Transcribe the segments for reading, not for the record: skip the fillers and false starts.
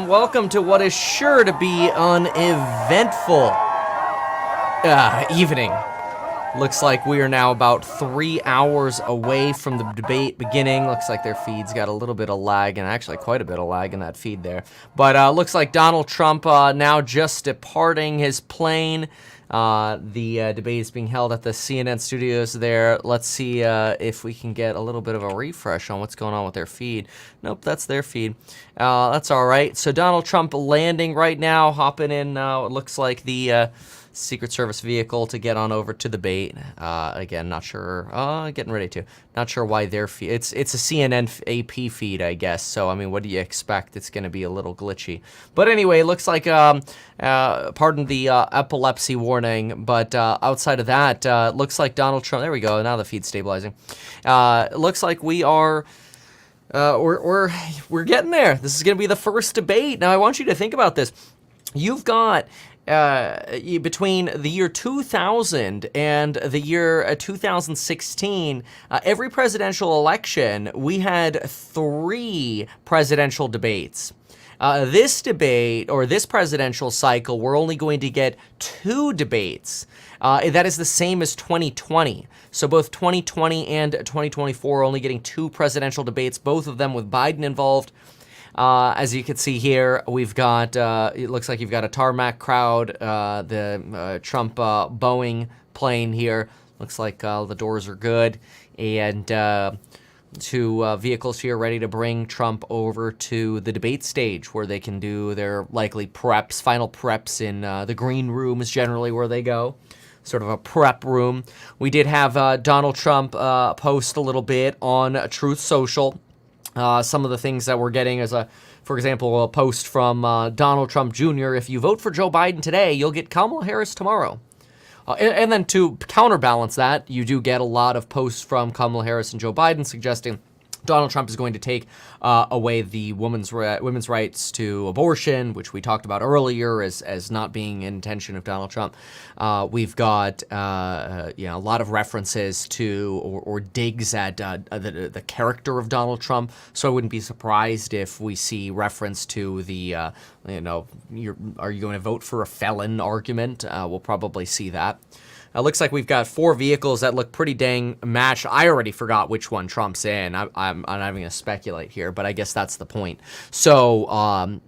Welcome to what is sure to be an eventful evening. Looks like we are now about 3 hours away from the debate beginning. Looks like their feed's got a little bit of lag, and actually quite a bit of lag in that feed there. But looks like Donald Trump now just departing his plane. The debate is being held at the CNN studios there. Let's see if we can get a little bit of a refresh on what's going on with their feed. Nope, that's their feed. That's all right. So Donald Trump landing right now, hopping in. It looks like the Secret Service vehicle to get on over to the debate. Again, not sure. Getting ready to. Not sure why their feed. It's a CNN AP feed, I guess. So I mean, what do you expect? It's going to be a little glitchy. But anyway, looks like pardon the epilepsy warning. But outside of that, looks like Donald Trump. There we go. Now the feed's stabilizing. Looks like we are. We're getting there. This is going to be the first debate. Now I want you to think about this. You've got. Between the year 2000 and the year 2016, every presidential election, we had 3 presidential debates. This debate, or this presidential cycle, we're only going to get 2 debates. That is the same as 2020. So both 2020 and 2024 are only getting 2 presidential debates, both of them with Biden involved. As you can see here, we've got, it looks like you've got a tarmac crowd, the Trump Boeing plane here. Looks like the doors are good. And 2 vehicles here ready to bring Trump over to the debate stage where they can do their likely preps, final preps in the green room is generally where they go. Sort of a prep room. We did have Donald Trump post a little bit on Truth Social. Some of the things that we're getting is, for example, a post from Donald Trump Jr. If you vote for Joe Biden today, you'll get Kamala Harris tomorrow. And then to counterbalance that, you do get a lot of posts from Kamala Harris and Joe Biden suggesting Donald Trump is going to take away the women's rights to abortion, which we talked about earlier as not being an intention of Donald Trump. We've got a lot of references to or digs at the character of Donald Trump. So I wouldn't be surprised if we see reference to the are you going to vote for a felon argument? We'll probably see that. Looks like we've got 4 vehicles that look pretty dang matched. I already forgot which one Trump's in. I'm not even going to speculate here, but I guess that's the point. So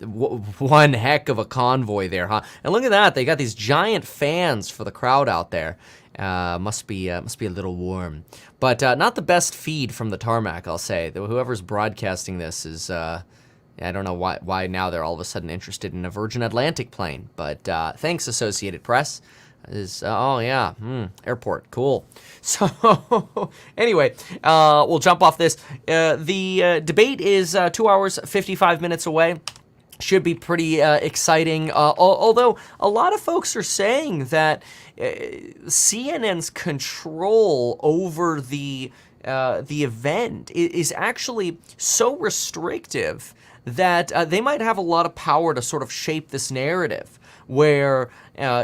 one heck of a convoy there, huh? And look at that. They got these giant fans for the crowd out there. Must be a little warm. But not the best feed from the tarmac, I'll say. Whoever's broadcasting this is... I don't know why now they're all of a sudden interested in a Virgin Atlantic plane. But thanks, Associated Press. Airport, cool. So anyway, we'll jump off this. The debate is 2 hours 55 minutes away. Should be pretty exciting. Although a lot of folks are saying that CNN's control over the event is actually so restrictive that they might have a lot of power to sort of shape this narrative, where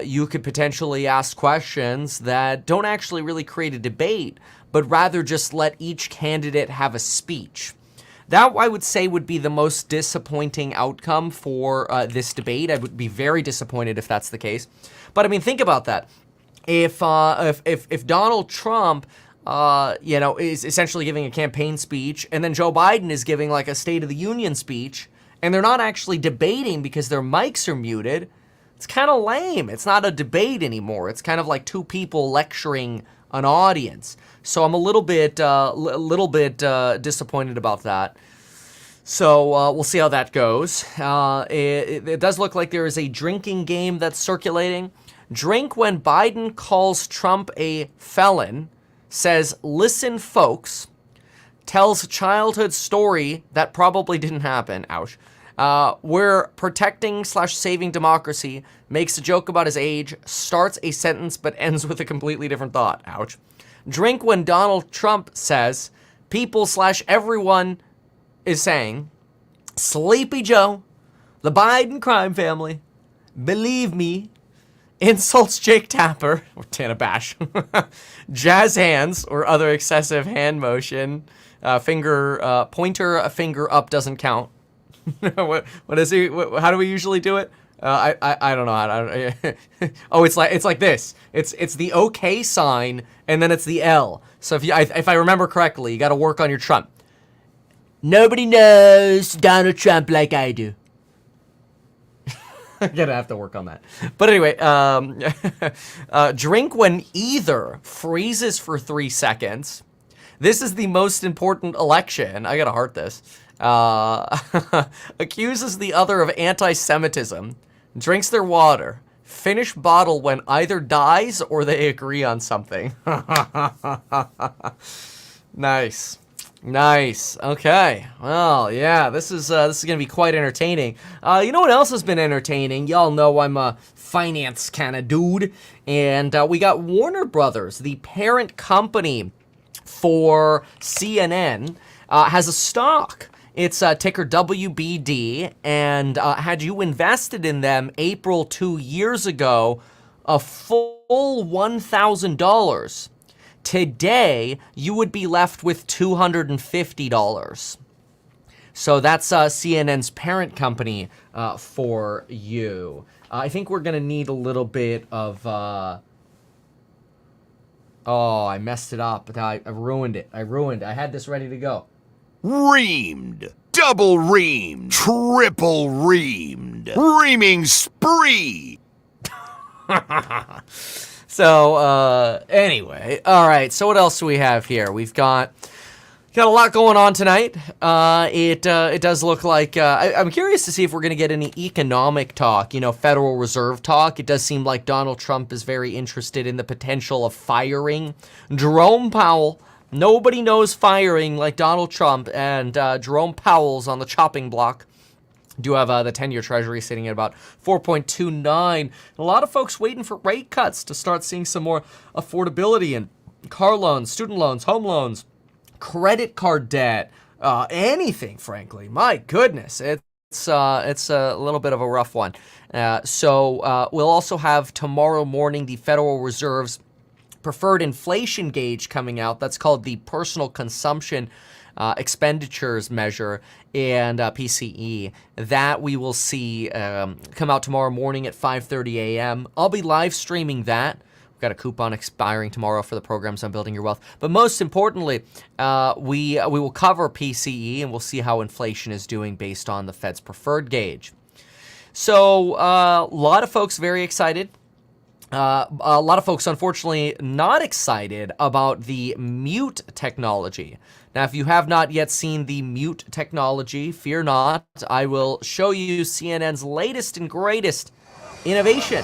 you could potentially ask questions that don't actually really create a debate, but rather just let each candidate have a speech. That, I would say, would be the most disappointing outcome for this debate. I would be very disappointed if that's the case. But I mean, think about that. If Donald Trump is essentially giving a campaign speech, and then Joe Biden is giving like a State of the Union speech, and they're not actually debating because their mics are muted, it's kind of lame. It's not a debate anymore. It's kind of like 2 people lecturing an audience. So I'm a little bit disappointed about that. So we'll see how that goes. It does look like there is a drinking game that's circulating. Drink when Biden calls Trump a felon, says, "Listen, folks," tells a childhood story that probably didn't happen. Ouch. We're protecting/saving democracy, makes a joke about his age, starts a sentence but ends with a completely different thought. Ouch. Drink when Donald Trump says, people/everyone is saying, "Sleepy Joe, the Biden crime family, believe me," insults Jake Tapper, or Tana Bash, jazz hands, or other excessive hand motion, Pointer finger up doesn't count. What is he? How do we usually do it? I don't know how to. Oh, it's like this. It's the OK sign and then it's the L. So if I remember correctly, you got to work on your Trump. Nobody knows Donald Trump like I do. I'm gonna have to work on that. But anyway, drink when either freezes for 3 seconds. This is the most important election. I gotta heart this. Accuses the other of anti-Semitism. Drinks their water. Finish bottle when either dies or they agree on something. Nice. Nice. Okay. Well, yeah, this is gonna be quite entertaining. You know what else has been entertaining? Y'all know I'm a finance kind of dude, and we got Warner Brothers, the parent company for CNN, has a stock. It's ticker WBD, and had you invested in them April 2 years ago, a full $1,000. Today, you would be left with $250. So that's CNN's parent company for you. I think we're going to need a little bit of... Oh, I messed it up. I ruined it. I had this ready to go. Reamed. Double reamed. Triple reamed. Reaming spree. So, anyway. All right. So what else do we have here? We've got a lot going on tonight. It does look like, I'm curious to see if we're going to get any economic talk, Federal Reserve talk. It does seem like Donald Trump is very interested in the potential of firing Jerome Powell. Nobody knows firing like Donald Trump, and Jerome Powell's on the chopping block. Do have the 10-year Treasury sitting at about 4.29. A lot of folks waiting for rate cuts to start seeing some more affordability in car loans, student loans, home loans, credit card debt, anything, frankly. My goodness, it's a little bit of a rough one. So we'll also have tomorrow morning the Federal Reserve's preferred inflation gauge coming out. That's called the Personal Consumption Expenditures Measure, and PCE. That we will see come out tomorrow morning at 5:30 a.m. I'll be live streaming that. We've got a coupon expiring tomorrow for the programs on Building Your Wealth. But most importantly, we will cover PCE, and we'll see how inflation is doing based on the Fed's preferred gauge. So a lot of folks very excited. A lot of folks, unfortunately, not excited about the mute technology. Now, if you have not yet seen the mute technology, fear not. I will show you CNN's latest and greatest innovation.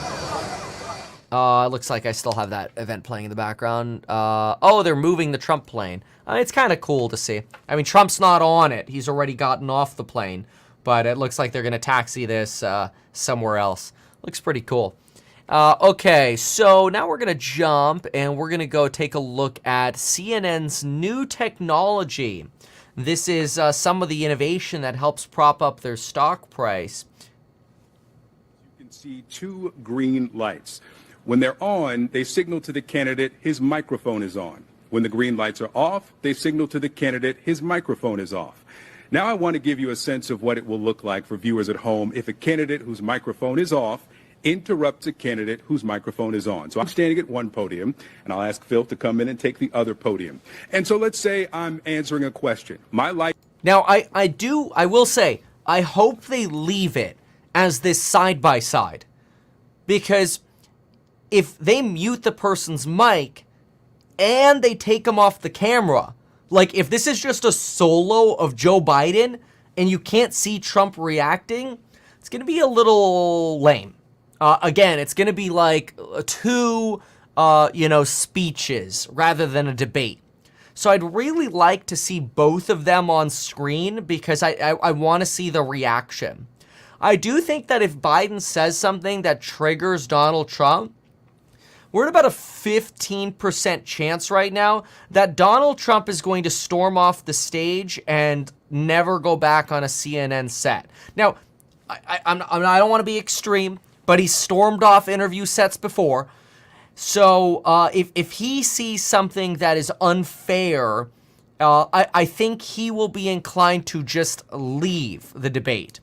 It looks like I still have that event playing in the background. Oh, they're moving the Trump plane. It's kind of cool to see. I mean, Trump's not on it. He's already gotten off the plane. But it looks like they're going to taxi this somewhere else. Looks pretty cool. Okay, so now we're going to jump and we're going to go take a look at CNN's new technology. This is some of the innovation that helps prop up their stock price. You can see two green lights. When they're on, they signal to the candidate his microphone is on. When the green lights are off, they signal to the candidate his microphone is off. Now I want to give you a sense of what it will look like for viewers at home if a candidate whose microphone is off interrupts a candidate whose microphone is on. So I'm standing at one podium, and I'll ask Phil to come in and take the other podium. And so let's say I'm answering a question. My light. Now, I will say, I hope they leave it as this side-by-side. Because if they mute the person's mic and they take them off the camera, like if this is just a solo of Joe Biden and you can't see Trump reacting, it's going to be a little lame. Again, it's going to be like two, speeches rather than a debate. So I'd really like to see both of them on screen because I want to see the reaction. I do think that if Biden says something that triggers Donald Trump, we're at about a 15% chance right now that Donald Trump is going to storm off the stage and never go back on a CNN set. Now, I don't want to be extreme, but he's stormed off interview sets before. So if he sees something that is unfair I think he will be inclined to just leave the debate.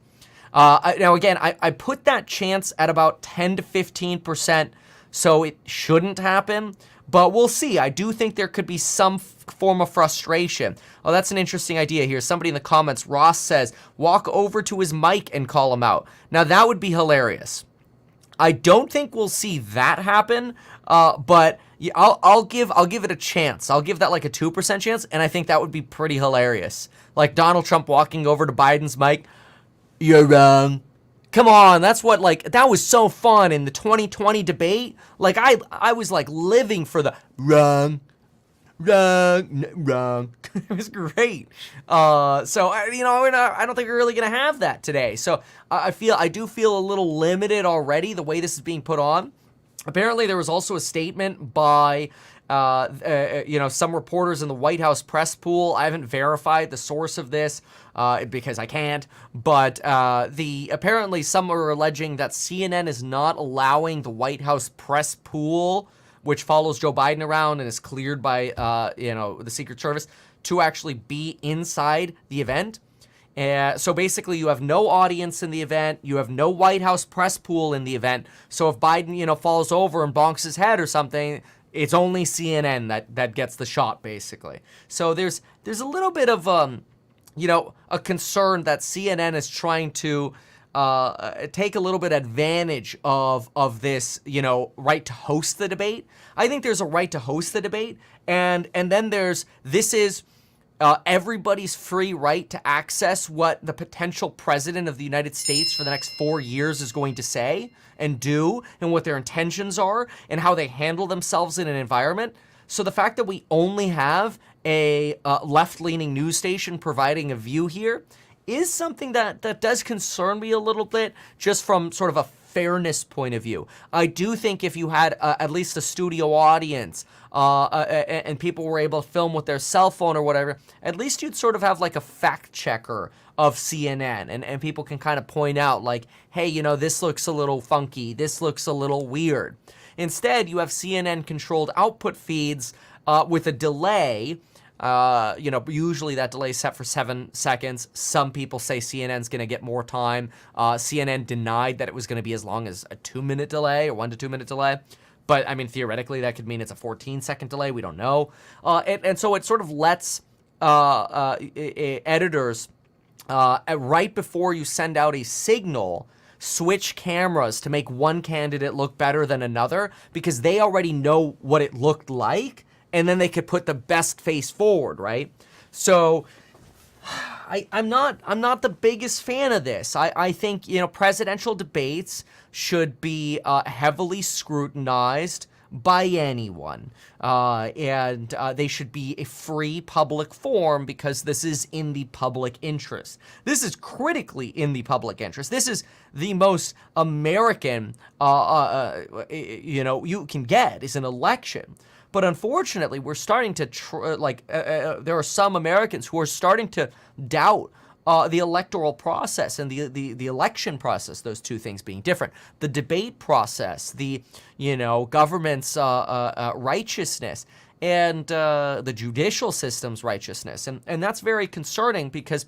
Now, again, I put that chance at about 10 to 15%, so it shouldn't happen, but we'll see. I do think there could be some form of frustration. Oh, that's an interesting idea here. Somebody in the comments, Ross says, walk over to his mic and call him out. Now, that would be hilarious. I don't think we'll see that happen, but I'll give it a chance. I'll give that like a 2% chance, and I think that would be pretty hilarious. Like Donald Trump walking over to Biden's mic, you're wrong. Come on, that's what, like, that was so fun in the 2020 debate. Like, I was like living for the wrong. It was great. So I don't think we're really gonna have that today. So I do feel a little limited already the way this is being put on. Apparently, there was also a statement by some reporters in the White House press pool. I haven't verified the source of this because I can't. But apparently some are alleging that CNN is not allowing the White House press pool, which follows Joe Biden around and is cleared by the Secret Service, to actually be inside the event. So basically, you have no audience in the event. You have no White House press pool in the event. So if Biden, falls over and bonks his head or something, it's only CNN that gets the shot, basically. So there's a little bit of a concern that CNN is trying to take a little bit advantage of this, right to host the debate. I think there's a right to host the debate, and then this is everybody's free right to access what the potential president of the United States for the next 4 years is going to say and do, and what their intentions are, and how they handle themselves in an environment. So the fact that we only have a left-leaning news station providing a view here is something that does concern me a little bit, just from sort of a fairness point of view. I do think if you had at least a studio audience and people were able to film with their cell phone or whatever, at least you'd sort of have like a fact checker of CNN, and people can kind of point out like, hey, this looks a little funky, this looks a little weird. Instead, you have CNN controlled output feeds with a delay. Usually that delay is set for 7 seconds. Some people say CNN's going to get more time. CNN denied that it was going to be as long as a 2-minute delay or 1 to 2 minute delay. But I mean, theoretically, that could mean it's a 14-second delay. We don't know. And so it sort of lets editors, right before you send out a signal, switch cameras to make one candidate look better than another, because they already know what it looked like, and then they could put the best face forward, right? So I'm not the biggest fan of this. I think, presidential debates should be heavily scrutinized by anyone, and they should be a free public forum, because this is in the public interest. This is critically in the public interest. This is the most American, you can get, is an election. But unfortunately, we're starting to, there are some Americans who are starting to doubt the electoral process and the election process, those two things being different. The debate process, the, government's righteousness, and the judicial system's righteousness. And that's very concerning, because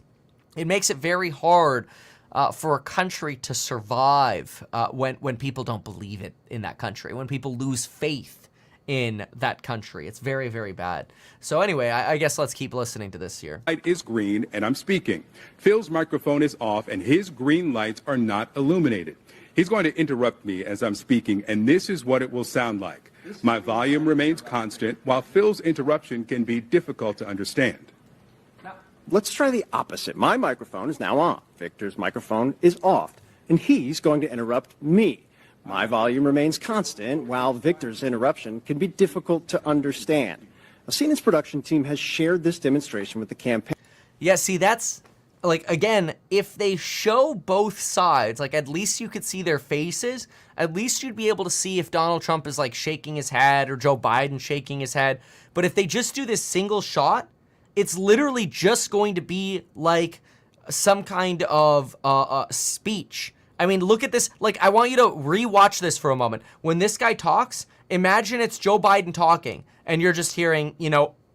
it makes it very hard for a country to survive when people don't believe it in that country, when people lose faith in that country. It's very, very bad. So anyway, I guess let's keep listening to this here. Light is green, and I'm speaking. Phil's microphone is off, and his green lights are not illuminated. He's going to interrupt me as I'm speaking, and this is what it will sound like. My volume remains constant, while Phil's interruption can be difficult to understand. Let's try the opposite. My microphone is now on. Victor's microphone is off, and he's going to interrupt me. My volume remains constant, while Victor's interruption can be difficult to understand. Now, CNN's production team has shared this demonstration with the campaign. Yeah, see, that's, again, if they show both sides, at least you could see their faces. At least you'd be able to see if Donald Trump is, shaking his head, or Joe Biden shaking his head. But if they just do this single shot, it's literally just going to be like some kind of speech. I mean, look at this. I want you to rewatch this for a moment. When this guy talks, imagine it's Joe Biden talking, and you're just hearing,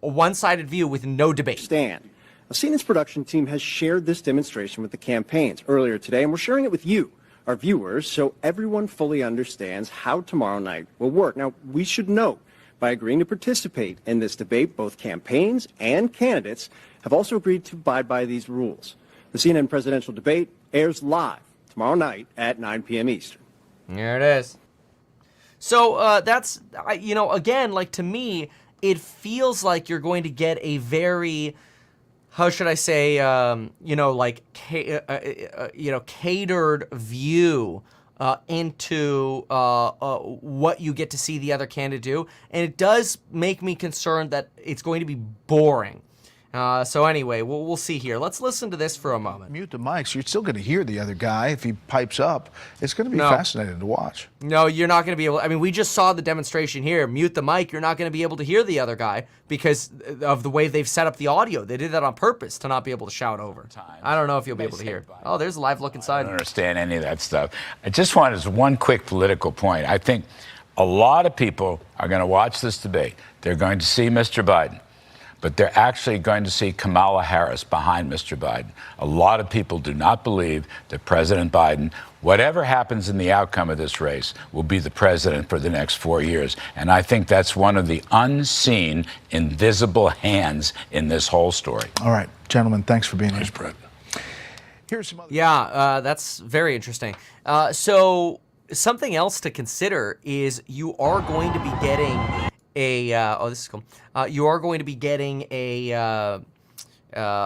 one-sided view with no debate. Stand. Now, CNN's production team has shared this demonstration with the campaigns earlier today, and we're sharing it with you, our viewers, so everyone fully understands how tomorrow night will work. Now, we should note, by agreeing to participate in this debate, both campaigns and candidates have also agreed to abide by these rules. The CNN presidential debate airs live tomorrow night at 9 p.m. Eastern. There it is. So that's, again, like, to me, it feels like you're going to get a very, how should I say, catered view into what you get to see the other candidate do. And it does make me concerned that it's going to be boring. So anyway, we'll see here. Let's listen to this for a moment. Mute the mics. You're still going to hear the other guy if he pipes up. It's going to be fascinating to watch. No, you're not going to be able. I mean, we just saw the demonstration here. Mute the mic. You're not going to be able to hear the other guy because of the way they've set up the audio. They did that on purpose to not be able to shout over. I don't know if you'll be able to hear. Oh, there's a live look inside. I don't understand any of that stuff. I just want as one quick political point. I think a lot of people are going to watch this debate. They're going to see Mr. Biden. But they're actually going to see Kamala Harris behind Mr. Biden. A lot of people do not believe that President Biden, whatever happens in the outcome of this race, will be the president for the next 4 years. And I think that's one of the unseen, invisible hands in this whole story. All right, gentlemen, thanks for being here. Brett. Here's some other. Yeah, that's very interesting. So something else to consider is you are going to be getting this is cool. You are going to be getting a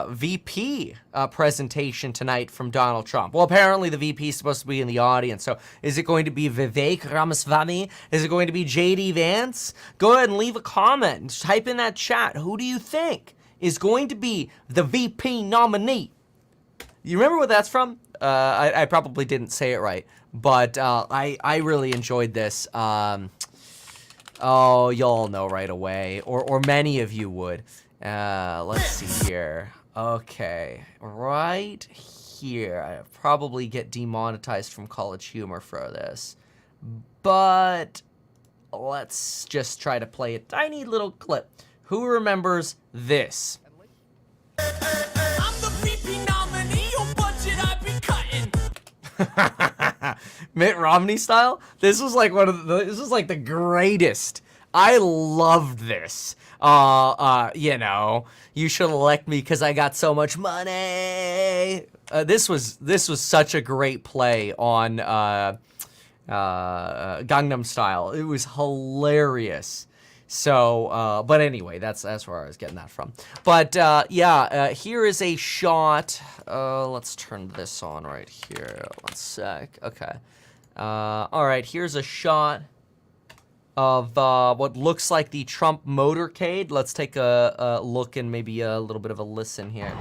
VP presentation tonight from Donald Trump. Well, apparently the VP is supposed to be in the audience. So is it going to be Vivek Ramaswamy? Is it going to be JD Vance? Go ahead and leave a comment. Just type in that chat. Who do you think is going to be the VP nominee? You remember what that's from? I probably didn't say it right, but I really enjoyed this. Oh, you'll know right away, or many of you would. Let's see here. Okay, right here. I probably get demonetized from College Humor for this, but let's just try to play a tiny little clip. Who remembers this? I'm the VP nominee, your budget I've been cutting. Mitt Romney style. This was like this was like the greatest. I loved this. You should elect me because I got so much money. This was such a great play on Gangnam Style. It was hilarious. So, but anyway, that's where I was getting that from. But here is a shot. Let's turn this on right here. 1 sec. Okay. All right, here's a shot of what looks like the Trump motorcade. Let's take a look and maybe a little bit of a listen here.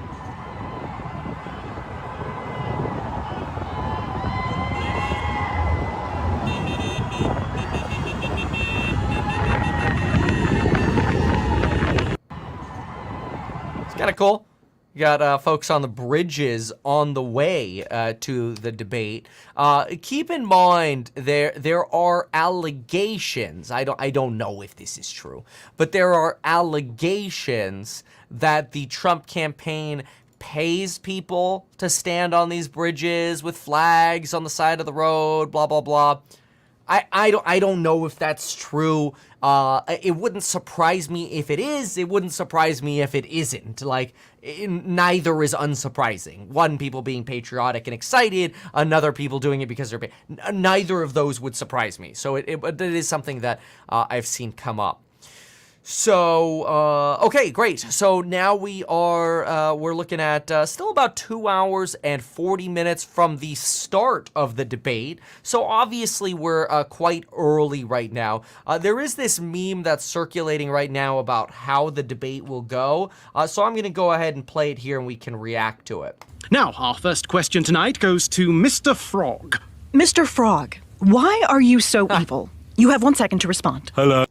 Kind of cool. You got folks on the bridges on the way to the debate. Keep in mind there are allegations. I don't know if this is true, but there are allegations that the Trump campaign pays people to stand on these bridges with flags on the side of the road. Blah blah blah. I don't know if that's true. It wouldn't surprise me if it is. It wouldn't surprise me if it isn't. Neither is unsurprising. One, people being patriotic and excited. Another, people doing it because they're paid. Neither of those would surprise me. So it is something that I've seen come up. So, okay, great. So now we're looking at still about 2 hours and 40 minutes from the start of the debate. So obviously we're quite early right now. There is this meme that's circulating right now about how the debate will go. So I'm going to go ahead and play it here and we can react to it. Now, our first question tonight goes to Mr. Frog. Mr. Frog, why are you so evil? You have 1 second to respond. Hello.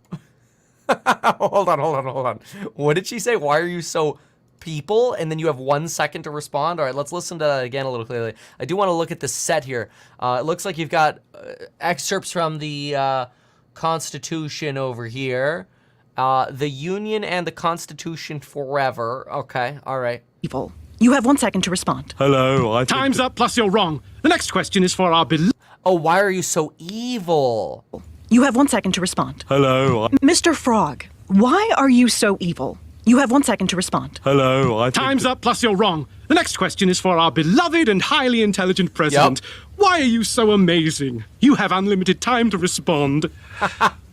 Hold on. What did she say? Why are you so people? And then you have 1 second to respond. All right, let's listen to that again a little clearly. I do want to look at the set here. It looks like you've got excerpts from the Constitution over here. The Union and the Constitution forever. Okay, all right. Evil. You have 1 second to respond. Hello, Time's up, plus you're wrong. The next question is for our beloved... Oh, why are you so evil? You have 1 second to respond. Hello, Mr. Frog, why are you so evil? You have 1 second to respond. hello, Time's up, plus you're wrong. The next question is for our beloved and highly intelligent president. Why are you so amazing? You have unlimited time to respond.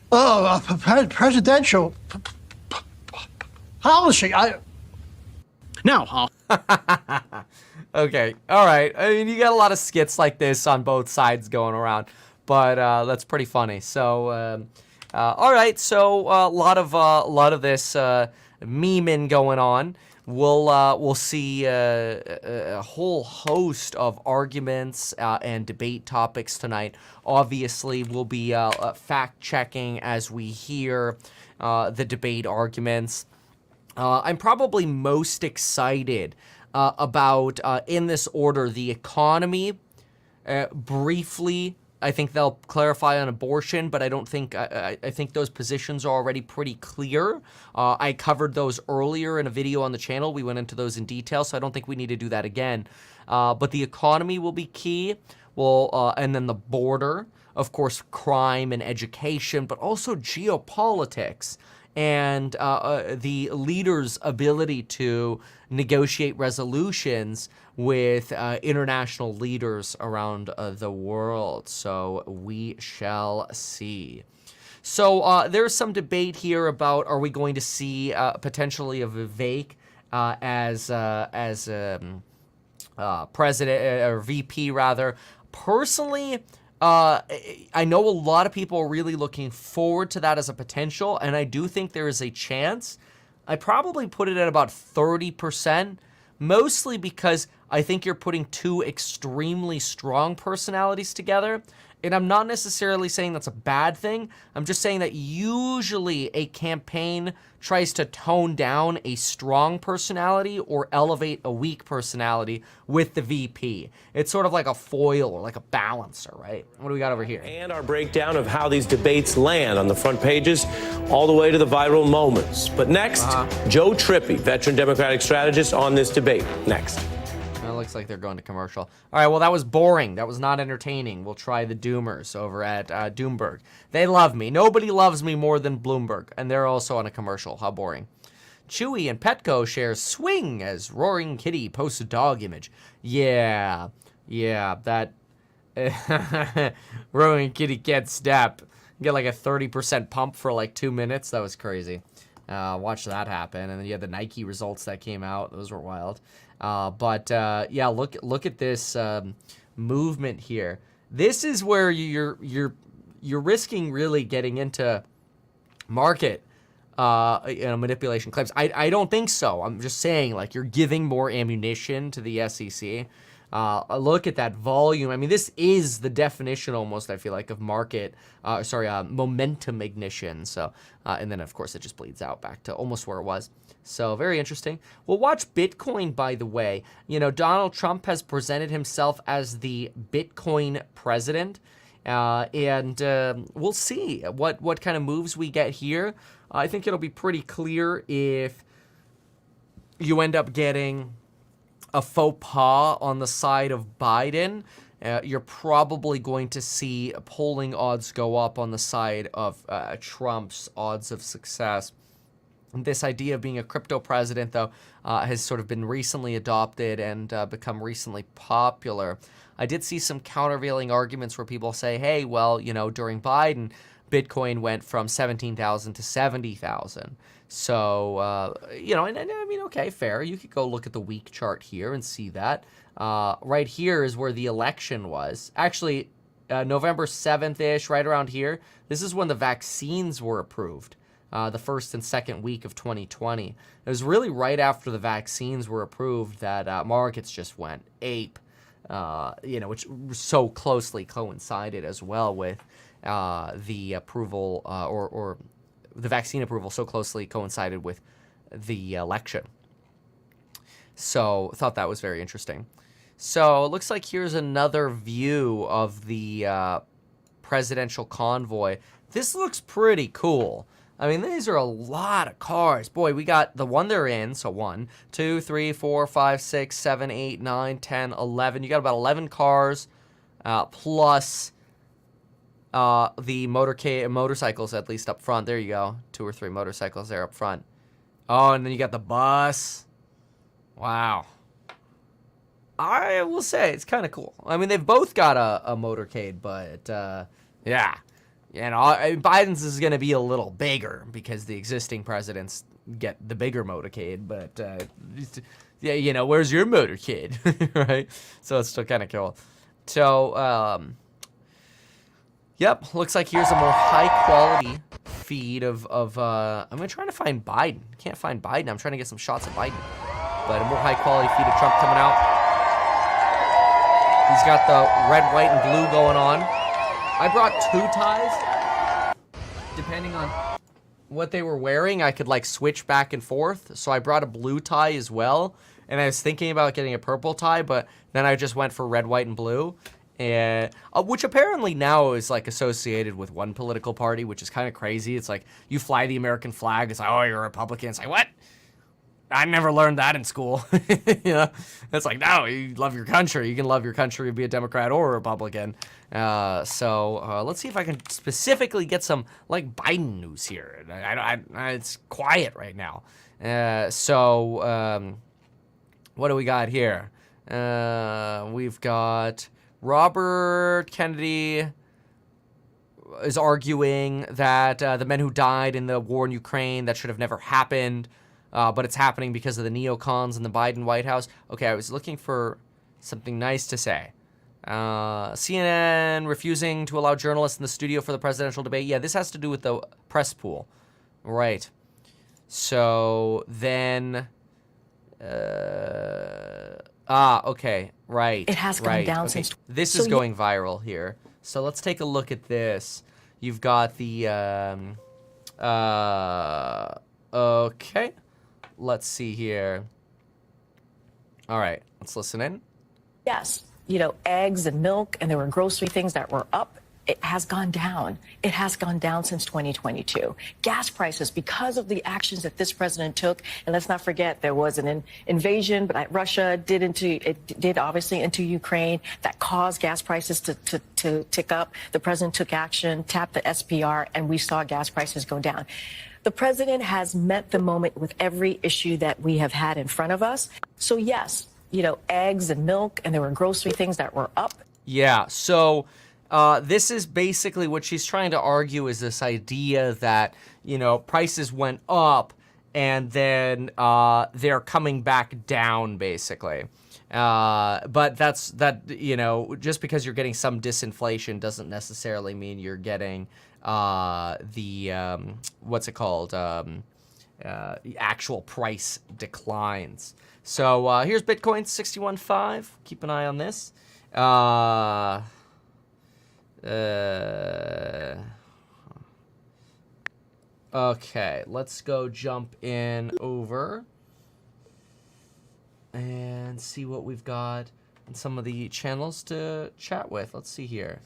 Presidential policy. Now, Okay, all right. I mean, you got a lot of skits like this on both sides going around, but that's pretty funny. So, all right. So a lot of this memeing going on. We'll see a whole host of arguments and debate topics tonight. Obviously, we'll be fact checking as we hear the debate arguments. I'm probably most excited about, in this order, the economy. Briefly, I think they'll clarify on abortion, but I don't think, I think those positions are already pretty clear. I covered those earlier in a video on the channel. We went into those in detail, so I don't think we need to do that again. But the economy will be key. And then the border, of course, crime and education, but also geopolitics. And the leaders' ability to negotiate resolutions with international leaders around the world. So we shall see. So there's some debate here about, are we going to see potentially a Vivek as president or VP rather? Personally, I know a lot of people are really looking forward to that as a potential, and I do think there is a chance. I probably put it at about 30%, mostly because I think you're putting two extremely strong personalities together, and I'm not necessarily saying that's a bad thing. I'm just saying that usually a campaign tries to tone down a strong personality or elevate a weak personality with the VP. It's sort of like a foil or like a balancer, right? What do we got over here? And our breakdown of how these debates land on the front pages, all the way to the viral moments. But next, Joe Trippi, veteran Democratic strategist, on this debate. Next. It looks like they're going to commercial. All right, well, that was boring. That was not entertaining. We'll try the Doomers over at Doomberg. They love me. Nobody loves me more than Bloomberg, and they're also on a commercial. How boring. Chewy and Petco share swing as Roaring Kitty posts a dog image. Yeah, that Roaring Kitty can't step. Get like a 30% pump for like 2 minutes. That was crazy. Watch that happen. And then you had the Nike results that came out. Those were wild. Yeah, look at this movement here. This is where you're risking really getting into market manipulation claims. I don't think so. I'm just saying, like, you're giving more ammunition to the SEC. Look at that volume. I mean, this is the definition almost, I feel like, of market, momentum ignition. So, and then of course it just bleeds out back to almost where it was. So very interesting. We'll watch Bitcoin, by the way. You know, Donald Trump has presented himself as the Bitcoin president. And we'll see what kind of moves we get here. I think it'll be pretty clear if you end up getting a faux pas on the side of Biden. You're probably going to see polling odds go up on the side of Trump's odds of success. This idea of being a crypto president, though, has sort of been recently adopted and become recently popular. I did see some countervailing arguments where people say, hey, well, you know, during Biden, Bitcoin went from 17,000 to 70,000. So, you know, and I mean, okay, fair. You could go look at the week chart here and see that. Right here is where the election was. Actually, November 7th-ish, right around here, this is when the vaccines were approved. The first and second week of 2020. It was really right after the vaccines were approved that markets just went ape, you know, which so closely coincided as well with the approval or the vaccine approval so closely coincided with the election. So I thought that was very interesting. So it looks like here's another view of the presidential convoy. This looks pretty cool. I mean, these are a lot of cars. Boy, we got the one they're in. So 1, 2, 3, 4, 5, 6, 7, 8, 9, 10, 11. You got about 11 cars plus the motorcycles at least up front. There you go. 2 or 3 motorcycles there up front. Oh, and then you got the bus. Wow. I will say it's kind of cool. I mean, they've both got a motorcade, but yeah. Biden's is going to be a little bigger because the existing presidents get the bigger motorcade, but yeah, where's your motorcade, right? So it's still kind of cool. So, yep, looks like here's a more high-quality feed of I'm trying to find Biden. Can't find Biden. I'm trying to get some shots of Biden. But a more high-quality feed of Trump coming out. He's got the red, white, and blue going on. I brought 2 ties. Depending on what they were wearing, I could, like, switch back and forth. So I brought a blue tie as well. And I was thinking about getting a purple tie, but then I just went for red, white, and blue. And which apparently now is like associated with one political party, which is kind of crazy. It's like you fly the American flag. It's like, oh, you're a Republican. It's like, what? I never learned that in school. It's like, no, you love your country. You can love your country and be a Democrat or a Republican. So let's see if I can specifically get some like Biden news here. It's quiet right now. What do we got here? We've got Robert Kennedy is arguing that the men who died in the war in Ukraine, that should have never happened, but it's happening because of the neocons in the Biden White House. Okay, I was looking for something nice to say. CNN refusing to allow journalists in the studio for the presidential debate. Yeah, this has to do with the press pool. Right. So then... okay, right. It has gone down since... This is going viral here. So let's take a look at this. You've got the, okay. Let's see here. All right, let's listen in. Yes, eggs and milk, and there were grocery things that were up. It has gone down. It has gone down since 2022. Gas prices, because of the actions that this president took, and let's not forget there was an invasion, but Russia did obviously into Ukraine that caused gas prices to tick up. The president took action, tapped the SPR, and we saw gas prices go down. The president has met the moment with every issue that we have had in front of us. So yes, eggs and milk, and there were grocery things that were up. Yeah, so... this is basically what she's trying to argue is this idea that, prices went up and then they're coming back down, basically. But just because you're getting some disinflation doesn't necessarily mean you're getting actual price declines. So here's Bitcoin 61.5. Keep an eye on this. Okay, let's go jump in over and see what we've got in some of the channels to chat with. Let's see here.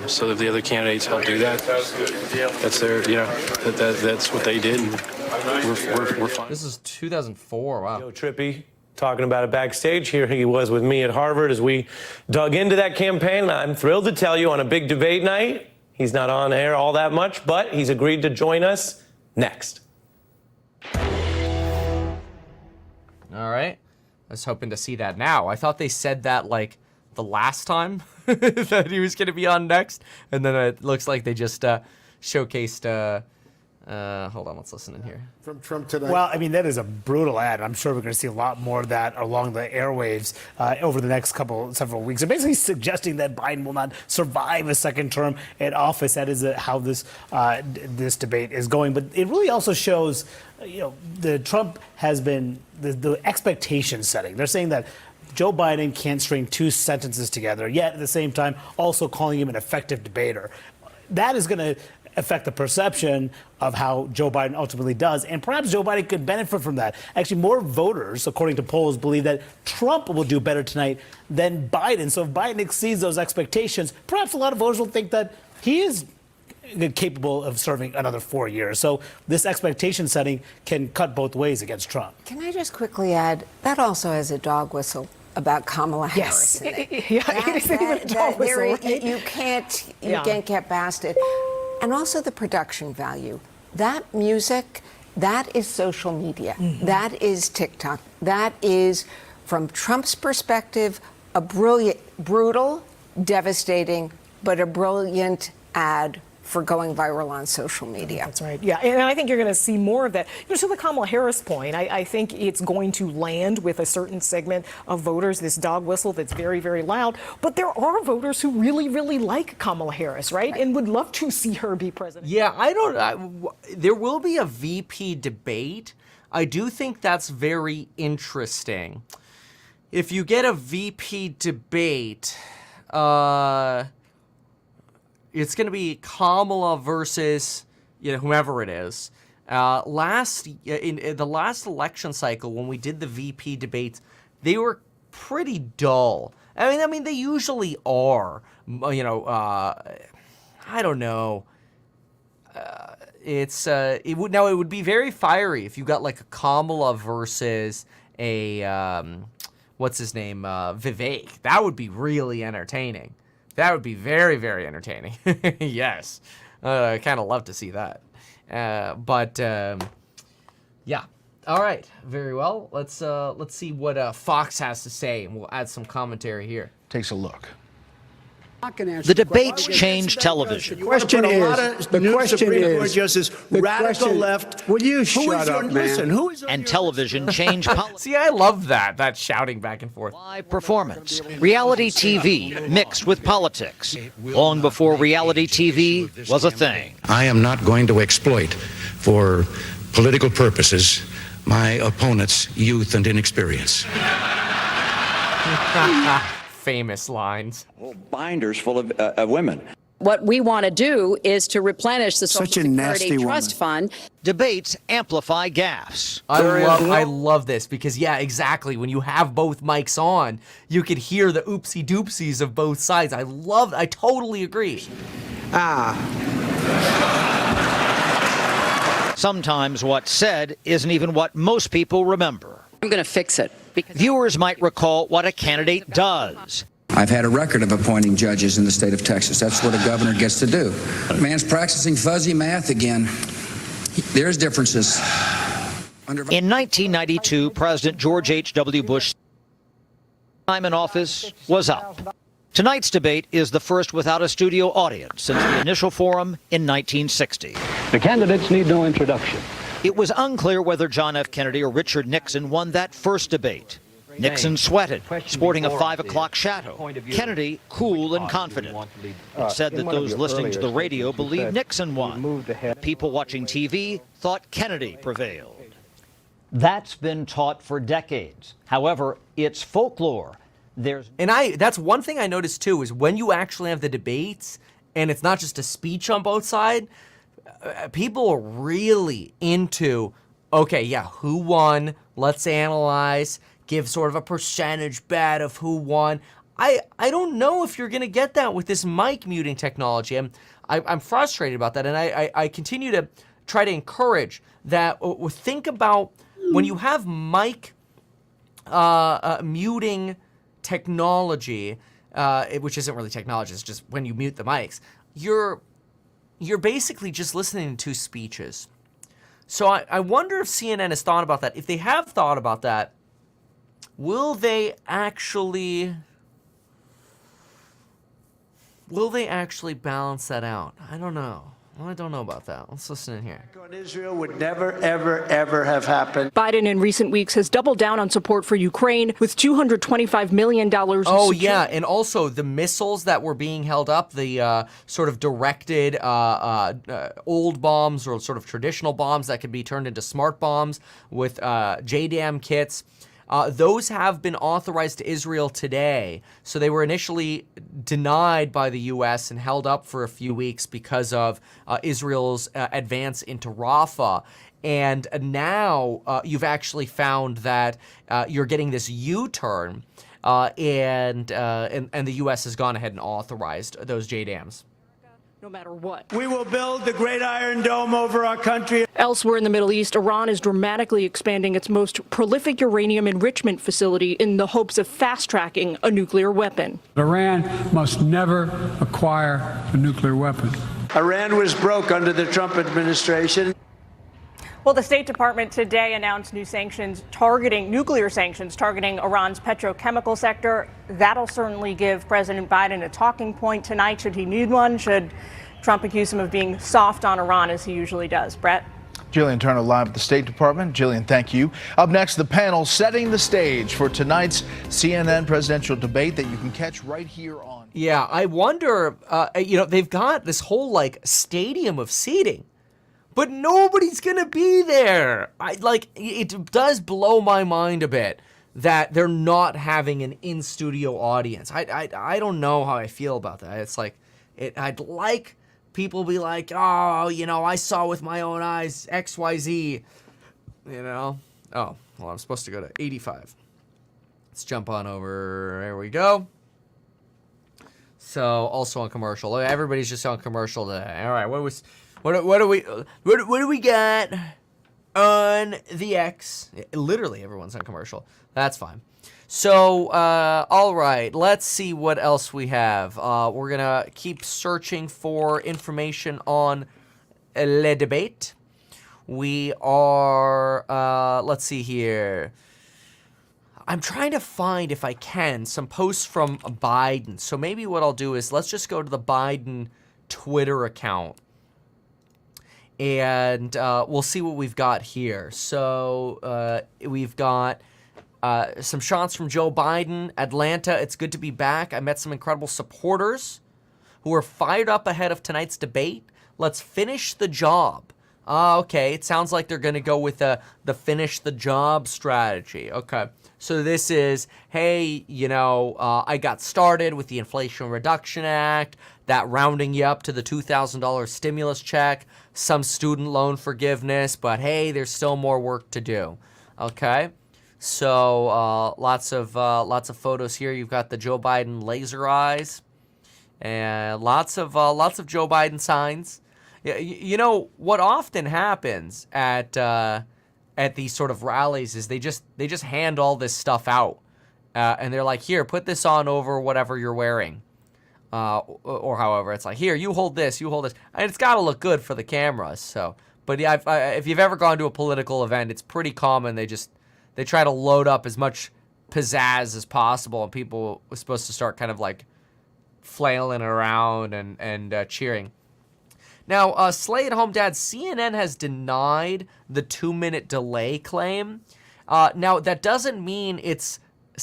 So if the other candidates help do that, that's their, that's what they did, and we're fine. This is 2004. Wow. Joe Trippi talking about it backstage. Here he was with me at Harvard as we dug into that campaign. I'm thrilled to tell you on a big debate night, he's not on air all that much, but he's agreed to join us next. All right. I was hoping to see that now. I thought they said that like the last time that he was going to be on next. And then it looks like they just showcased... hold on, let's listen in here. From Trump today. Well, I mean, that is a brutal ad. I'm sure we're going to see a lot more of that along the airwaves over the next several weeks. They're basically suggesting that Biden will not survive a second term in office. That is how this debate is going. But it really also shows, the Trump has been the expectation setting. They're saying that Joe Biden can't string 2 sentences together, yet at the same time also calling him an effective debater. That is going to affect the perception of how Joe Biden ultimately does. And perhaps Joe Biden could benefit from that. Actually, more voters, according to polls, believe that Trump will do better tonight than Biden. So if Biden exceeds those expectations, perhaps a lot of voters will think that he is capable of serving another 4 years. So this expectation setting can cut both ways against Trump. Can I just quickly add, that also has a dog whistle about Kamala Harris. You can't get past it. And also the production value. That music, that is social media. That is TikTok. That is, from Trump's perspective, a brutal, devastating, but a brilliant ad for going viral on social media. That's right. Yeah, and I think you're going to see more of that. To the Kamala Harris point, I think it's going to land with a certain segment of voters, this dog whistle that's very, very loud. But there are voters who really, really like Kamala Harris, right? And would love to see her be president. Yeah, there will be a VP debate. I do think that's very interesting. If you get a VP debate, it's going to be Kamala versus, whomever it is. In the last election cycle, when we did the VP debates, they were pretty dull. I mean, they usually are. I don't know. It would be very fiery if you got like a Kamala versus a what's his name, Vivek. That would be really entertaining. That would be very, very entertaining. Yes. I kind of love to see that. Yeah. All right. Very well. Let's see what Fox has to say, and we'll add some commentary here. Takes a look. The debates change television. The question is, radical left. Will you shut up, man? And television change politics. See, I love that shouting back and forth. Live performance, reality TV mixed with politics, long before reality TV was a thing. I am not going to exploit, for political purposes, my opponent's youth and inexperience. Famous lines. Binders full of women. What we want to do is to replenish the Social Security Trust Fund. Debates amplify gaffes. I love this because, yeah, exactly. When you have both mics on, you could hear the oopsie doopsies of both sides. I totally agree. Sometimes what's said isn't even what most people remember. I'm going to fix it. Viewers might recall what a candidate does. I've had a record of appointing judges in the state of Texas. That's what a governor gets to do. Man's practicing fuzzy math again. There's differences. In 1992, President George H.W. Bush's time in office was up. Tonight's debate is the first without a studio audience since the initial forum in 1960. The candidates need no introduction. It was unclear whether John F. Kennedy or Richard Nixon won that first debate. Nixon sweated, sporting a 5 o'clock shadow. Kennedy, cool and confident. It said that those listening to the radio believed Nixon won. People watching TV thought Kennedy prevailed. That's been taught for decades. However, it's folklore. That's one thing I noticed too, is when you actually have the debates and it's not just a speech on both sides, people are really into, okay, yeah, who won? Let's analyze, give sort of a percentage bet of who won. I don't know if you're going to get that with this mic muting technology. I'm frustrated about that, and I continue to try to encourage that. Think about when you have mic muting technology, which isn't really technology, it's just when you mute the mics, you're basically just listening to two speeches. So I wonder if CNN has thought about that. If they have thought about that, will they actually balance that out? I don't know. I don't know about that. Let's listen in here. On Israel would never, ever, ever have happened. Biden in recent weeks has doubled down on support for Ukraine with $225 million. Oh, yeah. And also the missiles that were being held up, the sort of directed old bombs or sort of traditional bombs that could be turned into smart bombs with JDAM kits. Those have been authorized to Israel today. So they were initially denied by the U.S. and held up for a few weeks because of Israel's advance into Rafah. And now you've actually found that you're getting this U-turn, and the U.S. has gone ahead and authorized those JDAMs. no matter what. We will build the Great Iron Dome over our country. Elsewhere in the Middle East, Iran is dramatically expanding its most prolific uranium enrichment facility in the hopes of fast-tracking a nuclear weapon. Iran must never acquire a nuclear weapon. Iran was broke under the Trump administration. Well, the State Department today announced new nuclear sanctions targeting Iran's petrochemical sector. That'll certainly give President Biden a talking point tonight, should he need one, should Trump accuse him of being soft on Iran, as he usually does. Brett? Jillian Turner live at the State Department. Jillian, thank you. Up next, the panel setting the stage for tonight's CNN presidential debate that you can catch right here on. Yeah, I wonder, they've got this whole, stadium of seating. But nobody's gonna be there. It does blow my mind a bit that they're not having an in-studio audience. I don't know how I feel about that. It's I'd like people be like, oh, I saw with my own eyes XYZ. Oh, well, I'm supposed to go to 85. Let's jump on over. There we go. So also on commercial. Everybody's just on commercial today. All right, what do we got on the X? Literally everyone's on commercial. That's fine. So, all right, let's see what else we have. We're going to keep searching for information on Le Debate. We are, let's see here. I'm trying to find, if I can, some posts from Biden. So maybe what I'll do is let's just go to the Biden Twitter account. And we'll see what we've got here. So we've got some shots from Joe Biden. Atlanta, it's good to be back. I met some incredible supporters who are fired up ahead of tonight's debate. Let's finish the job. Okay, it sounds like they're going to go with the finish the job strategy. Okay, so this is, hey, I got started with the Inflation Reduction Act, that rounding you up to the $2,000 stimulus check, some student loan forgiveness, but hey, there's still more work to do. Okay, so lots of photos here. You've got the Joe Biden laser eyes, and lots of Joe Biden signs. What often happens at these sort of rallies is they just hand all this stuff out, and they're like, here, put this on over whatever you're wearing. Or however, it's like, here, you hold this, and it's got to look good for the cameras. So, but yeah, if you've ever gone to a political event, it's pretty common. They try to load up as much pizzazz as possible, and people are supposed to start kind of flailing around and cheering. Now, Slay at Home Dad, CNN has denied the 2-minute delay claim. Now, that doesn't mean it's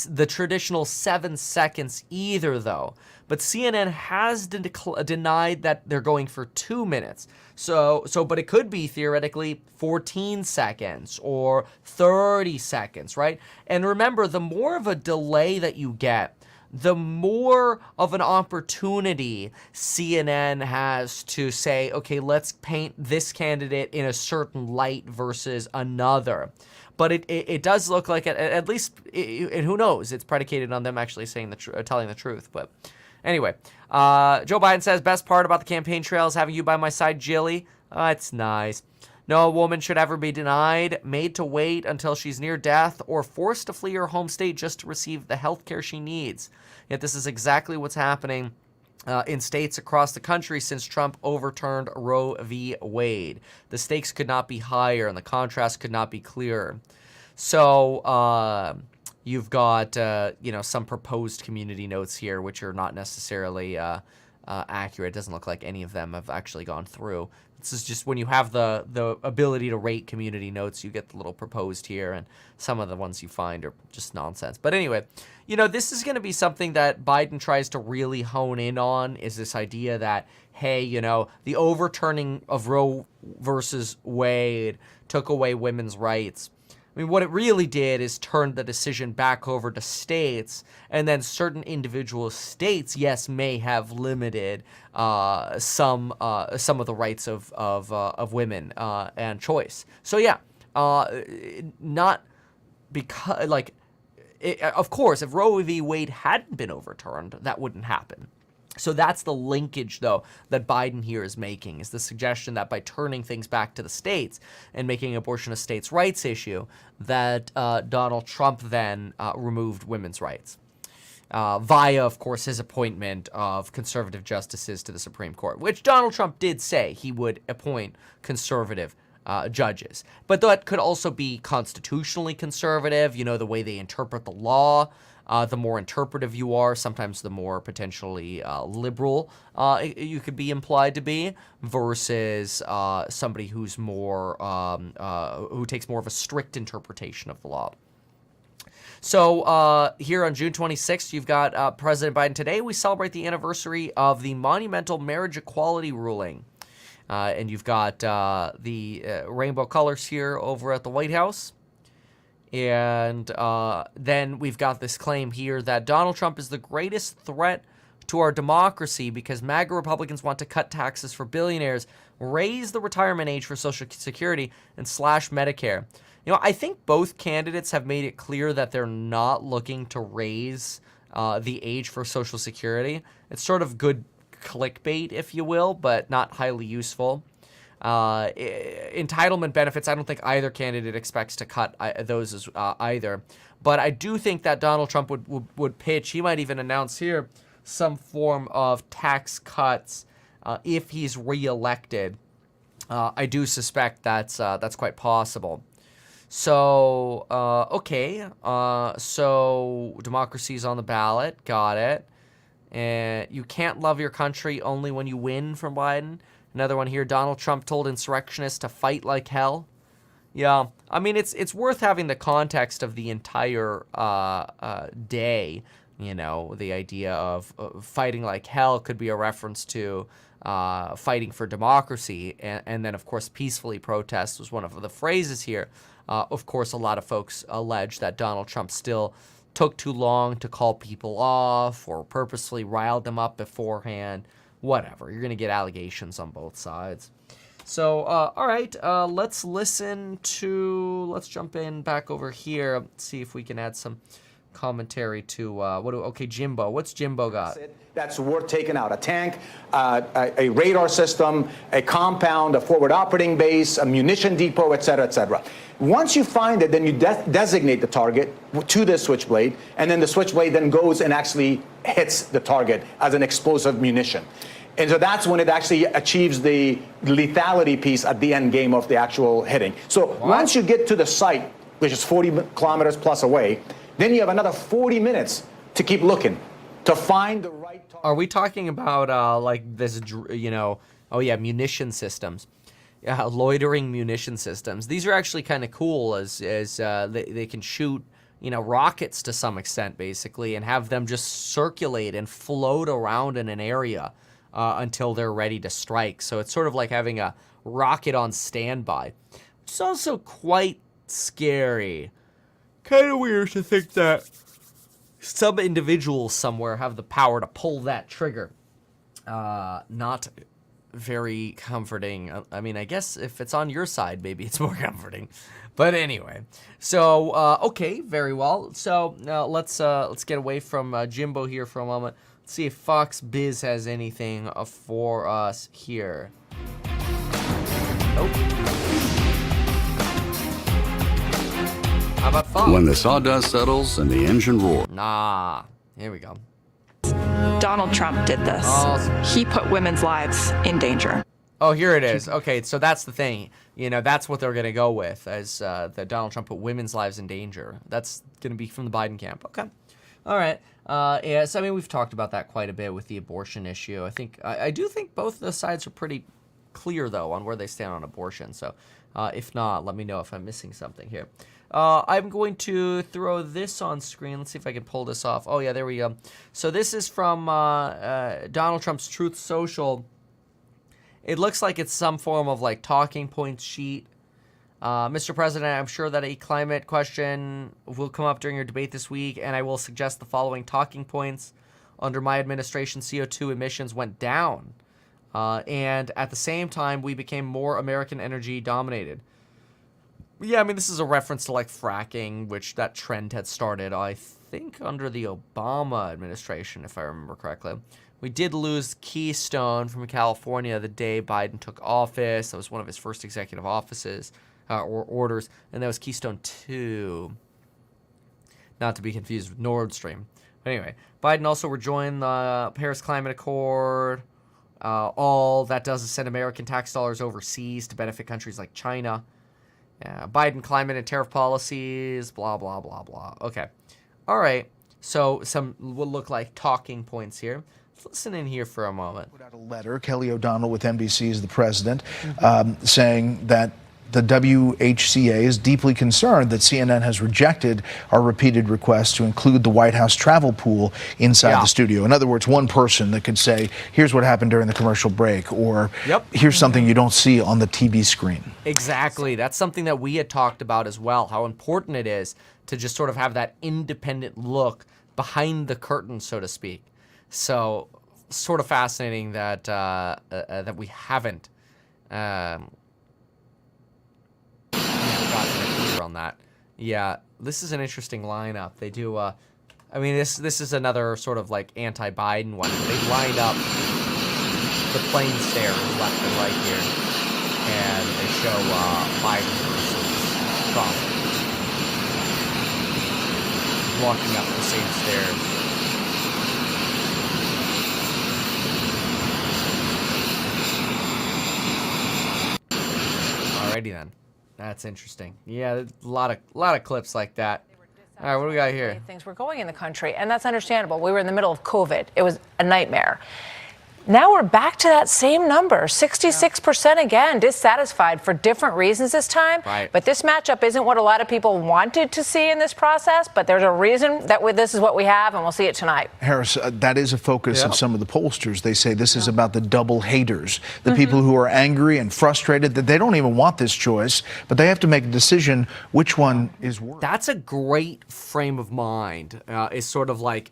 the traditional 7 seconds either, though. But CNN has denied that they're going for 2 minutes. But it could be theoretically 14 seconds or 30 seconds, right? And remember, the more of a delay that you get, the more of an opportunity CNN has to say, okay, let's paint this candidate in a certain light versus another. But it does look like, at least, and who knows, it's predicated on them actually saying telling the truth. But anyway, Joe Biden says, best part about the campaign trail is having you by my side, Jilly. It's nice. No woman should ever be denied, made to wait until she's near death, or forced to flee her home state just to receive the health care she needs. Yet this is exactly what's happening in states across the country since Trump overturned Roe v. Wade. The stakes could not be higher, and the contrast could not be clearer. So you've got some proposed community notes here, which are not necessarily accurate. It doesn't look like any of them have actually gone through. This is just when you have the ability to rate community notes, you get the little proposed here, and some of the ones you find are just nonsense. But anyway, this is going to be something that Biden tries to really hone in on, is this idea that, hey, the overturning of Roe versus Wade took away women's rights. I mean, what it really did is turn the decision back over to states, and then certain individual states, yes, may have limited some of the rights of women and choice. So yeah, not because of course, if Roe v. Wade hadn't been overturned, that wouldn't happen. So that's the linkage, though, that Biden here is making, is the suggestion that by turning things back to the states and making abortion a states' rights issue, that Donald Trump then removed women's rights. Via, of course, his appointment of conservative justices to the Supreme Court, which Donald Trump did say he would appoint conservative judges. But that could also be constitutionally conservative, you know, the way they interpret the law. The more interpretive you are, sometimes the more potentially liberal you could be implied to be, versus somebody who's more, who takes more of a strict interpretation of the law. So here on June 26th, you've got President Biden. Today we celebrate the anniversary of the monumental marriage equality ruling. And you've got the rainbow colors here over at the White House. And then we've got this claim here that Donald Trump is the greatest threat to our democracy because MAGA Republicans want to cut taxes for billionaires, raise the retirement age for Social Security, and slash Medicare. You know, I think both candidates have made it clear that they're not looking to raise the age for Social Security. It's sort of good clickbait, if you will, but not highly useful. Entitlement benefits, I don't think either candidate expects to cut those as, either. But I do think that Donald Trump would pitch, he might even announce here, some form of tax cuts if he's reelected. I do suspect that's quite possible. So, okay. So democracy's on the ballot. Got it. And you can't love your country only when you win from Biden. Another one here, Donald Trump told insurrectionists to fight like hell. Yeah, I mean, it's worth having the context of the entire day. You know, the idea of fighting like hell could be a reference to fighting for democracy. And then, of course, peacefully protest was one of the phrases here. Of course, a lot of folks allege that Donald Trump still took too long to call people off or purposely riled them up beforehand. Whatever. You're going to get allegations on both sides. So, all right, let's jump in back over here, see if we can add some commentary to, okay, Jimbo. What's Jimbo got? That's worth taking out. A tank, a radar system, a compound, a forward operating base, a munition depot, et cetera, et cetera. Once you find it, then you designate the target to the switchblade, and then the switchblade then goes and actually hits the target as an explosive munition. And so that's when it actually achieves the lethality piece at the end game of the actual hitting. So once you get to the site, which is 40 kilometers plus away, then you have another 40 minutes to keep looking to find the right target. Are we talking about like this, you know, oh yeah, munition systems. Yeah, loitering munition systems. These are actually kind of cool as they can shoot, you know, rockets to some extent, basically, and have them just circulate and float around in an area until they're ready to strike. So it's sort of like having a rocket on standby. It's also quite scary. Kind of weird to think that some individuals somewhere have the power to pull that trigger. Not very comforting. I mean, I guess if it's on your side, maybe it's more comforting. But anyway, so okay, very well. So let's get away from Jimbo here for a moment. Let's see if Fox Biz has anything for us here. Nope. How about Fox? When the sawdust settles and the engine roars. Nah. Here we go. Donald Trump did this. Awesome. He put women's lives in danger. Oh, here it is. Okay, so that's the thing. You know, that's what they're going to go with, as that Donald Trump put women's lives in danger. That's going to be from the Biden camp. Okay. All right. Yes, I mean, we've talked about that quite a bit with the abortion issue. I do think both the sides are pretty clear, though, on where they stand on abortion. So if not, let me know if I'm missing something here. I'm going to throw this on screen. Let's see if I can pull this off. Oh, yeah, there we go. So this is from Donald Trump's Truth Social. It looks like it's some form of, like, talking points sheet. Mr. President, I'm sure that a climate question will come up during your debate this week, and I will suggest the following talking points. Under my administration, CO2 emissions went down. And at the same time, we became more American energy dominated. Yeah, I mean, this is a reference to, like, fracking, which that trend had started, I think under the Obama administration, if I remember correctly. We did lose Keystone from California the day Biden took office. That was one of his first executive offices or orders, and that was Keystone 2. Not to be confused with Nord Stream. But anyway, Biden also rejoined the Paris Climate Accord. All that does is send American tax dollars overseas to benefit countries like China. Biden climate and tariff policies, blah, blah, blah, blah. Okay. All right. So some will look like talking points here. Let's listen in here for a moment. Put out a letter, Kelly O'Donnell with NBC is the president, saying that the WHCA is deeply concerned that CNN has rejected our repeated requests to include the White House travel pool inside the studio. In other words, one person that could say, here's what happened during the commercial break, or here's something you don't see on the TV screen. Exactly. That's something that we had talked about as well, how important it is to just sort of have that independent look behind the curtain, so to speak. So sort of fascinating that that we haven't gotten clear on that. Yeah, this is an interesting lineup. They do. I mean, this is another sort of like anti-Biden one. They lined up the plane stairs left and right here, and they show Biden versus Trump walking up the same stairs. Alrighty then. That's interesting. Yeah, a lot of clips like that. All right, what do we got here? Things were going in the country, and that's understandable. We were in the middle of COVID. It was a nightmare. Now we're back to that same number, 66% again, dissatisfied for different reasons this time. Right. But this matchup isn't what a lot of people wanted to see in this process, but there's a reason that this is what we have, and we'll see it tonight. Harris, that is a focus of some of the pollsters. They say this is about the double haters, the people who are angry and frustrated that they don't even want this choice, but they have to make a decision which one is worse. That's a great frame of mind. It's sort of like,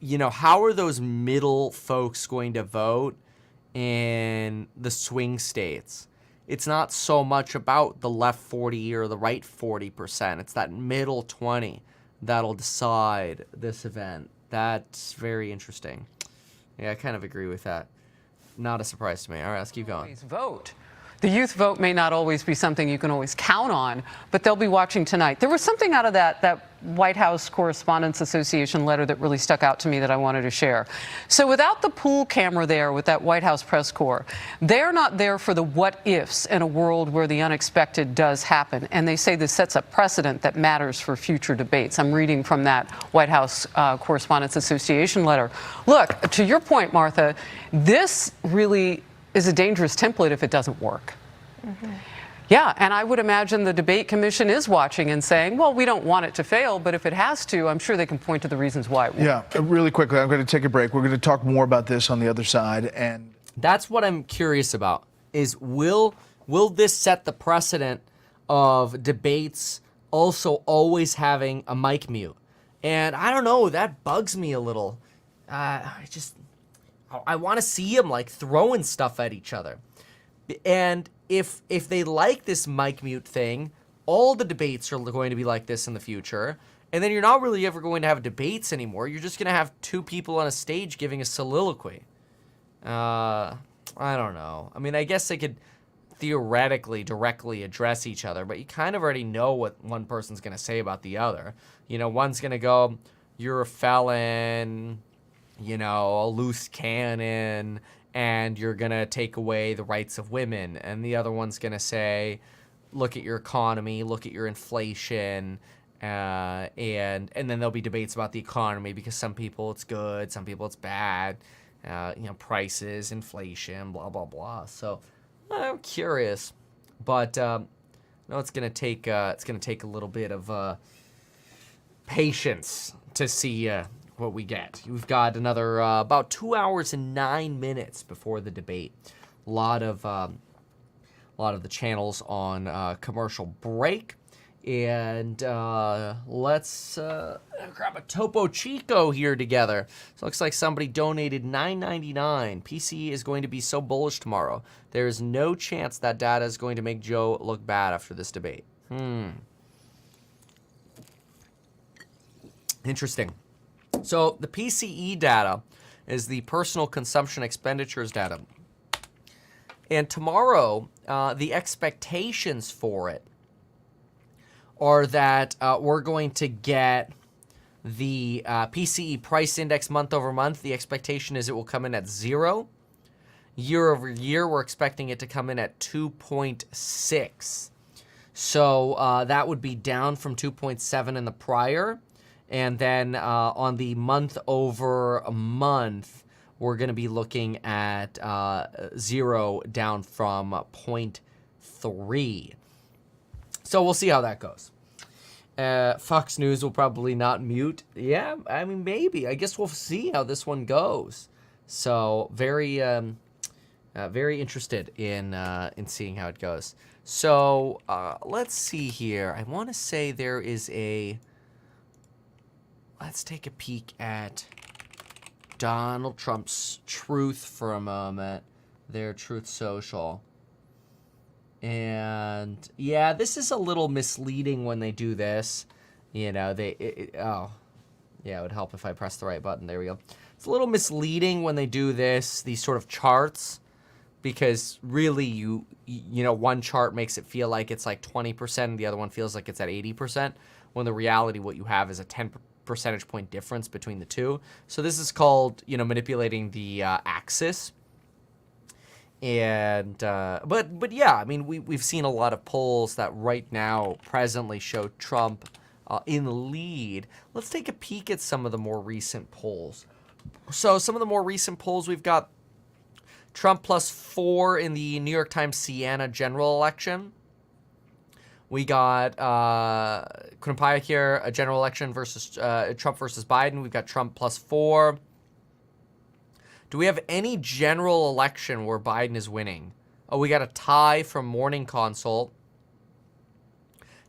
you know, how are those middle folks going to vote in the swing states? It's not so much about the left 40 or the right 40%. It's that middle 20 that'll decide this event. That's very interesting. Yeah, I kind of agree with that. Not a surprise to me. All right, let's keep going. Vote. The youth vote may not always be something you can always count on, but they'll be watching tonight. There was something out of that White House Correspondents Association letter that really stuck out to me that I wanted to share. So without the pool camera there with that White House press corps, they're not there for the what ifs in a world where the unexpected does happen. And they say this sets a precedent that matters for future debates. I'm reading from that White House Correspondents Association letter. Look, to your point, Martha, this really is a dangerous template if it doesn't work. Yeah, and I would imagine the debate commission is watching and saying, well, we don't want it to fail, but if it has to, I'm sure they can point to the reasons why it won't. Yeah, really quickly, I'm going to take a break. We're going to talk more about this on the other side. And that's what I'm curious about, is will this set the precedent of debates also always having a mic mute? And I don't know, that bugs me a little. I want to see them like throwing stuff at each other. And if they like this mic mute thing, all the debates are going to be like this in the future. And then you're not really ever going to have debates anymore. You're just going to have two people on a stage giving a soliloquy. I don't know. I mean, I guess they could theoretically directly address each other, but you kind of already know what one person's going to say about the other. You know, one's going to go, you're a felon, you know, a loose cannon, and you're going to take away the rights of women. And the other one's going to say, look at your economy, look at your inflation, and then there'll be debates about the economy because some people it's good, some people it's bad, you know, prices, inflation, blah, blah, blah. So I'm curious, but no, it's going to take a little bit of patience to see what we get. We've got another about 2 hours and 9 minutes before the debate. A lot of the channels on commercial break, and let's grab a Topo Chico here together. So it looks like somebody donated $9.99. PC is going to be so bullish tomorrow. There is no chance that data is going to make Joe look bad after this debate. Interesting. So the PCE data is the personal consumption expenditures data. And tomorrow, the expectations for it are that we're going to get the PCE price index month over month. The expectation is it will come in at 0. Year over year, we're expecting it to come in at 2.6. So that would be down from 2.7 in the prior. And then on the month over month, we're going to be looking at 0 down from 0.3. So we'll see how that goes. Fox News will probably not mute. Yeah, I mean, maybe. I guess we'll see how this one goes. So very interested in seeing how it goes. So let's see here. I want to say there is a... Let's take a peek at Donald Trump's Truth for a moment. Their Truth Social. And yeah, this is a little misleading when they do this. You know, oh, yeah, it would help if I press the right button. There we go. It's a little misleading when they do this, these sort of charts, because really you know, one chart makes it feel like it's like 20% and the other one feels like it's at 80%, when the reality what you have is a 10 percentage point difference between the two. So this is called, you know, manipulating the axis. And but yeah, I mean, we've seen a lot of polls that right now presently show Trump in the lead. Let's take a peek at some of the more recent polls. So some of the more recent polls, we've got Trump +4 in the New York Times Siena general election. We got Quinnipiac here, a general election versus Trump versus Biden. We've got Trump +4. Do we have any general election where Biden is winning? Oh, we got a tie from Morning Consult.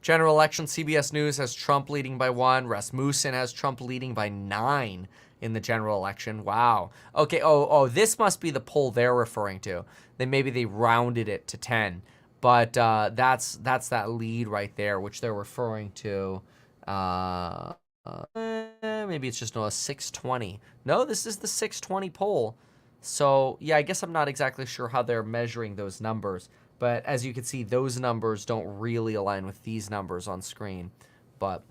General election, CBS News has Trump leading by 1. Rasmussen has Trump leading by 9 in the general election. Wow. Okay, oh, this must be the poll they're referring to. Then maybe they rounded it to 10. But that's that lead right there, which they're referring to. Maybe it's just a 620. No, this is the 620 poll. So, yeah, I guess I'm not exactly sure how they're measuring those numbers. But as you can see, those numbers don't really align with these numbers on screen. But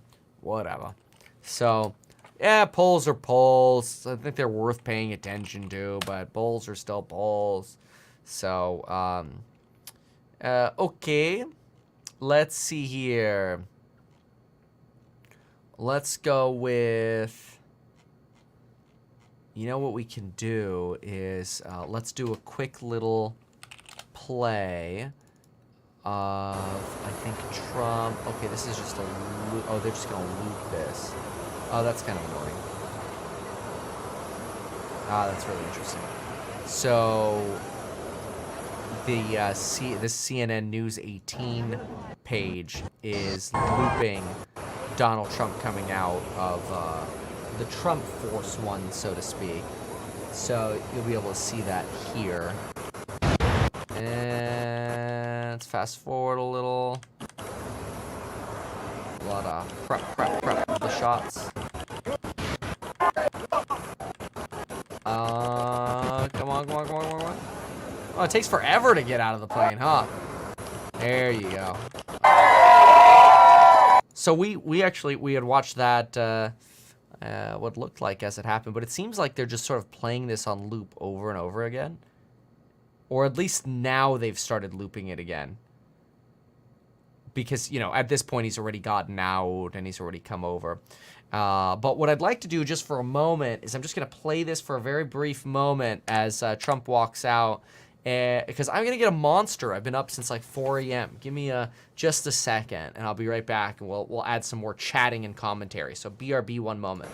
whatever. So, yeah, polls are polls. I think they're worth paying attention to. But polls are still polls. So, okay. Let's see here. Let's go with, you know what we can do is, let's do a quick little play of, I think, Trump. Okay, this is just a loop. Oh, they're just going to loop this. Oh, that's kind of annoying. Ah, that's really interesting. So, this CNN News 18 page is looping Donald Trump coming out of the Trump Force one, so to speak. So you'll be able to see that here. And let's fast forward a little. A lot of prep of the shots. Come on. Oh, it takes forever to get out of the plane, huh? There you go. So we had watched that, what looked like as it happened, but it seems like they're just sort of playing this on loop over and over again. Or at least now they've started looping it again. Because, you know, at this point he's already gotten out and he's already come over. But what I'd like to do just for a moment is I'm just going to play this for a very brief moment as Trump walks out. Because I'm going to get a monster. I've been up since like 4 a.m. Give me just a second, and I'll be right back, and we'll add some more chatting and commentary. So BRB one moment.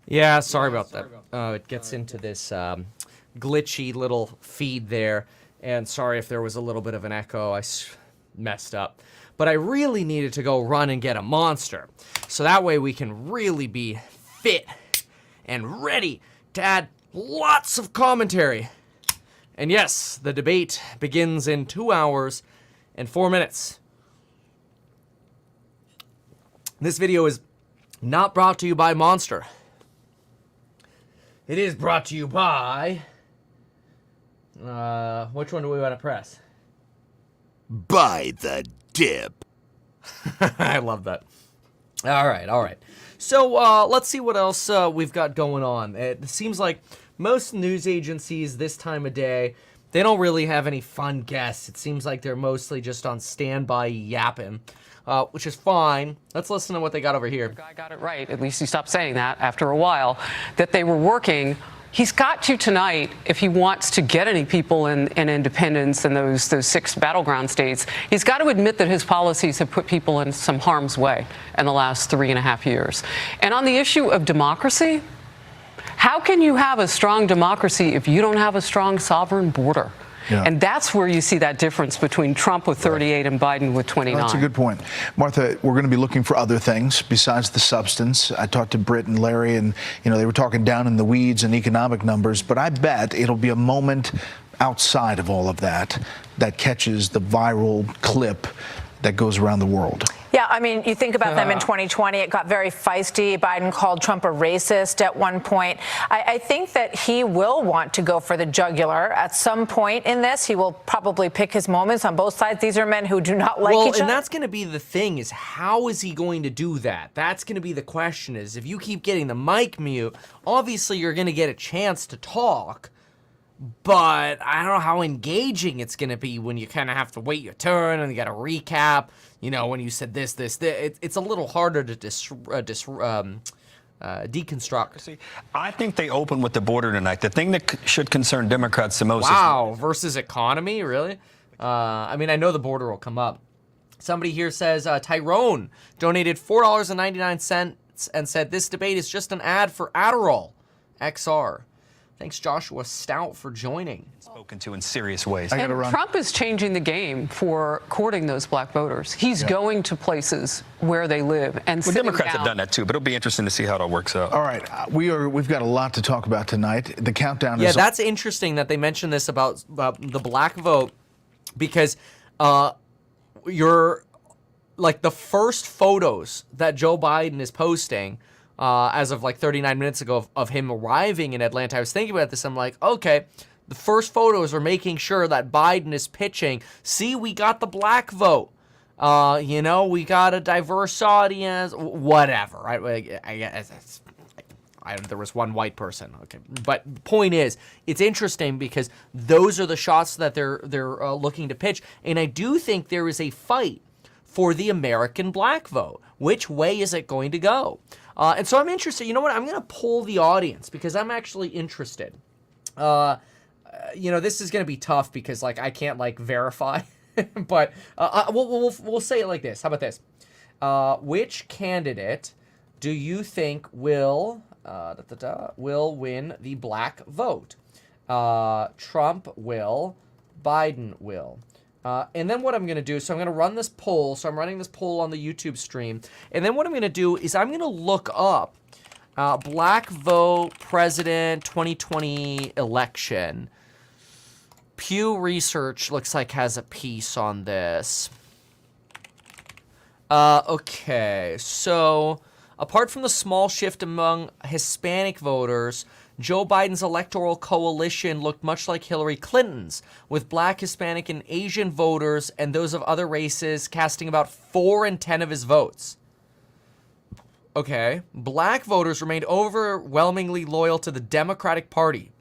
Yeah, sorry about that. It gets into this glitchy little feed there, and sorry if there was a little bit of an echo. I messed up. But I really needed to go run and get a Monster, so that way we can really be fit and ready to add lots of commentary. And yes, the debate begins in 2 hours and 4 minutes. This video is not brought to you by Monster. It is brought to you by... which one do we want to press? By the dip. I love that. All right. So let's see what else we've got going on. It seems like most news agencies this time of day, they don't really have any fun guests. It seems like they're mostly just on standby yapping, which is fine. Let's listen to what they got over here. The guy got it right. At least he stopped saying that after a while, that they were working. He's got to tonight, if he wants to get any people in independence in those 6 battleground states, he's got to admit that his policies have put people in some harm's way in the last 3.5 years. And on the issue of democracy, how can you have a strong democracy if you don't have a strong sovereign border? Yeah. And that's where you see that difference between Trump with 38 and Biden with 29. That's a good point. Martha, we're going to be looking for other things besides the substance. I talked to Britt and Larry, and they were talking down in the weeds and economic numbers, but I bet it'll be a moment outside of all of that that catches the viral clip that goes around the world. Yeah, I mean, you think about them in 2020, it got very feisty. Biden called Trump a racist at one point. I think that he will want to go for the jugular at some point in this. He will probably pick his moments on both sides. These are men who do not like each other. Well, and that's going to be the thing, is how is he going to do that? That's going to be the question, is if you keep getting the mic mute, obviously you're going to get a chance to talk. But I don't know how engaging it's going to be when you kind of have to wait your turn and you got to recap. When you said this. It's a little harder to deconstruct. I think they open with the border tonight. The thing that should concern Democrats the most is... versus economy, really? I know the border will come up. Somebody here says, Tyrone donated $4.99 and said, this debate is just an ad for Adderall XR. Thanks, Joshua Stout, for joining. Spoken to in serious ways. And Trump is changing the game for courting those black voters. He's going to places where they live and Democrats have done that too, but it'll be interesting to see how it all works out. All right, we've got a lot to talk about tonight. The countdown is... Yeah, that's interesting that they mentioned this about the black vote, because you're like the first photos that Joe Biden is posting as of like 39 minutes ago of him arriving in Atlanta. I was thinking about this. I'm like, okay, the first photos are making sure that Biden is pitching. See, we got the black vote. We got a diverse audience, whatever. Right? I guess there was one white person. Okay, but the point is, it's interesting because those are the shots that they're looking to pitch, and I do think there is a fight for the American black vote. Which way is it going to go? And so I'm interested. You know what? I'm going to poll the audience because I'm actually interested. This is going to be tough because I can't verify, but we'll say it like this. How about this? Which candidate do you think will win the black vote? Trump will, Biden will. And then what I'm going to do, so I'm going to run this poll. So I'm running this poll on the YouTube stream. And then what I'm going to do is I'm going to look up black vote president 2020 election. Pew Research looks like has a piece on this. Okay, so apart from the small shift among Hispanic voters, Joe Biden's electoral coalition looked much like Hillary Clinton's, with black, Hispanic, and Asian voters and those of other races casting about 4 in 10 of his votes. Okay. Black voters remained overwhelmingly loyal to the Democratic Party,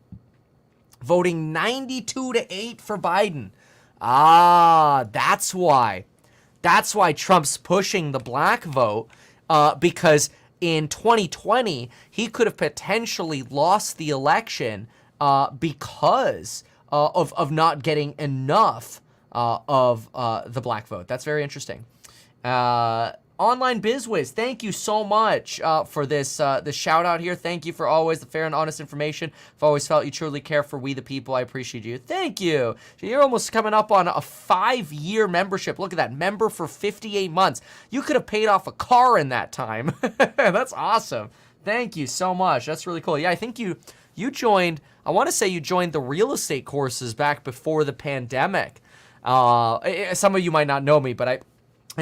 voting 92-8 for Biden. That's why. That's why Trump's pushing the black vote, because in 2020, he could have potentially lost the election because of not getting enough of the black vote. That's very interesting. Online BizWiz, thank you so much for this shout out here. Thank you for always the fair and honest information. I've always felt you truly care for we the people. I appreciate you. Thank you. You're almost coming up on a 5-year membership. Look at that, member for 58 months. You could have paid off a car in that time. That's awesome. Thank you so much. That's really cool. Yeah, I think you joined, I want to say you joined the real estate courses back before the pandemic. Some of you might not know me, but I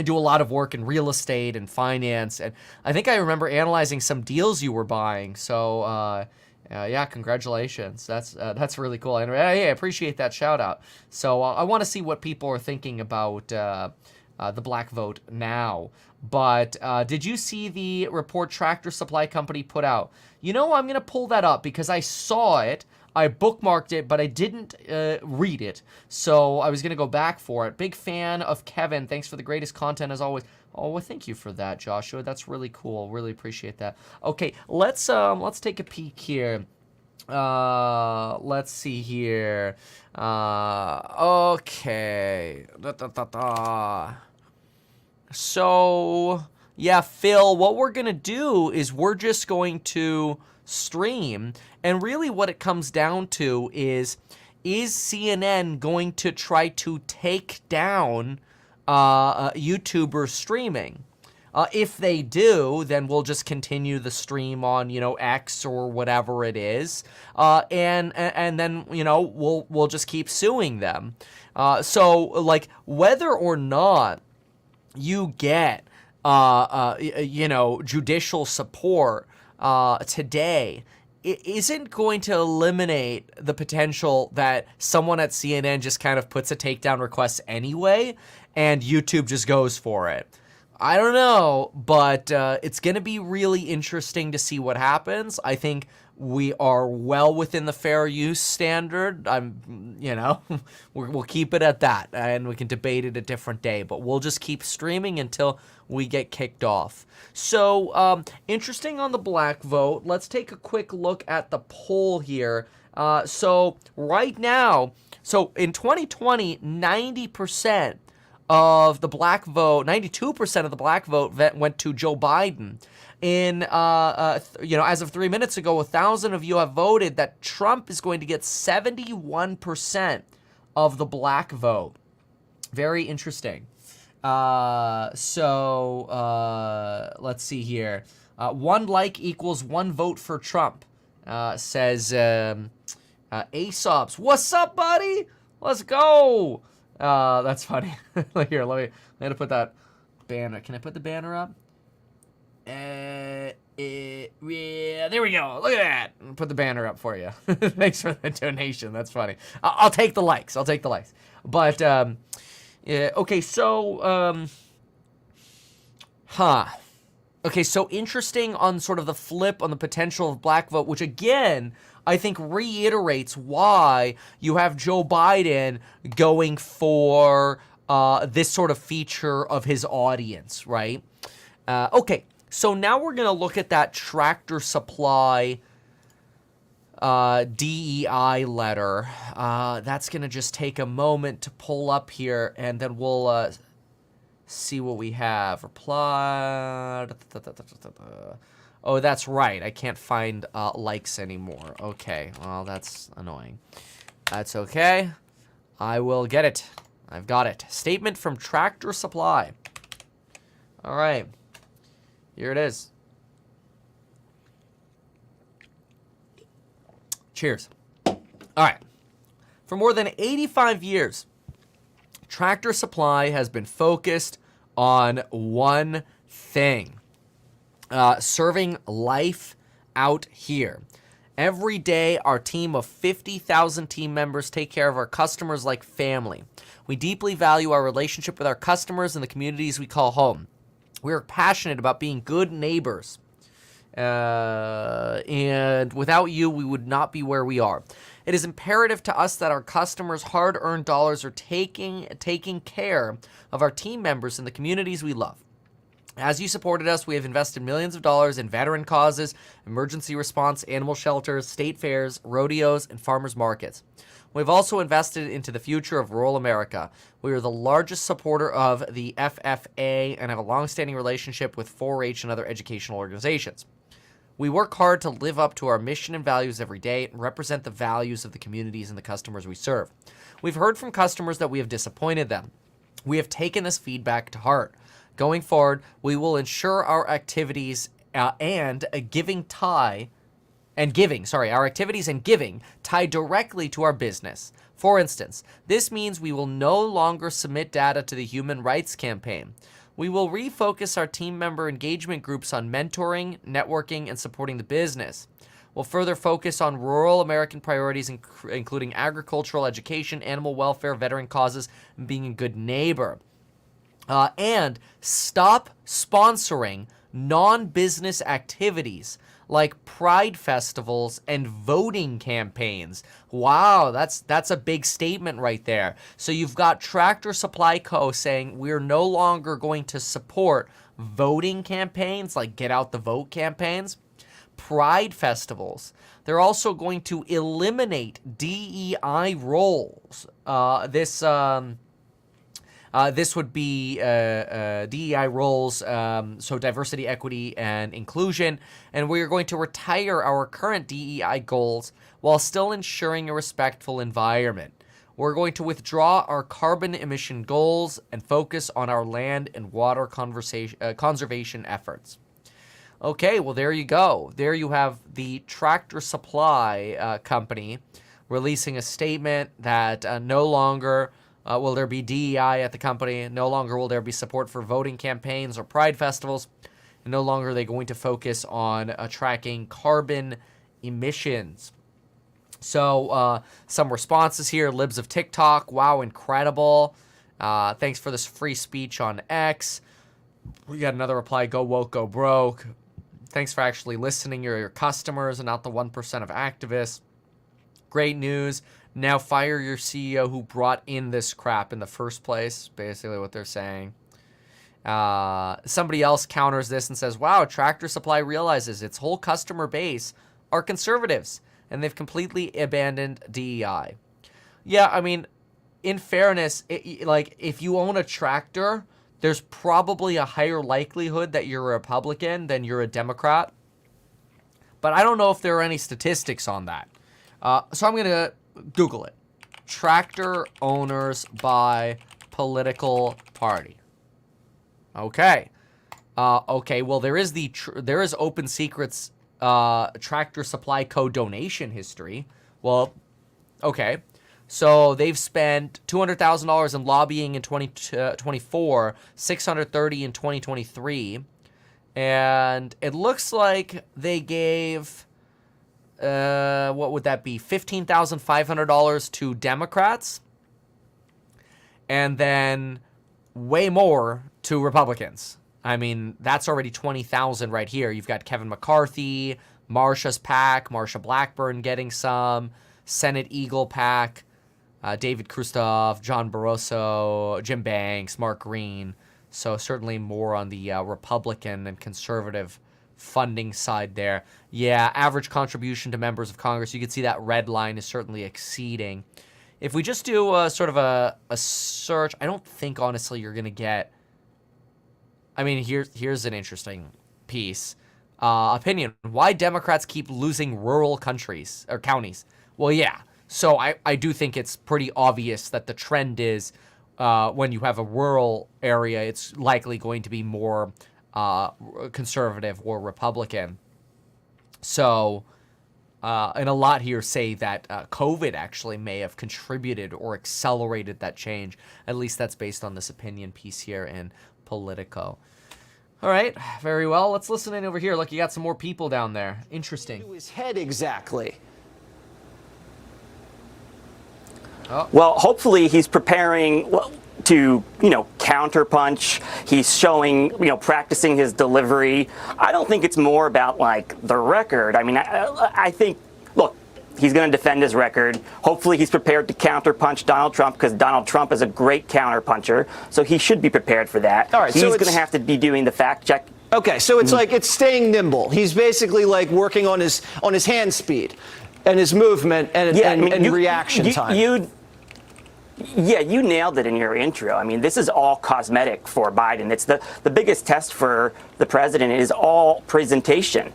do a lot of work in real estate and finance, and I think I remember analyzing some deals you were buying. So, yeah, congratulations. That's really cool. And I appreciate that shout out. So I want to see what people are thinking about the black vote now. But did you see the report Tractor Supply Company put out? You know, I'm going to pull that up because I saw it. I bookmarked it, but I didn't read it, so I was going to go back for it. Big fan of Kevin. Thanks for the greatest content as always. Oh, well, thank you for that, Joshua. That's really cool. Really appreciate that. Okay, let's take a peek here. Let's see here. Okay. So, yeah, Phil, what we're going to do is we're just going to stream, and really what it comes down to is CNN going to try to take down YouTubers streaming? If they do, then we'll just continue the stream on, X or whatever it is, and then we'll just keep suing them. So like whether or not you get judicial support today, it isn't going to eliminate the potential that someone at CNN just kind of puts a takedown request anyway, and YouTube just goes for it. I don't know, but it's going to be really interesting to see what happens. I think we are well within the fair use standard. We'll keep it at that, and we can debate it a different day, but we'll just keep streaming until we get kicked off. So, interesting on the black vote. Let's take a quick look at the poll here. So right now, in 2020, 90% of the black vote, 92% of the black vote went to Joe Biden. As of 3 minutes ago, 1,000 of you have voted that Trump is going to get 71% of the black vote. Very interesting. Let's see here. 1 like equals 1 vote for Trump, says Aesop's. What's up, buddy? Let's go. That's funny. Here, let me put that banner. Can I put the banner up? Yeah, there we go. Look at that. Put the banner up for you. Thanks for the donation. That's funny. I'll take the likes. But, yeah, okay, so, Okay, so interesting on sort of the flip on the potential of black vote, which again, I think reiterates why you have Joe Biden going for this sort of feature of his audience, right? Okay, so now we're going to look at that Tractor Supply DEI letter. That's going to just take a moment to pull up here, and then we'll see what we have. Reply. Oh, that's right. I can't find likes anymore. Okay, well, that's annoying. That's okay. I will get it. I've got it. Statement from Tractor Supply. All right. Here it is. Cheers. All right. For more than 85 years, Tractor Supply has been focused on one thing. Serving life out here. Every day, our team of 50,000 team members take care of our customers like family. We deeply value our relationship with our customers and the communities we call home. We are passionate about being good neighbors. And without you, we would not be where we are. It is imperative to us that our customers' hard-earned dollars are taking care of our team members and the communities we love. As you supported us, we have invested millions of dollars in veteran causes, emergency response, animal shelters, state fairs, rodeos, and farmers markets. We've also invested into the future of rural America. We are the largest supporter of the FFA and have a long-standing relationship with 4-H and other educational organizations. We work hard to live up to our mission and values every day and represent the values of the communities and the customers we serve. We've heard from customers that we have disappointed them. We have taken this feedback to heart. Going forward, we will ensure our activities and giving tie directly to our business. For instance, this means we will no longer submit data to the Human Rights Campaign. We will refocus our team member engagement groups on mentoring, networking, and supporting the business. We'll further focus on rural American priorities, including agricultural, education, animal welfare, veteran causes, and being a good neighbor. And stop sponsoring non-business activities like pride festivals and voting campaigns. Wow, that's a big statement right there. So you've got Tractor Supply Co. saying we're no longer going to support voting campaigns like get out the vote campaigns, pride festivals. They're also going to eliminate DEI roles. This would be DEI roles, so diversity, equity, and inclusion. And we are going to retire our current DEI goals while still ensuring a respectful environment. We're going to withdraw our carbon emission goals and focus on our land and water conservation efforts. Okay, well, there you go. There you have the Tractor Supply Company releasing a statement that no longer will there be DEI at the company. No longer will there be support for voting campaigns or pride festivals. And no longer are they going to focus on tracking carbon emissions. So some responses here. Libs of TikTok. Wow, incredible. Thanks for this free speech on X. We got another reply. Go woke, go broke. Thanks for actually listening. You're your customers and not the 1% of activists. Great news. Now fire your CEO who brought in this crap in the first place. Basically what they're saying. Somebody else counters this and says, wow, Tractor Supply realizes its whole customer base are conservatives and they've completely abandoned DEI. Yeah, I mean, in fairness, like if you own a tractor, there's probably a higher likelihood that you're a Republican than you're a Democrat. But I don't know if there are any statistics on that. So I'm going to Google it. Tractor owners by political party. Okay. Okay, well, there is Open Secret's Tractor Supply Co. donation history. Well, okay. So they've spent $200,000 in lobbying in 2024, $630 in 2023, and it looks like they gave what would that be? $15,500 to Democrats, and then way more to Republicans. I mean, that's already $20,000 right here. You've got Kevin McCarthy, Marsha's PAC, Marsha Blackburn getting some, Senate Eagle PAC, David Krustov, John Barroso, Jim Banks, Mark Green. So certainly more on the Republican and conservative funding side there. Yeah, average contribution to members of Congress. You can see that red line is certainly exceeding. If we just do sort of a search, I don't think, honestly, you're going to get... I mean, here's an interesting piece. Opinion. Why Democrats keep losing rural countries or counties? Well, yeah. So I do think it's pretty obvious that the trend is when you have a rural area, it's likely going to be more conservative or Republican. So, and a lot here say that COVID actually may have contributed or accelerated that change. At least that's based on this opinion piece here in Politico. All right, very well. Let's listen in over here. Look, you got some more people down there. Interesting. To his head exactly. Oh. Well, hopefully he's preparing to, counterpunch. He's showing, practicing his delivery. I don't think it's more about, the record. I mean, I think, look, he's going to defend his record. Hopefully he's prepared to counterpunch Donald Trump because Donald Trump is a great counterpuncher. So he should be prepared for that. All right, he's going to have to be doing the fact check. Okay, so it's it's staying nimble. He's basically working on his hand speed. and his movement and reaction time. You nailed it in your intro. I mean, this is all cosmetic for Biden. It's the biggest test for the president is all presentation.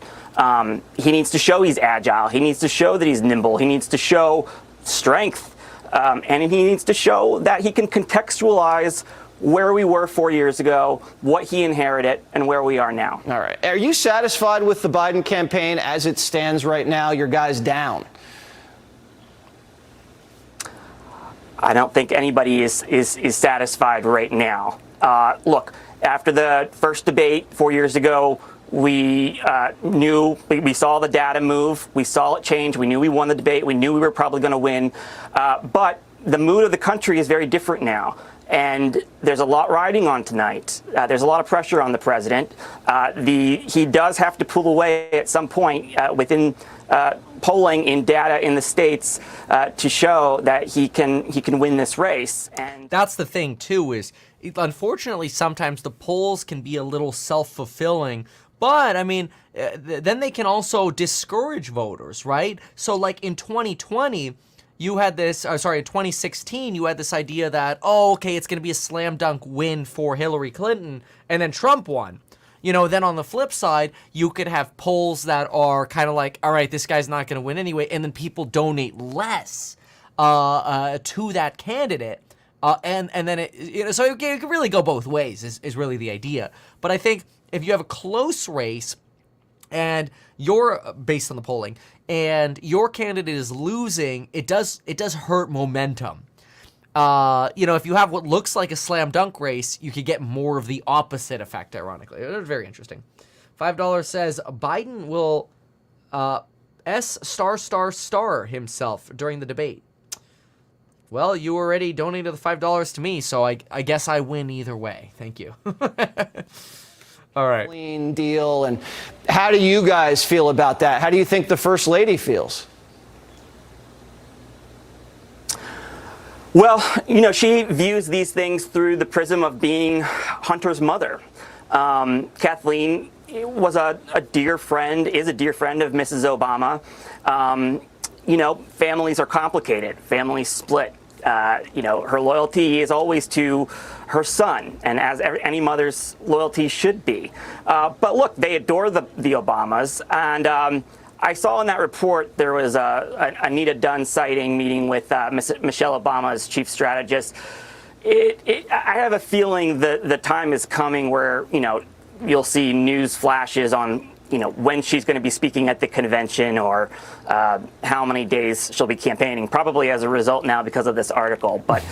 He needs to show he's agile. He needs to show that he's nimble. He needs to show strength. And he needs to show that he can contextualize where we were 4 years ago, what he inherited, and where we are now. All right. Are you satisfied with the Biden campaign as it stands right now? Your guy's down. I don't think anybody is satisfied right now. Look, after the first debate 4 years ago, we we saw the data move. We saw it change. We knew we won the debate. We knew we were probably going to win. But the mood of the country is very different now. And there's a lot riding on tonight. There's a lot of pressure on the president. He does have to pull away at some point within polling in data in the states to show that he can win this race. And that's the thing too, is unfortunately sometimes the polls can be a little self-fulfilling. But I mean, then they can also discourage voters, right? So like in 2020. You had this, in 2016, you had this idea that, oh, okay, it's going to be a slam dunk win for Hillary Clinton, and then Trump won. You know, then on the flip side, you could have polls that are kind of like, all right, this guy's not going to win anyway, and then people donate less to that candidate. And then, so it could really go both ways, is really the idea. But I think if you have a close race, and you're based on the polling, and your candidate is losing, it does hurt momentum. If you have what looks like a slam dunk race, you could get more of the opposite effect, ironically. It's very interesting. $5 says Biden will S*** himself during the debate. Well, you already donated the $5 to me, so I guess I win either way. Thank you. All right. Clean deal. And how do you guys feel about that? How do you think the First Lady feels? Well, she views these things through the prism of being Hunter's mother. Kathleen was a dear friend, is a dear friend of Mrs. Obama. Families are complicated. Families split. Her loyalty is always to her son, and as any mother's loyalty should be. But look, they adore the Obamas, and I saw in that report there was a Anita Dunn sighting meeting with Michelle Obama's chief strategist. I have a feeling that the time is coming where you'll see news flashes on when she's going to be speaking at the convention, or how many days she'll be campaigning, probably as a result now because of this article. But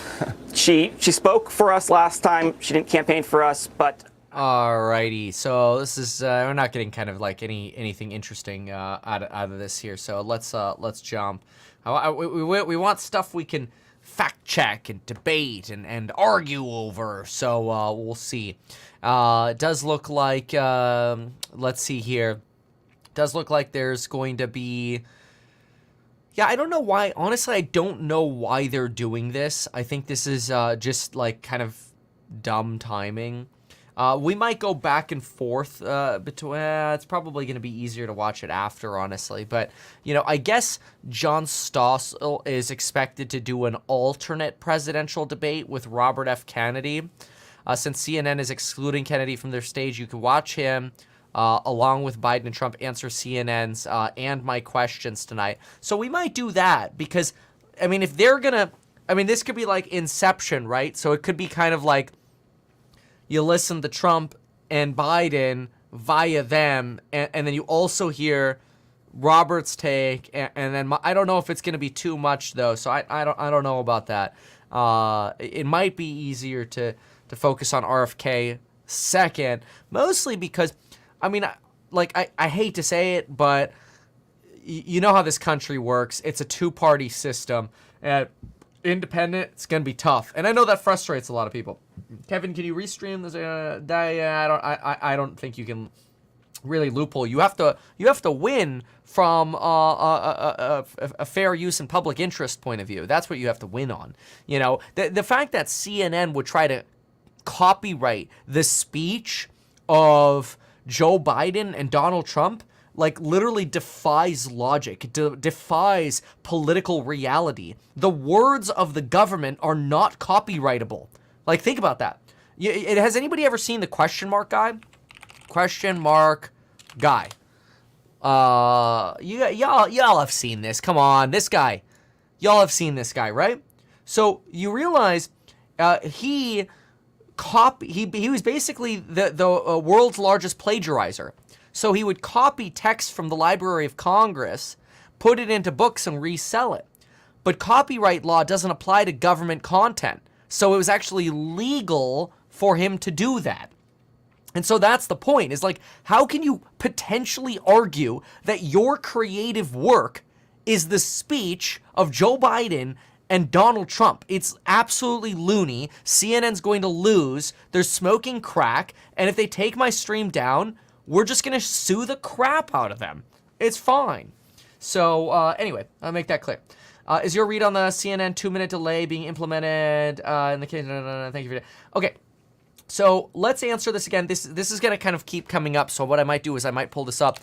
she spoke for us last time. She didn't campaign for us, but. Alrighty, so this is we're not getting kind of like anything interesting out of this here. So let's jump. We want stuff we can fact check and debate and argue over. So we'll see. It does look like, let's see here. It does look like there's going to be, I don't know why. Honestly, I don't know why they're doing this. I think this is just like kind of dumb timing. We might go back and forth between, it's probably going to be easier to watch it after, honestly. But, I guess John Stossel is expected to do an alternate presidential debate with Robert F. Kennedy. Since CNN is excluding Kennedy from their stage, you can watch him along with Biden and Trump answer CNN's and my questions tonight. So we might do that because, if they're going to, this could be like Inception, right? So it could be kind of like you listen to Trump and Biden via them, and then you also hear Robert's take, and then I don't know if it's going to be too much though. So I don't know about that. It might be easier to focus on RFK second, mostly because, I hate to say it, but you know how this country works. It's a two-party system, and independent, it's going to be tough. And I know that frustrates a lot of people. Kevin, can you restream this? I don't think you can really loophole. You have to win from a fair use and public interest point of view. That's what you have to win on. The fact that CNN would try to copyright the speech of Joe Biden and Donald Trump, like literally defies logic, defies political reality. The words of the government are not copyrightable. Like, think about that. Has anybody ever seen the question mark guy? Question mark guy. Y'all have seen this. Come on, this guy. Y'all have seen this guy, right? So you realize he was basically the world's largest plagiarizer. So he would copy text from the Library of Congress, put it into books, and resell it. But copyright law doesn't apply to government content. So it was actually legal for him to do that. And so that's the point, is like, how can you potentially argue that your creative work is the speech of Joe Biden and Donald Trump? It's absolutely loony. CNN's going to lose. They're smoking crack. And if they take my stream down, we're just going to sue the crap out of them. It's fine. So anyway, I'll make that clear. Is your read on the CNN 2-minute delay being implemented in the case? No, thank you for that. Okay. So let's answer this again. This is going to kind of keep coming up. So what I might do is I might pull this up.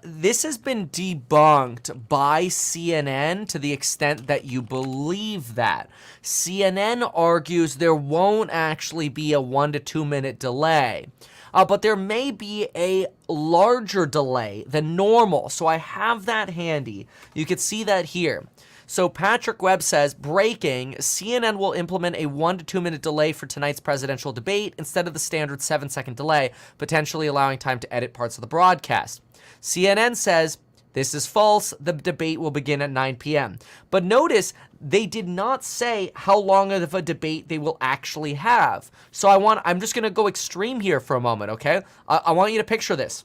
This has been debunked by CNN to the extent that you believe that. CNN argues there won't actually be a 1 to 2 minute delay. But there may be a larger delay than normal. So I have that handy. You can see that here. So Patrick Webb says, breaking, CNN will implement a 1 to 2 minute delay for tonight's presidential debate instead of the standard 7-second delay, potentially allowing time to edit parts of the broadcast. CNN says, this is false. The debate will begin at 9 p.m. But notice they did not say how long of a debate they will actually have. So I'm just going to go extreme here for a moment, okay? I want you to picture this.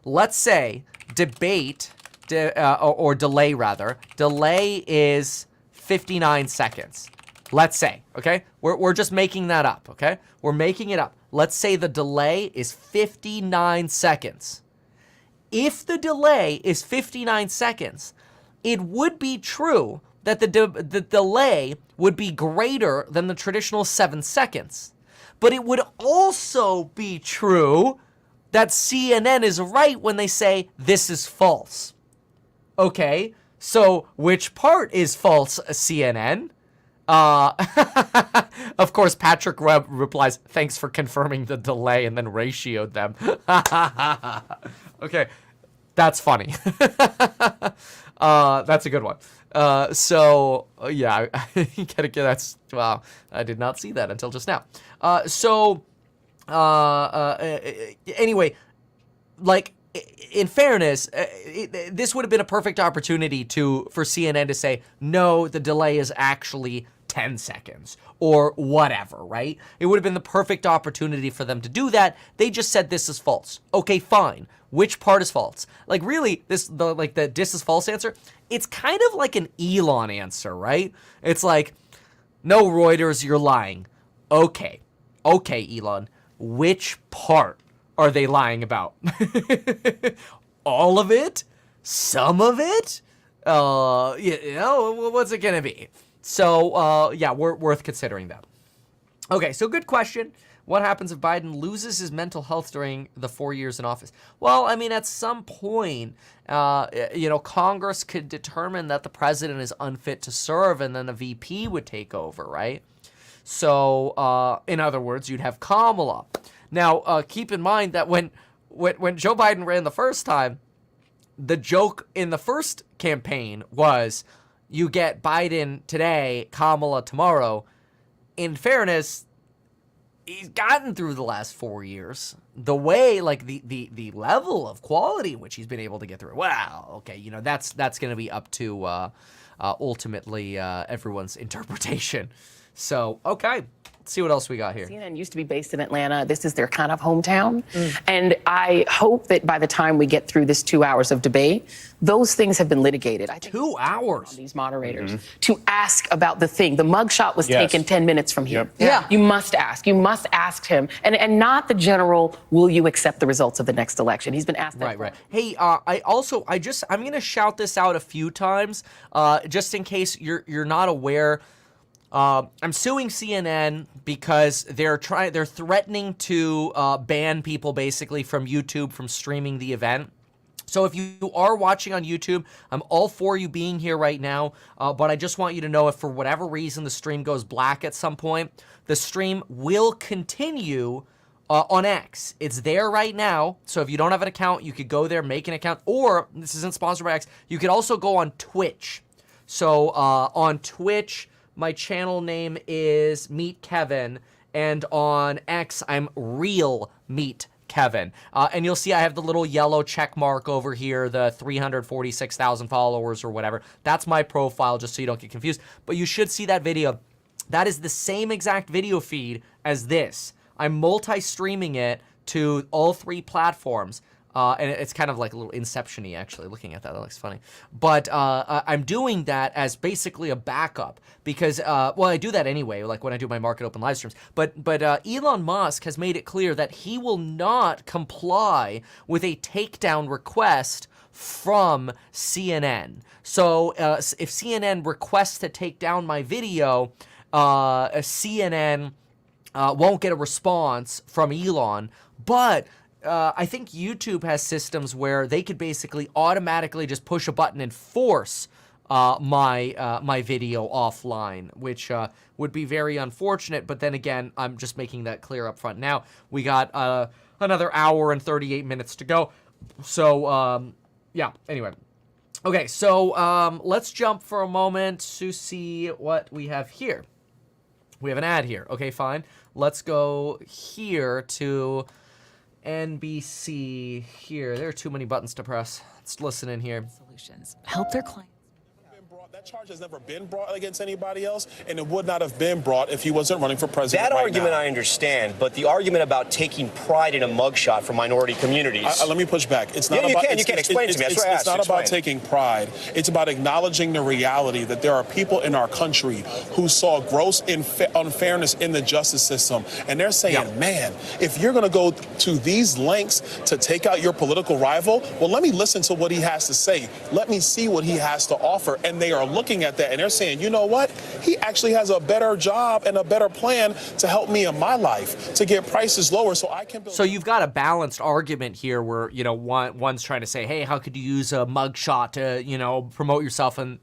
Let's say debate, or delay rather, delay is 59 seconds. Let's say, okay? We're just making that up, okay? We're making it up. Let's say the delay is 59 seconds. If the delay is 59 seconds, it would be true that the delay would be greater than the traditional 7 seconds. But it would also be true that CNN is right when they say this is false. Okay, so which part is false, CNN? Of course, Patrick Webb replies, thanks for confirming the delay, and then ratioed them. Okay, that's funny. That's a good one. Yeah, that's, wow, I did not see that until just now. Anyway, like, in fairness, this would have been a perfect opportunity for CNN to say, no, the delay is actually 10 seconds or whatever, right? It would have been the perfect opportunity for them to do that. They just said this is false. Okay, fine. Which part is false? Like, really, the this is false answer, it's kind of like an Elon answer, right? It's like, no, Reuters, you're lying. Okay, Elon, which part are they lying about? All of it? Some of it? What's it gonna be? So, yeah, worth considering that. Okay, so good question. What happens if Biden loses his mental health during the 4 years in office? Well, I mean, at some point, Congress could determine that the president is unfit to serve, and then a VP would take over, right? So, in other words, you'd have Kamala. Now, keep in mind that when Joe Biden ran the first time, the joke in the first campaign was, you get Biden today, Kamala tomorrow. In fairness, he's gotten through the last 4 years. The way, like, the level of quality in which he's been able to get through. Wow, okay, that's going to be up to ultimately everyone's interpretation. So, okay. Let's see what else we got here. CNN used to be based in Atlanta. This is their kind of hometown. And I hope that by the time we get through this 2 hours of debate, those things have been litigated. 2 hours? On these moderators to ask about the thing. The mugshot was taken 10 minits from here. Yep. Yeah. You must ask. You must ask him. And not the general, will you accept the results of the next election? He's been asked that. Right. Hey, I'm going to shout this out a few times, just in case you're not aware. I'm suing CNN because they're threatening to ban people basically from YouTube from streaming the event. So if you are watching on YouTube, I'm all for you being here right now, but I just want you to know if for whatever reason the stream goes black at some point, the stream will continue on X. It's there right now, so if you don't have an account, you could go there, make an account, or, this isn't sponsored by X, you could also go on Twitch. So on Twitch, my channel name is Meet Kevin, and on X, I'm Real Meet Kevin. And you'll see I have the little yellow check mark over here, the 346,000 followers or whatever. That's my profile, just so you don't get confused. But you should see that video. That is the same exact video feed as this. I'm multi-streaming it to all 3 platforms. And it's kind of like a little Inception-y, actually, looking at that. That looks funny. But I'm doing that as basically a backup because, well, I do that anyway, like when I do my Market Open live streams. But Elon Musk has made it clear that he will not comply with a takedown request from CNN. So if CNN requests to take down my video, CNN won't get a response from Elon, but I think YouTube has systems where they could basically automatically just push a button and force my video offline, which would be very unfortunate. But then again, I'm just making that clear up front. Now, we got another hour and 38 minutes to go. So, yeah, anyway. Okay, so let's jump for a moment to see what we have here. We have an ad here. Okay, fine. Let's go here to NBC here. There are too many buttons to press. Let's listen in here. Solutions help their clients. That charge has never been brought against anybody else, and it would not have been brought if he wasn't running for president. That argument I understand, but the argument about taking pride in a mugshot for minority communities. Let me push back. It's not yeah, about. You can explain it to me. That's what I asked. It's not about taking pride. It's about acknowledging the reality that there are people in our country who saw gross unfairness in the justice system, and they're saying, "Man, if you're going to go to these lengths to take out your political rival, well, let me listen to what he has to say. Let me see what he has to offer." And they are looking at that and they're saying, you know what? He actually has a better job and a better plan to help me in my life to get prices lower so I can build. So you've got a balanced argument here where, you know, one's trying to say, hey, how could you use a mugshot to, you know, promote yourself? And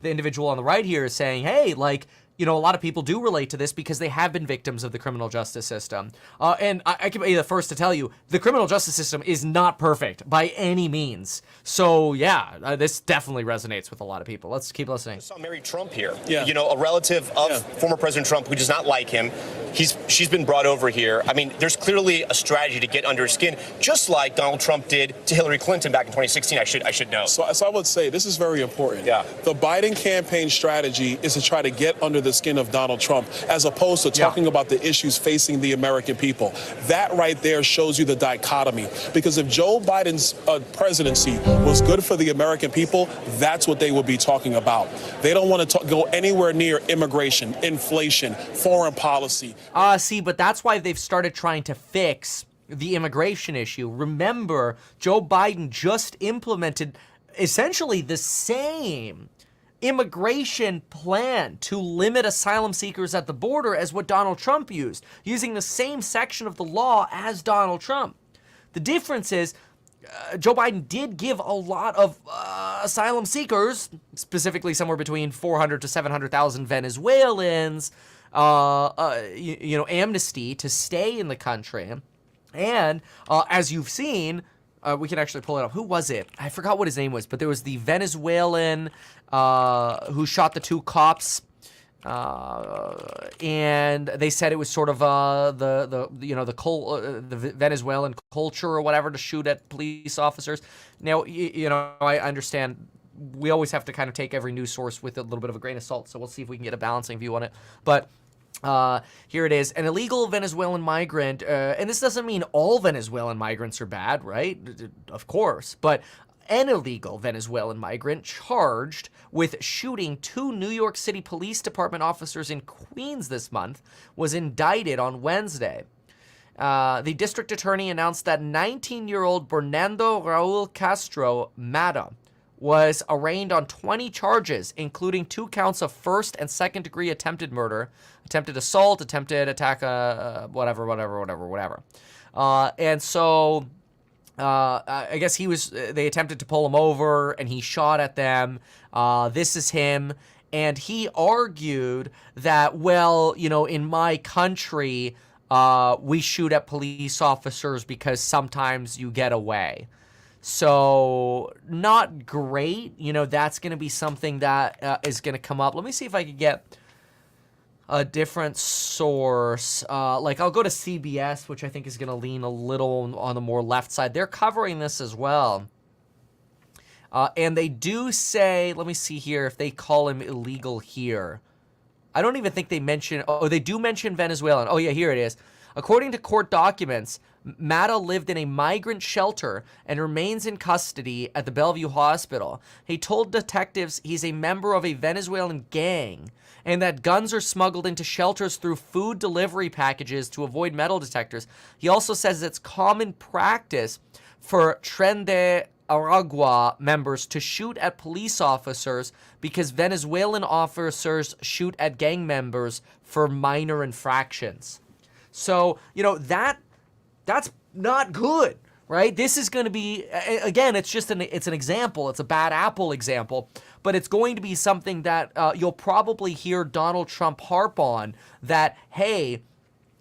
the individual on the right here is saying, hey, like, you know, a lot of people do relate to this because they have been victims of the criminal justice system. And I can be the first to tell you, the criminal justice system is not perfect by any means. So, yeah, this definitely resonates with a lot of people. Let's keep listening. I saw Mary Trump here. Yeah. You know, a relative of former President Trump who does not like him. She's been brought over here. I mean, there's clearly a strategy to get under his skin, just like Donald Trump did to Hillary Clinton back in 2016. I should know. So I would say this is very important. Yeah. The Biden campaign strategy is to try to get under the skin of Donald Trump, as opposed to talking about the issues facing the American people. That right there shows you the dichotomy. Because if Joe Biden's presidency was good for the American people, that's what they would be talking about. They don't want to go anywhere near immigration, inflation, foreign policy. See, but that's why they've started trying to fix the immigration issue. Remember, Joe Biden just implemented essentially the same immigration plan to limit asylum seekers at the border as what Donald Trump used, using the same section of the law as Donald Trump. The difference is Joe Biden did give a lot of asylum seekers, specifically somewhere between 400 to 700,000 Venezuelans, you know, amnesty to stay in the country. And as you've seen, we can actually pull it up. Who was it? I forgot what his name was, but there was the Venezuelan who shot the 2 cops, and they said it was sort of the Venezuelan culture or whatever to shoot at police officers. Now, you know, I understand we always have to kind of take every news source with a little bit of a grain of salt, so we'll see if we can get a balancing view on it. But here it is. An illegal Venezuelan migrant, and this doesn't mean all Venezuelan migrants are bad, right? Of course. But an illegal Venezuelan migrant charged with shooting 2 New York City Police Department officers in Queens this month was indicted on Wednesday. The district attorney announced that 19-year-old Bernardo Raul Castro Mata was arraigned on 20 charges, including 2 counts of first and second-degree attempted murder, attempted assault, attempted attack, whatever. And so I guess they attempted to pull him over and he shot at them. This is him. And he argued that, well, in my country, we shoot at police officers because sometimes you get away. So not great. That's going to be something that is going to come up. Let me see if I could get a different source. I'll go to CBS, which I think is going to lean a little on the more left side. They're covering this as well. And they do say, let me see here, if they call him illegal here. I don't even think they mention, they do mention Venezuelan. Oh yeah, here it is. According to court documents, Mata lived in a migrant shelter and remains in custody at the Bellevue Hospital. He told detectives he's a member of a Venezuelan gang and that guns are smuggled into shelters through food delivery packages to avoid metal detectors. He also says it's common practice for Tren de Aragua members to shoot at police officers because Venezuelan officers shoot at gang members for minor infractions. So, that's not good, right? This is going to be, again, it's an example. It's a bad apple example, but it's going to be something that you'll probably hear Donald Trump harp on, that, hey,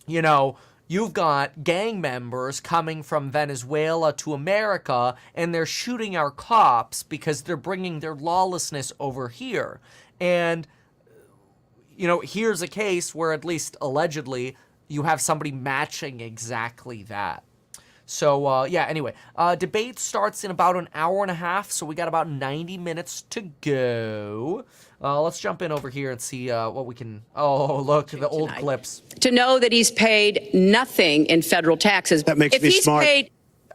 you've got gang members coming from Venezuela to America, and they're shooting our cops because they're bringing their lawlessness over here. And, here's a case where, at least allegedly, you have somebody matching exactly that. So, anyway, debate starts in about an hour and a half, so we got about 90 minutes to go. Let's jump in over here and see what we can... Oh, look, the old clips. To know that he's paid nothing in federal taxes. That makes me smart.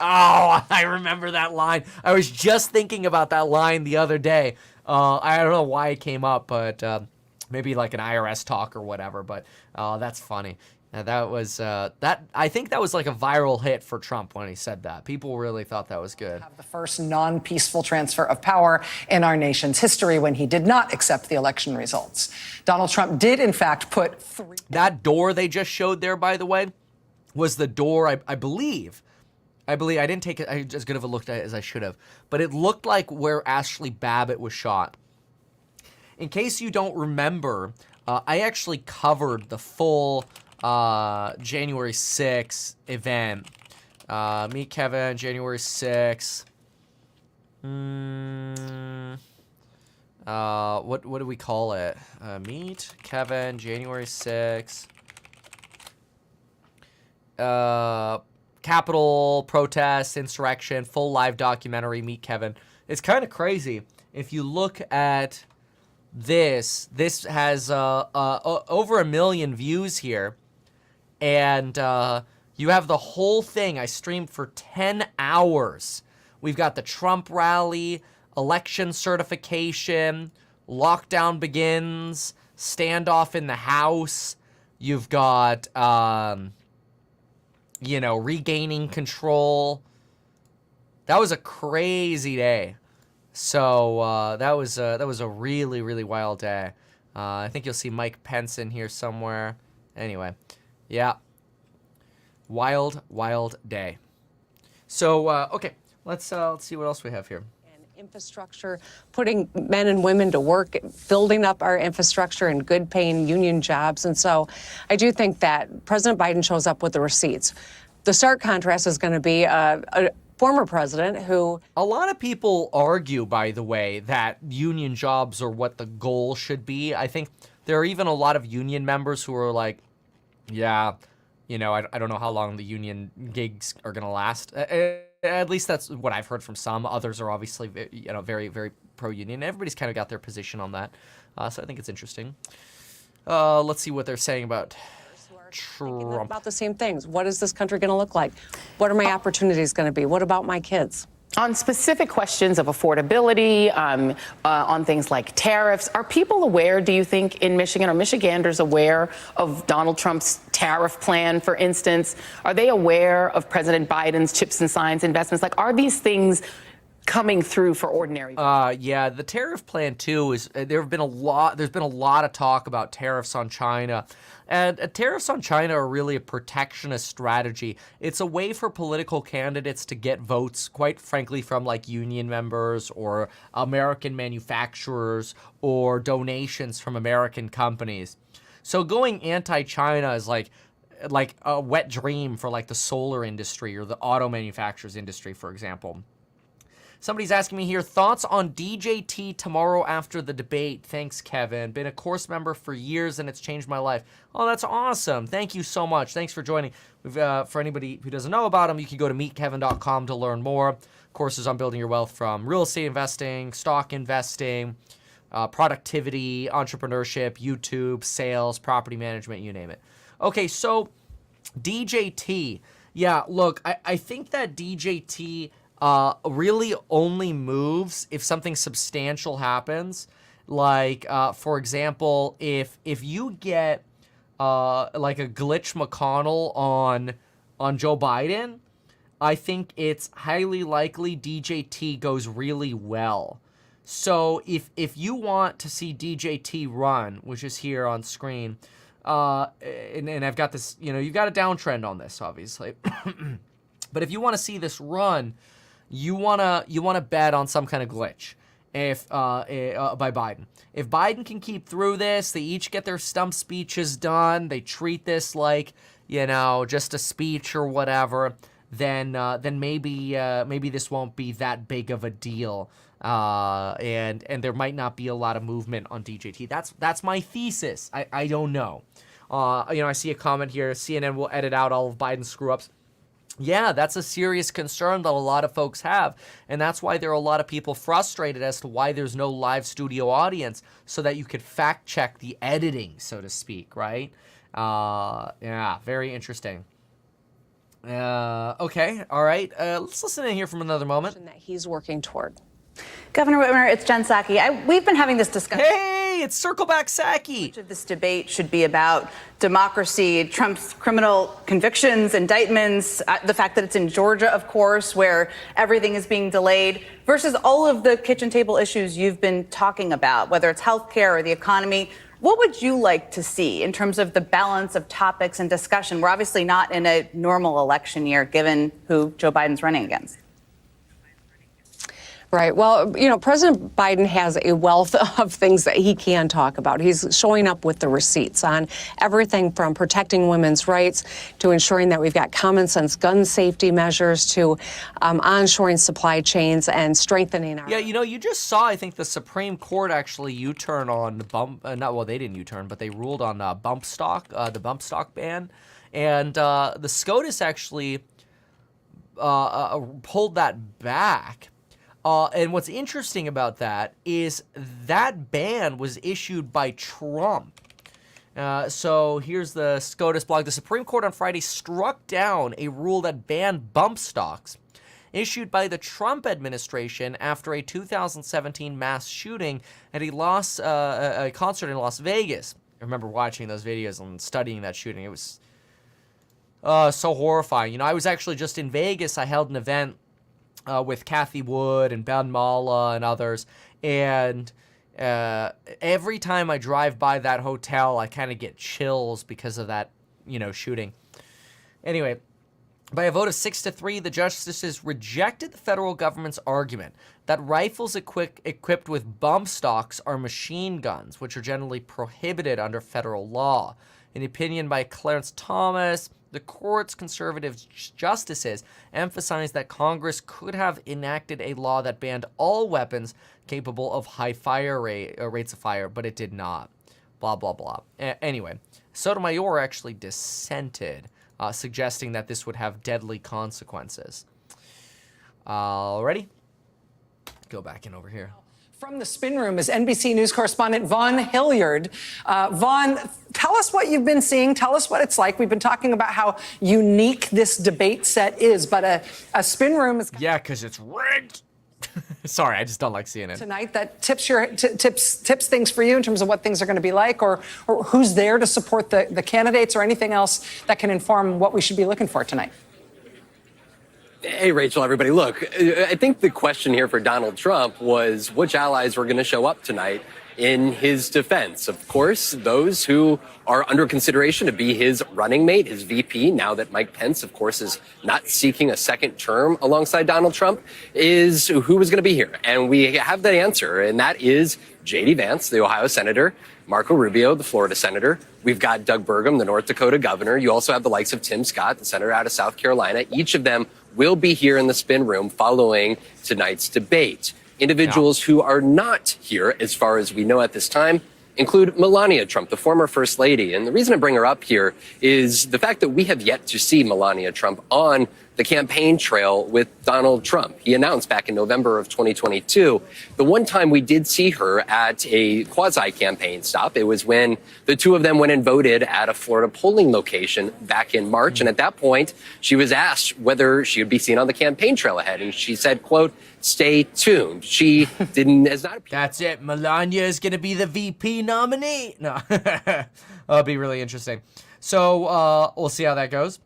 Oh, I remember that line. I was just thinking about that line the other day. I don't know why it came up, but maybe like an IRS talk or whatever, but that's funny. That was I think that was like a viral hit for Trump when he said that. People really thought that was good. The first non-peaceful transfer of power in our nation's history when he did not accept the election results. Donald Trump did, in fact, put three... That door they just showed there, by the way, was the door, I believe, I didn't take it as good of a look at it as I should have, but it looked like where Ashley Babbitt was shot. In case you don't remember, I actually covered the full... January 6th event. Meet Kevin, January 6th. What do we call it? Meet Kevin, January 6th. Capitol protest, insurrection, full live documentary, Meet Kevin. It's kind of crazy. If you look at this has over 1 million views here. And you have the whole thing. I streamed for 10 hours. We've got the Trump rally, election certification, lockdown begins, standoff in the House. You've got, regaining control. That was a crazy day. So that was a really, really wild day. I think you'll see Mike Pence in here somewhere. Anyway. Yeah. Wild, wild day. So, okay, let's see what else we have here. Infrastructure, putting men and women to work, building up our infrastructure and good paying union jobs. And so I do think that President Biden shows up with the receipts. The stark contrast is going to be a former president who... A lot of people argue, by the way, that union jobs are what the goal should be. I think there are even a lot of union members who are like, yeah, I don't know how long the union gigs are going to last. At least that's what I've heard from some. Others are obviously, very, very pro-union. Everybody's kind of got their position on that. So I think it's interesting. Let's see what they're saying about Trump. About the same things. What is this country going to look like? What are my opportunities going to be? What about my kids? On specific questions of affordability, on things like tariffs, are people aware, do you think, in Michigan, or Michiganders aware of Donald Trump's tariff plan, for instance? Are they aware of President Biden's chips and science investments? Like, are these things coming through for ordinary people. Yeah, the tariff plan too is there's been a lot of talk about tariffs on China. And tariffs on China are really a protectionist strategy. It's a way for political candidates to get votes, quite frankly, from like union members or American manufacturers or donations from American companies. So going anti-China is like a wet dream for like the solar industry or the auto manufacturers industry, for example. Somebody's asking me here, thoughts on DJT tomorrow after the debate? Thanks, Kevin. Been a course member for years and it's changed my life. Oh, that's awesome. Thank you so much. Thanks for joining. For anybody who doesn't know about him, you can go to meetkevin.com to learn more. Courses on building your wealth from real estate investing, stock investing, productivity, entrepreneurship, YouTube, sales, property management, you name it. Okay, so DJT. Yeah, look, I think that DJT really only moves if something substantial happens. Like, for example, if you get like a glitch McConnell on Joe Biden, I think it's highly likely DJT goes really well. So if you want to see DJT run, which is here on screen, and I've got this, you've got a downtrend on this, obviously. But if you want to see this run, you wanna bet on some kind of glitch by Biden. If Biden can keep through this, they each get their stump speeches done, they treat this like just a speech or whatever, then maybe this won't be that big of a deal, and there might not be a lot of movement on DJT. That's my thesis. I don't know. I see a comment here. CNN will edit out all of Biden's screw ups. Yeah, that's a serious concern that a lot of folks have, and that's why there are a lot of people frustrated as to why there's no live studio audience, so that you could fact check the editing, so to speak, right? Yeah, very interesting. Okay, all right. Let's listen in here from another moment. That he's working toward. Governor Whitmer, it's Jen Psaki. We've been having this discussion. Hey, it's Circle Back Psaki. Much of this debate should be about democracy, Trump's criminal convictions, indictments, the fact that it's in Georgia, of course, where everything is being delayed, versus all of the kitchen table issues you've been talking about, whether it's healthcare or the economy. What would you like to see in terms of the balance of topics and discussion? We're obviously not in a normal election year, given who Joe Biden's running against. Right. Well, President Biden has a wealth of things that he can talk about. He's showing up with the receipts on everything from protecting women's rights to ensuring that we've got common sense gun safety measures to onshoring supply chains and strengthening our... Yeah, you just saw, I think, the Supreme Court actually U-turn on the they didn't U-turn, but they ruled on the bump stock ban. And the SCOTUS actually pulled that back. And what's interesting about that is that ban was issued by Trump. So here's the SCOTUS blog. The Supreme Court on Friday struck down a rule that banned bump stocks issued by the Trump administration after a 2017 mass shooting at a concert in Las Vegas. I remember watching those videos and studying that shooting. It was so horrifying. I was actually just in Vegas. I held an event with Kathy Wood and Ben Mala and others, and every time I drive by that hotel, I kind of get chills because of that, shooting. Anyway, by a vote of 6-3, the justices rejected the federal government's argument that rifles equipped with bump stocks are machine guns, which are generally prohibited under federal law. In opinion by Clarence Thomas, the court's conservative justices emphasized that Congress could have enacted a law that banned all weapons capable of high fire rates of fire, but it did not. Blah, blah, blah. Anyway, Sotomayor actually dissented, suggesting that this would have deadly consequences. Ready? Go back in over here. From the spin room is NBC News correspondent Vaughn Hilliard. Vaughn, tell us what you've been seeing. Tell us what it's like. We've been talking about how unique this debate set is, but a spin room is... Yeah, because it's rigged. Sorry, I just don't like seeing it. Tonight that tips things for you in terms of what things are going to be like, or who's there to support the candidates, or anything else that can inform what we should be looking for tonight. Hey, Rachel, everybody. Look, I think the question here for Donald Trump was which allies were going to show up tonight in his defense. Of course, those who are under consideration to be his running mate, his VP, now that Mike Pence, of course, is not seeking a second term alongside Donald Trump, is who was going to be here. And we have the answer, and that is J.D. Vance, the Ohio senator, Marco Rubio, the Florida senator. We've got Doug Burgum, the North Dakota governor. You also have the likes of Tim Scott, the senator out of South Carolina. Each of them will be here in the spin room following tonight's debate. Individuals who are not here, as far as we know at this time, include Melania Trump, the former First Lady. And the reason I bring her up here is the fact that we have yet to see Melania Trump on the campaign trail with Donald Trump. He announced back in November of 2022. The one time we did see her at a quasi-campaign stop, it was when the two of them went and voted at a Florida polling location back in March. And at that point, she was asked whether she would be seen on the campaign trail ahead. And she said, quote, "Stay tuned." She has not appeared. That's it. Melania is going to be the VP nominee. No, that'll be really interesting. So we'll see how that goes.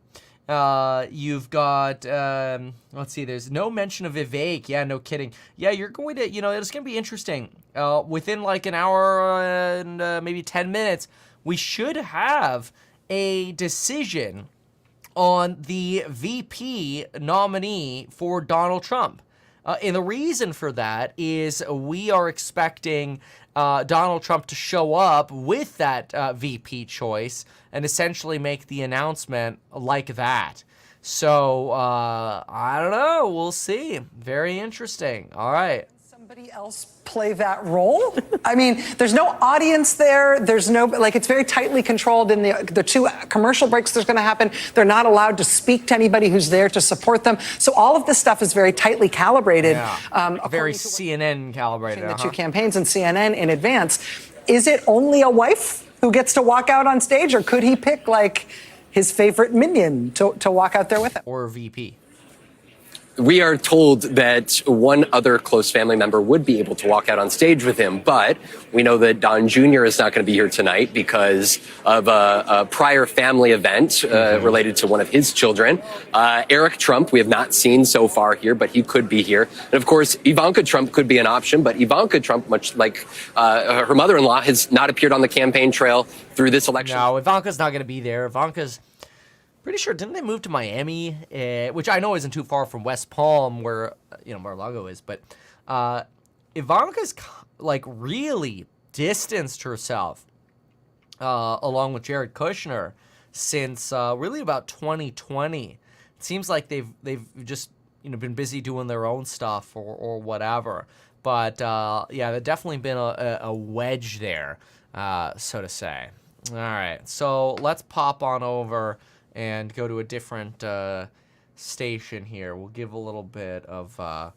You've got, let's see, there's no mention of Vivek. Yeah, no kidding. Yeah, you're going to, it's going to be interesting. Within like an hour and maybe 10 minutes, we should have a decision on the VP nominee for Donald Trump. And the reason for that is we are expecting Donald Trump to show up with that VP choice and essentially make the announcement like that. So, I don't know. We'll see. Very interesting. All right. Somebody else play that role? I mean, there's no audience there. There's no, it's very tightly controlled in the two commercial breaks there's going to happen. They're not allowed to speak to anybody who's there to support them. So all of this stuff is very tightly calibrated. Yeah. Very CNN calibrated. The two campaigns and CNN in advance. Is it only a wife who gets to walk out on stage, or could he pick his favorite minion to walk out there with him? Or VP. We are told that one other close family member would be able to walk out on stage with him, but we know that Don Jr. is not going to be here tonight because of a prior family event related to one of his children. Eric Trump, we have not seen so far here, but he could be here. And of course, Ivanka Trump could be an option, but Ivanka Trump, much like her mother-in-law, has not appeared on the campaign trail through this election. No, Ivanka's not going to be there. Ivanka's pretty sure, didn't they move to Miami, which I know isn't too far from West Palm, where Mar-a-Lago is, but Ivanka's really distanced herself along with Jared Kushner since really about 2020. It seems like they've just been busy doing their own stuff or whatever. But yeah, there's definitely been a wedge there, so to say. All right, so let's pop on over and go to a different station here. We'll give a little bit of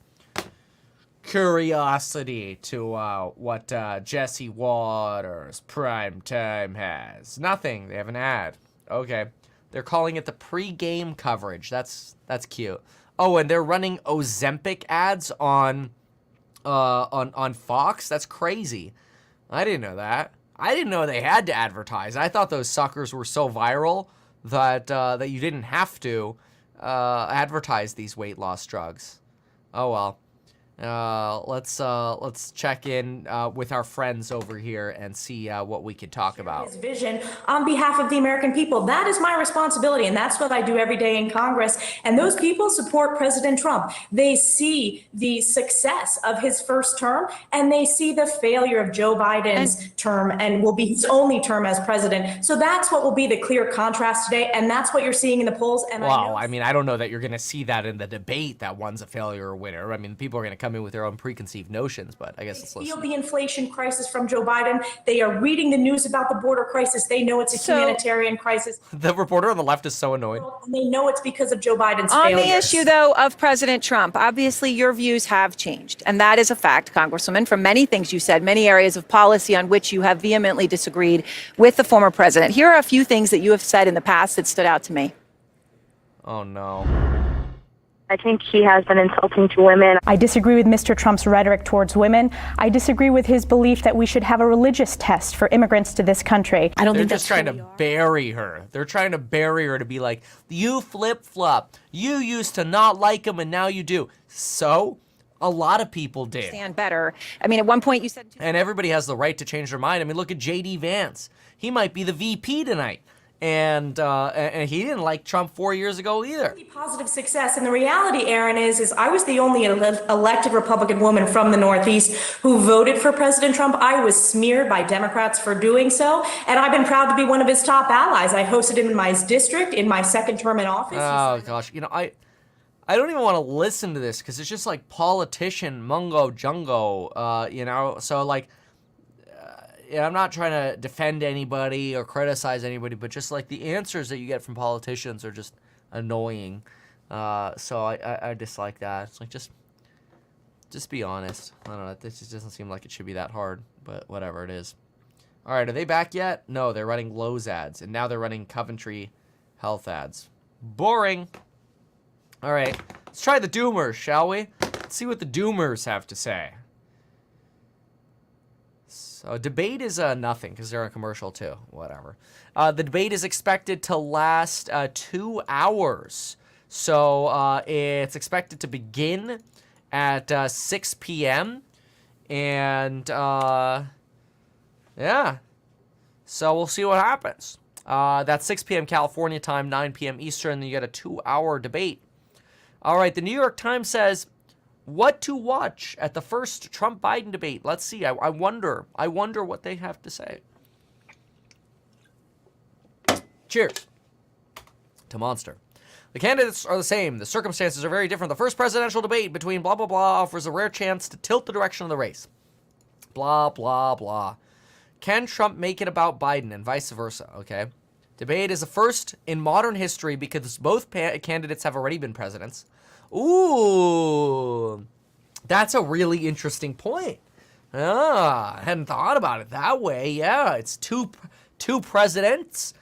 curiosity to what Jesse Waters Prime Time has. Nothing. They have an ad. Okay. They're calling it the pre-game coverage. That's cute. Oh, and they're running Ozempic ads on Fox. That's crazy. I didn't know that. I didn't know they had to advertise. I thought those suckers were so viral that you didn't have to advertise these weight loss drugs. Oh well. Let's check in with our friends over here and see what we can talk about. His vision on behalf of the American people. That is my responsibility, and that's what I do every day in Congress. And those people support President Trump. They see the success of his first term, and they see the failure of Joe Biden's term, and will be his only term as president. So that's what will be the clear contrast today, and that's what you're seeing in the polls. And wow, I mean, I don't know that you're going to see that in the debate that one's a failure or winner. I mean, people are going to come in with their own preconceived notions, but I guess let's listen. They feel the inflation crisis from Joe Biden. They are reading the news about the border crisis. They know it's a humanitarian crisis. The reporter on the left is so annoyed. And they know it's because of Joe Biden's on failures. The issue, though, of President Trump, obviously your views have changed, and that is a fact, Congresswoman, from many things you said, many areas of policy on which you have vehemently disagreed with the former president. Here are a few things that you have said in the past that stood out to me. Oh, no. I think he has been insulting to women. I disagree with Mr. Trump's rhetoric towards women. I disagree with his belief that we should have a religious test for immigrants to this country. I don't think that's trying to bury her. They're trying to bury her to be like, you flip-flop. You used to not like him and now you do. So, a lot of people did. Stand better. I mean, at one point you said... And everybody has the right to change their mind. I mean, look at J.D. Vance. He might be the VP tonight. And he didn't like Trump 4 years ago either. Positive success. And the reality, Aaron, is I was the only elected Republican woman from the Northeast who voted for President Trump. I was smeared by Democrats for doing so. And I've been proud to be one of his top allies. I hosted him in my district in my second term in office. Oh, gosh. You know, I don't even want to listen to this because it's just like politician mungo jungo, you know? So, like... I'm not trying to defend anybody or criticize anybody, but just like the answers that you get from politicians are just annoying. So I dislike that. It's like, just be honest. I don't know. This just doesn't seem like it should be that hard, but whatever it is. All right, are they back yet? No, they're running Lowe's ads, and now they're running Coventry Health ads. Boring. All right, let's try the Doomers, shall we? Let's see what the Doomers have to say. So debate is nothing because they're a commercial too. Whatever. The debate is expected to last 2 hours. So it's expected to begin at 6 p.m. And yeah. So we'll see what happens. That's 6 p.m. California time, 9 p.m. Eastern. Then you get a 2-hour debate. All right. The New York Times says, what to watch at the first Trump-Biden debate? Let's see. I wonder what they have to say. Cheers to Monster. The candidates are the same. The circumstances are very different. The first presidential debate between blah, blah, blah offers a rare chance to tilt the direction of the race. Blah, blah, blah. Can Trump make it about Biden and vice versa? Okay. Debate is a first in modern history because both candidates have already been presidents. Ooh, that's a really interesting point. I hadn't thought about it that way. Yeah, it's two presidents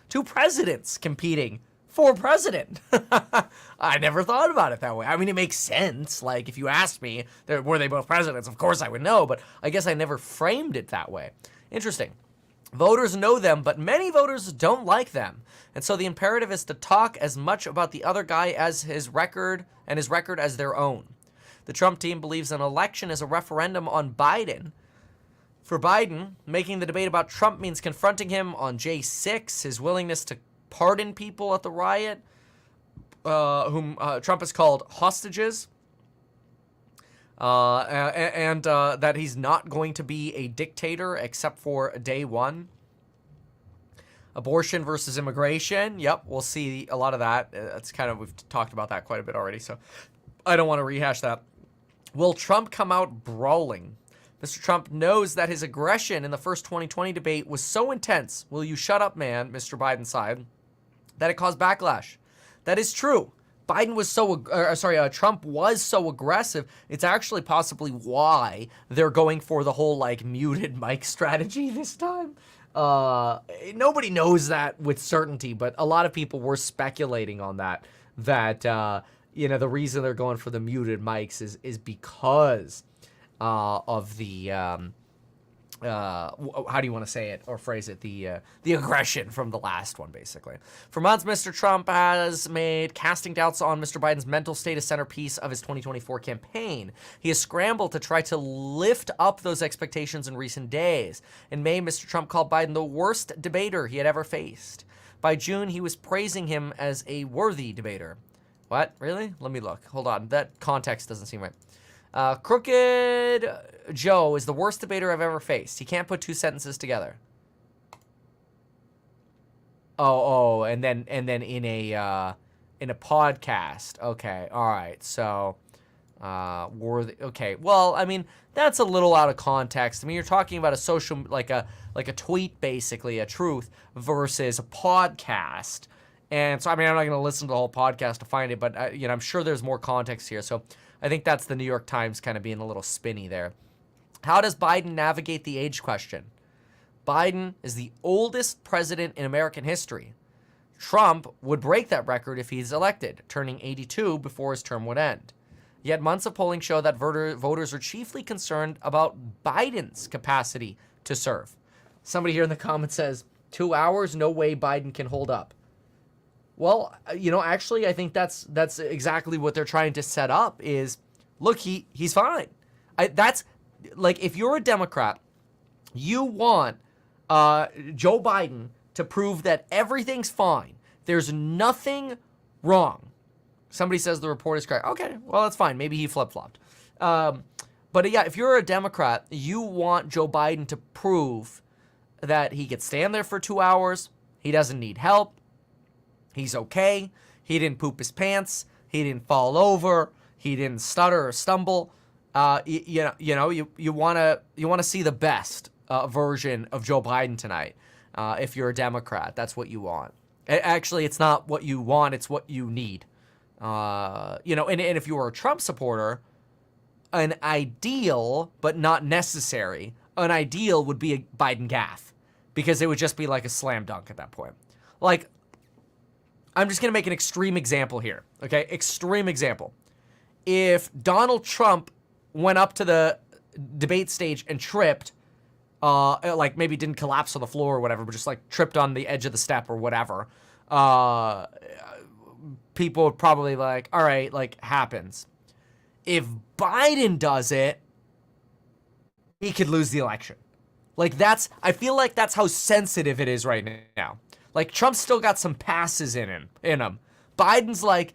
competing for president. I never thought about it that way. I mean, it makes sense. Like, if you asked me, were they both presidents? Of course I would know, but I guess I never framed it that way. Interesting. Voters know them, but many voters don't like them. And so the imperative is to talk as much about the other guy as his record as their own. The Trump team believes an election is a referendum on Biden. For Biden, making the debate about Trump means confronting him on J6, his willingness to pardon people at the riot, whom Trump has called hostages, and that he's not going to be a dictator except for day one. Abortion versus immigration. Yep, we'll see a lot of that. That's kind of, we've talked about that quite a bit already, so I don't want to rehash that. Will Trump come out brawling? Mr. Trump knows that his aggression in the first 2020 debate was so intense, will you shut up, man, Mr. Biden side, that it caused backlash. That is true. Trump was so aggressive. It's actually possibly why they're going for the whole like muted mic strategy this time. Nobody knows that with certainty, but a lot of people were speculating on that. The reason they're going for the muted mics is because of the how do you want to say it or phrase it? The aggression from the last one, basically. For months, Mr. Trump has made casting doubts on Mr. Biden's mental state a centerpiece of his 2024 campaign. He has scrambled to try to lift up those expectations in recent days. In May, Mr. Trump called Biden the worst debater he had ever faced. By June, he was praising him as a worthy debater. What? Really? Let me look. Hold on. That context doesn't seem right. Crooked Joe is the worst debater I've ever faced. He can't put two sentences together. And then in a podcast. Okay, all right. So worthy. Okay. Well, I mean, that's a little out of context. I mean, you're talking about a social, like a tweet, basically, a truth versus a podcast. And so, I mean, I'm not going to listen to the whole podcast to find it, but I'm sure there's more context here. So I think that's the New York Times kind of being a little spinny there. How does Biden navigate the age question? Biden is the oldest president in American history. Trump would break that record if he's elected, turning 82 before his term would end. Yet months of polling show that voters are chiefly concerned about Biden's capacity to serve. Somebody here in the comments says, 2 hours, no way Biden can hold up. Well, actually, I think that's exactly what they're trying to set up is, look, he's fine. That's like, if you're a Democrat, you want Joe Biden to prove that everything's fine. There's nothing wrong. Somebody says the report is correct. Okay, well, that's fine. Maybe he flip-flopped. But yeah, if you're a Democrat, you want Joe Biden to prove that he could stand there for 2 hours. He doesn't need help. He's okay. He didn't poop his pants. He didn't fall over. He didn't stutter or stumble. You want to see the best version of Joe Biden tonight. If you're a Democrat, that's what you want. Actually, it's not what you want. It's what you need. And if you were a Trump supporter, an ideal, but not necessary, an ideal would be a Biden gaffe, because it would just be like a slam dunk at that point. Like, I'm just going to make an extreme example here, okay? Extreme example. If Donald Trump went up to the debate stage and tripped, like maybe didn't collapse on the floor or whatever, but just like tripped on the edge of the step or whatever, people would probably like, all right, like, happens. If Biden does it, he could lose the election. Like, I feel like that's how sensitive it is right now. Like, Trump's still got some passes in him. Biden's like,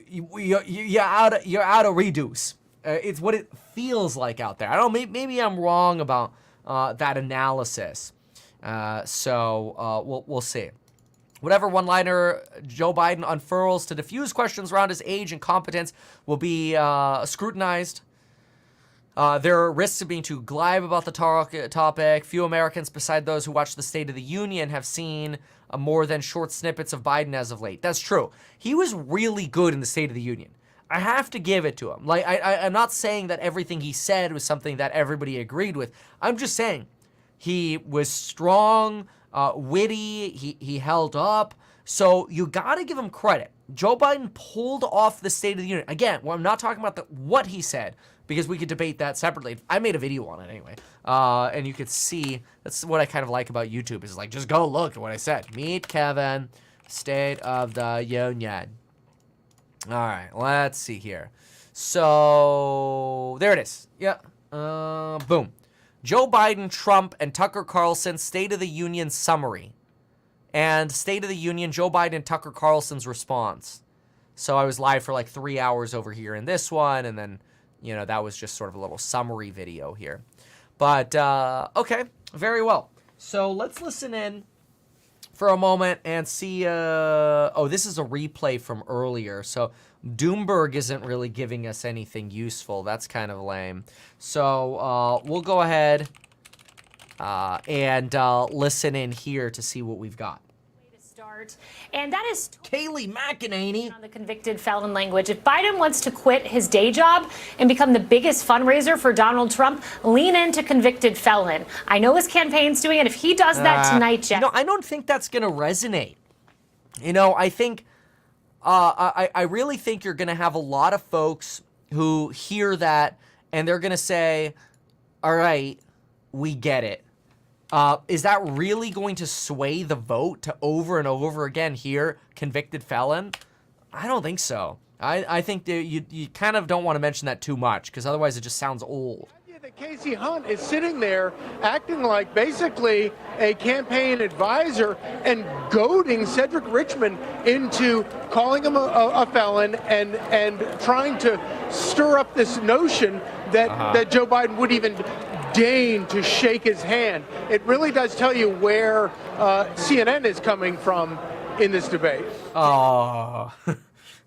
you're out of reduce. It's what it feels like out there. I don't know, maybe I'm wrong about that analysis. So we'll see. Whatever one-liner Joe Biden unfurls to diffuse questions around his age and competence will be scrutinized. There are risks of being too glib about the topic. Few Americans, beside those who watch the State of the Union, have seen more than short snippets of Biden as of late. That's true. He was really good in the State of the Union. I have to give it to him. Like, I'm not saying that everything he said was something that everybody agreed with. I'm just saying he was strong, witty, he held up. So you got to give him credit. Joe Biden pulled off the State of the Union. Again, well, I'm not talking about what he said, because we could debate that separately. I made a video on it anyway. And you could see, that's what I kind of like about YouTube, is like, just go look at what I said. Meet Kevin, State of the Union. All right, let's see here. So, there it is. Yeah, boom. Joe Biden, Trump, and Tucker Carlson State of the Union summary. And State of the Union, Joe Biden and Tucker Carlson's response. So I was live for like 3 hours over here in this one, and then, that was just sort of a little summary video here. But, okay, very well. So let's listen in for a moment and see, this is a replay from earlier. So Doomberg isn't really giving us anything useful. That's kind of lame. So we'll go ahead and listen in here to see what we've got. And that is Kayleigh McEnany on the convicted felon language. If Biden wants to quit his day job and become the biggest fundraiser for Donald Trump, lean into convicted felon. I know his campaign's doing it. If he does that tonight, Jeff. I don't think that's going to resonate. I think, I really think you're going to have a lot of folks who hear that and they're going to say, all right, we get it. Is that really going to sway the vote to over and over again hear convicted felon? I don't think so. I think that you kind of don't want to mention that too much, because otherwise it just sounds old. That Casey Hunt is sitting there acting like basically a campaign advisor and goading Cedric Richmond into calling him a felon and trying to stir up this notion that Joe Biden would even deign to shake his hand. It really does tell you where CNN is coming from in this debate. Oh,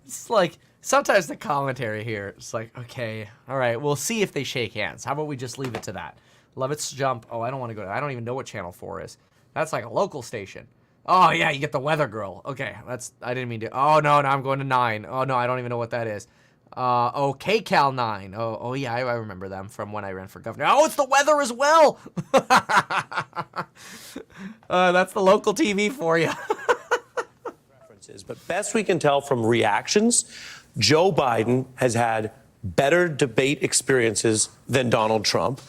it's like sometimes the commentary here, it's like, okay, all right, we'll see if they shake hands. How about we just leave it to that? Levitt's Jump. Oh, I don't want to go to I don't even know what Channel 4 is. That's like a local station. Oh, yeah, you get the Weather Girl. Okay, I didn't mean to. Oh, no, I'm going to 9. Oh, no, I don't even know what that is. KCAL 9. Oh, yeah, I remember them from when I ran for governor. Oh, it's the weather as well. That's the local TV for you. differences. But best we can tell from reactions, Joe Biden has had better debate experiences than Donald Trump.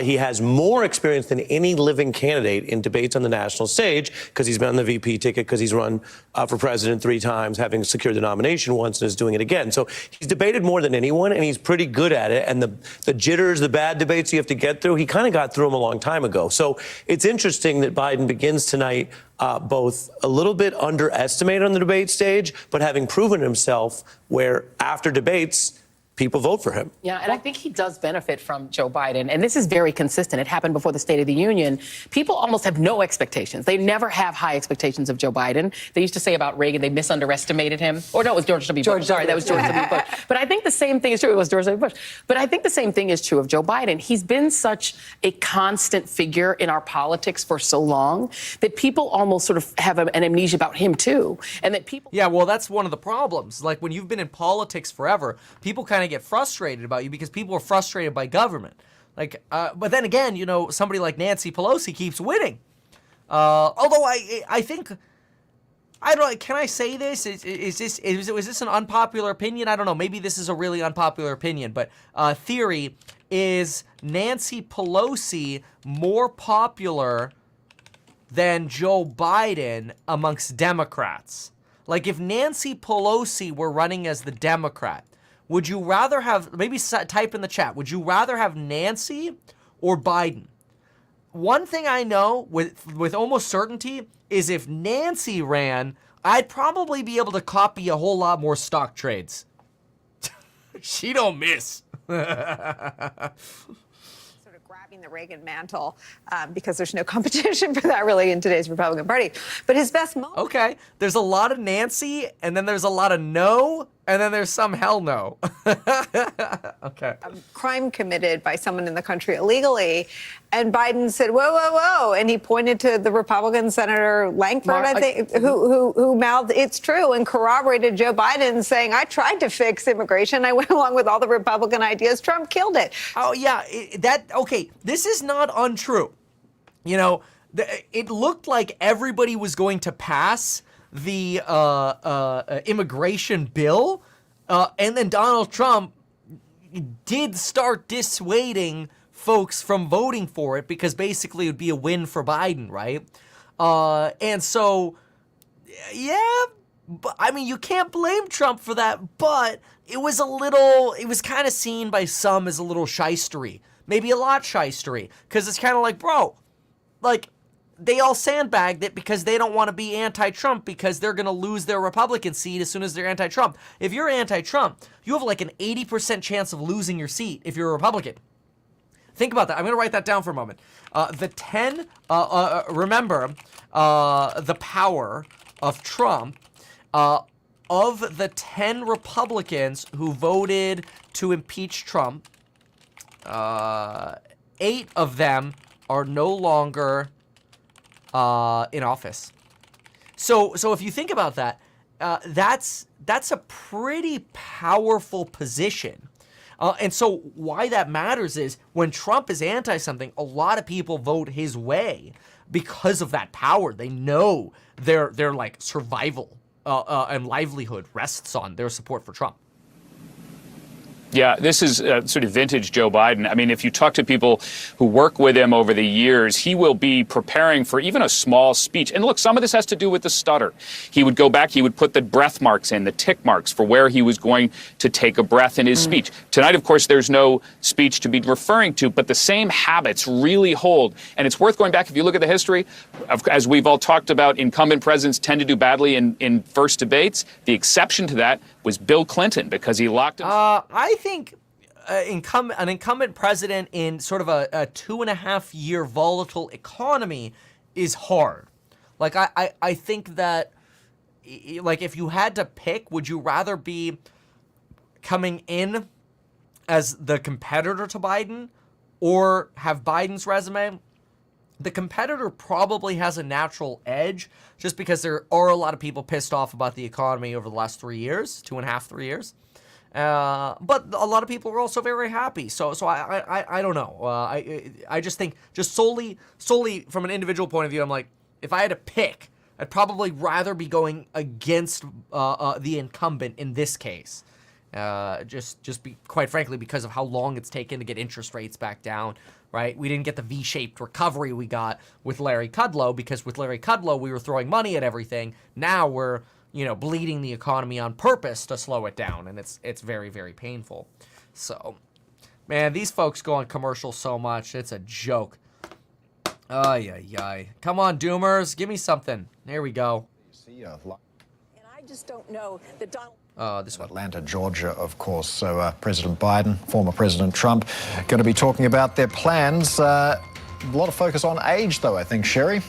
He has more experience than any living candidate in debates on the national stage because he's been on the VP ticket, because he's run for president 3 times, having secured the nomination once and is doing it again. So he's debated more than anyone, and he's pretty good at it. And the jitters, the bad debates you have to get through, he kind of got through them a long time ago. So it's interesting that Biden begins tonight both a little bit underestimated on the debate stage, but having proven himself where after debates, people vote for him. Yeah, and I think he does benefit from Joe Biden. And this is very consistent. It happened before the State of the Union. People almost have no expectations. They never have high expectations of Joe Biden. They used to say about Reagan, they misunderestimated him. Or no, it was George W. Bush. Sorry, that was George W. Bush. But I think the same thing is true. It was George W. Bush. But I think the same thing is true of Joe Biden. He's been such a constant figure in our politics for so long that people almost sort of have an amnesia about him, too. And that people... Yeah, well, that's one of the problems. Like, when you've been in politics forever, people kind of get frustrated about you because people are frustrated by government. Like, but then again, you know, somebody like Nancy Pelosi keeps winning. Although I think, I don't know, can I say this? Is this an unpopular opinion? I don't know. Maybe this is a really unpopular opinion, but theory is Nancy Pelosi more popular than Joe Biden amongst Democrats? Like, if Nancy Pelosi were running as the Democrat, would you rather have, maybe type in the chat, would you rather have Nancy or Biden? One thing I know with almost certainty is if Nancy ran, I'd probably be able to copy a whole lot more stock trades. She don't miss. The Reagan mantle because there's no competition for that really in today's Republican Party. But his best moment. Okay, there's a lot of Nancy, and then there's a lot of no, and then there's some hell no. Okay. Crime committed by someone in the country illegally, and Biden said, "Whoa, whoa, whoa!" And he pointed to the Republican Senator Langford, I think, who mouthed, "It's true," and corroborated Joe Biden saying, "I tried to fix immigration. I went along with all the Republican ideas. Trump killed it." Oh yeah, okay. This is not untrue. You know, it looked like everybody was going to pass the immigration bill, and then Donald Trump did start dissuading folks from voting for it because basically it would be a win for Biden, right? And so, yeah, but, I mean, you can't blame Trump for that, but it was kind of seen by some as a little shystery. Maybe a lot shystery, because it's kind of like, bro, like, they all sandbagged it because they don't want to be anti-Trump because they're going to lose their Republican seat as soon as they're anti-Trump. If you're anti-Trump, you have like an 80% chance of losing your seat if you're a Republican. Think about that. I'm going to write that down for a moment. Remember the power of Trump. Of the 10 Republicans who voted to impeach Trump, 8 of them are no longer in office. So if you think about that, that's a pretty powerful position. And so why that matters is when Trump is anti-something, a lot of people vote his way because of that power. They know their like survival and livelihood rests on their support for Trump. Yeah, this is sort of vintage Joe Biden. I mean, if you talk to people who work with him over the years, he will be preparing for even a small speech. And look, some of this has to do with the stutter. He would go back, he would put the breath marks in, the tick marks for where he was going to take a breath in his speech. Tonight, of course, there's no speech to be referring to, but the same habits really hold. And it's worth going back, if you look at the history, as we've all talked about, incumbent presidents tend to do badly in first debates. The exception to that was Bill Clinton, because he locked him. I think an incumbent president in sort of a 2.5-year volatile economy is hard. Like, I think that, like, if you had to pick, would you rather be coming in as the competitor to Biden or have Biden's resume? The competitor probably has a natural edge just because there are a lot of people pissed off about the economy over the last 3 years, 2.5, 3 years. But a lot of people are also very happy. So I don't know. I just think just solely from an individual point of view, I'm like, if I had to pick, I'd probably rather be going against the incumbent in this case. Just be, quite frankly, because of how long it's taken to get interest rates back down, right? We didn't get the V-shaped recovery we got with Larry Kudlow, because with Larry Kudlow, we were throwing money at everything. Now we're, bleeding the economy on purpose to slow it down, and it's very, very painful. So, man, these folks go on commercial so much, it's a joke. Ay, ay, ay. Come on, Doomers, give me something. There we go. And I just don't know that Donald... This one. Atlanta, Georgia, of course. So President Biden, former President Trump, going to be talking about their plans. A lot of focus on age, though, I think, Sherry.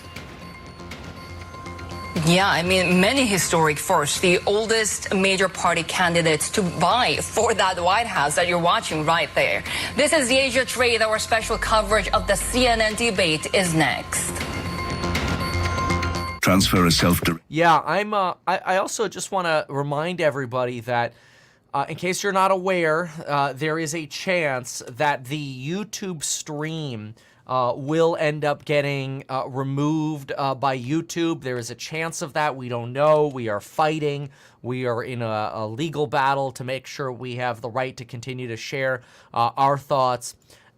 Yeah, I mean, many historic firsts. The oldest major party candidates to vie for that White House that you're watching right there. This is the Asia Trade. Our special coverage of the CNN debate is next. Transfer a Yeah, I also just want to remind everybody that, in case you're not aware, there is a chance that the YouTube stream will end up getting removed by YouTube. There is a chance of that. We don't know. We are fighting. We are in a legal battle to make sure we have the right to continue to share our thoughts.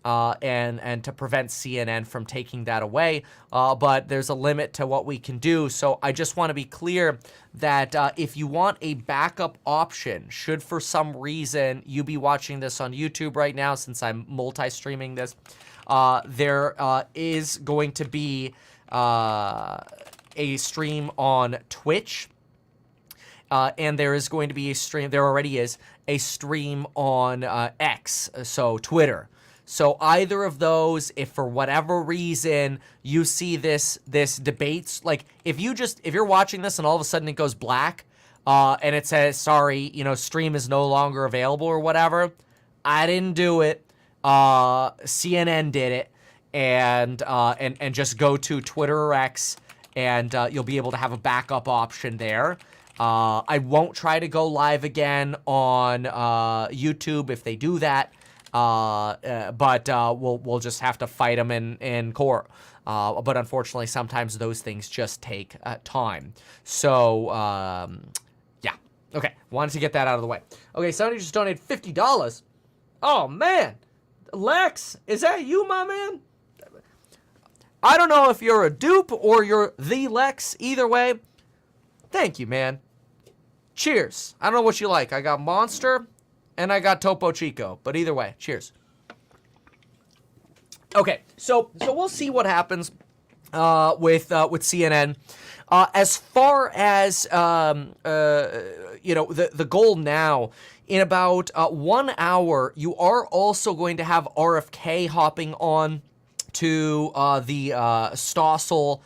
And to prevent CNN from taking that away. But there's a limit to what we can do. So I just want to be clear that if you want a backup option, should for some reason you be watching this on YouTube right now, since I'm multi-streaming this, there is going to be a stream on Twitch. And there is going to be a stream, there already is, a stream on X, so Twitter. So either of those, if for whatever reason you see this debate, like if you're watching this and all of a sudden it goes black, and it says, sorry, stream is no longer available or whatever, I didn't do it. CNN did it, and just go to Twitter or X, and you'll be able to have a backup option there. I won't try to go live again on YouTube if they do that. But we'll just have to fight them in court. But unfortunately, sometimes those things just take time. So, yeah. Okay, wanted to get that out of the way. Okay, somebody just donated $50. Oh, man. Lex, is that you, my man? I don't know if you're a dupe or you're the Lex. Either way, thank you, man. Cheers. I don't know what you like. I got Monster... and I got Topo Chico, but either way, cheers. Okay, so we'll see what happens with CNN. As far as the goal now, in about 1 hour, you are also going to have RFK hopping on to the Stossel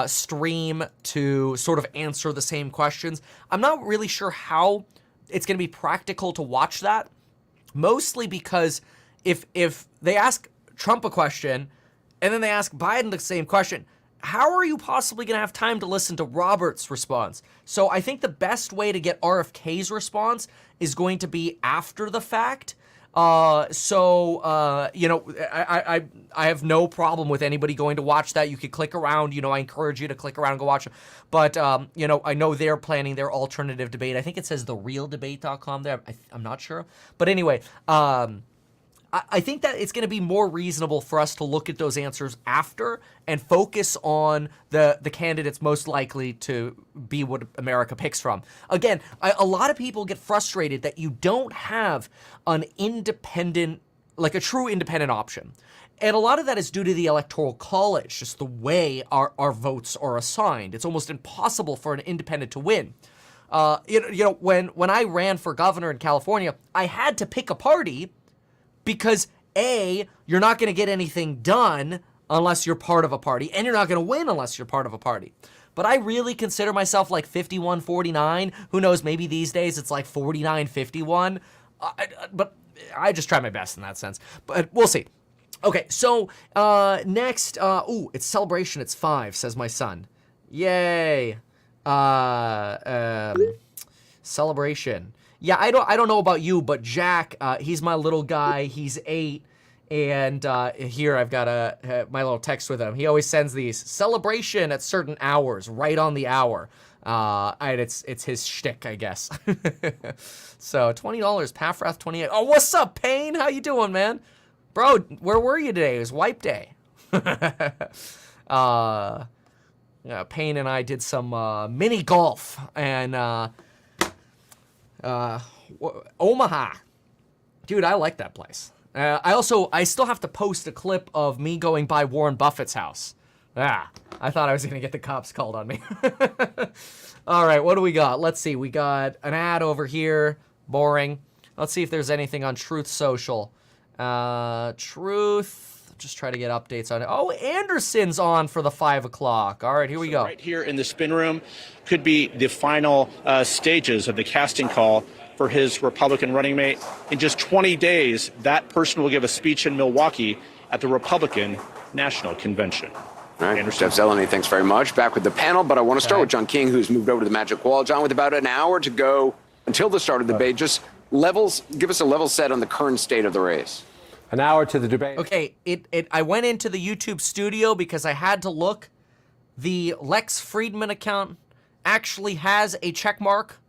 stream to sort of answer the same questions. I'm not really sure how it's going to be practical to watch that, mostly because if they ask Trump a question and then they ask Biden the same question, how are you possibly going to have time to listen to Robert's response? So I think the best way to get RFK's response is going to be after the fact. I have no problem with anybody going to watch that. You could click around, I encourage you to click around and go watch it. But, I know they're planning their alternative debate. I think it says therealdebate.com there. I'm not sure. But anyway, I think that it's going to be more reasonable for us to look at those answers after and focus on the candidates most likely to be what America picks from. Again, a lot of people get frustrated that you don't have an independent, like a true independent option. And a lot of that is due to the Electoral College, just the way our votes are assigned. It's almost impossible for an independent to win. When I ran for governor in California, I had to pick a party because A, you're not going to get anything done unless you're part of a party, and you're not going to win unless you're part of a party. But I really consider myself like 51-49. Who knows, maybe these days it's like 49-51. But I just try my best in that sense. But we'll see. Okay, so next, it's Celebration, it's 5, says my son. Yay. Celebration. Yeah, I don't know about you, but Jack, he's my little guy. He's 8, And here I've got my little text with him. He always sends these celebration at certain hours, right on the hour. And it's his shtick, I guess. So $20, Paffrath 28. Oh, what's up, Payne? How you doing, man? Bro, where were you today? It was wipe day. Payne and I did some mini golf and Omaha. Dude, I like that place. I still have to post a clip of me going by Warren Buffett's house. I thought I was going to get the cops called on me. All right, what do we got? Let's see. We got an ad over here. Boring. Let's see if there's anything on Truth Social. Truth. Just try to get updates on it. Oh, Anderson's on for the 5 o'clock. All right, here we go. Right here in the spin room could be the final stages of the casting call for his Republican running mate. In just 20 days, that person will give a speech in Milwaukee at the Republican National Convention. All right, Jeff Zeleny, thanks very much. Back with the panel, but I want to start with John King, who's moved over to the Magic Wall. John, with about an hour to go until the start of the debate, just give us a level set on the current state of the race. An hour to the debate. Okay, I went into the YouTube studio because I had to look. The Lex Friedman account actually has a check mark.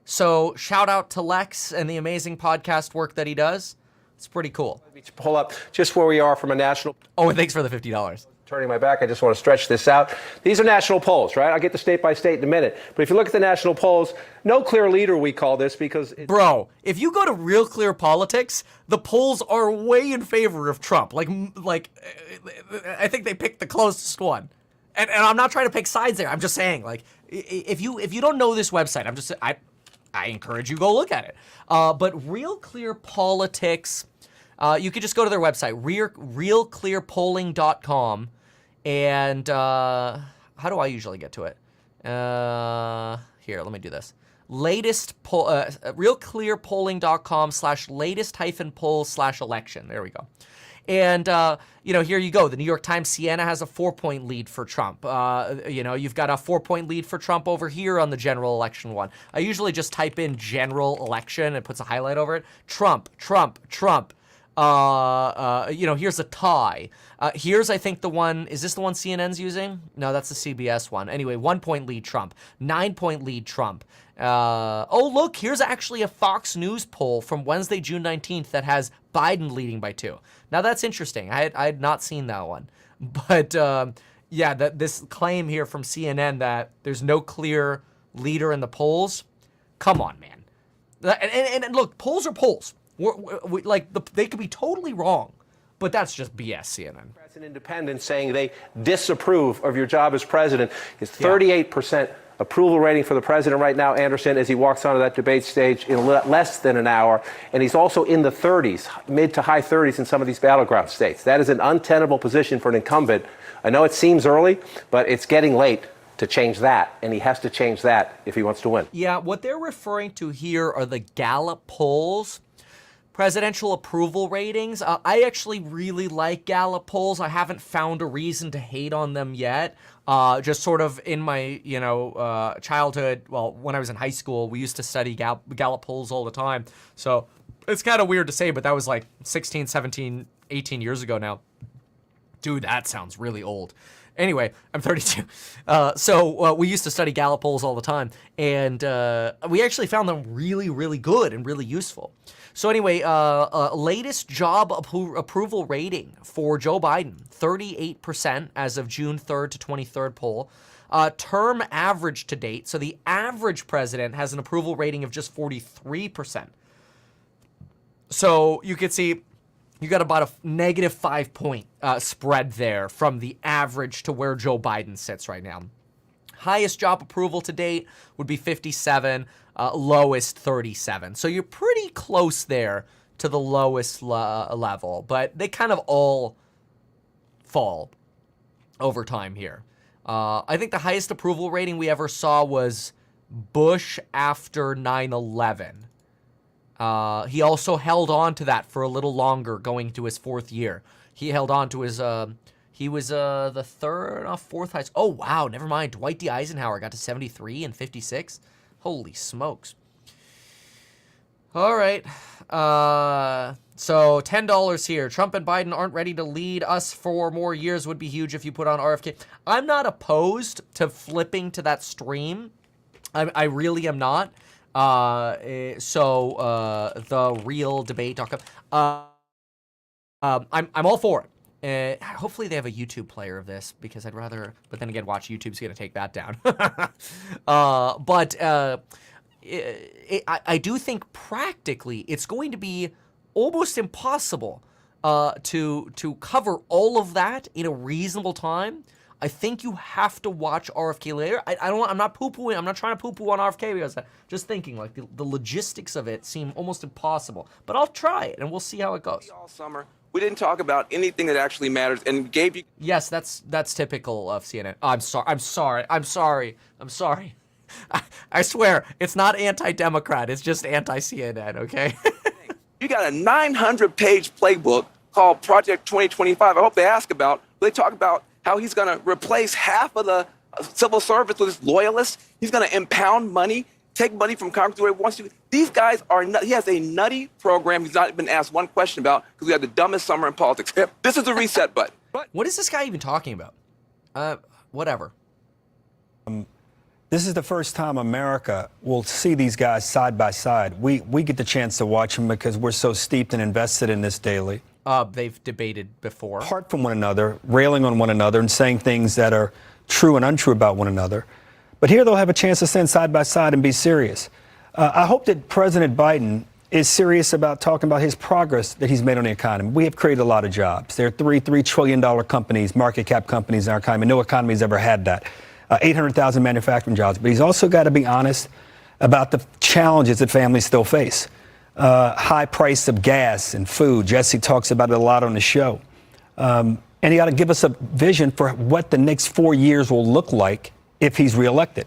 So shout out to Lex and the amazing podcast work that he does. It's pretty cool. Let me pull up just where we are from a national. Oh, and thanks for the $50. Turning my back, I just want to stretch this out. These are national polls, right? I'll get to state by state in a minute. But if you look at the national polls, no clear leader, we call this, because... Bro, if you go to Real Clear Politics, the polls are way in favor of Trump. Like I think they picked the closest one. And I'm not trying to pick sides there. I'm just saying, like, if you don't know this website, I encourage you go look at it. But Real Clear Politics, you could just go to their website, realclearpolling.com. And how do I usually get to it? Here, let me do this. Latest poll, realclearpolling.com/latest-poll/election. There we go. And, here you go. The New York Times Siena has a 4-point lead for Trump. You've got a 4-point lead for Trump over here on the general election one. I usually just type in general election and it puts a highlight over it. Trump. Here's a tie. Here's, I think, the one, is this the one CNN's using? No, that's the CBS one. Anyway, 1-point lead Trump, 9-point lead Trump. Look, here's actually a Fox News poll from Wednesday, June 19th that has Biden leading by 2. Now, that's interesting. I had not seen that one. But, this claim here from CNN that there's no clear leader in the polls, come on, man. And look, polls are polls. They could be totally wrong, but that's just BS, CNN. Press and independents saying they disapprove of your job as president. It's 38% approval rating for the president right now, Anderson, as he walks onto that debate stage in less than an hour. And he's also in the 30s, mid to high 30s in some of these battleground states. That is an untenable position for an incumbent. I know it seems early, but it's getting late to change that, and he has to change that if he wants to win. Yeah, what they're referring to here are the Gallup polls. Presidential approval ratings. I actually really like Gallup polls. I haven't found a reason to hate on them yet. Just sort of in my, childhood, when I was in high school, we used to study Gallup polls all the time. So it's kind of weird to say, but that was like 16, 17, 18 years ago now. Dude, that sounds really old. Anyway, I'm 32. So we used to study Gallup polls all the time. And we actually found them really, really good and really useful. So anyway, latest job approval rating for Joe Biden, 38% as of June 3rd to 23rd poll. Term average to date, so the average president has an approval rating of just 43%. So you can see you got about a negative 5-point spread there from the average to where Joe Biden sits right now. Highest job approval to date would be 57, lowest 37. So you're pretty close there to the lowest level, but they kind of all fall over time here. I think the highest approval rating we ever saw was Bush after 9/11. He also held on to that for a little longer going to his 4th year. He held on to his... He was the fourth highest. Oh, wow, never mind. Dwight D. Eisenhower got to 73 and 56. Holy smokes. All right. So $10 here. Trump and Biden aren't ready to lead us for more years would be huge if you put on RFK. I'm not opposed to flipping to that stream. I really am not. The real debate.com. I'm all for it. Hopefully they have a YouTube player of this because I'd rather, but then again, watch YouTube's going to take that down. I do think practically it's going to be almost impossible to cover all of that in a reasonable time. I think you have to watch RFK later. I'm not poo-pooing. I'm not trying to poo-poo on RFK because I'm just thinking like the logistics of it seem almost impossible. But I'll try it and we'll see how it goes. All summer, we didn't talk about anything that actually matters and gave you. Yes, that's typical of CNN. Oh, I'm sorry. I swear it's not anti-Democrat. It's just anti-CNN. Okay. You got a 900-page playbook called Project 2025. I hope they ask about. They talk about how he's going to replace half of the civil service with his loyalists. He's going to impound money, take money from Congress where he wants to. These guys are he has a nutty program he's not been asked one question about because we had the dumbest summer in politics. This is the reset button. What is this guy even talking about? Whatever. This is the first time America will see these guys side by side. We get the chance to watch them because we're so steeped and invested in this daily. They've debated before. Apart from one another, railing on one another and saying things that are true and untrue about one another. But here they'll have a chance to stand side by side and be serious. I hope that President Biden is serious about talking about his progress that he's made on the economy. We have created a lot of jobs. There are $3 trillion companies, market cap companies in our economy. No economy's ever had that. 800,000 manufacturing jobs. But he's also got to be honest about the challenges that families still face. High price of gas and food. Jesse talks about it a lot on the show. And he got to give us a vision for what the next 4 years will look like if he's reelected.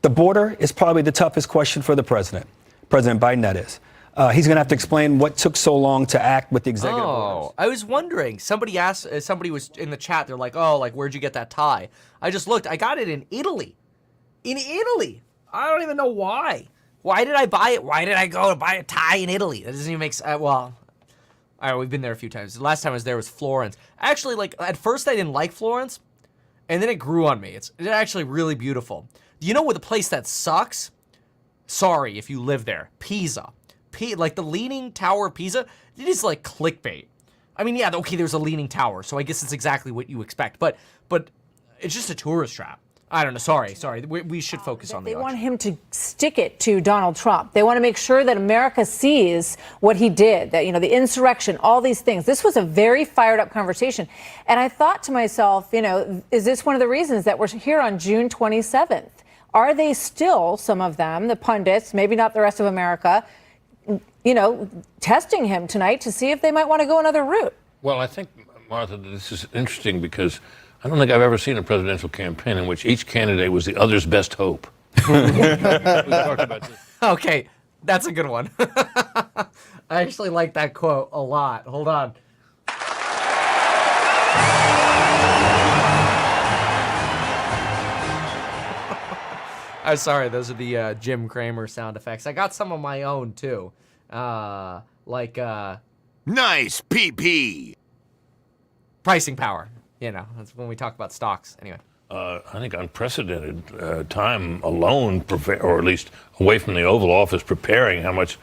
The border is probably the toughest question for the president. President Biden, that is. He's going to have to explain what took so long to act with the executive orders. I was wondering. Somebody asked, somebody was in the chat. They're like, where'd you get that tie? I just looked. I got it in Italy. In Italy. I don't even know why. Why did I buy it? Why did I go to buy a tie in Italy? That doesn't even make sense. All right, we've been there a few times. The last time I was there was Florence. Actually, like, at first I didn't like Florence, and then it grew on me. It's actually really beautiful. You know what the place that sucks? Sorry if you live there. Pisa. Like the Leaning Tower of Pisa, it is like clickbait. I mean, yeah, okay, there's a Leaning Tower, so I guess it's exactly what you expect. But it's just a tourist trap. I don't know. Sorry. We should focus on the election. They want him to stick it to Donald Trump. They want to make sure that America sees what he did, that, the insurrection, all these things. This was a very fired up conversation. And I thought to myself, is this one of the reasons that we're here on June 27th? Are they still, some of them, the pundits, maybe not the rest of America, testing him tonight to see if they might want to go another route? Well, I think, Martha, this is interesting because I don't think I've ever seen a presidential campaign in which each candidate was the other's best hope. We talked about this. Okay, that's a good one. I actually like that quote a lot. Hold on. I'm sorry, those are the Jim Cramer sound effects. I got some of my own, too. Nice PP. Pricing power. That's when we talk about stocks. Anyway. I think unprecedented time alone, or at least away from the Oval Office, preparing how much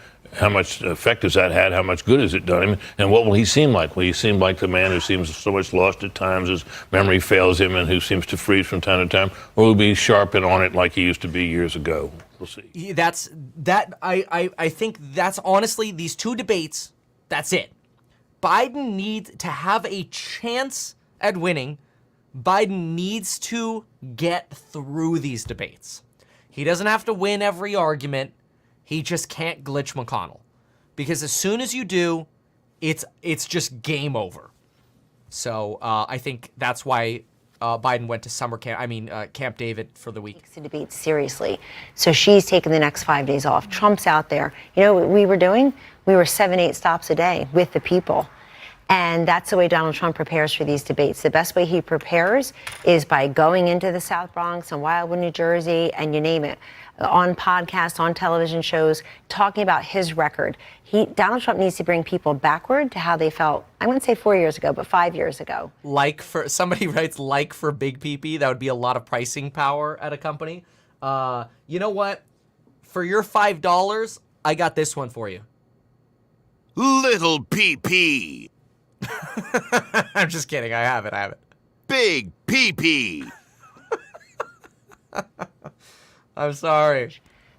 effect has that had? How much good has it done him? And what will he seem like? Will he seem like the man who seems so much lost at times, his memory fails him, and who seems to freeze from time to time? Or will he be sharp and on it like he used to be years ago? We'll see. I think that's honestly these two debates. That's it. Biden needs to have a chance at winning. Biden needs to get through these debates. He doesn't have to win every argument. He just can't glitch McConnell. Because as soon as you do, it's just game over. So I think that's why Biden went to Camp David for the week. Takes the debate seriously. So she's taking the next 5 days off. Trump's out there. You know what we were doing? We were 7-8 stops a day with the people. And that's the way Donald Trump prepares for these debates. The best way he prepares is by going into the South Bronx and Wildwood, New Jersey, and you name it, on podcasts, on television shows, talking about his record. Donald Trump needs to bring people backward to how they felt, I wouldn't say 4 years ago, but 5 years ago. Somebody writes like for Big PP, that would be a lot of pricing power at a company. You know what? For your $5, I got this one for you. Little PP. I'm just kidding. I have it. Big PP. I'm sorry.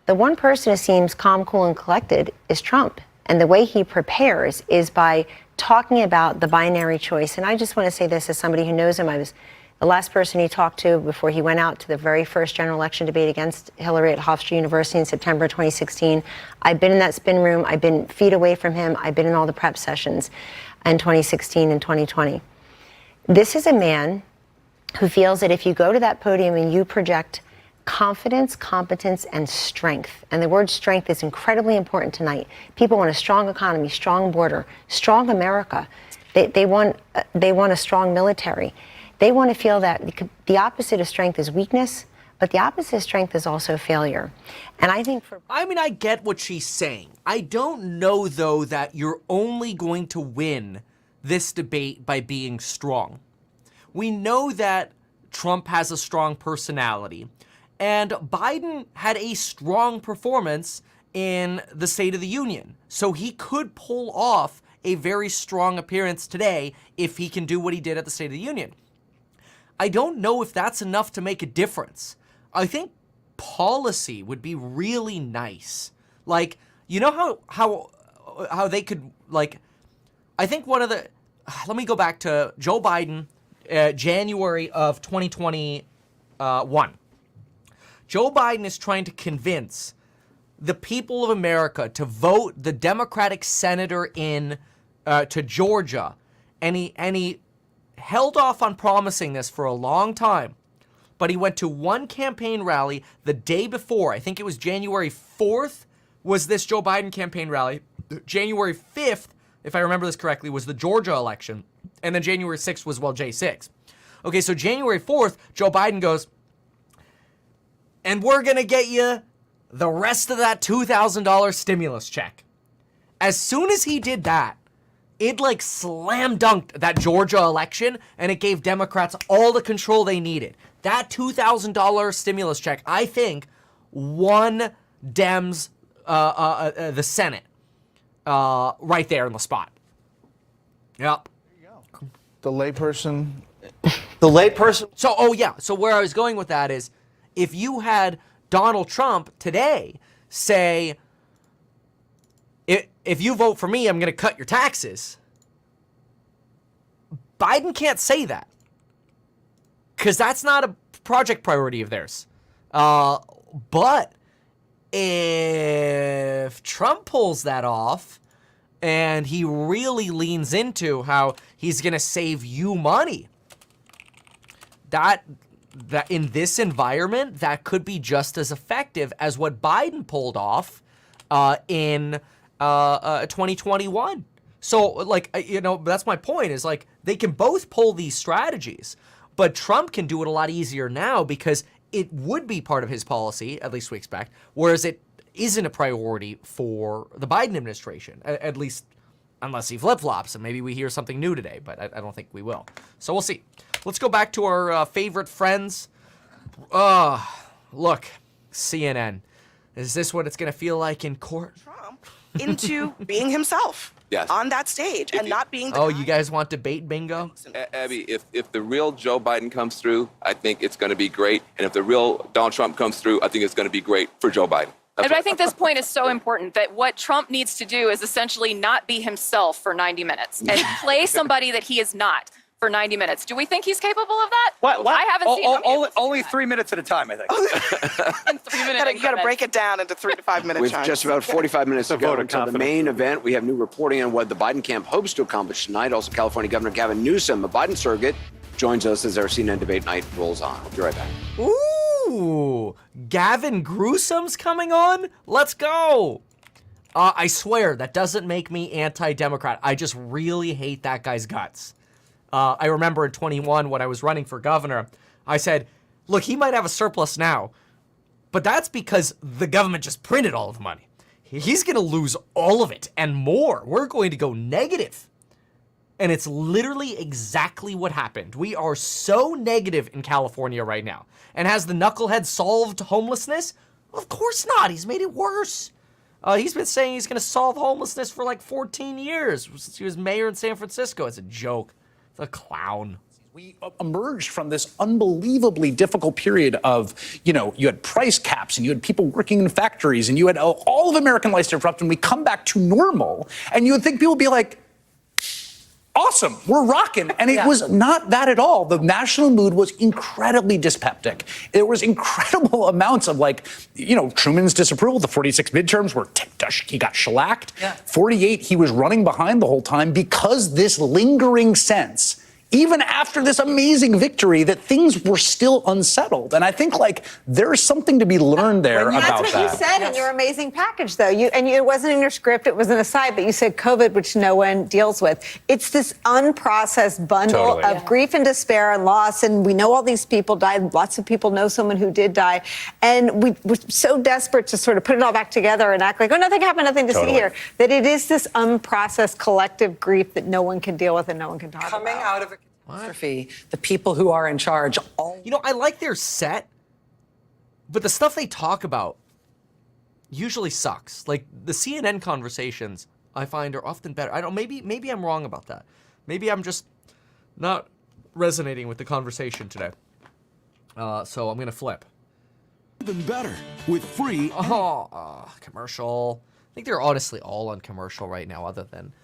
The one person who seems calm, cool, and collected is Trump. And the way he prepares is by talking about the binary choice. And I just want to say this as somebody who knows him. I was the last person he talked to before he went out to the very first general election debate against Hillary at Hofstra University in September 2016. I've been in that spin room. I've been feet away from him. I've been in all the prep sessions in 2016 and 2020. This is a man who feels that if you go to that podium and you project confidence, competence, and strength, and the word strength is incredibly important tonight. People want a strong economy, strong border, strong America. They want a strong military. They want to feel that the opposite of strength is weakness, but the opposite of strength is also failure. And I think I get what she's saying. I don't know, though, that you're only going to win this debate by being strong. We know that Trump has a strong personality, and Biden had a strong performance in the State of the Union. So he could pull off a very strong appearance today if he can do what he did at the State of the Union. I don't know if that's enough to make a difference. I think policy would be really nice. Like, you know how they could, like, I think one of the, let me go back to Joe Biden, January of 2021. Joe Biden is trying to convince the people of America to vote the Democratic senator in to Georgia, and he held off on promising this for a long time. But he went to one campaign rally the day before. I think it was January 4th was this Joe Biden campaign rally. January 5th, if I remember this correctly, was the Georgia election. And then January 6th was, well, J6. Okay, so January 4th, Joe Biden goes, and we're going to get you the rest of that $2,000 stimulus check. As soon as he did that, it like slam dunked that Georgia election, and it gave Democrats all the control they needed. That $2,000 stimulus check, I think, won Dems the Senate right there in the spot. Yep. The layperson. So where I was going with that is, if you had Donald Trump today say, if you vote for me, I'm going to cut your taxes. Biden can't say that, because that's not a project priority of theirs. But if Trump pulls that off and he really leans into how he's going to save you money, that in this environment, that could be just as effective as what Biden pulled off in 2021. So, like, that's my point, is like, they can both pull these strategies, but Trump can do it a lot easier now because it would be part of his policy, at least we expect, whereas it isn't a priority for the Biden administration, at least unless he flip-flops, and maybe we hear something new today, but I don't think we will. So we'll see. Let's go back to our favorite friends. Look, CNN. Is this what it's going to feel like in court? Trump into being himself on that stage and not being the Oh, you guys want debate bingo? Abby, if the real Joe Biden comes through, I think it's going to be great. And if the real Donald Trump comes through, I think it's going to be great for Joe Biden. And I think this point is so important, that what Trump needs to do is essentially not be himself for 90 minutes and play somebody that he is not for 90 minutes. Do we think he's capable of that? What? I haven't seen him. Only 3 minutes at a time, I think. You got to break it down into 3 to 5 minute With chunks. just about 45 minutes to It's a go vote of until the confidence. main event, we have new reporting on what the Biden camp hopes to accomplish tonight. Also, California Governor Gavin Newsom, a Biden surrogate, joins us as our CNN debate night rolls on. We'll be right back. Ooh, Gavin Newsom's coming on? Let's go. I swear, that doesn't make me anti-Democrat. I just really hate that guy's guts. I remember in 21 when I was running for governor, I said, look, he might have a surplus now, But that's because the government just printed all of the money. He's going to lose all of it and more. We're going to go negative. And it's literally exactly what happened. We are so negative in California right now. And has the knucklehead solved homelessness? Of course not. He's made it worse. He's been saying he's going to solve homelessness for like 14 years since he was mayor in San Francisco. It's a joke. It's a clown. We emerged from this unbelievably difficult period of, you had price caps and you had people working in factories and you had all of American life disrupted. And we come back to normal and you would think people would be like, awesome, we're rocking. And it was not that at all. The national mood was incredibly dyspeptic. There was incredible amounts of Truman's disapproval. The 46 midterms where he got shellacked. 48, he was running behind the whole time because this lingering sense, even after this amazing victory, that things were still unsettled. And I think there's something to be learned there about that. That's what you said in your amazing package, though. It wasn't in your script, it was an aside, but you said COVID, which no one deals with. It's this unprocessed bundle of grief and despair and loss. And we know all these people died. Lots of people know someone who did die. And we're so desperate to sort of put it all back together and act like, oh, nothing happened, nothing to see here, that it is this unprocessed collective grief that no one can deal with and no one can talk about. Coming out of a catastrophe, the people who are in charge I like their set, but the stuff they talk about usually sucks. Like the CNN conversations I find are often better. I don't maybe I'm wrong about that. Maybe I'm just not resonating with the conversation today. So I'm gonna flip. Even better with free commercial. I think they're honestly all on commercial right now, other than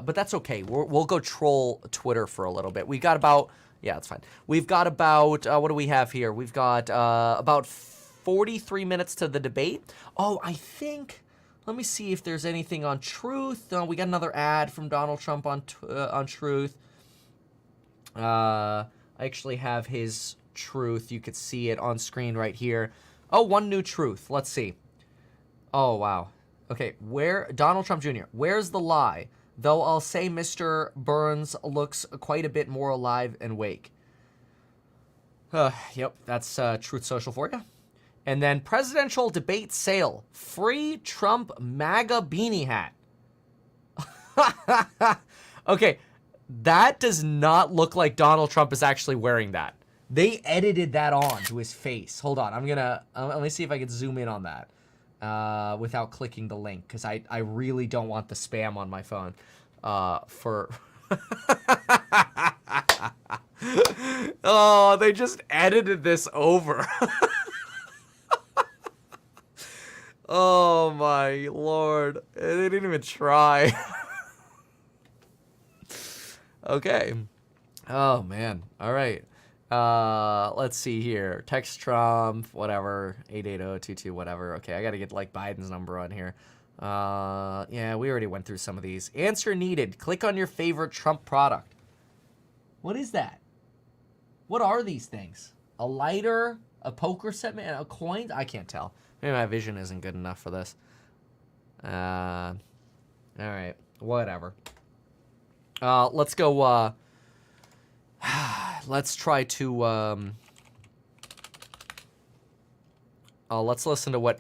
but that's okay. We'll go troll Twitter for a little bit. We got about, that's fine. We've got about, what do we have here? We've got about 43 minutes to the debate. Oh, I think, let me see if there's anything on Truth. We got another ad from Donald Trump on Truth. I actually have his Truth. You could see it on screen right here. Oh, one new Truth. Let's see. Oh, wow. Okay, Donald Trump Jr., where's the lie? Though I'll say Mr. Burns looks quite a bit more alive and awake. Yep, that's Truth Social for you. And then presidential debate sale. Free Trump MAGA beanie hat. Okay, that does not look like Donald Trump is actually wearing that. They edited that on to his face. Hold on, let me see if I can zoom in on that. Without clicking the link, because I really don't want the spam on my phone. Oh, they just edited this over. Oh my Lord. They didn't even try. Okay. Oh man. All right. Let's see here. Text Trump, whatever, 880-22, whatever. Okay, I gotta get Biden's number on here. Yeah, we already went through some of these. Answer needed. Click on your favorite Trump product. What is that? What are these things? A lighter, a poker set, a coin? I can't tell. Maybe my vision isn't good enough for this. All right, whatever. Let's go, let's try to, let's listen to what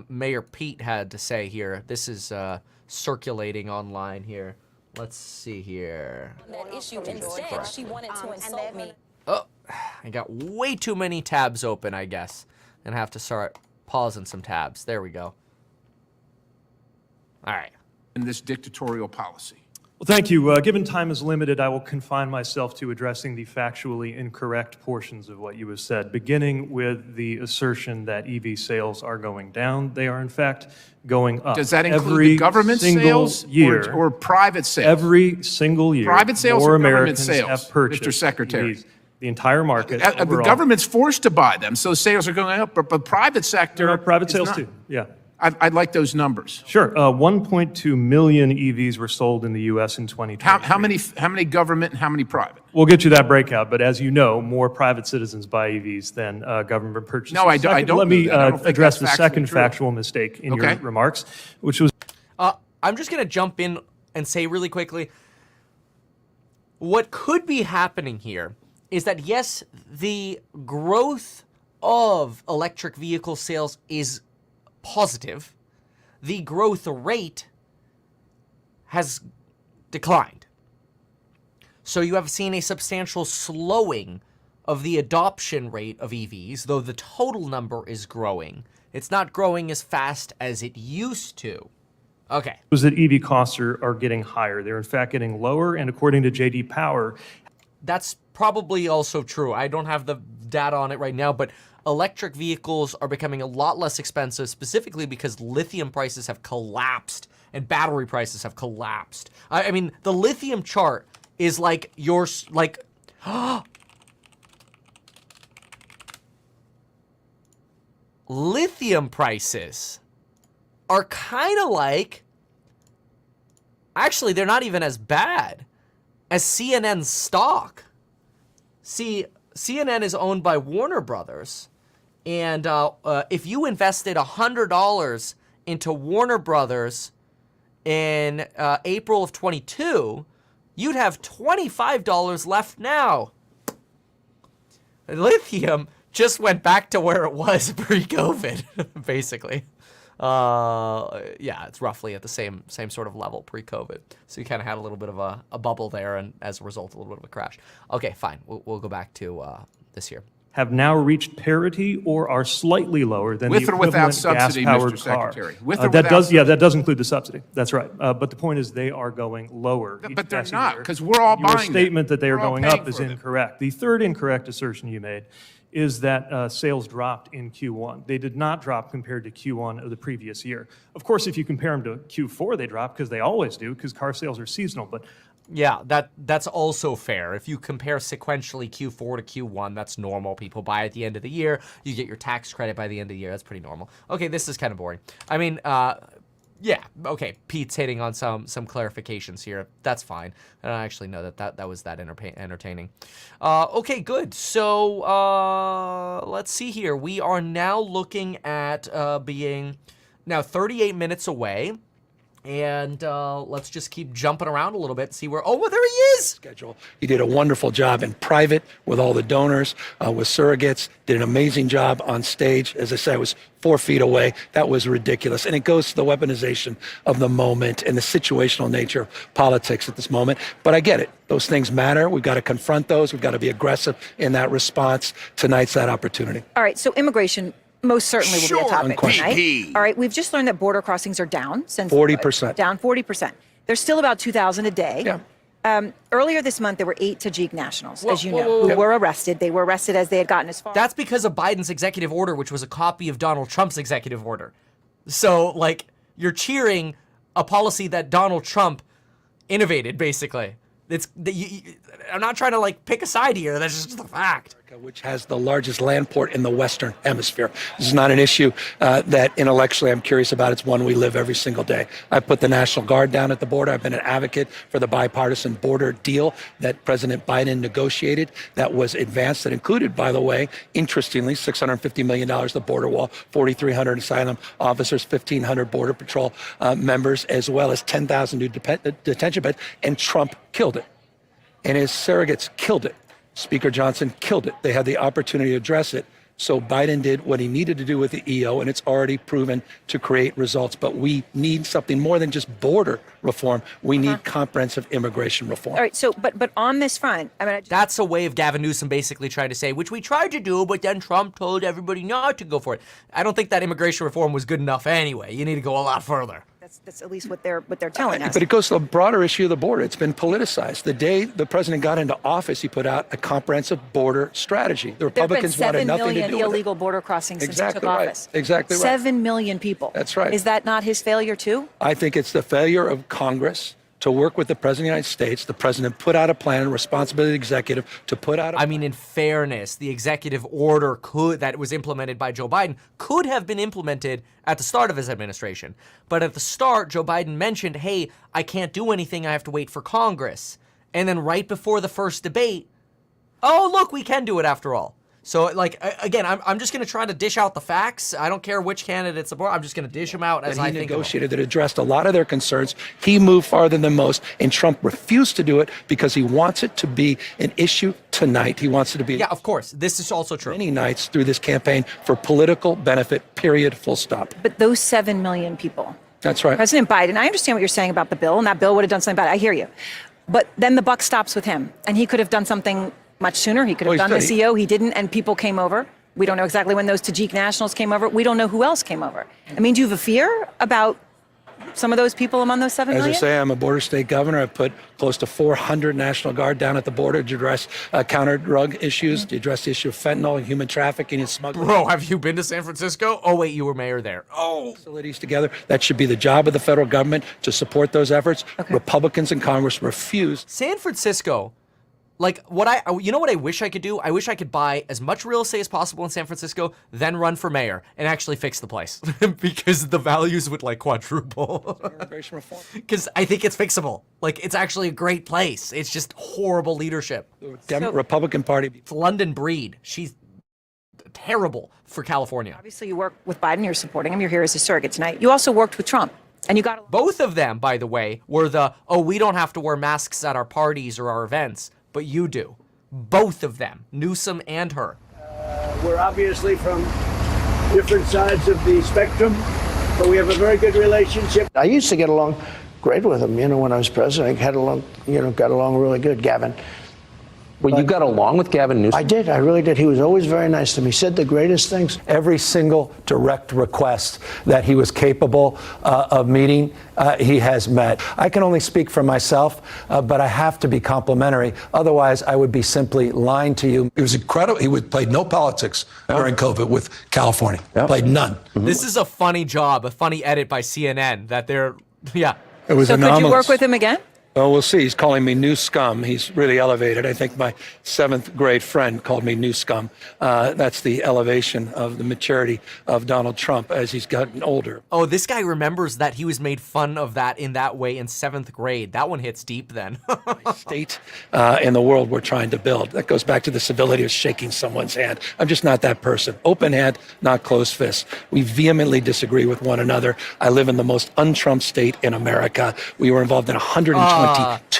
Mayor Pete had to say here. This is circulating online here. Let's see here. That issue instead, she wanted to insult me. Oh, I got way too many tabs open, I guess. And I have to start pausing some tabs. There we go. All right. In this dictatorial policy. Well, thank you. Given time is limited, I will confine myself to addressing the factually incorrect portions of what you have said, beginning with the assertion that EV sales are going down. They are, in fact, going up. Does that include every the government sales year, or private sales? Every single year. Private sales more or government Americans sales, have purchased Mr. Secretary? EVs. The entire market. The overall. government's forced to buy them, so sales are going up, but private sector. There are private sales not. too, yeah. I'd like those numbers. Sure. 1.2 million EVs were sold in the U.S. in 2020. How many government and how many private? We'll get you that breakout, but as you know, more private citizens buy EVs than government purchases. No, I don't. Let me address the that's second true. factual mistake in your remarks, which was... I'm just going to jump in and say really quickly, what could be happening here is that, yes, the growth of electric vehicle sales is positive, the growth rate has declined. So you have seen a substantial slowing of the adoption rate of EVs, though the total number is growing. It's not growing as fast as it used to. Okay. Was that EV costs are getting higher. They're in fact getting lower, and according to J.D. Power, that's probably also true. I don't have the data on it right now, but electric vehicles are becoming a lot less expensive, specifically because lithium prices have collapsed and battery prices have collapsed. I mean, the lithium chart is like lithium prices are kind of like, actually, they're not even as bad as CNN's stock. See, CNN is owned by Warner Brothers, and if you invested $100 into Warner Brothers in April of 22, you'd have $25 left now. Lithium just went back to where it was pre-COVID, basically. Yeah, it's roughly at the same sort of level pre-COVID. So you kind of had a little bit of a bubble there, and as a result, a little bit of a crash. Okay, fine. We'll go back to this year. Have now reached parity or are slightly lower than with the or without equivalent subsidy, gas-powered Mr. car. Secretary. With or that without does, yeah, subsidy. that does include the subsidy. That's right. But the point is, they are going lower. But they're passing not, year. because we're all Your buying them. statement that they are We're all going paying up is for them. incorrect. The third incorrect assertion you made is that sales dropped in Q1. They did not drop compared to Q1 of the previous year. Of course, if you compare them to Q4, they drop, because they always do, because car sales are seasonal. But yeah, that's also fair. If you compare sequentially Q4 to Q1, that's normal. People buy at the end of the year. You get your tax credit by the end of the year. That's pretty normal. Okay, this is kind of boring. I mean, yeah, okay, Pete's hitting on some clarifications here. That's fine. I don't actually know that was that entertaining. Okay, good. So let's see here. We are now looking at being now 38 minutes away. And let's just keep jumping around a little bit and see where, oh, well, there he is. Schedule. He did a wonderful job in private with all the donors, with surrogates, did an amazing job on stage. As I said, I was 4 feet away. That was ridiculous. And it goes to the weaponization of the moment and the situational nature of politics at this moment. But I get it. Those things matter. We've got to confront those. We've got to be aggressive in that response. Tonight's that opportunity. All right, so immigration most certainly will be a topic tonight. PP. All right, we've just learned that border crossings are down since 40%. Down 40%. There's still about 2,000 a day. Yeah. Earlier this month, there were 8 Tajik nationals, Whoa, as you whoa, know, whoa, who whoa. were arrested. They were arrested as they had gotten as far. That's because of Biden's executive order, which was a copy of Donald Trump's executive order. So, like, you're cheering a policy that Donald Trump innovated, basically. I'm not trying to, like, pick a side here. That's just the fact. Which has the largest land port in the Western Hemisphere. This is not an issue that intellectually I'm curious about. It's one we live every single day. I put the National Guard down at the border. I've been an advocate for the bipartisan border deal that President Biden negotiated that was advanced, that included, by the way, interestingly, $650 million the border wall, 4,300 asylum officers, 1,500 Border Patrol members, as well as 10,000 new detention beds, and Trump killed it. And his surrogates killed it. Speaker Johnson killed it. They had the opportunity to address it. So Biden did what he needed to do with the EO, and it's already proven to create results. But we need something more than just border reform. We need comprehensive immigration reform. All right, so, but on this front, I mean, That's a way of Gavin Newsom basically trying to say, which we tried to do, but then Trump told everybody not to go for it. I don't think that immigration reform was good enough anyway. You need to go a lot further. that's at least what they're telling us. But it goes to the broader issue of the border. It's been politicized. The day the president got into office, he put out a comprehensive border strategy. The Republicans wanted nothing to do with it. 7 million illegal border crossings since he took Exactly right. office. Exactly right. 7 million people. That's right. Is that not his failure too? I think it's the failure of Congress to work with the President of the United States. The President put out a plan, responsibility of the executive to put out a I mean, in fairness, the executive order that was implemented by Joe Biden could have been implemented at the start of his administration. But at the start, Joe Biden mentioned, hey, I can't do anything. I have to wait for Congress. And then right before the first debate, oh, look, we can do it after all. So, like, again, I'm just going to try to dish out the facts. I don't care which candidate support. I'm just going to dish them out as I think of them. He negotiated that addressed a lot of their concerns. He moved farther than most, and Trump refused to do it because he wants it to be an issue tonight. He wants it to be. Yeah, of course. This is also true. Many nights through this campaign for political benefit, period, full stop. But those 7 million people. That's right. President Biden, I understand what you're saying about the bill, and that bill would have done something about it. I hear you. But then the buck stops with him, and he could have done something much sooner. He could have done the CO. He didn't, and people came over. We don't know exactly when those Tajik nationals came over. We don't know who else came over. I mean, do you have a fear about some of those people among those 7 million? As I say, I'm a border state governor. I've put close to 400 National Guard down at the border to address counter-drug issues, to address the issue of fentanyl and human trafficking and smuggling. Bro, have you been to San Francisco? Oh, wait, you were mayor there. Oh. Facilities together. That should be the job of the federal government to support those efforts. Okay. Republicans in Congress refuse. San Francisco, like, you know what I wish I could do? I wish I could buy as much real estate as possible in San Francisco, then run for mayor and actually fix the place because the values would like quadruple. Immigration reform. Because I think it's fixable. Like, it's actually a great place. It's just horrible leadership. Republican Party. It's London Breed. She's terrible for California. Obviously, you work with Biden. You're supporting him. You're here as a surrogate tonight. You also worked with Trump. And you got both of them, by the way, were we don't have to wear masks at our parties or our events. But you do. Both of them, Newsom and her. We're obviously from different sides of the spectrum, but we have a very good relationship. I used to get along great with him, when I was president. I got along really good, Gavin. Well, you got along with Gavin Newsom? I did. I really did. He was always very nice to me. He said the greatest things. Every single direct request that he was capable of meeting, he has met. I can only speak for myself, but I have to be complimentary. Otherwise, I would be simply lying to you. It was incredible. He played no politics during COVID with California. Played none. Mm-hmm. This is a funny job, a funny edit by CNN that they're, yeah. It was anomalous. Could you work with him again? Well, we'll see. He's calling me new scum. He's really elevated. I think my 7th grade friend called me new scum. That's the elevation of the maturity of Donald Trump as he's gotten older. Oh, this guy remembers that he was made fun of that in that way in 7th grade. That one hits deep then. State in the world we're trying to build. That goes back to the civility of shaking someone's hand. I'm just not that person. Open hand, not closed fist. We vehemently disagree with one another. I live in the most un-Trump state in America. We were involved in 120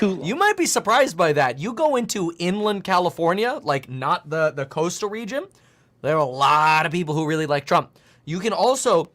you might be surprised by that. You go into inland California, like not the coastal region, there are a lot of people who really like Trump. You can also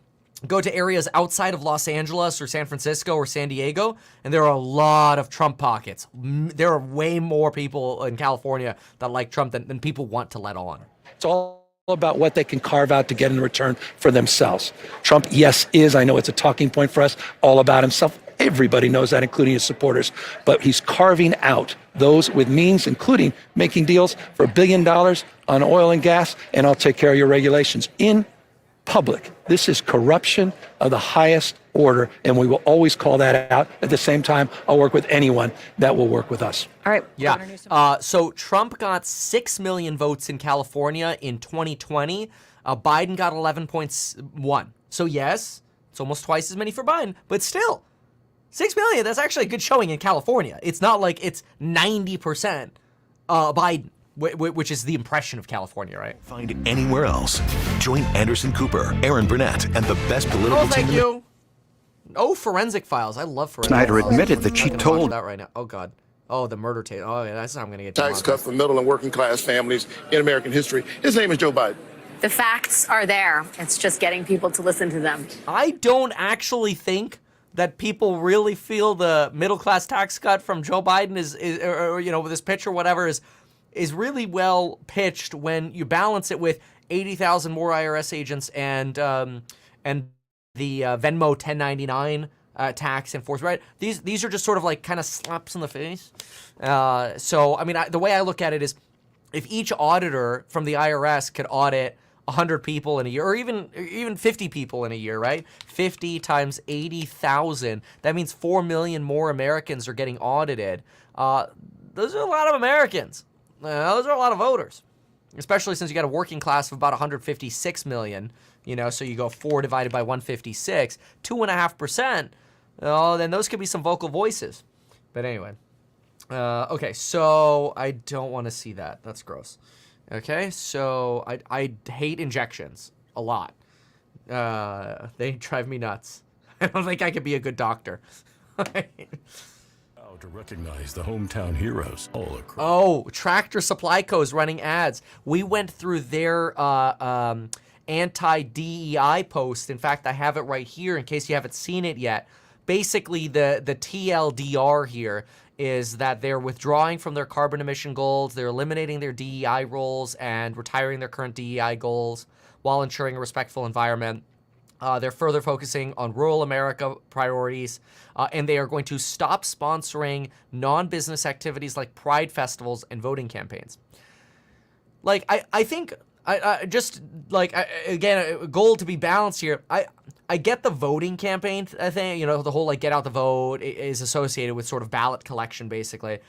go to areas outside of Los Angeles or San Francisco or San Diego, and there are a lot of Trump pockets. There are way more people in California that like Trump than people want to let on. It's all about what they can carve out to get in return for themselves. Trump, yes, I know it's a talking point for us, all about himself. Everybody knows that, including his supporters. But he's carving out those with means, including making deals for $1 billion on oil and gas, and I'll take care of your regulations in public. This is corruption of the highest order, and we will always call that out. At the same time, I'll work with anyone that will work with us. All right. Yeah. So Trump got 6 million votes in California in 2020. Biden got 11.1. So yes, it's almost twice as many for Biden, but still. 6 million, that's actually a good showing in California. It's not like it's 90% Biden, which is the impression of California, right? Find anywhere else. Join Anderson Cooper, Aaron Burnett, and the best political team. Thank you. Oh, Forensic Files. I love Forensic Snyder Files. admitted that she told that right now. Oh, God. Oh, the murder tape. Oh, yeah, that's how I'm going to get tax cut for middle and working class families in American history. His name is Joe Biden. The facts are there. It's just getting people to listen to them. I don't actually think that people really feel the middle class tax cut from Joe Biden is this pitch or whatever is really well pitched when you balance it with 80,000 more IRS agents and the Venmo 1099 tax enforcement. Right? These are just sort of like kind of slaps in the face. So I mean, the way I look at it is, if each auditor from the IRS could audit 100 people in a year, or even 50 people in a year, right? 50 times 80,000. That means 4 million more Americans are getting audited. Those are a lot of Americans. Those are a lot of voters, especially since you got a working class of about 156 million. So you go 4 divided by 156, 2.5%. Then those could be some vocal voices. But anyway, okay. So I don't want to see that. That's gross. Okay, so I hate injections a lot. They drive me nuts. I don't think I could be a good doctor. To recognize the hometown heroes all across. Oh, Tractor Supply Co. is running ads. We went through their anti-DEI post. In fact, I have it right here in case you haven't seen it yet. Basically, the TLDR here is that they're withdrawing from their carbon emission goals, they're eliminating their DEI roles and retiring their current DEI goals while ensuring a respectful environment. They're further focusing on rural America priorities, and they are going to stop sponsoring non-business activities like pride festivals and voting campaigns. Like, I think, again, a goal to be balanced here. I get the voting campaign, I think, the whole, like, get out the vote is associated with sort of ballot collection, basically.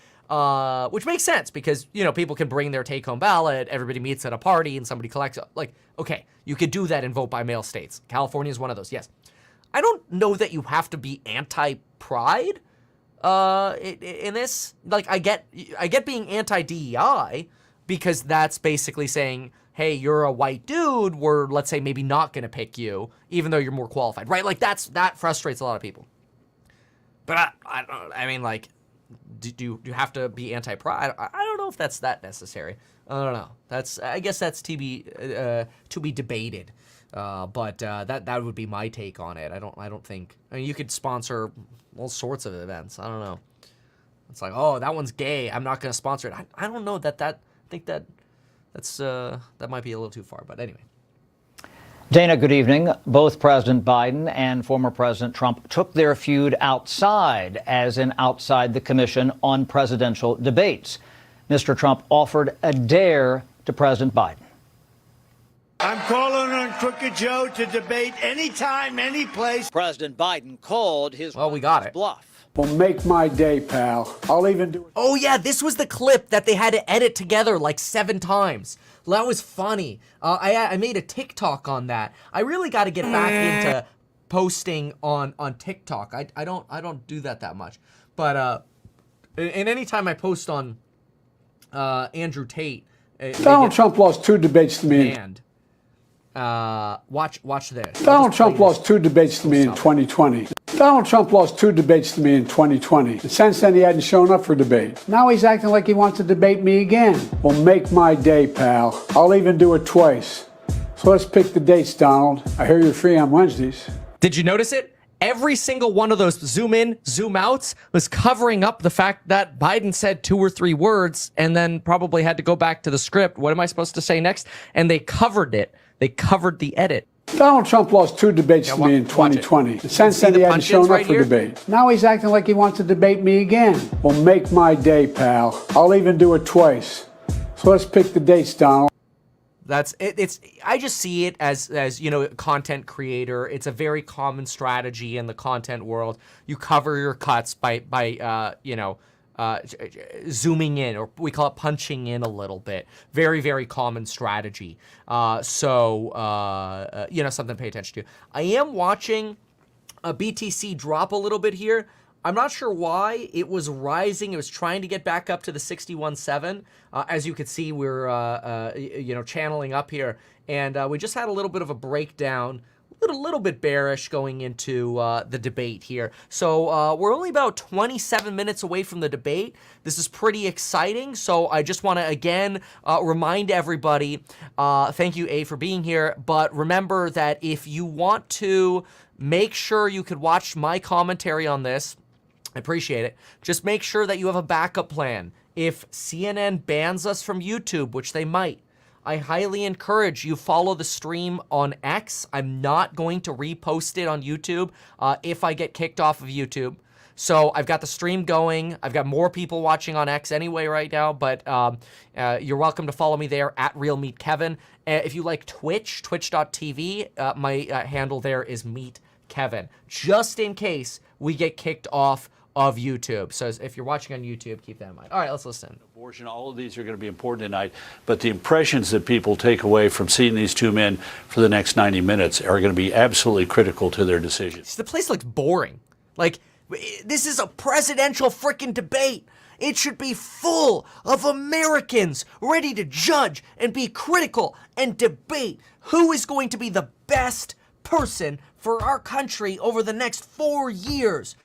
Which makes sense because, people can bring their take-home ballot, everybody meets at a party, and somebody collects it. Like, okay, you could do that in vote-by-mail states. California is one of those, yes. I don't know that you have to be anti-pride in this. Like, I get being anti-DEI because that's basically saying, hey, you're a white dude, we're, let's say, maybe not going to pick you, even though you're more qualified, right? Like, that frustrates a lot of people. But I mean, like, do you have to be anti-pride? I don't know if that's that necessary. I don't know. I guess that's to be debated. But that would be my take on it. I don't think. I mean, you could sponsor all sorts of events. I don't know. It's like, oh, that one's gay, I'm not going to sponsor it. I don't know that. I think that might be a little too far. But anyway. Dana, good evening. Both President Biden and former President Trump took their feud outside, as in outside the Commission on Presidential Debates. Mr. Trump offered a dare to President Biden. I'm calling on Crooked Joe to debate anytime, any place. President Biden called his bluff. Well, make my day, pal. I'll even do it. Oh, yeah, this was the clip that they had to edit together like 7 times. That was funny. I made a TikTok on that. I really got to get back into posting on TikTok. I don't do that much. But and anytime I post on Andrew Tate, Donald Trump lost 2 debates to me. And watch this. Donald Trump lost 2 debates to me in 2020. Donald Trump lost 2 debates to me in 2020. And since then, he hadn't shown up for debate. Now he's acting like he wants to debate me again. Well, make my day, pal. I'll even do it twice. So let's pick the dates, Donald. I hear you're free on Wednesdays. Did you notice it? Every single one of those zoom in, zoom outs was covering up the fact that Biden said 2 or 3 words and then probably had to go back to the script. What am I supposed to say next? And they covered it. They covered the edit. Donald Trump lost 2 debates to me in 2020. And since then, he hadn't shown up for debate. Now he's acting like he wants to debate me again. Well, make my day, pal. I'll even do it twice. So let's pick the dates, Donald. That's it. I just see it as content creator. It's a very common strategy in the content world. You cover your cuts by zooming in, or we call it punching in a little bit. Very, very common strategy. Something to pay attention to. I am watching BTC drop a little bit here. I'm not sure why. It was rising. It was trying to get back up to the 61.7. As you can see, we're channeling up here, and we just had a little bit of a breakdown. A little bit bearish going into the debate here. So we're only about 27 minutes away from the debate. This is pretty exciting. So I just want to, again, remind everybody, thank you, A, for being here. But remember that if you want to make sure you could watch my commentary on this, I appreciate it. Just make sure that you have a backup plan. If CNN bans us from YouTube, which they might, I highly encourage you follow the stream on X. I'm not going to repost it on YouTube if I get kicked off of YouTube. So I've got the stream going. I've got more people watching on X anyway right now, but you're welcome to follow me there at RealMeatKevin. If you like Twitch, twitch.tv, my handle there is MeatKevin, just in case we get kicked off of YouTube. So if you're watching on YouTube, keep that in mind. All right, let's listen. Abortion, all of these are going to be important tonight, but the impressions that people take away from seeing these 2 men for the next 90 minutes are going to be absolutely critical to their decisions. The place looks boring. Like, this is a presidential freaking debate. It should be full of Americans ready to judge and be critical and debate who is going to be the best person for our country over the next 4 years.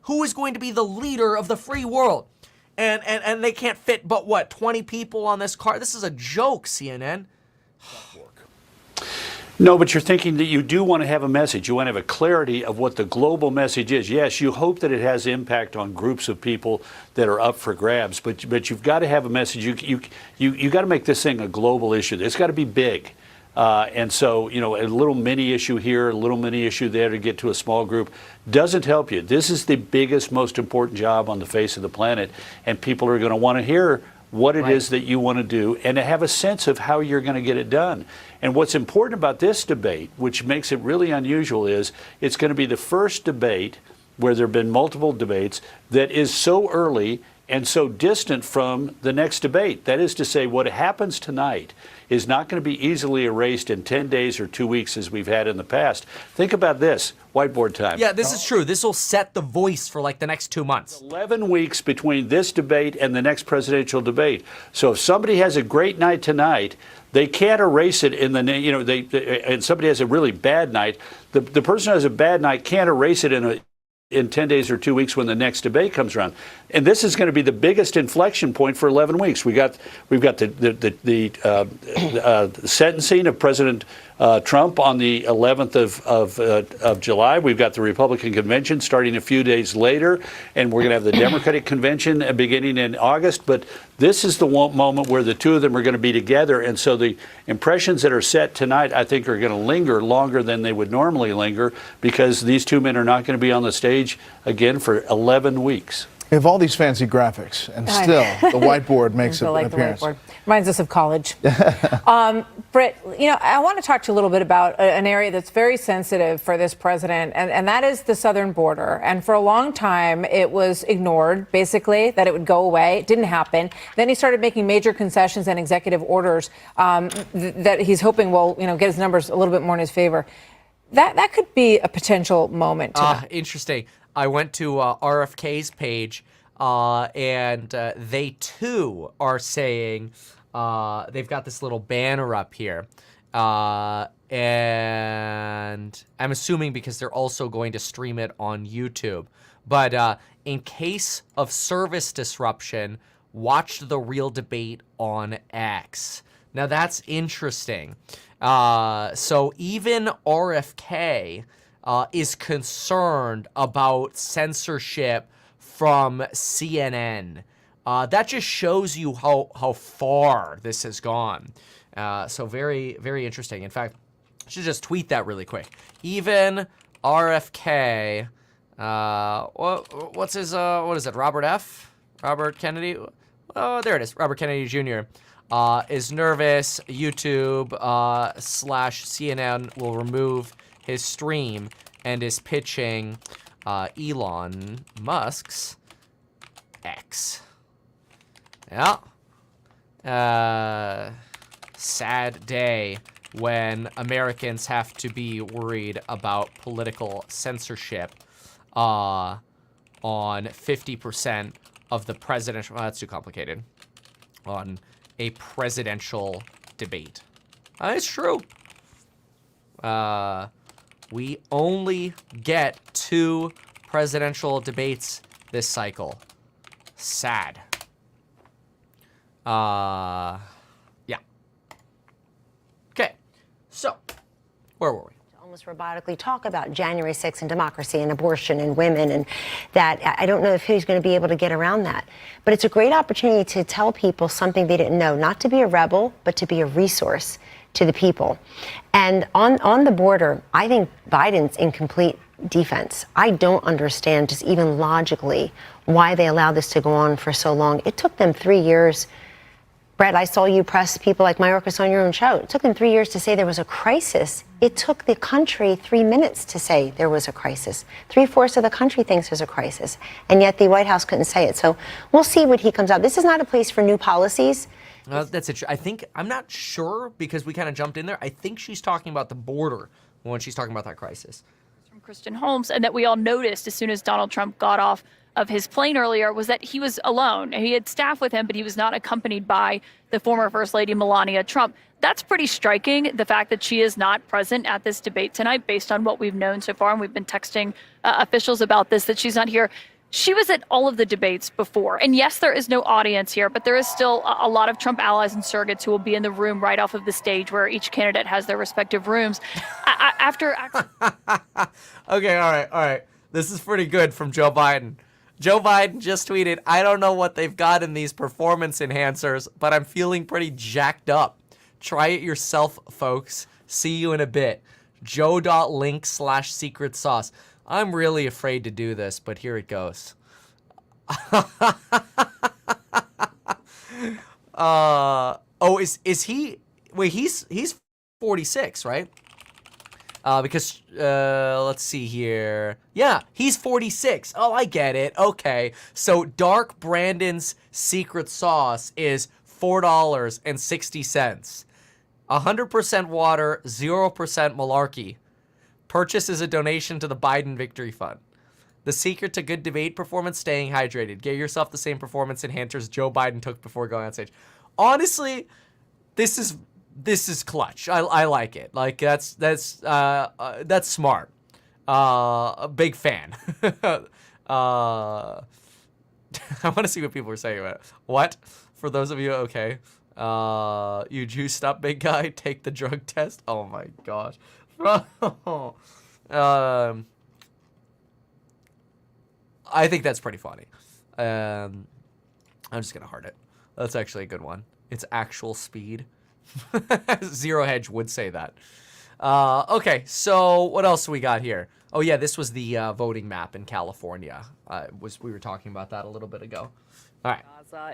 Who is going to be the leader of the free world? And they can't fit but what, 20 people on this car? This is a joke, CNN. No, but you're thinking that you do want to have a message. You want to have a clarity of what the global message is. Yes, you hope that it has impact on groups of people that are up for grabs, but you've got to have a message. You got to make this thing a global issue. It's got to be big. And so, you know, a little mini issue here, a little mini issue there to get to a small group doesn't help you. This is the biggest, most important job on the face of the planet, and people are going to want to hear what it is that you want to do and to have a sense of how you're going to get it done. And what's important about this debate, which makes it really unusual, is it's going to be the first debate where there have been multiple debates that is so early and so distant from the next debate. That is to say, what happens tonight is not going to be easily erased in 10 days or 2 weeks as we've had in the past. Think about this, whiteboard time. Yeah, this is true. This will set the voice for like the next 2 months. 11 weeks between this debate and the next presidential debate. So if somebody has a great night tonight, they can't erase it in the, you know, and somebody has a really bad night, the person who has a bad night can't erase it in 10 days or 2 weeks when the next debate comes around. And this is going to be the biggest inflection point for 11 weeks. We've got the sentencing of President Trump on the 11th of July. We've got the Republican convention starting a few days later, and we're going to have the Democratic convention beginning in August. But this is the moment where the two of them are going to be together. And so the impressions that are set tonight, I think, are going to linger longer than they would normally linger because these two men are not going to be on the stage again for 11 weeks. We have all these fancy graphics, and still the whiteboard makes an appearance. The whiteboard. Reminds us of college. Britt, you know, I want to talk to you a little bit about an area that's very sensitive for this president, and that is the southern border. And for a long time, it was ignored, basically, that it would go away. It didn't happen. Then he started making major concessions and executive orders that he's hoping will, you know, get his numbers a little bit more in his favor. That could be a potential moment. Interesting. I went to RFK's page, and they too are saying they've got this little banner up here. And I'm assuming because they're also going to stream it on YouTube. But in case of service disruption, watch the real debate on X. Now that's interesting. So even RFK is concerned about censorship from CNN. That just shows you how far this has gone. So very, very interesting. In fact, I should just tweet that really quick. Even RFK, what's his, what is it, Robert F? Robert Kennedy? Oh, there it is, Robert Kennedy Jr. Is nervous. YouTube / CNN will remove his stream and is pitching Elon Musk's X. Yeah. Sad day when Americans have to be worried about political censorship on 50% of the presidential, well, that's too complicated, on a presidential debate. It's true. We only get 2 presidential debates this cycle. Sad. Yeah. Okay. So, where were we? Almost robotically talk about January 6th and democracy and abortion and women, and that I don't know if he's going to be able to get around that. But it's a great opportunity to tell people something they didn't know, not to be a rebel, but to be a resource to the people. And on the border, I think Biden's in complete defense. I don't understand just even logically why they allowed this to go on for so long. It took them 3 years. Brett, I saw you press people like Mayorkas on your own show. It took them 3 years to say there was a crisis. It took the country 3 minutes to say there was a crisis. 3/4 of the country thinks there's a crisis, and yet the White House couldn't say it. So we'll see what he comes out. This is not a place for new policies. That's it. I'm not sure because we kind of jumped in there. I think she's talking about the border when she's talking about that crisis. From Kristen Holmes, and that we all noticed as soon as Donald Trump got off of his plane earlier was that he was alone. He had staff with him, but he was not accompanied by the former First Lady Melania Trump. That's pretty striking, the fact that she is not present at this debate tonight, based on what we've known so far. And we've been texting officials about this, that she's not here. She was at all of the debates before. And yes, there is no audience here, but there is still a lot of Trump allies and surrogates who will be in the room right off of the stage where each candidate has their respective rooms. After Okay, all right. This is pretty good from Joe Biden. Joe Biden just tweeted, I don't know what they've got in these performance enhancers, but I'm feeling pretty jacked up. Try it yourself, folks. See you in a bit. Joe.link/secret sauce. I'm really afraid to do this, but here it goes. Is he? Wait, he's 46, right? Because let's see here. Yeah, he's 46. Oh, I get it. Okay, so Dark Brandon's secret sauce is $4.60. 100% water, 0% malarkey. Purchase is a donation to the Biden Victory Fund. The secret to good debate performance, staying hydrated. Get yourself the same performance enhancers Joe Biden took before going on stage. Honestly, this is clutch. I like it. Like that's smart. A big fan. I want to see what people are saying about it. What? For those of you, okay. You juiced up, big guy. Take the drug test. Oh my gosh. I think that's pretty funny. I'm just gonna heart it. That's actually a good one. It's actual speed. Zero Hedge would say that. Okay, so what else we got here? Oh yeah, this was the voting map in California. We were talking about that a little bit ago. All right.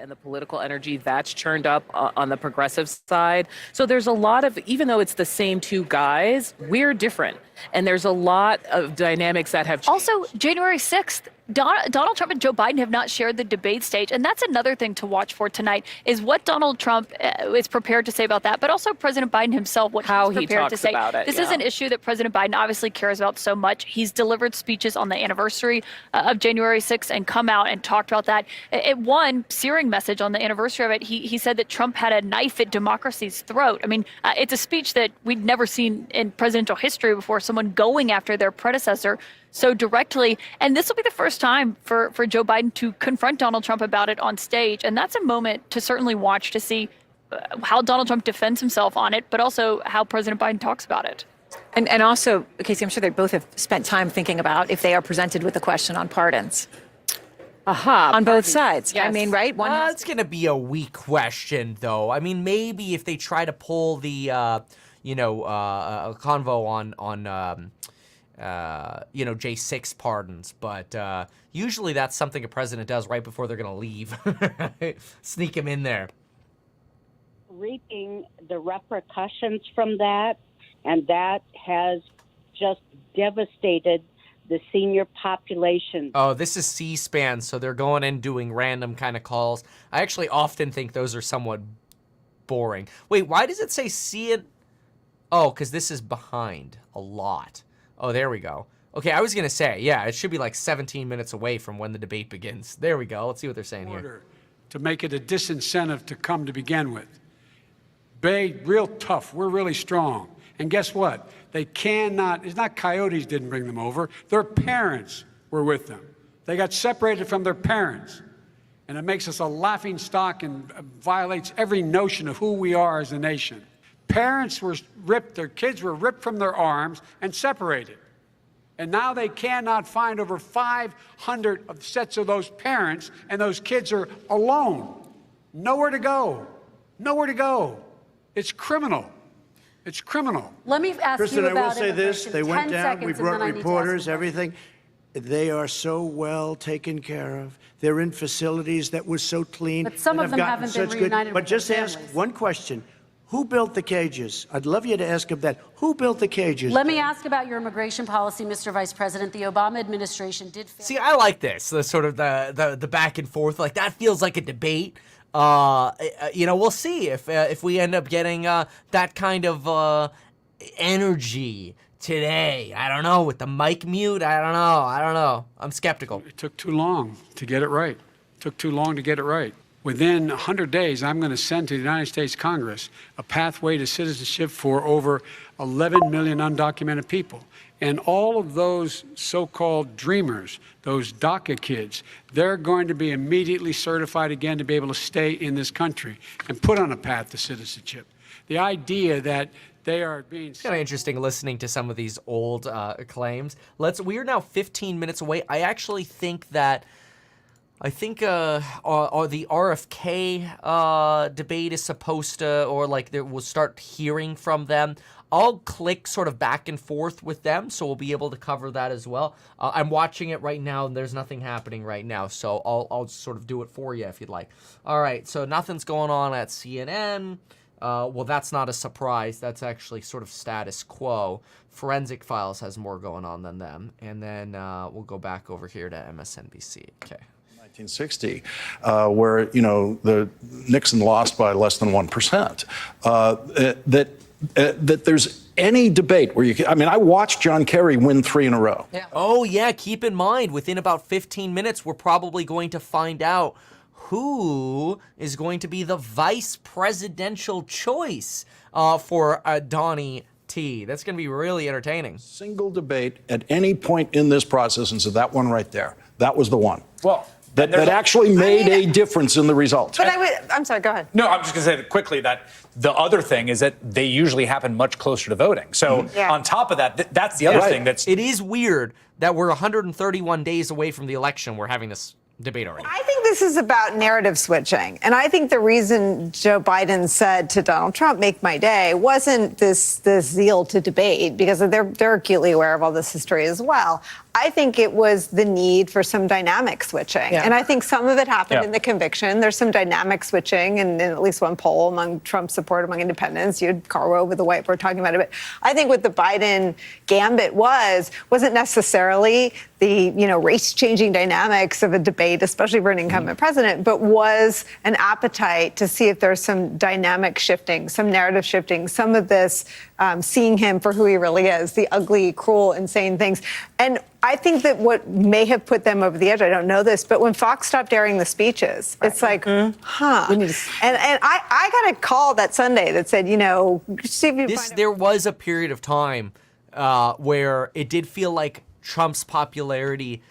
And the political energy that's churned up on the progressive side. So there's a lot of, even though it's the same two guys, we're different. And there's a lot of dynamics that have changed. Also, January 6th, Donald Trump and Joe Biden have not shared the debate stage. And that's another thing to watch for tonight, is what Donald Trump is prepared to say about that, but also President Biden himself, what he's prepared to say. This is an issue that President Biden obviously cares about so much. He's delivered speeches on the anniversary of January 6th and come out and talked about that. At one searing message on the anniversary of it, he said that Trump had a knife at democracy's throat. I mean, it's a speech that we'd never seen in presidential history before, someone going after their predecessor so directly. And this will be the first time for Joe Biden to confront Donald Trump about it on stage. And that's a moment to certainly watch to see how Donald Trump defends himself on it, but also how President Biden talks about it. And also, Casey, I'm sure they both have spent time thinking about if they are presented with a question on pardons. On both sides. Yes. I mean, right? It's going to be a weak question, though. I mean, maybe if they try to pull the, convo on J6 pardons, but usually that's something a president does right before they're going to leave. Sneak him in there. Reaping the repercussions from that, and that has just devastated the senior population. Oh, this is C-SPAN, so they're going in doing random kind of calls. I actually often think those are somewhat boring. Wait, why does it say C and... Oh, because this is behind a lot. Oh, there we go. Okay, I was going to say, yeah, it should be like 17 minutes away from when the debate begins. There we go. Let's see what they're saying here. To make it a disincentive to come to begin with. Bay, real tough. We're really strong. And guess what? They cannot, it's not coyotes didn't bring them over. Their parents were with them. They got separated from their parents. And it makes us a laughing stock and violates every notion of who we are as a nation. Parents were ripped, their kids were ripped from their arms and separated. And now they cannot find over 500 sets of those parents, and those kids are alone. Nowhere to go. Nowhere to go. It's criminal. It's criminal. Let me ask Kristen, you about I will say this. They went down. We brought reporters, everything. everything. They are so well taken care of. They're in facilities that were so clean. But some of them haven't been reunited But with just their ask families. one question. Who built the cages? I'd love you to ask him that. Who built the cages? Let me ask about your immigration policy, Mr. Vice President. The Obama administration did fail. See, I like this. The sort of the back and forth. Like, that feels like a debate. We'll see if we end up getting that kind of energy today. I don't know, with the mic mute. I don't know. I'm skeptical. It took too long to get it right. Within 100 days, I'm going to send to the United States Congress a pathway to citizenship for over 11 million undocumented people. And all of those so-called dreamers, those DACA kids, they're going to be immediately certified again to be able to stay in this country and put on a path to citizenship. The idea that they are being... It's kind of interesting listening to some of these old claims. We are now 15 minutes away. I actually think that... the RFK debate is supposed to, or like we'll start hearing from them. I'll click sort of back and forth with them, so we'll be able to cover that as well. I'm watching it right now, and there's nothing happening right now, so I'll sort of do it for you if you'd like. All right, so nothing's going on at CNN. Well, that's not a surprise. That's actually sort of status quo. Forensic Files has more going on than them. And then we'll go back over here to MSNBC. Okay. 1960, where the Nixon lost by less than 1%. That there's any debate where I watched John Kerry win 3 in a row. Yeah. Oh yeah, keep in mind, within about 15 minutes, we're probably going to find out who is going to be the vice presidential choice for Donnie T. That's going to be really entertaining. Single debate at any point in this process, and so that one right there, that was the one. Well. That actually made a difference in the results. But I'm sorry, go ahead. No, I'm just going to say quickly that the other thing is that they usually happen much closer to voting. So on top of that, that's the other thing that's... It is weird that we're 131 days away from the election. We're having this debate already. I think this is about narrative switching. And I think the reason Joe Biden said to Donald Trump, make my day, wasn't this zeal to debate, because they're acutely aware of all this history as well. I think it was the need for some dynamic switching. Yeah. And I think some of it happened in the conviction. There's some dynamic switching in at least one poll among Trump support among independents. You had Carwo with the whiteboard talking about it. But I think what the Biden gambit wasn't necessarily the race-changing dynamics of a debate, especially for an incumbent president, but was an appetite to see if there's some dynamic shifting, some narrative shifting, some of this seeing him for who he really is, the ugly, cruel, insane things. And I think that what may have put them over the edge, I don't know this, but when Fox stopped airing the speeches, it's like, And I got a call that Sunday that said, see if you there was a period of time where it did feel like Trump's popularity,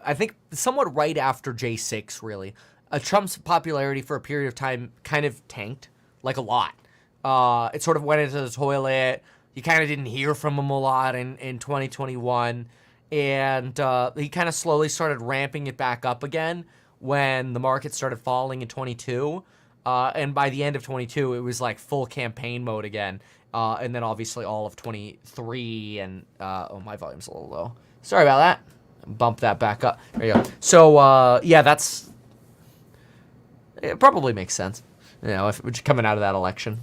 I think somewhat right after J6, really, Trump's popularity for a period of time kind of tanked, like a lot. It sort of went into the toilet. You kind of didn't hear from him a lot in 2021. And he kind of slowly started ramping it back up again when the market started falling in 22. And by the end of 22, it was like full campaign mode again. And then obviously all of 23 and, my volume's a little low. Sorry about that. Bump that back up. There you go. So, it probably makes sense, if we're coming out of that election.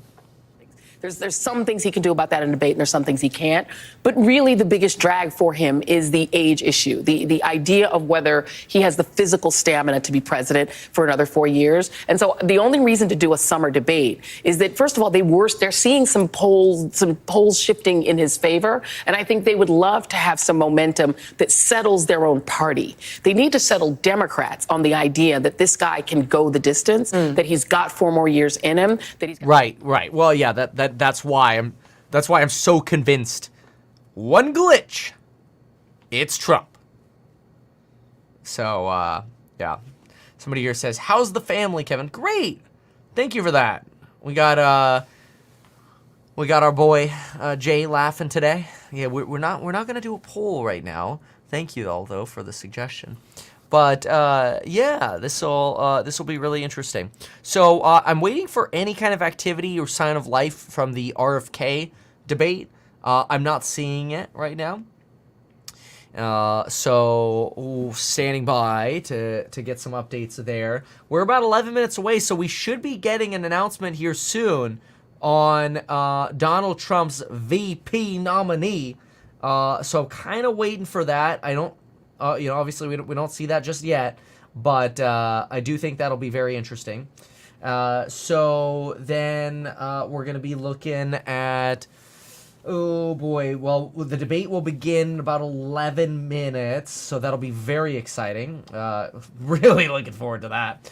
There's some things he can do about that in debate, and there's some things he can't. But really, the biggest drag for him is the age issue, the idea of whether he has the physical stamina to be president for another 4 years. And so the only reason to do a summer debate is that, first of all, they're seeing some polls shifting in his favor. And I think they would love to have some momentum that settles their own party. They need to settle Democrats on the idea that this guy can go the distance, that he's got 4 more years in him. That he's right. Well, yeah, that's why I'm so convinced. One glitch, it's Trump. So yeah. Somebody here says, "How's the family, Kevin?" Great. Thank you for that. We got our boy Jay laughing today. Yeah, we're not gonna do a poll right now. Thank you although for the suggestion. But yeah, this will be really interesting. So I'm waiting for any kind of activity or sign of life from the RFK debate. I'm not seeing it right now. So standing by to get some updates there. We're about 11 minutes away, so we should be getting an announcement here soon on Donald Trump's VP nominee. So I'm kind of waiting for that. I don't. Obviously we don't see that just yet, but I do think that'll be very interesting. So then we're going to be looking at Oh boy. Well, the debate will begin in about 11 minutes, so that'll be very exciting. Really looking forward to that.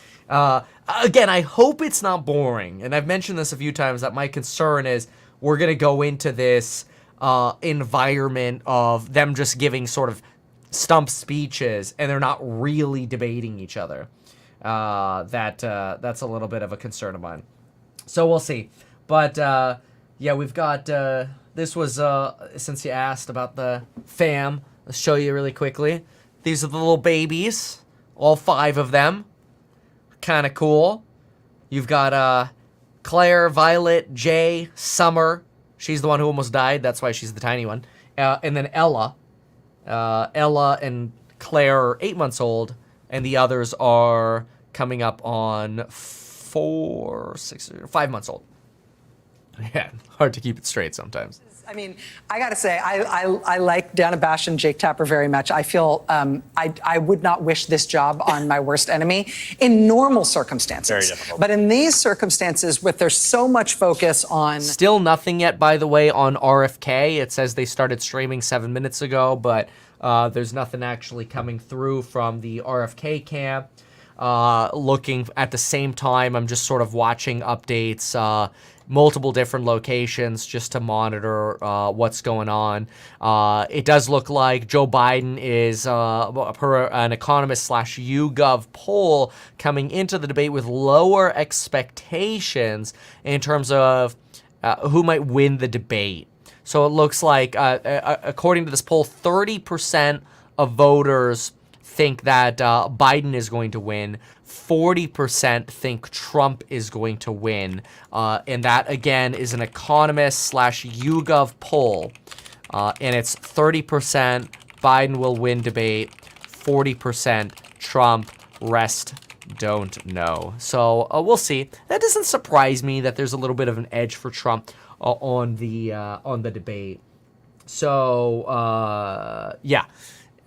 Again, I hope it's not boring, and I've mentioned this a few times that my concern is we're going to go into this environment of them just giving sort of stump speeches and they're not really debating each other. That's a little bit of a concern of mine. So we'll see. But yeah, we've got this was since you asked about the fam, let's show you really quickly. These are the little babies, all 5 of them. Kind of cool. You've got Claire, Violet, Jay, Summer. She's the one who almost died. That's why she's the tiny one. And then Ella. Ella and Claire are 8 months old, and the others are coming up on 5 months old. Yeah, hard to keep it straight sometimes. I mean, I got to say, I like Dana Bash and Jake Tapper very much. I feel I would not wish this job on my worst enemy in normal circumstances. Very difficult. But in these circumstances, with there's so much focus on... Still nothing yet, by the way, on RFK. It says they started streaming 7 minutes ago, but there's nothing actually coming through from the RFK camp. Looking at the same time, I'm just sort of watching updates, multiple different locations just to monitor what's going on. It does look like Joe Biden is, per an economist / YouGov poll, coming into the debate with lower expectations in terms of who might win the debate. So it looks like, according to this poll, 30% of voters think that Biden is going to win. 40% think Trump is going to win. And that, again, is an economist / YouGov poll. And it's 30% Biden will win debate, 40% Trump, rest don't know. So we'll see. That doesn't surprise me that there's a little bit of an edge for Trump on the debate. So, yeah.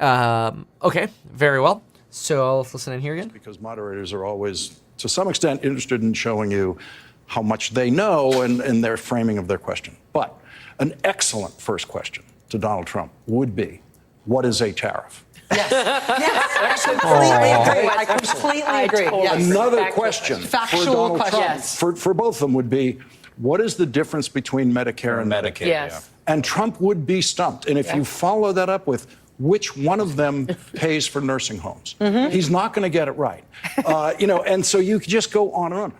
Okay, very well. So let's listen in here again. Because moderators are always, to some extent, interested in showing you how much they know and their framing of their question. But an excellent first question to Donald Trump would be, what is a tariff? Yes, I completely agree. Yes. Another question for Donald Trump, yes. for both of them would be, what is the difference between Medicare and Medicaid? Yes. And Trump would be stumped. And if you follow that up with, which one of them pays for nursing homes? He's not going to get it right. And so you could just go on and on.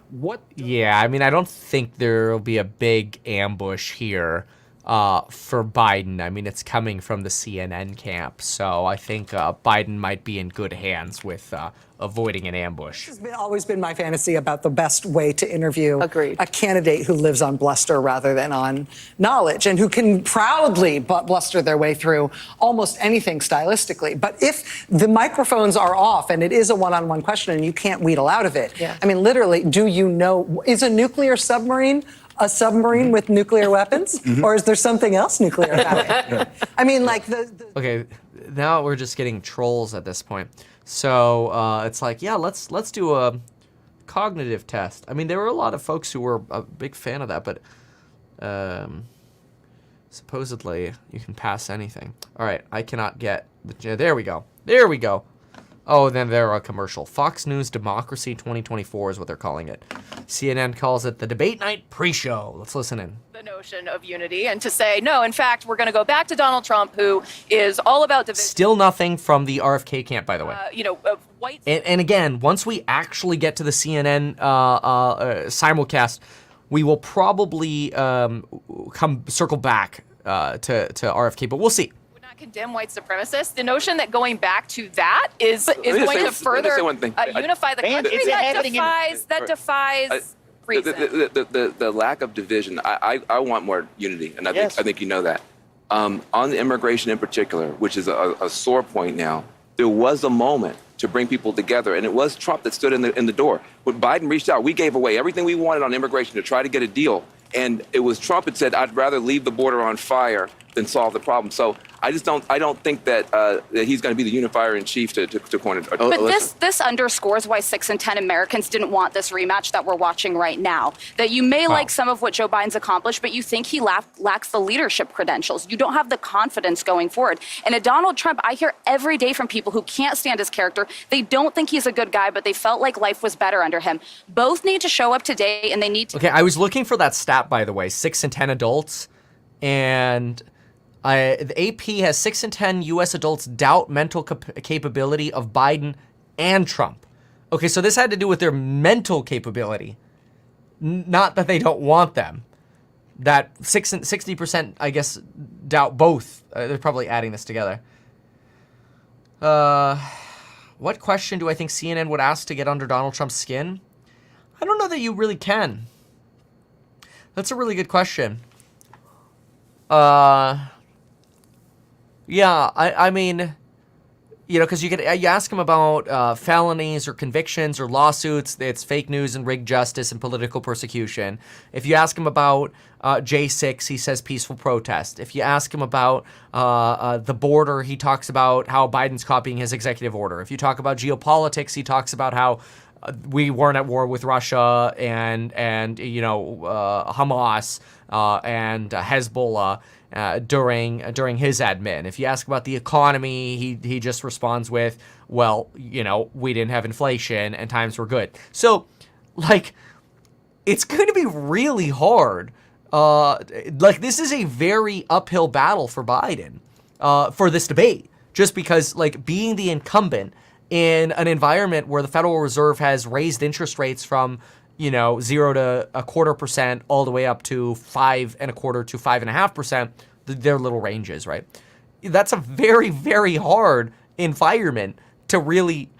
Yeah, I mean, I don't think there will be a big ambush here for Biden. I mean, it's coming from the CNN camp, so I think Biden might be in good hands with avoiding an ambush. This has always been my fantasy about the best way to interview a candidate who lives on bluster rather than on knowledge, and who can proudly bluster their way through almost anything stylistically. But if the microphones are off and it is a one-on-one question and you can't wheedle out of it, I mean, literally, do you know, is a nuclear submarine a submarine with nuclear weapons? Or is there something else nuclear about it? I mean, like Okay, now we're just getting trolls at this point. So it's like, yeah, let's do a cognitive test. I mean, there were a lot of folks who were a big fan of that, but supposedly you can pass anything. All right, I cannot get there we go. There we go. Oh, then there are a commercial. Fox News Democracy 2024 is what they're calling it. CNN calls it the debate night pre-show. Let's listen in. The notion of unity and to say, no, in fact, we're going to go back to Donald Trump, who is all about division. Still nothing from the RFK camp, by the way. White. And again, once we actually get to the CNN simulcast, we will probably circle back to RFK, but we'll see. Condemn white supremacists. The notion that going back to that is going to further unify the country, that defies reason. The lack of division. I want more unity, and I think you know that. On the immigration in particular, which is a sore point now, there was a moment to bring people together, and it was Trump that stood in the door. When Biden reached out, we gave away everything we wanted on immigration to try to get a deal, and it was Trump that said, "I'd rather leave the border on fire than solve the problem." So I don't think that that he's going to be the unifier in chief to corner. But this underscores why 6 in 10 Americans didn't want this rematch that we're watching right now. That you may like some of what Joe Biden's accomplished, but you think he lacks the leadership credentials. You don't have the confidence going forward. And a Donald Trump, I hear every day from people who can't stand his character. They don't think he's a good guy, but they felt like life was better under him. Both need to show up today, and they need to. Okay, I was looking for that stat, by the way, 6 in 10 adults, and the AP has 6 in 10 U.S. adults doubt mental capability of Biden and Trump. Okay, so this had to do with their mental capability, not that they don't want them. That 60%, I guess, doubt both. They're probably adding this together. What question do I think CNN would ask to get under Donald Trump's skin? I don't know that you really can. That's a really good question. Yeah, I mean, you know, because you ask him about felonies or convictions or lawsuits, it's fake news and rigged justice and political persecution. If you ask him about J6, he says peaceful protest. If you ask him about the border, he talks about how Biden's copying his executive order. If you talk about geopolitics, he talks about how we weren't at war with Russia and you know, Hamas and Hezbollah during his admin. If you ask about the economy, he just responds with, well, you know, we didn't have inflation and times were good. So, like, it's going to be really hard. Like, this is a very uphill battle for Biden for this debate, just because, like, being the incumbent in an environment where the Federal Reserve has raised interest rates from, you know, 0 to 0.25% all the way up to 5.25% to 5.5%, their little ranges, right? That's a very, very hard environment to really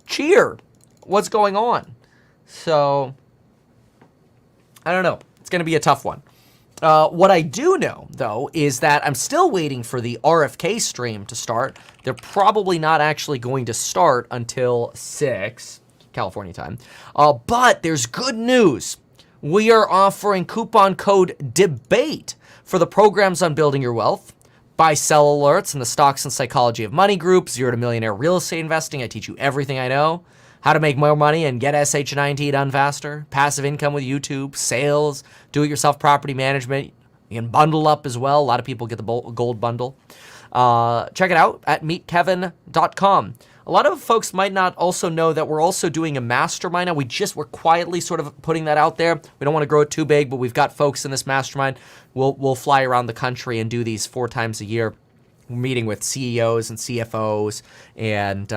cheer what's going on. So, I don't know. It's going to be a tough one. What I do know, though, is that I'm still waiting for the RFK stream to start. They're probably not actually going to start until 6 California time. But there's good news. We are offering coupon code DEBATE for the programs on building your wealth, buy sell alerts, and the stocks and psychology of money group, 0 to millionaire real estate investing. I teach you everything I know. How to make more money and get SH&INT done faster. Passive income with YouTube, sales, do-it-yourself property management. You can bundle up as well. A lot of people get the gold bundle. Check it out at meetkevin.com. A lot of folks might not also know that we're also doing a mastermind now. We're quietly sort of putting that out there. We don't want to grow it too big, but we've got folks in this mastermind. We'll fly around the country and do these 4 times a year, meeting with CEOs and CFOs and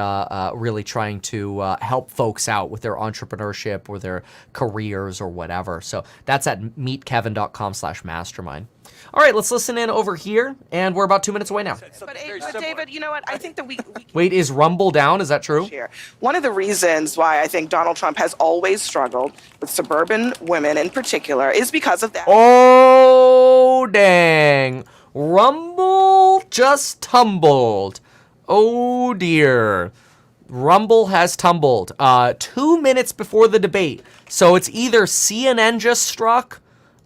really trying to help folks out with their entrepreneurship or their careers or whatever. So that's at meetkevin.com/mastermind. All right, let's listen in over here, and we're about 2 minutes away now. But David, you know what? I think that we Wait, is Rumble down? Is that true? One of the reasons why I think Donald Trump has always struggled with suburban women in particular is because of that. Oh, dang. Rumble just tumbled. Oh, dear. Rumble has tumbled 2 minutes before the debate. So it's either CNN just struck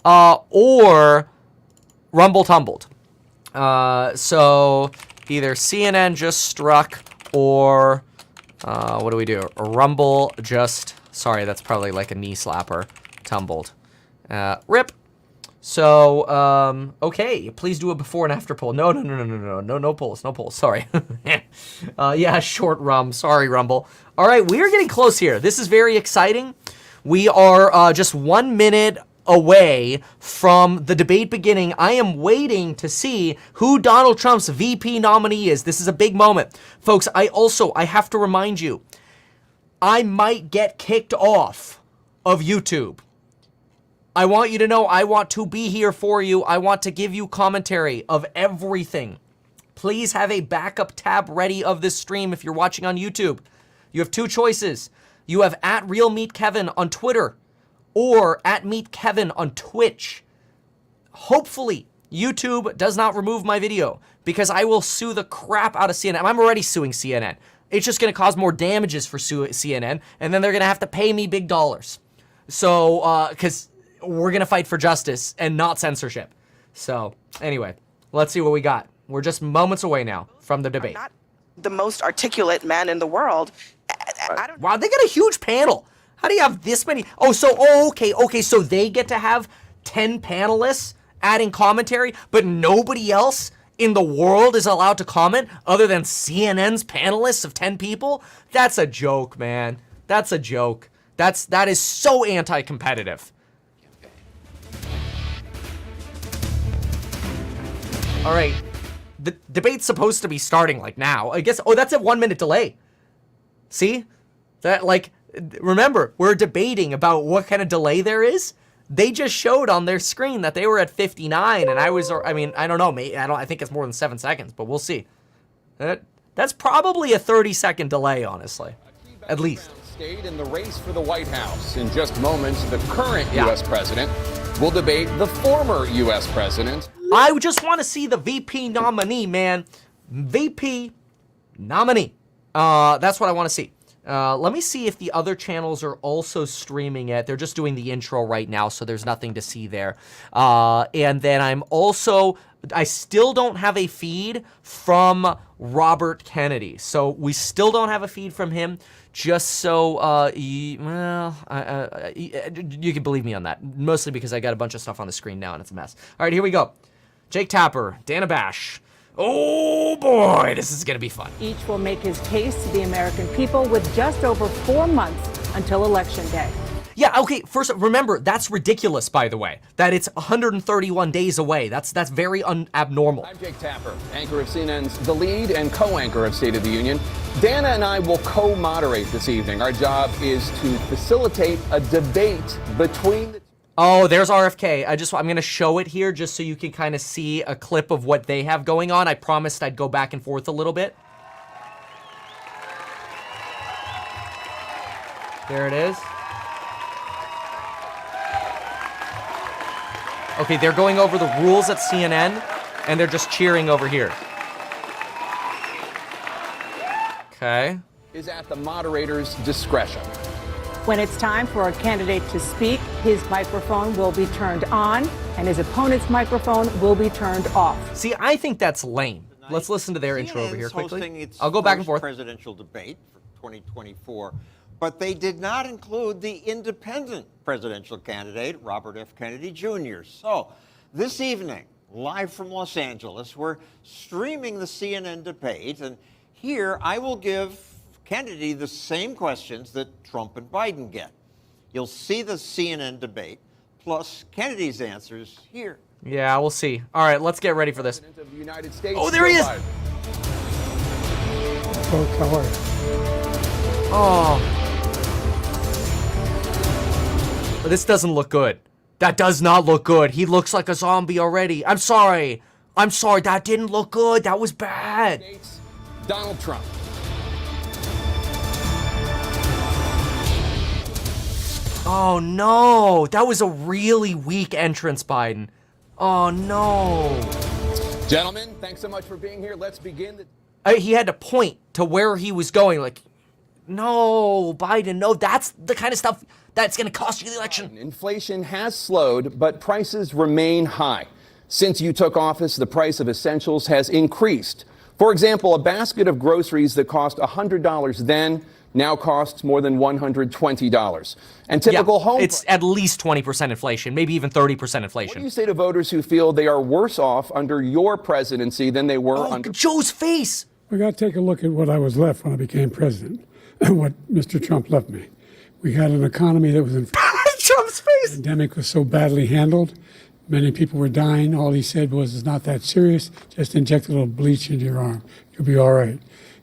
or Rumble tumbled. So either CNN just struck or what do we do? Rumble just, sorry, that's probably like a knee slapper, tumbled. Rip. So, okay, please do a before and after poll. No polls, sorry. Yeah, short rum, sorry, Rumble. All right, we are getting close here. This is very exciting. We are just 1 minute away from the debate beginning. I am waiting to see who Donald Trump's VP nominee is. This is a big moment. Folks, I have to remind you, I might get kicked off of YouTube. I want you to know I want to be here for you. I want to give you commentary of everything. Please have a backup tab ready of this stream if you're watching on YouTube. You have 2 choices. You have at RealMeetKevin on Twitter or at MeetKevin on Twitch. Hopefully, YouTube does not remove my video because I will sue the crap out of CNN. I'm already suing CNN. It's just going to cause more damages for CNN, and then they're going to have to pay me big dollars. So, because we're going to fight for justice and not censorship. So, anyway, let's see what we got. We're just moments away now from the debate. Not the most articulate man in the world. I don't. Wow, they got a huge panel. How do you have this many? Okay. So they get to have 10 panelists adding commentary, but nobody else in the world is allowed to comment other than CNN's panelists of 10 people? That's a joke, man. That's a joke. That is so anti-competitive. All right. The debate's supposed to be starting like now. I guess, that's a 1 minute delay. See? That, like, remember, we're debating about what kind of delay there is. They just showed on their screen that they were at 59, and I don't know, I think it's more than 7 seconds, but we'll see. That's probably a 30-second delay, honestly, at least. Stayed in the race for the White House. In just moments, the current U.S. president will debate the former U.S. president. I just want to see the VP nominee, man. VP nominee. That's what I want to see. Let me see if the other channels are also streaming it. They're just doing the intro right now, so there's nothing to see there. And then I still don't have a feed from Robert Kennedy. So we still don't have a feed from him, just so, you can believe me on that. Mostly because I got a bunch of stuff on the screen now and it's a mess. All right, here we go. Jake Tapper, Dana Bash. Oh boy, this is gonna be fun. Each will make his case to the American people with just over 4 months until Election Day. Yeah, okay, first, remember, that's ridiculous, by the way, that it's 131 days away. That's very abnormal. I'm Jake Tapper, anchor of CNN's The Lead and co-anchor of State of the Union. Dana and I will co-moderate this evening. Our job is to facilitate a debate between the... Oh, there's RFK. I'm going to show it here just so you can kind of see a clip of what they have going on. I promised I'd go back and forth a little bit. There it is. Okay, they're going over the rules at CNN, and they're just cheering over here. Okay. Is at the moderator's discretion. When it's time for a candidate to speak, his microphone will be turned on and his opponent's microphone will be turned off. See, I think that's lame. Let's listen to their intro over here quickly. I'll go back and forth. Presidential debate for 2024, but they did not include the independent presidential candidate, Robert F. Kennedy Jr. So this evening, live from Los Angeles, we're streaming the CNN debate, and here I will give Kennedy the same questions that Trump and Biden get. You'll see the CNN debate, plus Kennedy's answers here. Yeah, we'll see. All right, let's get ready for this. Of the United States, oh, there he is! Folks, how are you? Oh. This doesn't look good. That does not look good. He looks like a zombie already. I'm sorry. That didn't look good. That was bad. Donald Trump. Oh, no. That was a really weak entrance, Biden. Oh, no. Gentlemen, thanks so much for being here. Let's begin. He had to point to where he was going. Like, no, Biden, no. That's the kind of stuff that's going to cost you the election. Inflation has slowed, but prices remain high. Since you took office, the price of essentials has increased. For example, a basket of groceries that cost $100 then now costs more than $120. And typical home... It's at least 20% inflation, maybe even 30% inflation. What do you say to voters who feel they are worse off under your presidency than they were under... Joe's face! We got to take a look at what I was left when I became president and what Mr. Trump left me. We had an economy that was in... Trump's face! The pandemic was so badly handled. Many people were dying. All he said was, it's not that serious. Just inject a little bleach into your arm. You'll be all right.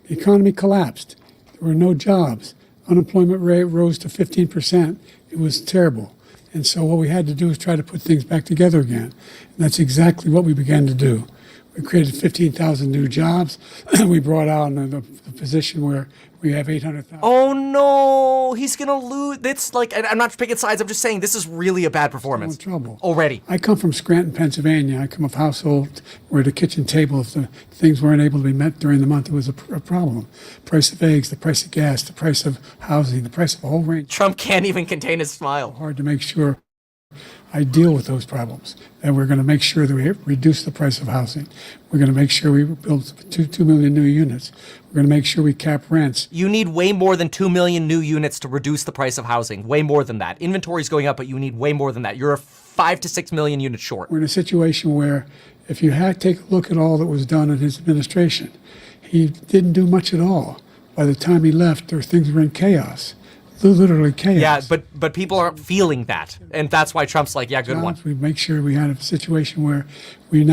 The economy collapsed. There were no jobs. Unemployment rate rose to 15%. It was terrible. And so what we had to do is try to put things back together again. And that's exactly what we began to do. We created 15,000 new jobs. We brought out the position where we have 800,000. Oh, no. He's going to lose. It's like, I'm not picking sides. I'm just saying this is really a bad performance. I'm in trouble. Already. I come from Scranton, Pennsylvania. I come of a household where the kitchen table, if the things weren't able to be met during the month, it was a problem. Price of eggs, the price of gas, the price of housing, the price of a whole range. Trump can't even contain his smile. Hard to make sure I deal with those problems. And we're going to make sure that we reduce the price of housing. We're going to make sure we build 2 million new units. We're going to make sure we cap rents. You need way more than 2 million new units to reduce the price of housing. Way more than that. Inventory's going up, but you need way more than that. You're 5 to 6 million units short. We're in a situation where if you take a look at all that was done in his administration, he didn't do much at all. By the time he left, things were in chaos. Literally chaos. Yeah, but people aren't feeling that. And that's why Trump's like, yeah, good one. We make sure we had a situation where we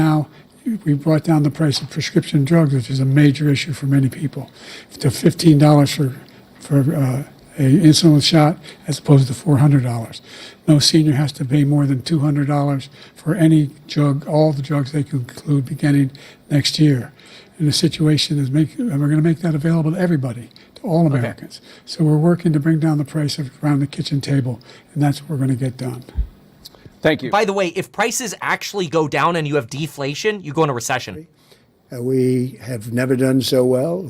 brought down the price of prescription drugs, which is a major issue for many people, to $15 for a insulin shot as opposed to $400. No senior has to pay more than $200 for any drug, all the drugs they can include beginning next year. And the situation is and we're going to make that available to everybody, to all Americans. Okay. So we're working to bring down the price around the kitchen table, and that's what we're going to get done. Thank you. By the way, if prices actually go down and you have deflation, you go into recession. We have never done so well.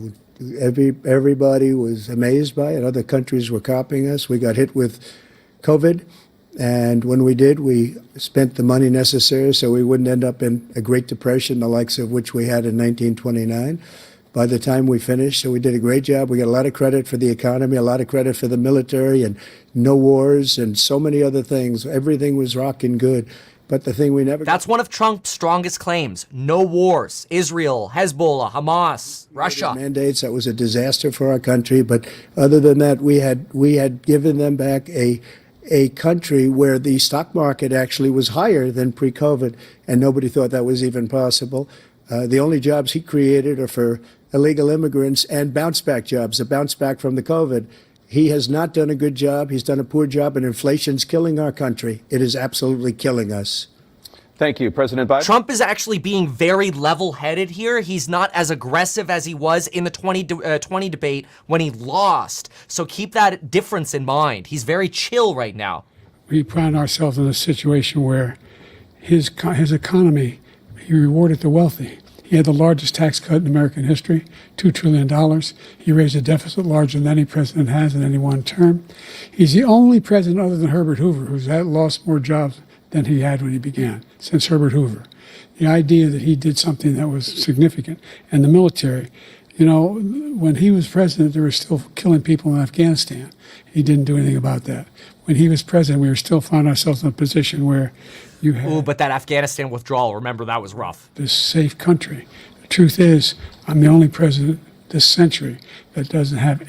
Everybody was amazed by it. Other countries were copying us. We got hit with COVID, and when we did, we spent the money necessary so we wouldn't end up in a Great Depression, the likes of which we had in 1929. By the time we finished, so we did a great job. We got a lot of credit for the economy, a lot of credit for the military, and no wars, and so many other things. Everything was rocking good. But the thing we never... That's one of Trump's strongest claims. No wars. Israel, Hezbollah, Hamas, Russia. Mandates, that was a disaster for our country. But other than that, we had given them back a country where the stock market actually was higher than pre-COVID, and nobody thought that was even possible. The only jobs he created are for illegal immigrants and bounce-back jobs, a bounce-back from the COVID. He has not done a good job. He's done a poor job, and inflation's killing our country. It is absolutely killing us. Thank you, President Biden. Trump is actually being very level-headed here. He's not as aggressive as he was in the 2020 debate when he lost. So keep that difference in mind. He's very chill right now. We find ourselves in a situation where his economy, he rewarded the wealthy. He had the largest tax cut in American history, $2 trillion. He raised a deficit larger than any president has in any one term. He's the only president other than Herbert Hoover who's lost more jobs than he had when he began, since Herbert Hoover. The idea that he did something that was significant. And the military, when he was president, they were still killing people in Afghanistan. He didn't do anything about that. When he was president, we were still finding ourselves in a position where you had but that Afghanistan withdrawal, remember, that was rough. This safe country. The truth is, I'm the only president this century that doesn't have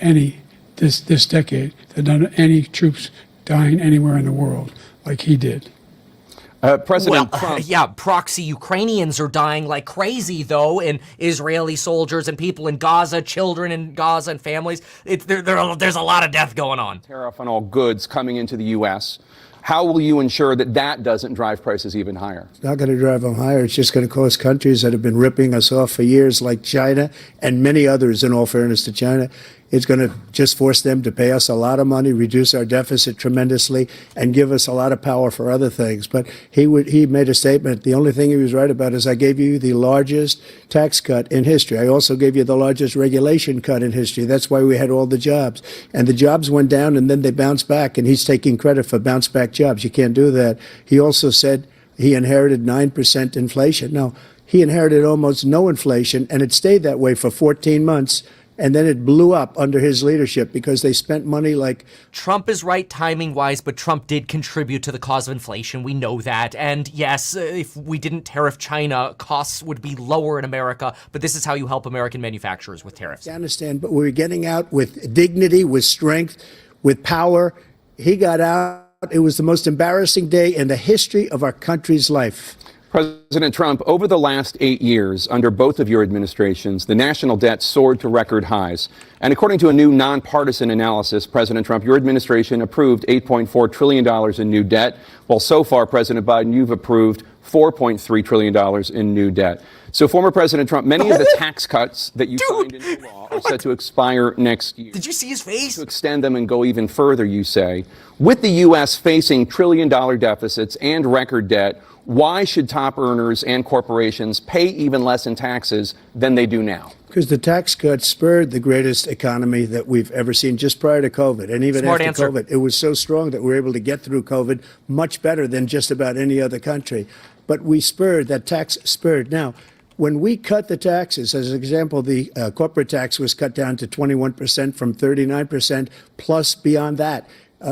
this decade, that doesn't have any troops dying anywhere in the world like he did. President Trump. Yeah, proxy Ukrainians are dying like crazy, though, and Israeli soldiers and people in Gaza, children in Gaza and families. There's a lot of death going on. Tariff on all goods coming into the U.S. How will you ensure that that doesn't drive prices even higher? It's not going to drive them higher. It's just going to cause countries that have been ripping us off for years, like China and many others, in all fairness to China. It's going to just force them to pay us a lot of money, reduce our deficit tremendously, and give us a lot of power for other things. But he made a statement. The only thing he was right about is I gave you the largest tax cut in history. I also gave you the largest regulation cut in history. That's why we had all the jobs. And the jobs went down, and then they bounced back, and he's taking credit for bounce back jobs. You can't do that. He also said he inherited 9% inflation. No, he inherited almost no inflation, and it stayed that way for 14 months. And then it blew up under his leadership because they spent money like... Trump is right timing-wise, but Trump did contribute to the cause of inflation. We know that. And yes, if we didn't tariff China, costs would be lower in America. But this is how you help American manufacturers with tariffs. Afghanistan, but we were getting out with dignity, with strength, with power. He got out. It was the most embarrassing day in the history of our country's life. President Trump, over the last 8 years, under both of your administrations, the national debt soared to record highs. And according to a new nonpartisan analysis, President Trump, your administration approved $8.4 trillion in new debt, while so far, President Biden, you've approved $4.3 trillion in new debt. So, former President Trump, many of the tax cuts that you signed into law are set to expire next year. Did you see his face? To extend them and go even further, you say. With the U.S. facing trillion-dollar deficits and record debt, Why should top earners and corporations pay even less in taxes than they do now? Because the tax cuts spurred the greatest economy that we've ever seen just prior to COVID. And even Smart after answer. COVID, it was so strong that we were able to get through COVID much better than just about any other country. But we spurred, that tax spurred. Now, when we cut the taxes, as an example, the corporate tax was cut down to 21% from 39%, plus beyond that.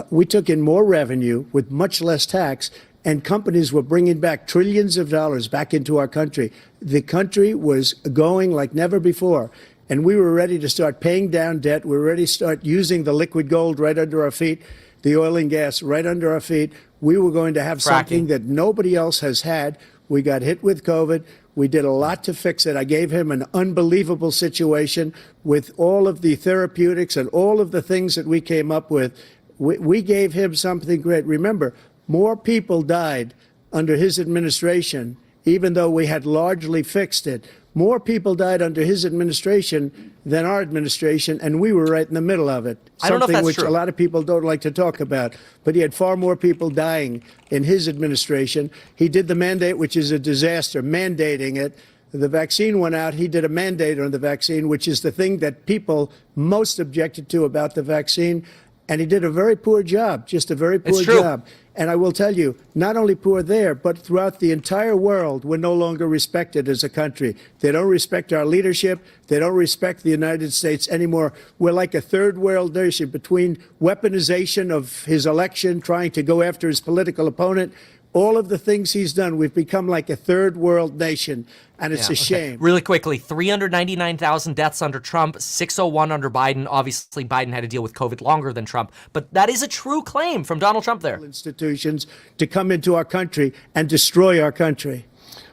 We took in more revenue with much less tax, and companies were bringing back trillions of dollars back into our country. The country was going like never before, and we were ready to start paying down debt. We were ready to start using the liquid gold right under our feet, the oil and gas right under our feet. We were going to have something that nobody else has had. We got hit with COVID. We did a lot to fix it. I gave him an unbelievable situation with all of the therapeutics and all of the things that we came up with. We gave him something great. Remember, more people died under his administration, even though we had largely fixed it. More people died under his administration than our administration, and we were right in the middle of it. I don't know if Something that's which true. a lot of people don't like to talk about. But he had far more people dying in his administration. He did the mandate, which is a disaster, mandating it. The vaccine went out. He did a mandate on the vaccine, which is the thing that people most objected to about the vaccine. And he did a very poor job, just a very poor job. And I will tell you, not only poor there, but throughout the entire world, we're no longer respected as a country. They don't respect our leadership. They don't respect the United States anymore. We're like a third world nation between weaponization of his election, trying to go after his political opponent. All of the things he's done, we've become like a third world nation, and it's a shame. Really quickly, 399,000 deaths under Trump, 601 under Biden. Obviously, Biden had to deal with COVID longer than Trump, but that is a true claim from Donald Trump there. Institutions to come into our country and destroy our country.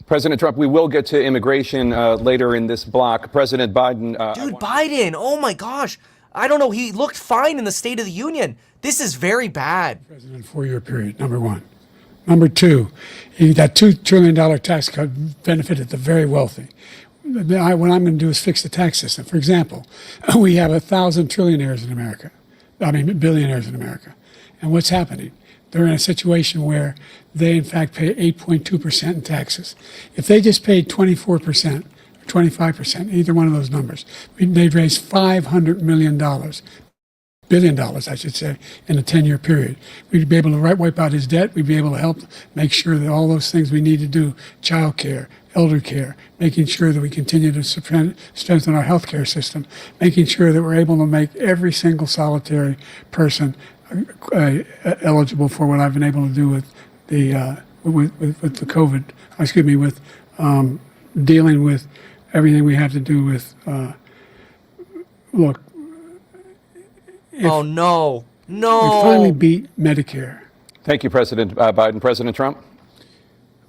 President Trump, we will get to immigration later in this block. President Biden. Dude, Biden, oh my gosh. I don't know, he looked fine in the State of the Union. This is very bad. President, 4-year period, number one. Number two, that $2 trillion tax cut benefited the very wealthy. What I'm going to do is fix the tax system. For example, we have 1,000 trillionaires in America. Billionaires in America. And what's happening? They're in a situation where they, in fact, pay 8.2% in taxes. If they just paid 24%, 25%, either one of those numbers, they'd raise $500 million. $1 billion, I should say, in a 10-year period. We'd be able to wipe out his debt. We'd be able to help make sure that all those things we need to do, child care, elder care, making sure that we continue to strengthen our healthcare system, making sure that we're able to make every single solitary person eligible for what I've been able to do with the with the COVID. Excuse me, with dealing with everything we have to do with. Look. Oh, no. No. We finally beat Medicare. Thank you, President Biden. President Trump?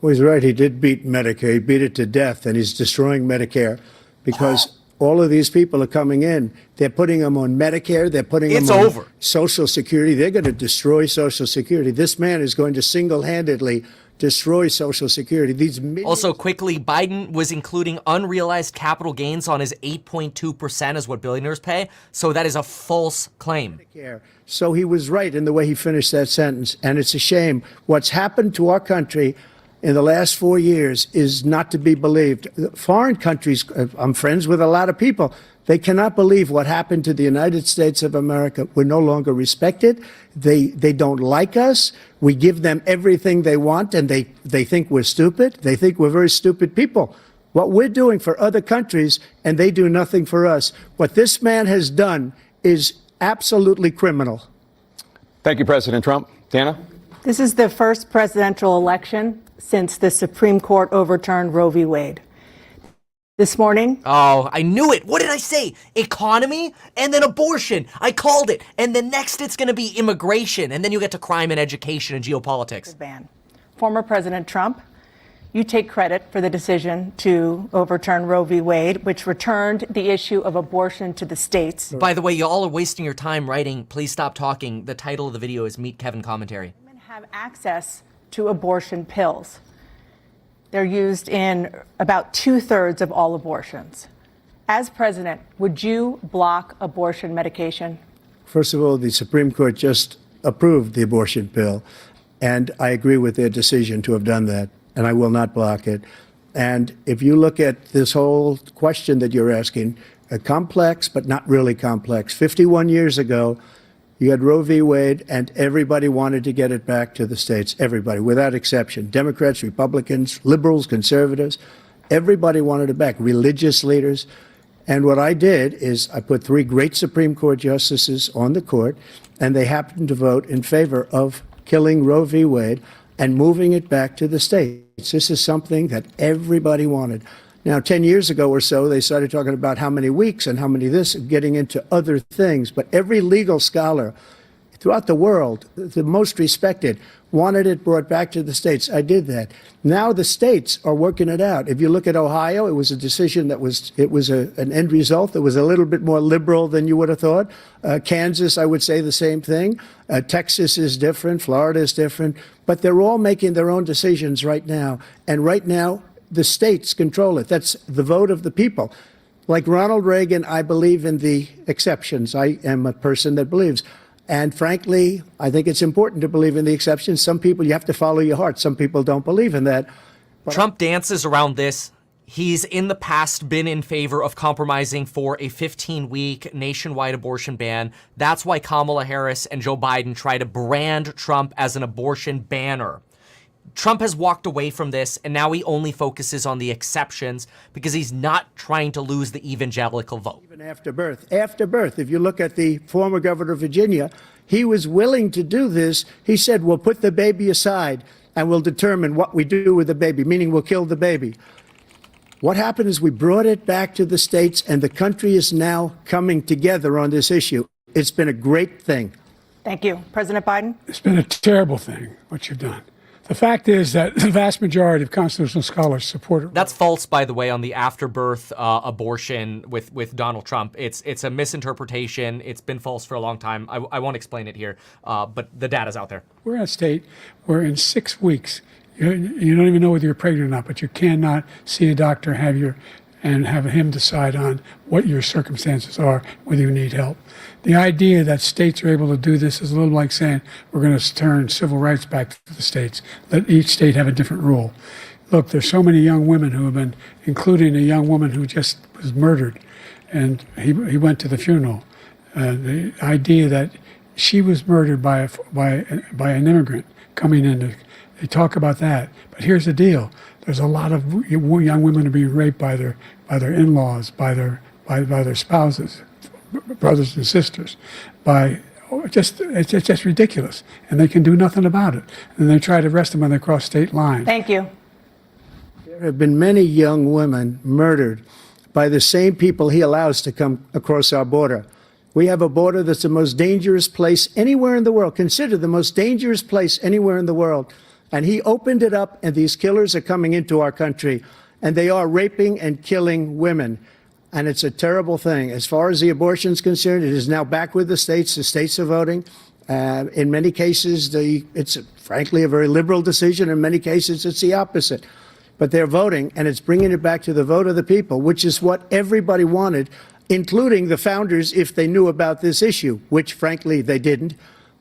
Well, he's right. He did beat Medicare. He beat it to death, and he's destroying Medicare because all of these people are coming in. They're putting them on Medicare. They're putting them on Social Security. They're going to destroy Social Security. This man is going to single-handedly destroy Social Security. Also, quickly, Biden was including unrealized capital gains on his 8.2% as what billionaires pay. So that is a false claim. So he was right in the way he finished that sentence. And it's a shame. What's happened to our country in the last 4 years is not to be believed. Foreign countries, I'm friends with a lot of people. They cannot believe what happened to the United States of America. We're no longer respected. They don't like us. We give them everything they want, and they think we're stupid. They think we're very stupid people. What we're doing for other countries, and they do nothing for us. What this man has done is absolutely criminal. Thank you, President Trump. Dana? This is the first presidential election since the Supreme Court overturned Roe v. Wade. This morning. Oh, I knew it. What did I say? Economy and then abortion. I called it. And then next it's going to be immigration. And then you get to crime and education and geopolitics. Ban. Former President Trump, you take credit for the decision to overturn Roe v. Wade, which returned the issue of abortion to the states. By the way, you all are wasting your time writing. Please stop talking. The title of the video is Meet Kevin Commentary. Women have access to abortion pills. They're used in about 2/3 of all abortions. As president, would you block abortion medication? First of all, the Supreme Court just approved the abortion pill, and I agree with their decision to have done that. and I will not block it. And if you look at this whole question that you're asking, complex but not really complex. 51 years ago, you had Roe v. Wade, and everybody wanted to get it back to the states. Everybody, without exception. Democrats, Republicans, liberals, conservatives. Everybody wanted it back. Religious leaders. And what I did is I put 3 great Supreme Court justices on the court, and they happened to vote in favor of killing Roe v. Wade and moving it back to the states. This is something that everybody wanted. Now, 10 years ago or so, they started talking about how many weeks and how many this, getting into other things. But every legal scholar throughout the world, the most respected, wanted it brought back to the states. I did that. Now the states are working it out. If you look at Ohio, it was a decision that was an end result that was a little bit more liberal than you would have thought. Kansas, I would say the same thing. Texas is different. Florida is different. But they're all making their own decisions right now. And right now, the states control it. That's the vote of the people. Like Ronald Reagan, I believe in the exceptions. I am a person that believes. And frankly, I think it's important to believe in the exceptions. Some people, you have to follow your heart. Some people don't believe in that. But Trump dances around this. He's in the past been in favor of compromising for a 15-week nationwide abortion ban. That's why Kamala Harris and Joe Biden try to brand Trump as an abortion banner. Trump has walked away from this, and now he only focuses on the exceptions because he's not trying to lose the evangelical vote. Even after birth. After birth, if you look at the former governor of Virginia, he was willing to do this. He said, we'll put the baby aside and we'll determine what we do with the baby, meaning we'll kill the baby. What happened is we brought it back to the states, and the country is now coming together on this issue. It's been a great thing. Thank you. President Biden? It's been a terrible thing, what you've done. The fact is that the vast majority of constitutional scholars support it. That's false, by the way, on the afterbirth abortion with Donald Trump. It's a misinterpretation. It's been false for a long time. I won't explain it here, but the data's out there. We're in a state where in 6 weeks, you don't even know whether you're pregnant or not, but you cannot see a doctor, have him decide on what your circumstances are, whether you need help. The idea that states are able to do this is a little like saying we're going to turn civil rights back to the states. Let each state have a different rule. Look, there's so many young women who have been, including a young woman who just was murdered, and he went to the funeral. The idea that she was murdered by an immigrant coming in, they talk about that. But here's the deal. There's a lot of young women who are being raped by their in-laws, by their spouses, brothers and sisters, it's just ridiculous, and they can do nothing about it. And they try to arrest them when they cross state lines. Thank you. There have been many young women murdered by the same people he allows to come across our border. We have a border that's the most dangerous place anywhere in the world, considered the most dangerous place anywhere in the world. And he opened it up, and these killers are coming into our country, and they are raping and killing women. And it's a terrible thing. As far as the abortion is concerned, it is now back with the states. The states are voting. In many cases, it's frankly a very liberal decision. In many cases, it's the opposite. But they're voting, and it's bringing it back to the vote of the people, which is what everybody wanted, including the founders, if they knew about this issue, which frankly they didn't.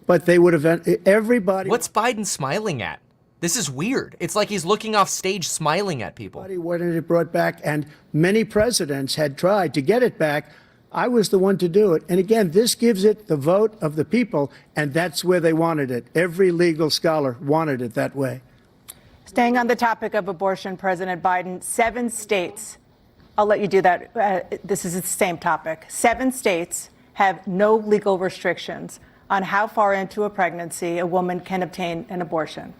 But they would have, everybody. What's Biden smiling at? This is weird. It's like he's looking off stage smiling at people. Everybody wanted it brought back, and many presidents had tried to get it back. I was the one to do it. And again, this gives it the vote of the people, and that's where they wanted it. Every legal scholar wanted it that way. Staying on the topic of abortion, President Biden, 7 states, I'll let you do that. This is the same topic. 7 states have no legal restrictions on how far into a pregnancy a woman can obtain an abortion.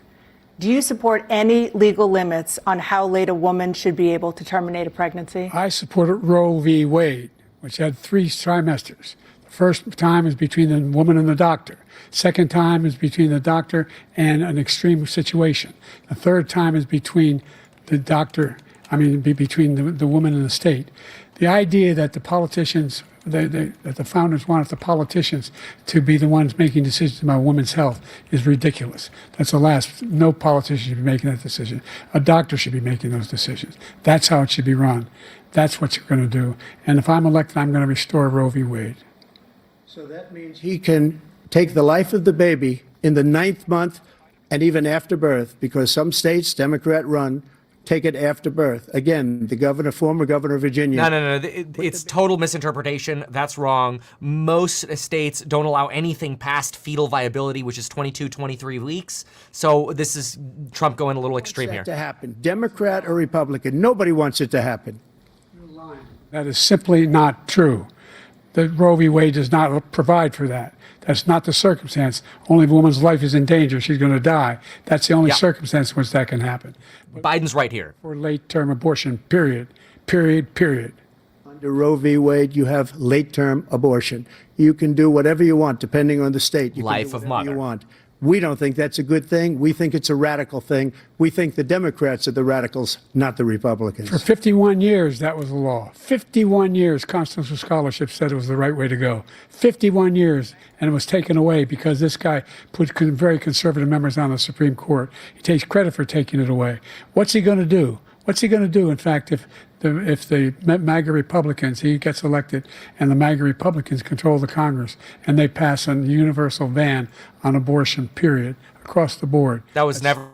Do you support any legal limits on how late a woman should be able to terminate a pregnancy? I supported Roe v. Wade, which had 3 trimesters. The first time is between the woman and the doctor. Second time is between the doctor and an extreme situation. The third time is between the doctor, between the woman and the state. The idea that the politicians, that the founders wanted the politicians to be the ones making decisions about women's health is ridiculous. That's the last. No politician should be making that decision. A doctor should be making those decisions. That's how it should be run. That's what you're going to do. And if I'm elected, I'm going to restore Roe v. Wade. So that means he can take the life of the baby in the 9th month and even after birth, because some states, Democrat run, take it after birth. Again, the governor, former governor of Virginia. No. It's total misinterpretation. That's wrong. Most states don't allow anything past fetal viability, which is 22, 23 weeks. So this is Trump going a little extreme here. To happen, Democrat or Republican, nobody wants it to happen. That is simply not true. The Roe v. Wade does not provide for that. That's not the circumstance. Only if a woman's life is in danger, she's going to die. That's the only circumstance in which that can happen. Biden's right here. For late-term abortion, period. Period. Under Roe v. Wade, you have late-term abortion. You can do whatever you want, depending on the state. You Life can do of whatever mother. you want. We don't think that's a good thing. We think it's a radical thing. We think the Democrats are the radicals, not the Republicans. For 51 years, that was the law. 51 years, constitutional scholarship said it was the right way to go. 51 years, and it was taken away because this guy put very conservative members on the Supreme Court. He takes credit for taking it away. What's he going to do? What's he going to do, in fact, if the MAGA Republicans, he gets elected, and the MAGA Republicans control the Congress, and they pass a universal ban on abortion, period, across the board? That was never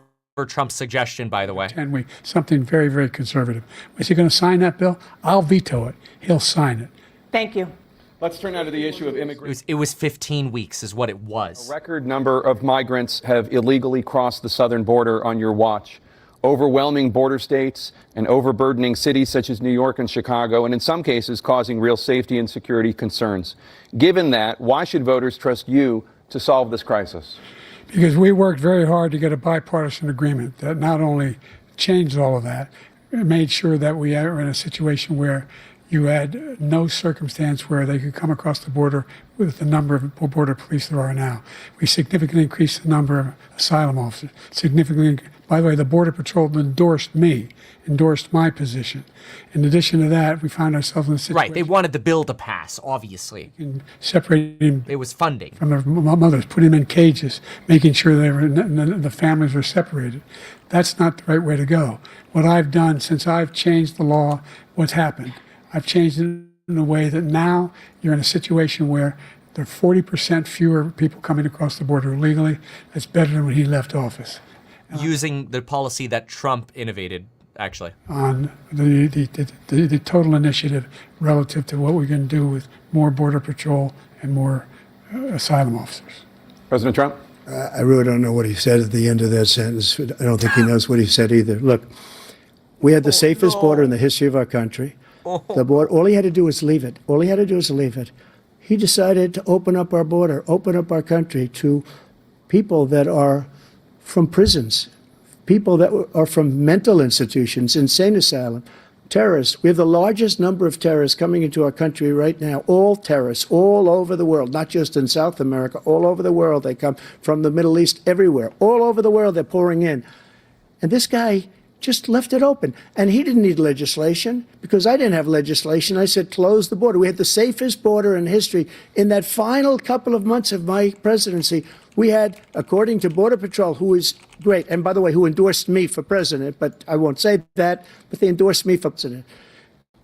Trump's suggestion, by the way. 10 weeks, something very, very conservative. Is he going to sign that bill? I'll veto it. He'll sign it. Thank you. Let's turn now to the issue of immigration. It was 15 weeks is what it was. A record number of migrants have illegally crossed the southern border on your watch, overwhelming border states and overburdening cities such as New York and Chicago, and in some cases causing real safety and security concerns. Given that, why should voters trust you to solve this crisis? Because we worked very hard to get a bipartisan agreement that not only changed all of that, it made sure that we are in a situation where you had no circumstance where they could come across the border with the number of border police there are now. We significantly increased the number of asylum officers. By the way, the Border Patrol endorsed my position. In addition to that, we found ourselves in a situation. Right, they wanted the bill to pass, obviously. Separating. It was funding. From their mothers, putting them in cages, making sure the families were separated. That's not the right way to go. What I've done since I've changed the law, what's happened? I've changed it in a way that now you're in a situation where there are 40% fewer people coming across the border illegally. That's better than when he left office. Using the policy that Trump innovated, actually. On the total initiative relative to what we can do with more Border Patrol and more asylum officers. President Trump? I really don't know what he said at the end of that sentence. I don't think he knows what he said either. Look, we had the safest border in the history of our country. The border, all he had to do was leave it. All he had to do was leave it. He decided to open up our border, open up our country to people that are from prisons, people that are from mental institutions, insane asylum, terrorists. We have the largest number of terrorists coming into our country right now, all terrorists, all over the world, not just in South America, all over the world. They come from the Middle East, everywhere. All over the world, they're pouring in. And this guy just left it open. And he didn't need legislation because I didn't have legislation. I said, close the border. We had the safest border in history. In that final couple of months of my presidency, we had, according to Border Patrol, who is great, and by the way, who endorsed me for president, but I won't say that, but they endorsed me for president.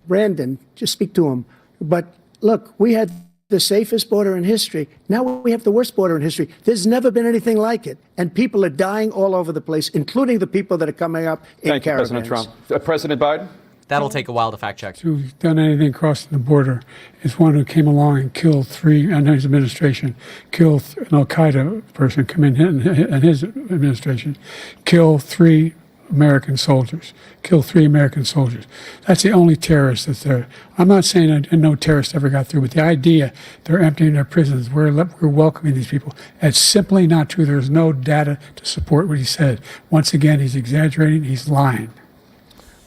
Brandon, just speak to him. But look, we had the safest border in history. Now we have the worst border in history. There's never been anything like it. And people are dying all over the place, including the people that are coming up in caravans. Thank you, President Trump. President Biden? That'll take a while to fact check. Who's done anything crossing the border is one who came along and killed three, and his administration, killed an al-Qaeda person come in and his administration, kill three American soldiers. That's the only terrorist that's there. I'm not saying that no terrorist ever got through, but the idea they're emptying their prisons, we're welcoming these people, that's simply not true. There's no data to support what he said. Once again, he's exaggerating, he's lying.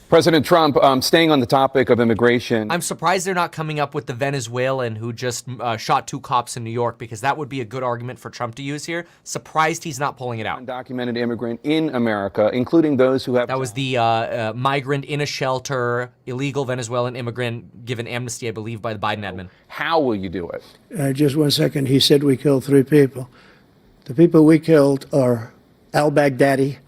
President Trump, staying on the topic of immigration. I'm surprised they're not coming up with the Venezuelan who just shot two cops in New York, because that would be a good argument for Trump to use here. Surprised he's not pulling it out. Undocumented immigrant in America, including those who have... That was the migrant in a shelter, illegal Venezuelan immigrant given amnesty, I believe, by the Biden admin. How will you do it? Just 1 second. He said we killed three people. The people we killed are al-Baghdadi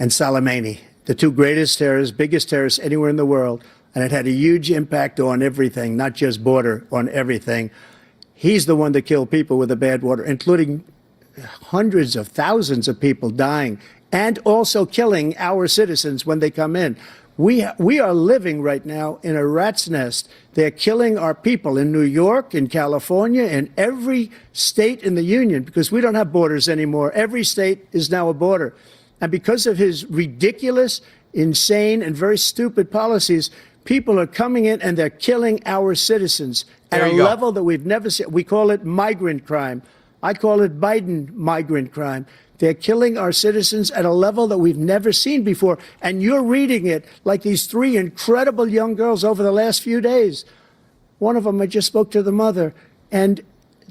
and Soleimani, the two greatest terrorists, biggest terrorists anywhere in the world, and it had a huge impact on everything, not just border, on everything. He's the one that killed people with the bad water, including hundreds of thousands of people dying and also killing our citizens when they come in. We are living right now in a rat's nest. They're killing our people in New York, in California, in every state in the union, because we don't have borders anymore. Every state is now a border. And because of his ridiculous, insane, and very stupid policies, people are coming in and they're killing our citizens at a level that we've never seen. We call it migrant crime. I call it Biden migrant crime. They're killing our citizens at a level that we've never seen before. And you're reading it like these three incredible young girls over the last few days. One of them, I just spoke to the mother, and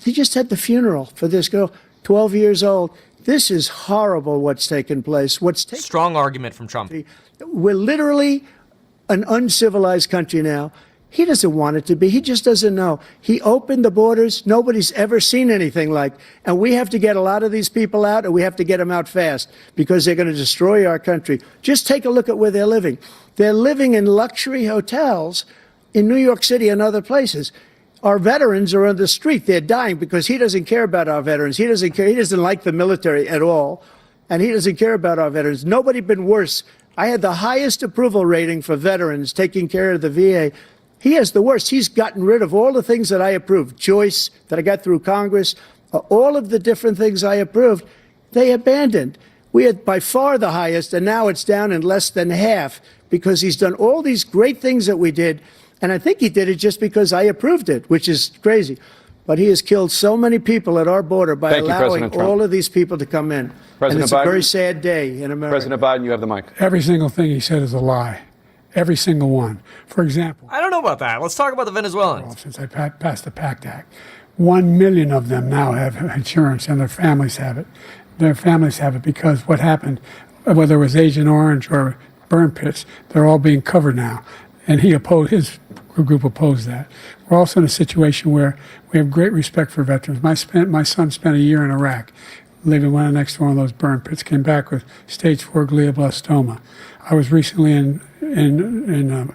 they just had the funeral for this girl, 12 years old. This is horrible what's taken place. Strong argument from Trump. We're literally an uncivilized country now. He doesn't want it to be. He just doesn't know. He opened the borders. Nobody's ever seen anything like. And we have to get a lot of these people out, and we have to get them out fast because they're going to destroy our country. Just take a look at where they're living. They're living in luxury hotels in New York City and other places. Our veterans are on the street. They're dying because he doesn't care about our veterans. He doesn't care. He doesn't like the military at all, and he doesn't care about our veterans. Nobody been worse. I had the highest approval rating for veterans taking care of the VA. He has the worst. He's gotten rid of all the things that I approved. Choice that I got through Congress, all of the different things I approved, they abandoned. We had by far the highest, and now it's down in less than half because he's done all these great things that we did. And I think he did it just because I approved it, which is crazy. But he has killed so many people at our border by allowing all of these people to come in. And it's a very sad day in America. President Biden, you have the mic. Every single thing he said is a lie. Every single one. For example, I don't know about that. Let's talk about the Venezuelans. Since I passed the PACT Act, 1 million of them now have insurance, and their families have it. Their families have it because what happened, whether it was Agent Orange or burn pits, they're all being covered now. And his group opposed that. We're also in a situation where we have great respect for veterans. My son spent a year in Iraq, living right next to one of those burn pits, came back with stage 4 glioblastoma. I was recently in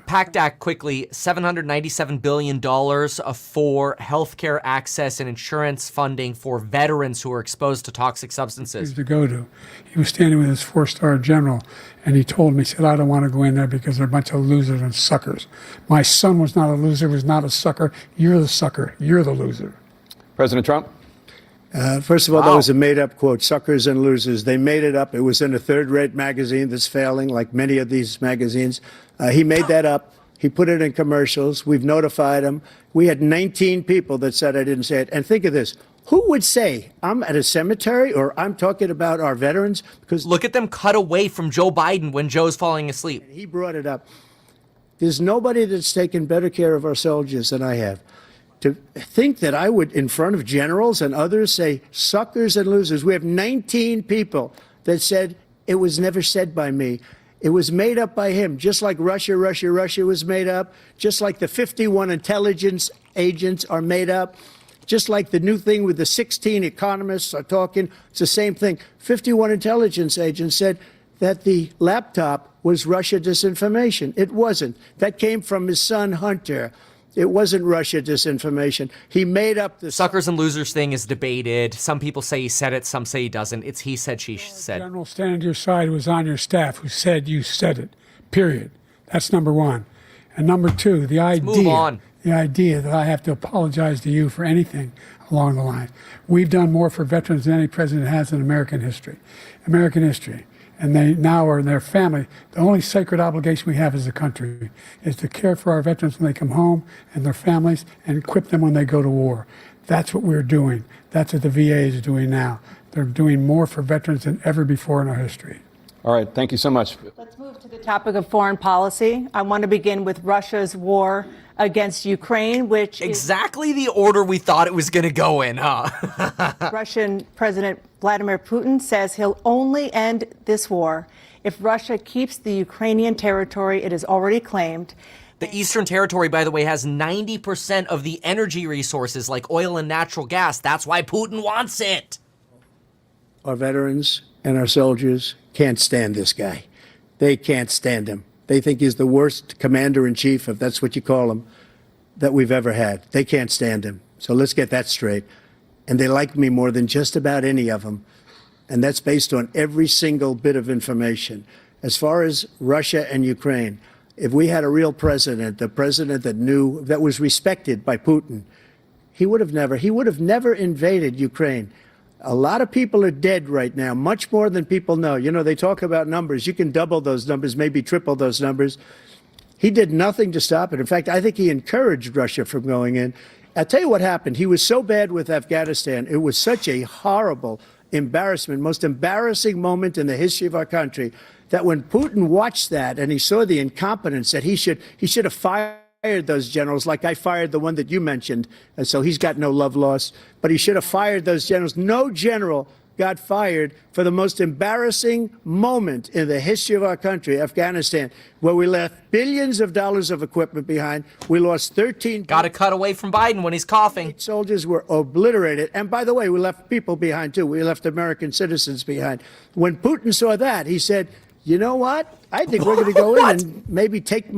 PACT Act quickly, $797 billion for healthcare access and insurance funding for veterans who are exposed to toxic substances. To go to. He was standing with his 4-star general, and he told me, he said, I don't want to go in there because they're a bunch of losers and suckers. My son was not a loser, was not a sucker. You're the sucker. You're the loser. President Trump? First of all, that was a made-up quote, suckers and losers. They made it up. It was in a third-rate magazine that's failing, like many of these magazines. He made that up. He put it in commercials. We've notified him. We had 19 people that said I didn't say it. And think of this. Who would say I'm at a cemetery or I'm talking about our veterans? Because look at them cut away from Joe Biden when Joe's falling asleep. He brought it up. There's nobody that's taken better care of our soldiers than I have. To think that I would, in front of generals and others, say suckers and losers. We have 19 people that said it was never said by me. It was made up by him, just like Russia was made up, just like the 51 intelligence agents are made up, just like the new thing with the 16 economists are talking. It's the same thing. 51 intelligence agents said that the laptop was Russia disinformation. It wasn't. That came from his son, Hunter. It wasn't Russia disinformation. He made up the suckers and losers thing is debated. Some people say he said it, some say he doesn't. It's he said, she said. General standing to your side was on your staff who said you said it, period. That's number one. And number two, the idea that I have to apologize to you for anything along the line. We've done more for veterans than any president has in American history. And they now are in their family. The only sacred obligation we have as a country is to care for our veterans when they come home and their families and equip them when they go to war. That's what we're doing. That's what the VA is doing now. They're doing more for veterans than ever before in our history. All right, thank you so much. Let's move to the topic of foreign policy. I want to begin with Russia's war against Ukraine, which exactly the order we thought it was going to go in, huh? Russian President Vladimir Putin says he'll only end this war if Russia keeps the Ukrainian territory it has already claimed. The Eastern Territory, by the way, has 90% of the energy resources like oil and natural gas. That's why Putin wants it. Our veterans and our soldiers can't stand this guy. They can't stand him. They think he's the worst commander-in-chief, if that's what you call him, that we've ever had. They can't stand him. So let's get that straight. and they like me more than just about any of them. And that's based on every single bit of information. As far as Russia and Ukraine, if we had a real president, the president that knew, that was respected by Putin, he would have never invaded Ukraine. A lot of people are dead right now, much more than people know. You know, they talk about numbers. You can double those numbers, maybe triple those numbers. He did nothing to stop it. In fact, I think he encouraged Russia from going in. I'll tell you what happened. He was so bad with Afghanistan. It was such a horrible embarrassment, most embarrassing moment in the history of our country, that when Putin watched that and he saw the incompetence, that he should have fired those generals, like I fired the one that you mentioned, and so he's got no love lost, but he should have fired those generals. No general got fired for the most embarrassing moment in the history of our country, Afghanistan, where we left billions of dollars of equipment behind. We lost 13. Got to cut away from Biden when he's coughing. Soldiers were obliterated. And by the way, we left people behind, too. We left American citizens behind. When Putin saw that, he said, you know what? I think we're going to go in and maybe take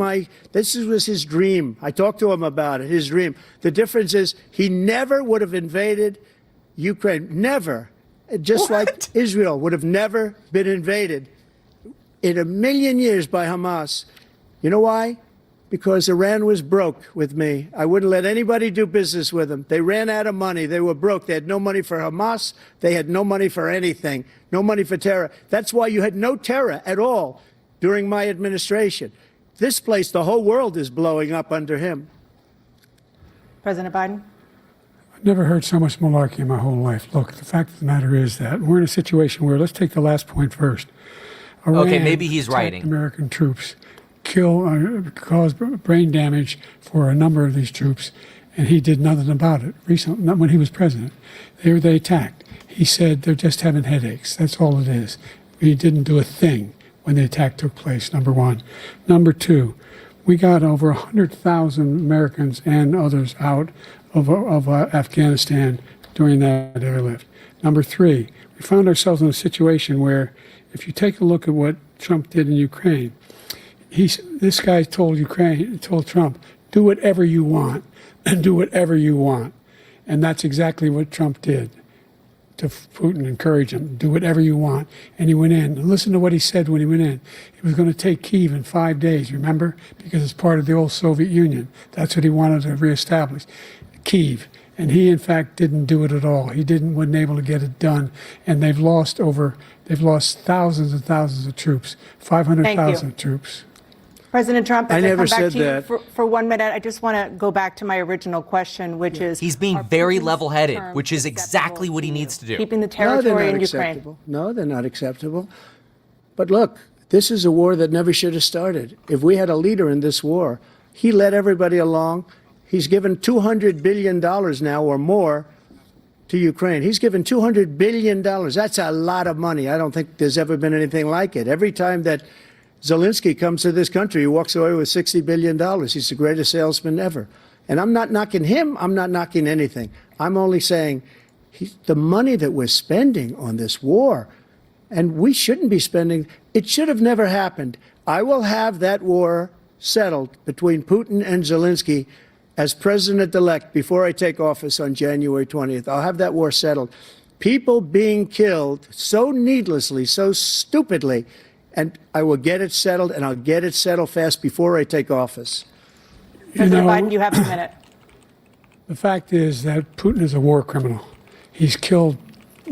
this was his dream. I talked to him about it, his dream. The difference is he never would have invaded Ukraine. Never. Just like Israel would have never been invaded in a million years by Hamas. You know why? Because Iran was broke with me. I wouldn't let anybody do business with them. They ran out of money. They were broke. They had no money for Hamas. They had no money for anything. No money for terror. That's why you had no terror at all during my administration. This place, the whole world is blowing up under him. President Biden? I've never heard so much malarkey in my whole life. Look, the fact of the matter is that we're in a situation where, let's take the last point first. Okay, maybe he's writing. American troops caused brain damage for a number of these troops, and he did nothing about it. Recently, not when he was president, they attacked. He said they're just having headaches. That's all it is. He didn't do a thing when the attack took place. Number one. Number two, we got over 100,000 Americans and others out of Afghanistan during that airlift. Number three, we found ourselves in a situation where, if you take a look at what Trump did in Ukraine, this guy told Trump, do whatever you want, and do whatever you want. And that's exactly what Trump did to Putin, encourage him, do whatever you want. And he went in. And listen to what he said when he went in. He was going to take Kyiv in 5 days, remember? Because it's part of the old Soviet Union. That's what he wanted to reestablish, Kyiv. And he, in fact, didn't do it at all. He wasn't able to get it done. And they've lost thousands and thousands of troops, 500,000 troops. President Trump, I never come back said to you that. for 1 minute, I just want to go back to my original question, which is... He's being very level-headed, which is exactly what he needs to do. Keeping the territory in Ukraine. Acceptable. No, they're not acceptable. But look, this is a war that never should have started. If we had a leader in this war, he led everybody along. He's given $200 billion now or more to Ukraine. He's given $200 billion. That's a lot of money. I don't think there's ever been anything like it. Every time that Zelensky comes to this country, he walks away with $60 billion. He's the greatest salesman ever. And I'm not knocking him. I'm not knocking anything. I'm only saying the money that we're spending on this war, and we shouldn't be spending, it should have never happened. I will have that war settled between Putin and Zelensky as president-elect before I take office on January 20th. I'll have that war settled. People being killed so needlessly, so stupidly, and I will get it settled, and I'll get it settled fast before I take office. President Biden, you have a minute. The fact is that Putin is a war criminal. He's killed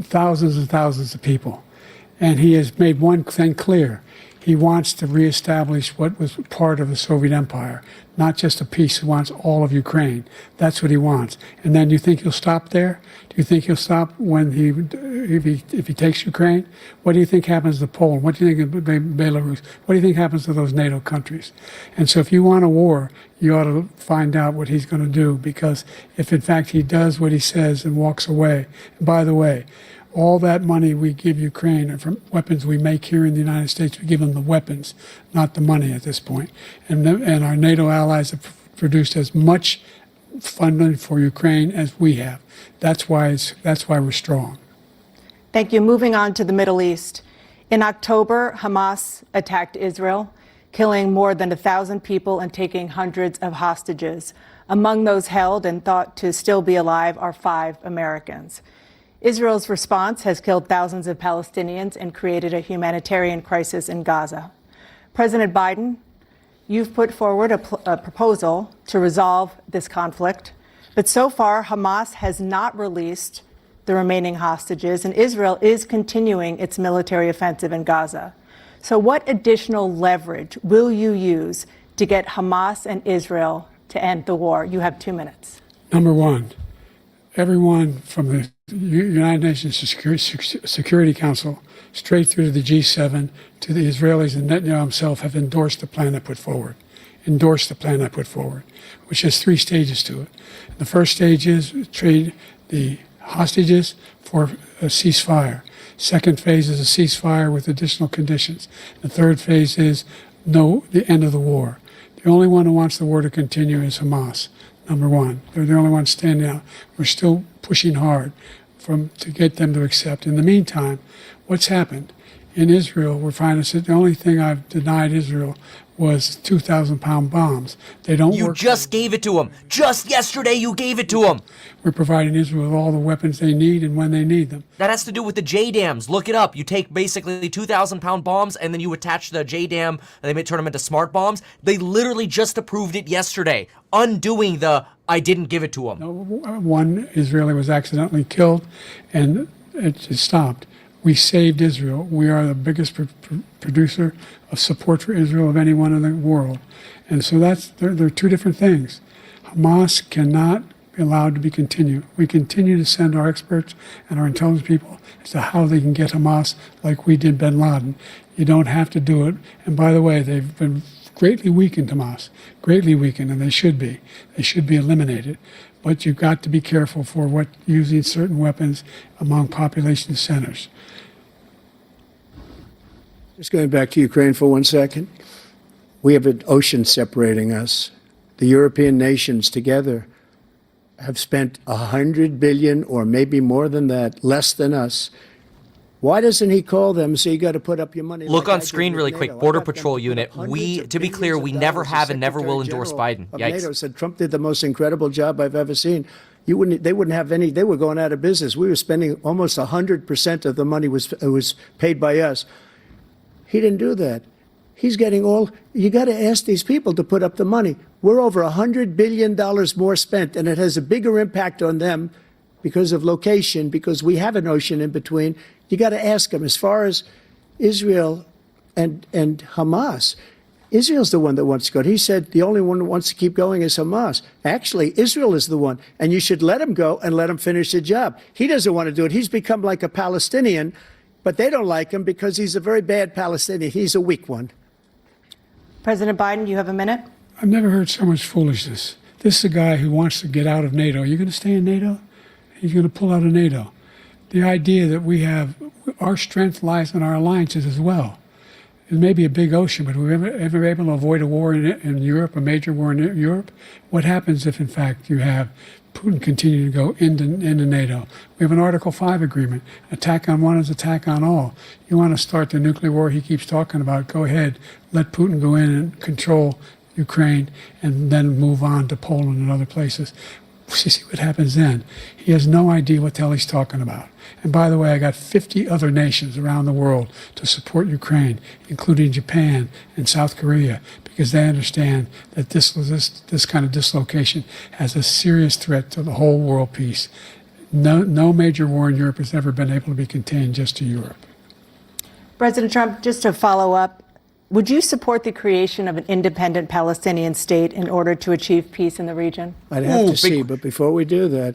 thousands and thousands of people. And he has made one thing clear. He wants to reestablish what was part of the Soviet Empire, not just a piece. He wants all of Ukraine. That's what he wants. And then you think he'll stop there? Do you think he'll stop when if he takes Ukraine? What do you think happens to Poland? What do you think of Belarus? What do you think happens to those NATO countries? And so if you want a war, you ought to find out what he's going to do, because if in fact he does what he says and walks away, and by the way, all that money we give Ukraine are from weapons we make here in the United States. We give them the weapons, not the money at this point. And our NATO allies have produced as much funding for Ukraine as we have. That's why we're strong. Thank you. Moving on to the Middle East. In October, Hamas attacked Israel. killing more than 1,000 people and taking hundreds of hostages. Among those held and thought to still be alive are 5 Americans. Israel's response has killed thousands of Palestinians and created a humanitarian crisis in Gaza. President Biden, you've put forward a proposal to resolve this conflict, but so far Hamas has not released the remaining hostages, and Israel is continuing its military offensive in Gaza. So what additional leverage will you use to get Hamas and Israel to end the war? You have 2 minutes. Number one, everyone from the United Nations Security Council straight through to the G7 to the Israelis and Netanyahu himself have endorsed the plan I put forward. Which has 3 stages to it. The first stage is trade the hostages for a ceasefire. Second phase is a ceasefire with additional conditions. The third phase is the end of the war. The only one who wants the war to continue is Hamas, number one. They're the only ones standing out. We're still pushing hard to get them to accept. In the meantime, what's happened? In Israel, we're finding that the only thing I've denied Israel was 2,000-pound bombs. They don't work. You just gave it to them. Just yesterday you gave it to them. We're providing Israel with all the weapons they need and when they need them. That has to do with the JDAMs. Look it up. You take basically 2,000-pound bombs and then you attach the JDAM and they may turn them into smart bombs. They literally just approved it yesterday, undoing the I didn't give it to them. No, one Israeli was accidentally killed and it just stopped. We saved Israel. We are the biggest producer of support for Israel of anyone in the world. And so they're 2 different things. Hamas cannot be allowed to be continued. We continue to send our experts and our intelligence people as to how they can get Hamas like we did bin Laden. You don't have to do it. And by the way, they've been greatly weakened, Hamas, greatly weakened, and they should be. They should be eliminated. But you've got to be careful for using certain weapons among population centers. Just going back to Ukraine for 1 second. We have an ocean separating us. The European nations together have spent $100 billion or maybe more than that, less than us. Why doesn't he call them? So you got to put up your money. Look on screen really quick. Border Patrol unit. To be clear, we never have and never will endorse Biden. Yikes. NATO said Trump did the most incredible job I've ever seen. They wouldn't have any. They were going out of business. We were spending almost 100% of the money was paid by us. He didn't do that. He's getting all. You got to ask these people to put up the money. We're over $100 billion more spent, and it has a bigger impact on them because of location, because we have an ocean in between. You got to ask them. As far as Israel and Hamas, Israel's the one that wants to go. He said the only one that wants to keep going is Hamas. Actually, Israel is the one, and you should let him go and let him finish the job. He doesn't want to do it. He's become like a Palestinian, but they don't like him because he's a very bad Palestinian. He's a weak one. President Biden, you have a minute. I've never heard so much foolishness. This is a guy who wants to get out of NATO. You're going to stay in NATO? He's going to pull out of NATO. The idea that our strength lies in our alliances as well. It may be a big ocean, but we're ever able to avoid a war in Europe, a major war in Europe? What happens if, in fact, you have Putin continue to go into NATO? We have an Article 5 agreement. Attack on one is attack on all. You want to start the nuclear war he keeps talking about, go ahead. Let Putin go in and control Ukraine and then move on to Poland and other places. See what happens then. He has no idea what the hell he's talking about. And by the way, I got 50 other nations around the world to support Ukraine, including Japan and South Korea, because they understand that this kind of dislocation has a serious threat to the whole world peace. No major war in Europe has ever been able to be contained just to Europe. President Trump, just to follow up, would you support the creation of an independent Palestinian state in order to achieve peace in the region? I'd have to see, but before we do that,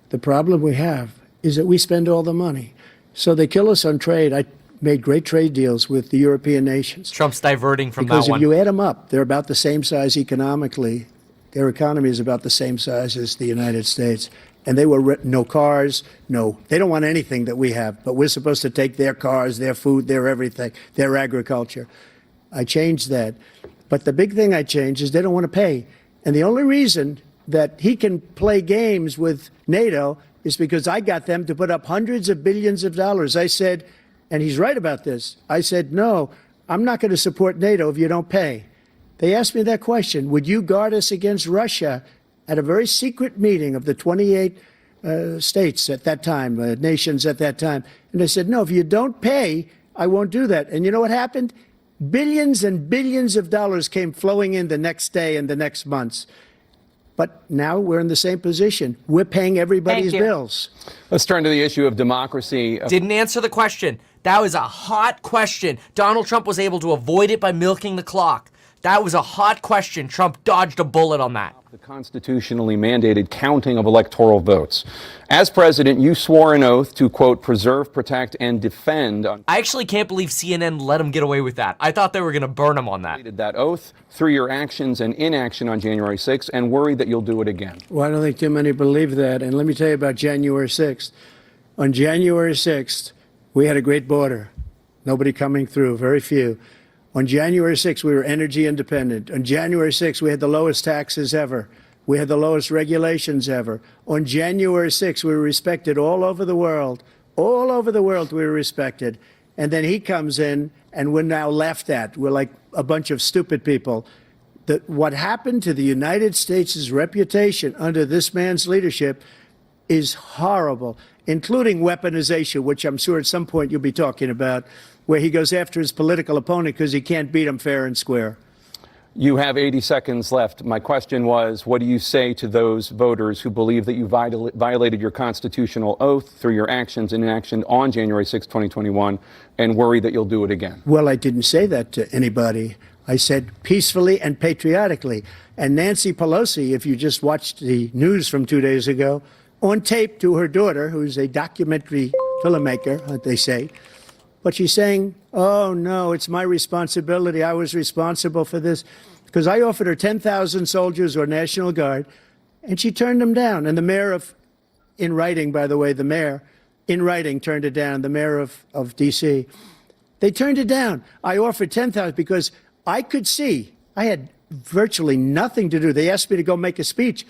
the problem we have is that we spend all the money. So they kill us on trade. I made great trade deals with the European nations. Trump's diverting from because that one. Because if you add them up, they're about the same size economically. Their economy is about the same size as the United States. And they were no cars, they don't want anything that we have. But we're supposed to take their cars, their food, their everything, their agriculture. I changed that. But the big thing I changed is they don't want to pay. And the only reason that he can play games with NATO is because I got them to put up hundreds of billions of dollars. I said, and he's right about this, I said, no, I'm not going to support NATO if you don't pay. They asked me that question. Would you guard us against Russia at a very secret meeting of the 28 states at that time, nations at that time? And I said, no, if you don't pay, I won't do that. And you know what happened? Billions and billions of dollars came flowing in the next day and the next months. But now we're in the same position. We're paying everybody's bills. Let's turn to the issue of democracy. Didn't answer the question. That was a hot question. Donald Trump was able to avoid it by milking the clock. That was a hot question. Trump dodged a bullet on that. The constitutionally mandated counting of electoral votes. As president, you swore an oath to, quote, preserve, protect, and defend. I actually can't believe CNN let him get away with that. I thought they were going to burn him on that. That oath through your actions and inaction on January 6th, and worry that you'll do it again. Well, I don't think too many believe that. And let me tell you about January 6th. On January 6th, we had a great border. Nobody coming through, very few. On January 6th, we were energy independent. On January 6th, we had the lowest taxes ever. We had the lowest regulations ever. On January 6th, we were respected all over the world. All over the world, we were respected. And then he comes in, and we're now laughed at. We're like a bunch of stupid people. What happened to the United States' reputation under this man's leadership is horrible, including weaponization, which I'm sure at some point you'll be talking about, where he goes after his political opponent because he can't beat him fair and square. You have 80 seconds left. My question was, what do you say to those voters who believe that you violated your constitutional oath through your actions and inaction on January 6, 2021, and worry that you'll do it again? Well, I didn't say that to anybody. I said peacefully and patriotically. And Nancy Pelosi, if you just watched the news from 2 days ago, on tape to her daughter, who's a documentary filmmaker, they say, but she's saying, oh, no, it's my responsibility. I was responsible for this. Because I offered her 10,000 soldiers or National Guard, and she turned them down. And the mayor in writing, by the way, the mayor, in writing, turned it down, the mayor of D.C. They turned it down. I offered 10,000 because I could see, I had virtually nothing to do. They asked me to go make a speech.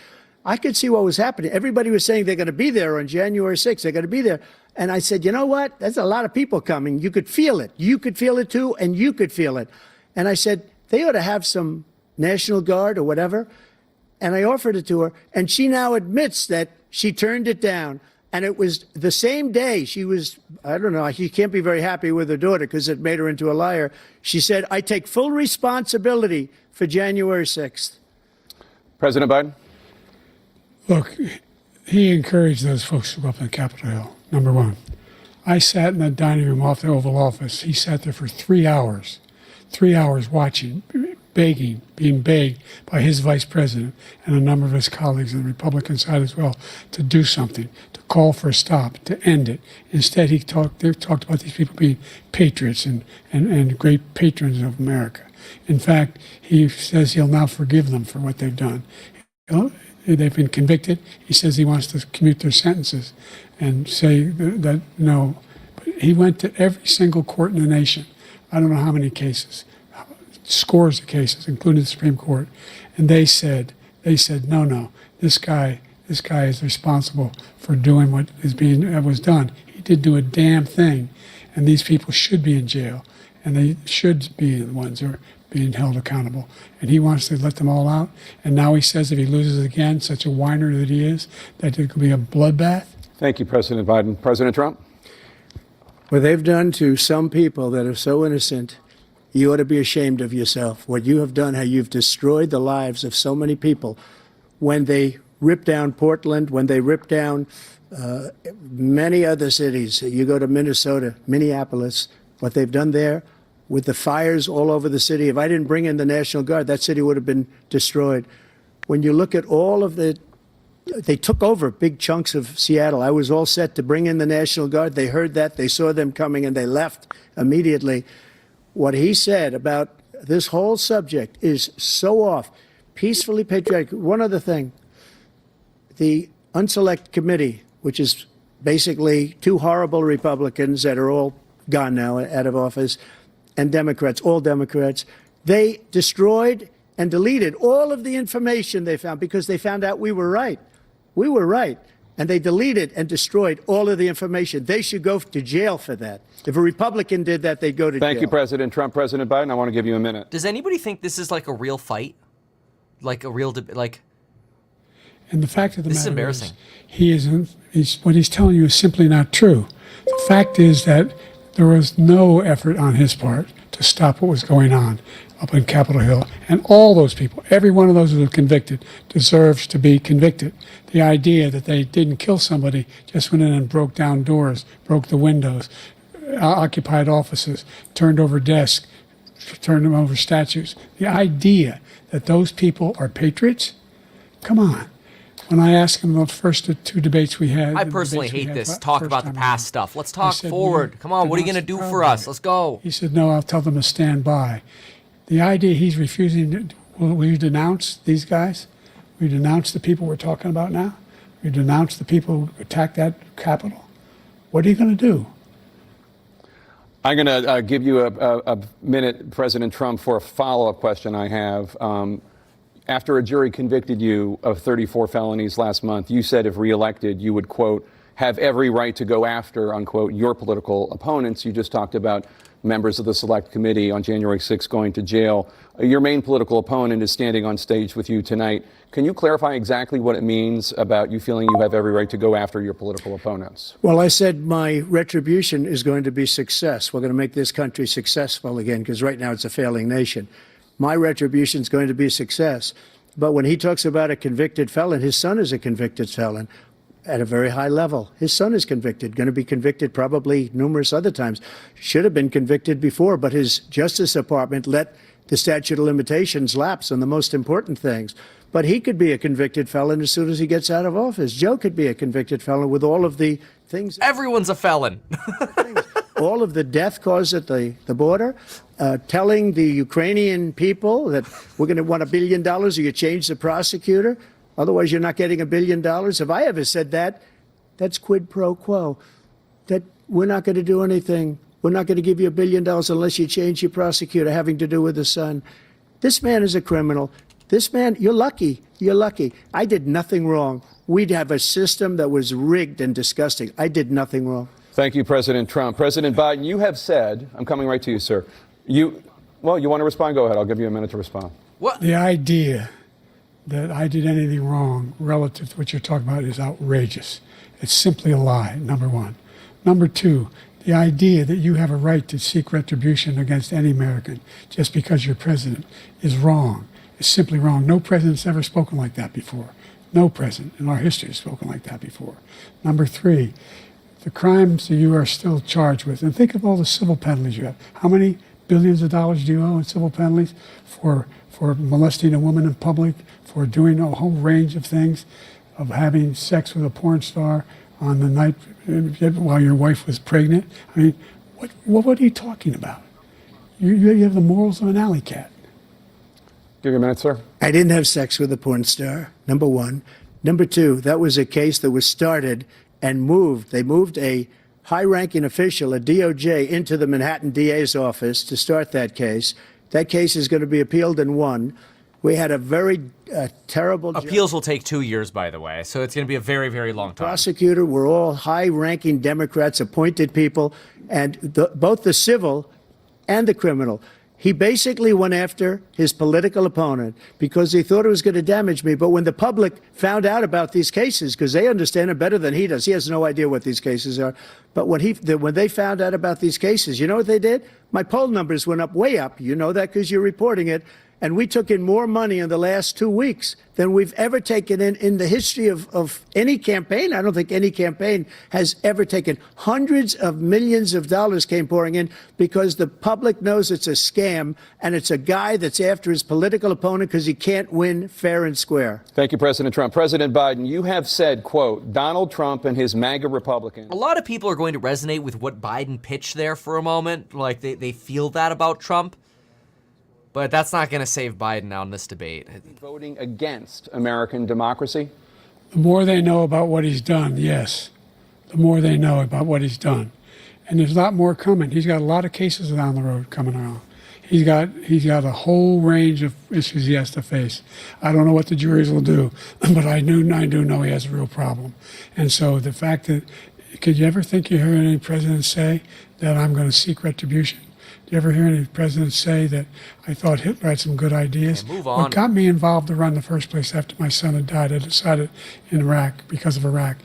I could see what was happening. Everybody was saying they're going to be there on January 6th. They're going to be there. And I said, you know what? There's a lot of people coming. You could feel it. You could feel it, too, and you could feel it. And I said, they ought to have some National Guard or whatever. And I offered it to her. And she now admits that she turned it down. And it was the same day she was, I don't know, she can't be very happy with her daughter because it made her into a liar. She said, I take full responsibility for January 6th. President Biden? Look, he encouraged those folks to go up on Capitol Hill, number one. I sat in the dining room off the Oval Office. He sat there for 3 hours watching, begging, being begged by his vice president and a number of his colleagues on the Republican side as well to do something, to call for a stop, to end it. Instead, they talked about these people being patriots and great patrons of America. In fact, he says he'll now forgive them for what they've done. They've been convicted. He says he wants to commute their sentences and say that no. But he went to every single court in the nation. I don't know how many cases, scores of cases, including the Supreme Court. And they said, no, this guy is responsible for doing what was done. He did do a damn thing. And these people should be in jail. And they should be the ones who are being held accountable. And he wants to let them all out. And now he says if he loses again, such a whiner that he is, that it could be a bloodbath. Thank you, President Biden. President Trump? What they've done to some people that are so innocent, you ought to be ashamed of yourself. What you have done, how you've destroyed the lives of so many people. When they ripped down Portland, when they ripped down many other cities, you go to Minnesota, Minneapolis, what they've done there, with the fires all over the city. If I didn't bring in the National Guard, that city would have been destroyed. When you look at all of they took over big chunks of Seattle. I was all set to bring in the National Guard. They heard that, they saw them coming, and they left immediately. What he said about this whole subject is so off. Peacefully patriotic. One other thing, the Unselect Committee, which is basically two horrible Republicans that are all gone now, out of office, and Democrats, all Democrats, they destroyed and deleted all of the information they found because they found out we were right. We were right. and they deleted and destroyed all of the information. They should go to jail for that. If a Republican did that, they'd go to jail. Thank you, President Trump. President Biden, I want to give you a minute. Does anybody think this is like a real fight? Like a real, And the fact of the This is matter embarrassing. what he's telling you is simply not true. The fact is that there was no effort on his part to stop what was going on up in Capitol Hill. And all those people, every one of those who were convicted, deserves to be convicted. The idea that they didn't kill somebody, just went in and broke down doors, broke the windows, occupied offices, turned over desks, turned over statues. The idea that those people are patriots? Come on. When I asked him about the first two debates we had. I personally hate this. Talk about the past stuff. Let's talk forward. Come on, what are you going to do for us? Let's go. He said, no, I'll tell them to stand by. The idea he's refusing, will you denounce these guys? Will you denounce the people we're talking about now? Will you denounce the people who attacked that Capitol? What are you going to do? I'm going to give you a minute, President Trump, for a follow-up question I have. After a jury convicted you of 34 felonies last month, you said if reelected, you would, quote, have every right to go after, unquote, your political opponents. You just talked about members of the Select Committee on January 6th going to jail. Your main political opponent is standing on stage with you tonight. Can you clarify exactly what it means about you feeling you have every right to go after your political opponents? Well, I said my retribution is going to be success. We're going to make this country successful again, because right now it's a failing nation. My retribution is going to be success. But when he talks about a convicted felon, his son is a convicted felon at a very high level. His son is convicted, going to be convicted probably numerous other times. Should have been convicted before, but his Justice Department let the statute of limitations lapse on the most important things. But he could be a convicted felon as soon as he gets out of office. Joe could be a convicted felon with all of the things. Everyone's a felon. All of the death caused at the border, telling the Ukrainian people that we're going to want $1 billion or you change the prosecutor. Otherwise, you're not getting $1 billion. If I ever said that, that's quid pro quo. That we're not going to do anything. We're not going to give you $1 billion unless you change your prosecutor having to do with the son. This man is a criminal. This man, you're lucky. You're lucky. I did nothing wrong. We'd have a system that was rigged and disgusting. I did nothing wrong. Thank you, President Trump. President Biden, you have said, I'm coming right to you, sir. You want to respond? Go ahead. I'll give you a minute to respond. What? The idea that I did anything wrong relative to what you're talking about is outrageous. It's simply a lie, number one. Number two, the idea that you have a right to seek retribution against any American just because you're president is wrong. It's simply wrong. No president's ever spoken like that before. No president in our history has spoken like that before. Number three, the crimes that you are still charged with, and think of all the civil penalties you have. How many billions of dollars do you owe in civil penalties for molesting a woman in public, for doing a whole range of things, of having sex with a porn star on the night while your wife was pregnant? I mean, what are you talking about? You have the morals of an alley cat. Give you a minute, sir. I didn't have sex with a porn star, number one. Number two, that was a case that was started and moved. They moved a high-ranking official, a DOJ, into the Manhattan DA's office to start that case. That case is going to be appealed and won. We had a very terrible... Appeals will take 2 years, by the way, so it's going to be a very, very long time. Prosecutor were all high-ranking Democrats, appointed people, and both the civil and the criminal. He basically went after his political opponent because he thought it was going to damage me. But when the public found out about these cases, because they understand it better than he does, he has no idea what these cases are. But when they found out about these cases, you know what they did? My poll numbers went up, way up. You know that because you're reporting it. And we took in more money in the last 2 weeks than we've ever taken in the history of any campaign. I don't think any campaign has ever taken. Hundreds of millions of dollars came pouring in because the public knows it's a scam and it's a guy that's after his political opponent because he can't win fair and square. Thank you, President Trump. President Biden, you have said, quote, Donald Trump and his MAGA Republicans. A lot of people are going to resonate with what Biden pitched there for a moment. Like they feel that about Trump. But that's not going to save Biden now in this debate. Voting against American democracy? The more they know about what he's done, yes. The more they know about what he's done. And there's a lot more coming. He's got a lot of cases down the road coming around. he's got a whole range of issues he has to face. I don't know what the juries will do, but I do know he has a real problem. And so the fact that, could you ever think you heard any president say that I'm going to seek retribution? Do you ever hear any president say that I thought Hitler had some good ideas? Okay, move on. What got me involved to run in the first place after my son had died, I decided in Iraq, because of Iraq,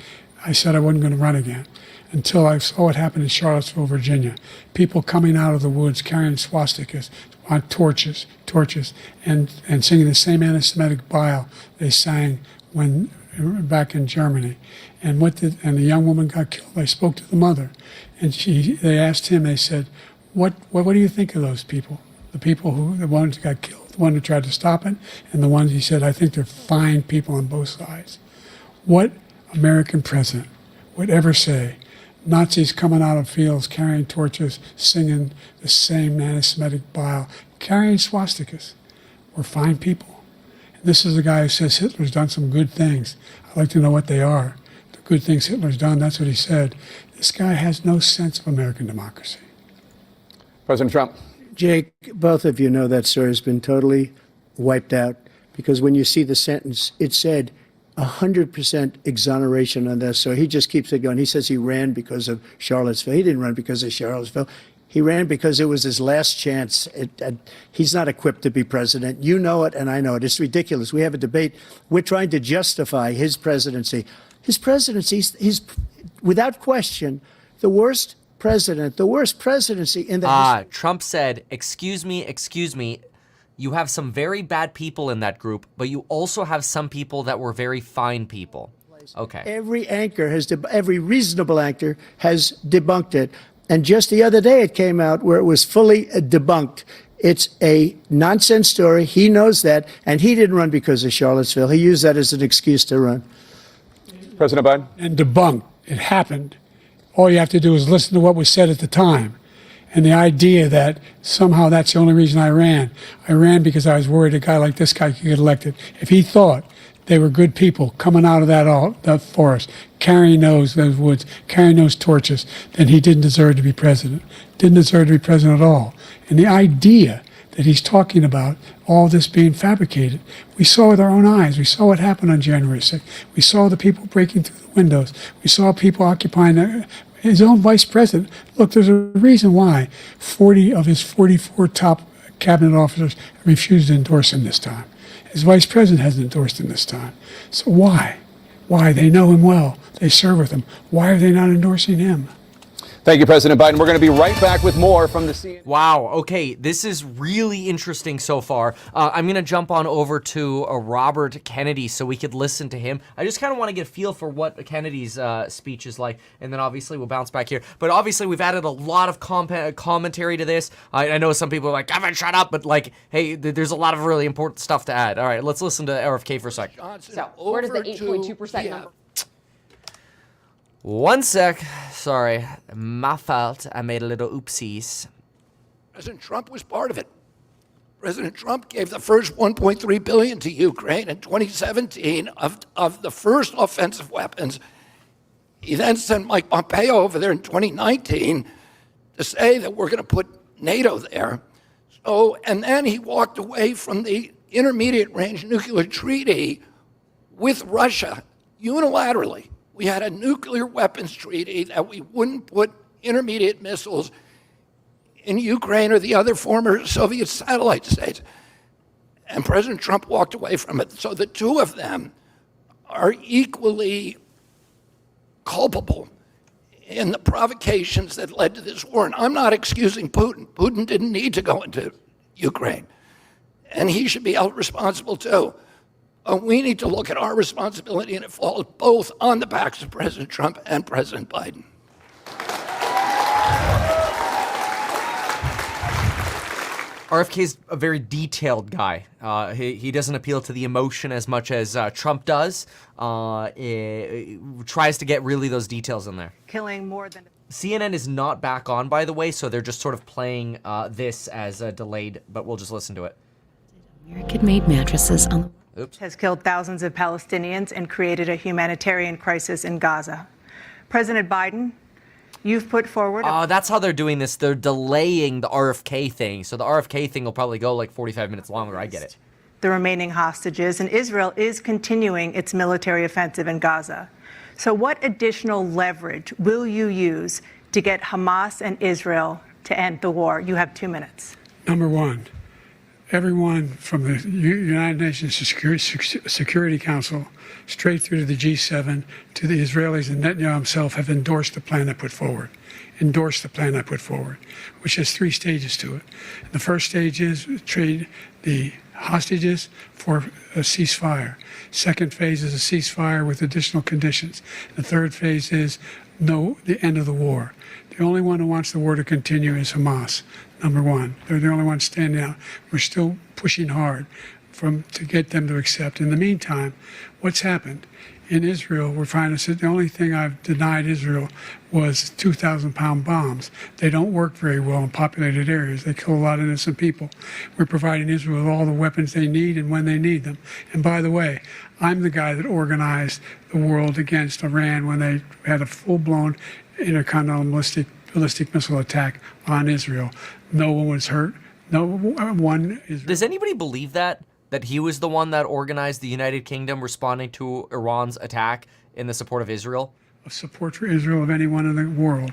I said I wasn't going to run again until I saw what happened in Charlottesville, Virginia. People coming out of the woods carrying swastikas on torches, and singing the same anti-Semitic bile they sang when back in Germany. And the young woman got killed. I spoke to the mother, and they asked him. They said, "What do you think of those people? The ones who got killed, the one who tried to stop it, and the ones," he said, "I think they're fine people on both sides." What American president would ever say Nazis coming out of fields carrying torches, singing the same anti-Semitic bile, carrying swastikas were fine people? And this is a guy who says Hitler's done some good things. I'd like to know what they are. The good things Hitler's done, that's what he said. This guy has no sense of American democracy. President Trump. Jake, both of you know that story has been totally wiped out, because when you see the sentence, it said 100% exoneration on this. So he just keeps it going. He says he ran because of Charlottesville. He didn't run because of Charlottesville. He ran because it was his last chance. He's not equipped to be president. You know it, and I know it. It's ridiculous. We have a debate. We're trying to justify his presidency. His presidency, he's without question the worst president, the worst presidency in the history. Trump said, excuse me, you have some very bad people in that group, but you also have some people that were very fine people. Okay. Every reasonable anchor has debunked it. And just the other day it came out where it was fully debunked. It's a nonsense story. He knows that. And he didn't run because of Charlottesville. He used that as an excuse to run. President Biden. And debunked. It happened. All you have to do is listen to what was said at the time. And the idea that somehow that's the only reason I ran. I ran because I was worried a guy like this guy could get elected. If he thought they were good people coming out of that forest, carrying those woods, carrying those torches, then he didn't deserve to be president. Didn't deserve to be president at all. And the idea that he's talking about all this being fabricated, we saw with our own eyes. We saw what happened on January 6th. We saw the people breaking through the windows. We saw people occupying his own vice president. Look, there's a reason why 40 of his 44 top cabinet officers refused to endorse him this time. His vice president hasn't endorsed him this time. So why? Why? They know him well. They serve with him. Why are they not endorsing him? Thank you, President Biden. We're going to be right back with more from the CNN. Wow. Okay, this is really interesting so far. I'm going to jump on over to Robert Kennedy so we could listen to him. I just kind of want to get a feel for what Kennedy's speech is like, and then obviously we'll bounce back here. But obviously we've added a lot of commentary to this. I know some people are like, Kevin, shut up, but like, hey, there's a lot of really important stuff to add. All right, let's listen to RFK for a second. So where does the 8.2% number? One sec. Sorry. My fault. I made a little oopsies. President Trump was part of it. President Trump gave the first $1.3 billion to Ukraine in 2017 of the first offensive weapons. He then sent Mike Pompeo over there in 2019 to say that we're going to put NATO there. And then he walked away from the intermediate range nuclear treaty with Russia unilaterally. We had a nuclear weapons treaty that we wouldn't put intermediate missiles in Ukraine or the other former Soviet satellite states. And President Trump walked away from it. So the two of them are equally culpable in the provocations that led to this war. And I'm not excusing Putin. Putin didn't need to go into Ukraine. And he should be held responsible too. We need to look at our responsibility, and it falls both on the backs of President Trump and President Biden. RFK's a very detailed guy. He doesn't appeal to the emotion as much as Trump does. Tries to get really those details in there. Killing more than... CNN is not back on, by the way, so they're just sort of playing this as delayed, but we'll just listen to it. American-made mattresses on the... has killed thousands of Palestinians and created a humanitarian crisis in Gaza. President Biden You've put forward. That's how they're doing this. They're delaying the RFK thing. So the RFK thing will probably go like 45 minutes longer. I get it. The remaining hostages, and Israel is continuing its military offensive in Gaza. So what additional leverage will you use to get Hamas and Israel to end the war? You have 2 minutes. Number one, everyone from the United Nations Security Council straight through to the G7 to the Israelis and Netanyahu himself have endorsed the plan I put forward. Which has 3 stages to it. The first stage is trade the hostages for a ceasefire. Second phase is a ceasefire with additional conditions. The third phase is the end of the war. The only one who wants the war to continue is Hamas, number one. They're the only ones standing out. We're still pushing hard to get them to accept. In the meantime, what's happened? In Israel, we're finding that the only thing I've denied Israel was 2,000-pound bombs. They don't work very well in populated areas. They kill a lot of innocent people. We're providing Israel with all the weapons they need and when they need them. And by the way, I'm the guy that organized the world against Iran when they had a full-blown intercontinental ballistic missile attack on Israel. No one was hurt. No one is. Does anybody believe that he was the one that organized the United Kingdom responding to Iran's attack in the support of Israel? Support for Israel of anyone in the world.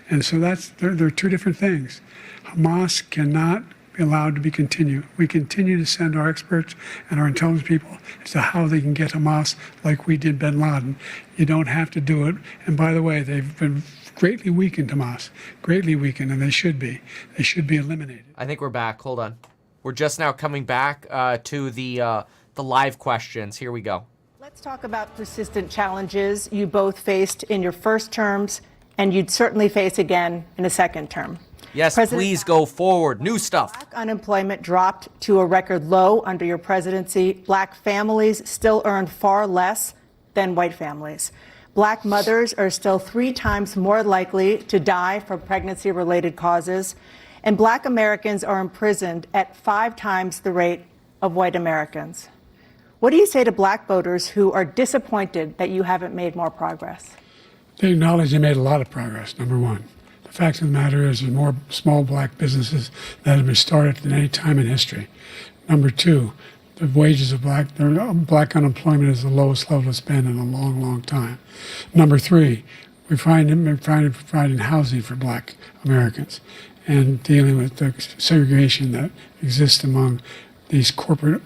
And so they're 2 different things. Hamas cannot be allowed to be continued. We continue to send our experts and our intelligence people as to how they can get Hamas like we did bin Laden. You don't have to do it. And by the way, they've been greatly weakened, Hamas, greatly weakened, and they should be. They should be eliminated. I think we're back. Hold on. We're just now coming back to the live questions. Here we go. Let's talk about persistent challenges you both faced in your first terms, and you'd certainly face again in a second term. Yes, please go forward. New stuff. Black unemployment dropped to a record low under your presidency. Black families still earn far less than white families. Black mothers are still 3 times more likely to die from pregnancy-related causes. And Black Americans are imprisoned at 5 times the rate of white Americans. What do you say to Black voters who are disappointed that you haven't made more progress? They acknowledge they made a lot of progress, number one. The fact of the matter is there's more small Black businesses that have been started than any time in history. Number 2, the wages of Black unemployment is the lowest level it's been in a long, long time. Number 3, we're providing housing for Black Americans and dealing with the segregation that exists among these corporations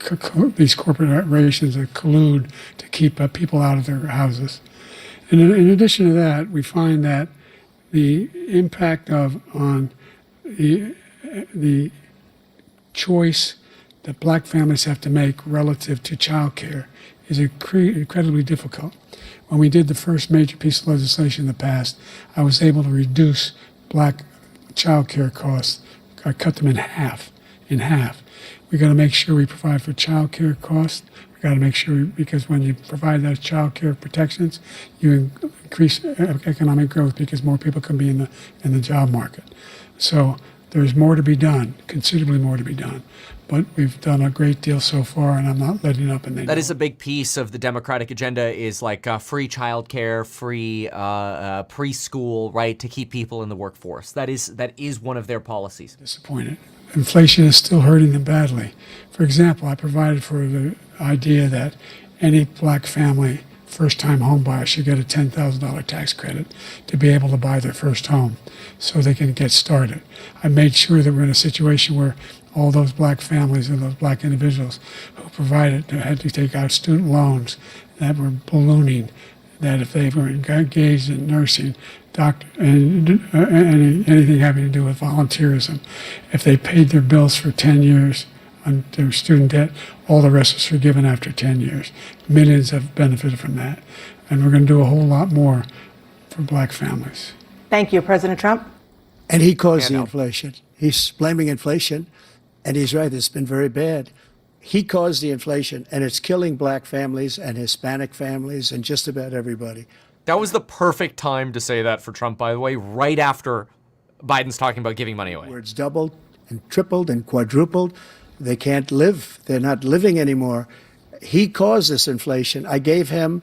that collude to keep people out of their houses. And in addition to that, we find that the impact on the choice that Black families have to make relative to child care is incredibly difficult. When we did the first major piece of legislation in the past, I was able to reduce Black child care costs. I cut them in half. We got to make sure we provide for child care costs. We got to make sure, because when you provide those child care protections, you increase economic growth because more people can be in the job market. So there's more to be done, considerably more to be done. But we've done a great deal so far, and I'm not letting up. And that is a big piece of the Democratic agenda is like free childcare, free preschool, right, to keep people in the workforce. That is one of their policies. Disappointed. Inflation is still hurting them badly. For example, I provided for the idea that any Black family, first-time home buyer, should get a $10,000 tax credit to be able to buy their first home so they can get started. I made sure that we're in a situation where all those Black families and those Black individuals who provided had to take out student loans that were ballooning, that if they were engaged in nursing, doctor, and anything having to do with volunteerism, if they paid their bills for 10 years on their student debt, all the rest was forgiven after 10 years. Millions have benefited from that. And we're going to do a whole lot more for Black families. Thank you, President Trump. And he caused the inflation. He's blaming inflation, and he's right, it's been very bad. He caused the inflation, and it's killing Black families and Hispanic families and just about everybody. That was the perfect time to say that for Trump, by the way, right after Biden's talking about giving money away. Where it's doubled and tripled and quadrupled. They can't live. They're not living anymore. He caused this inflation. I gave him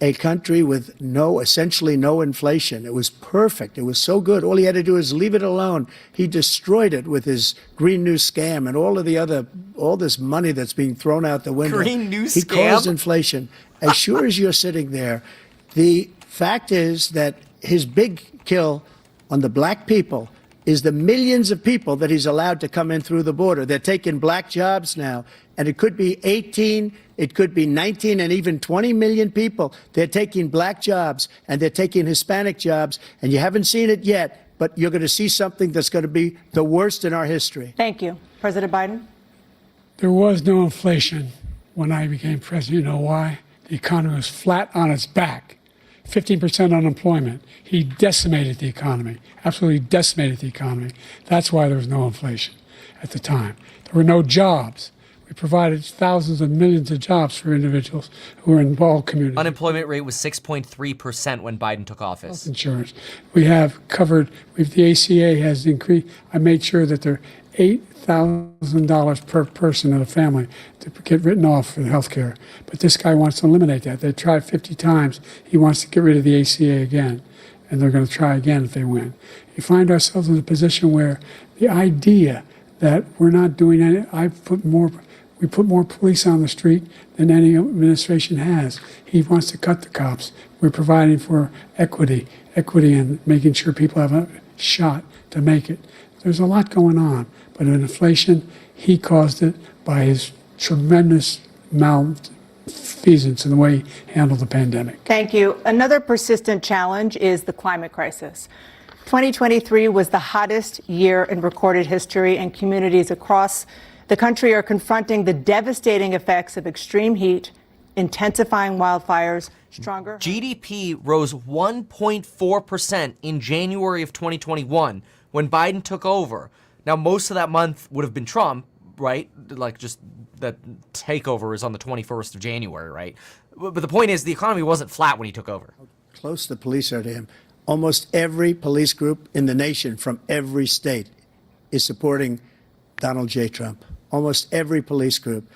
a country with essentially no inflation. It was perfect. It was so good. All he had to do is leave it alone. He destroyed it with his Green New Scam and all this money that's being thrown out the window. Green New He Scam? caused inflation. As sure as you're sitting there, the fact is that his big kill on the black people is the millions of people that he's allowed to come in through the border. They're taking black jobs now, and it could be 18, it could be 19, and even 20 million people. They're taking black jobs, and they're taking Hispanic jobs, and you haven't seen it yet, but you're going to see something that's going to be the worst in our history. Thank you. President Biden? There was no inflation when I became president. You know why? The economy was flat on its back. 15% unemployment. He decimated the economy, absolutely decimated the economy. That's why there was no inflation at the time. There were no jobs. We provided thousands of millions of jobs for individuals who were in all communities. Unemployment rate was 6.3% when Biden took office. Health insurance. We have covered, the ACA has increased. I made sure that there are $8,000 per person in a family to get written off for health care. But this guy wants to eliminate that. They tried 50 times. He wants to get rid of the ACA again. And they're going to try again if they win. You find ourselves in a position where the idea that we're not doing any, we put more police on the street than any administration has. He wants to cut the cops. We're providing for equity and making sure people have a shot to make it. There's a lot going on, but in inflation, he caused it by his tremendous malfeasance in the way he handled the pandemic. Thank you. Another persistent challenge is the climate crisis. 2023 was the hottest year in recorded history, and communities across the country are confronting the devastating effects of extreme heat, intensifying wildfires, stronger. GDP rose 1.4% in January of 2021 when Biden took over. Now, most of that month would have been Trump, right? Like, just that takeover is on the 21st of January, right? But the point is, the economy wasn't flat when he took over. Close the police are to him. Almost every police group in the nation from every state is supporting Donald J. Trump. Almost every police group.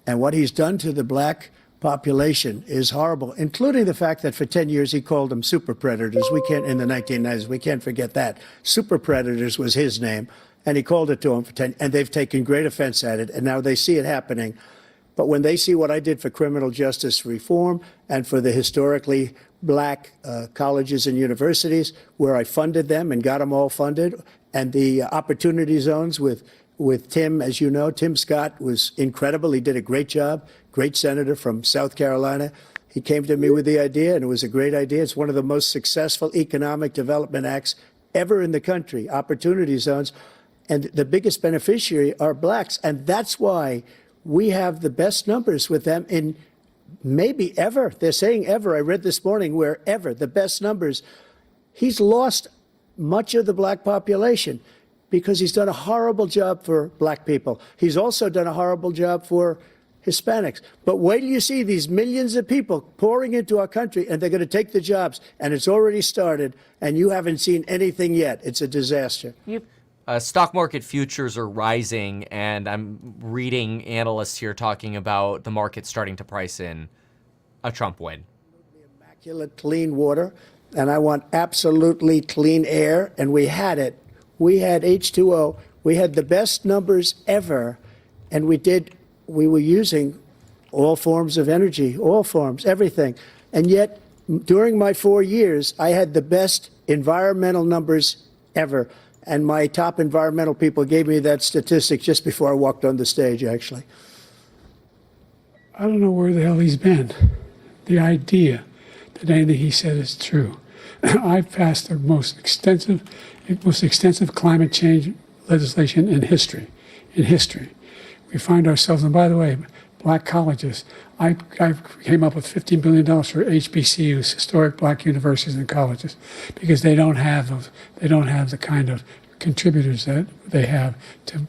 And what he's done to the black population is horrible, including the fact that for 10 years he called them super predators. In the 1990s, we can't forget that. Super predators was his name, and he called it to them for 10, and they've taken great offense at it, and now they see it happening. But when they see what I did for criminal justice reform and for the historically black colleges and universities, where I funded them and got them all funded, and the opportunity zones with Tim, as you know, Tim Scott was incredible. He did a great job, great senator from South Carolina. He came to me with the idea, and it was a great idea. It's one of the most successful economic development acts ever in the country, opportunity zones. And the biggest beneficiary are blacks. And that's why we have the best numbers with them in maybe ever. They're saying ever. I read this morning where ever, the best numbers. He's lost much of the black population because he's done a horrible job for black people. He's also done a horrible job for Hispanics. But wait till you see these millions of people pouring into our country, and they're going to take the jobs, and it's already started, and you haven't seen anything yet. It's a disaster. Stock market futures are rising, and I'm reading analysts here talking about the market starting to price in a Trump win. Immaculate clean water, and I want absolutely clean air, and we had it. We had H2O. We had the best numbers ever, and we were using all forms of energy, all forms, everything. And yet, during my 4 years, I had the best environmental numbers ever. And my top environmental people gave me that statistic just before I walked on the stage, actually. I don't know where the hell he's been. The idea that anything he said is true. I've passed the most extensive climate change legislation in history. We find ourselves, and by the way, black colleges. I came up with $15 billion for HBCUs, historic black universities and colleges, because they don't have those. They don't have the kind of contributors that they have to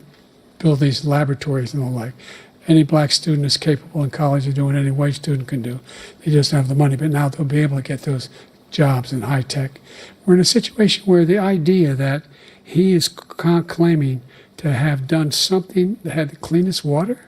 build these laboratories and the like. Any black student is capable in college of doing what any white student can do. They just don't have the money, but now they'll be able to get those jobs in high tech. We're in a situation where the idea that he is claiming to have done something that had the cleanest water,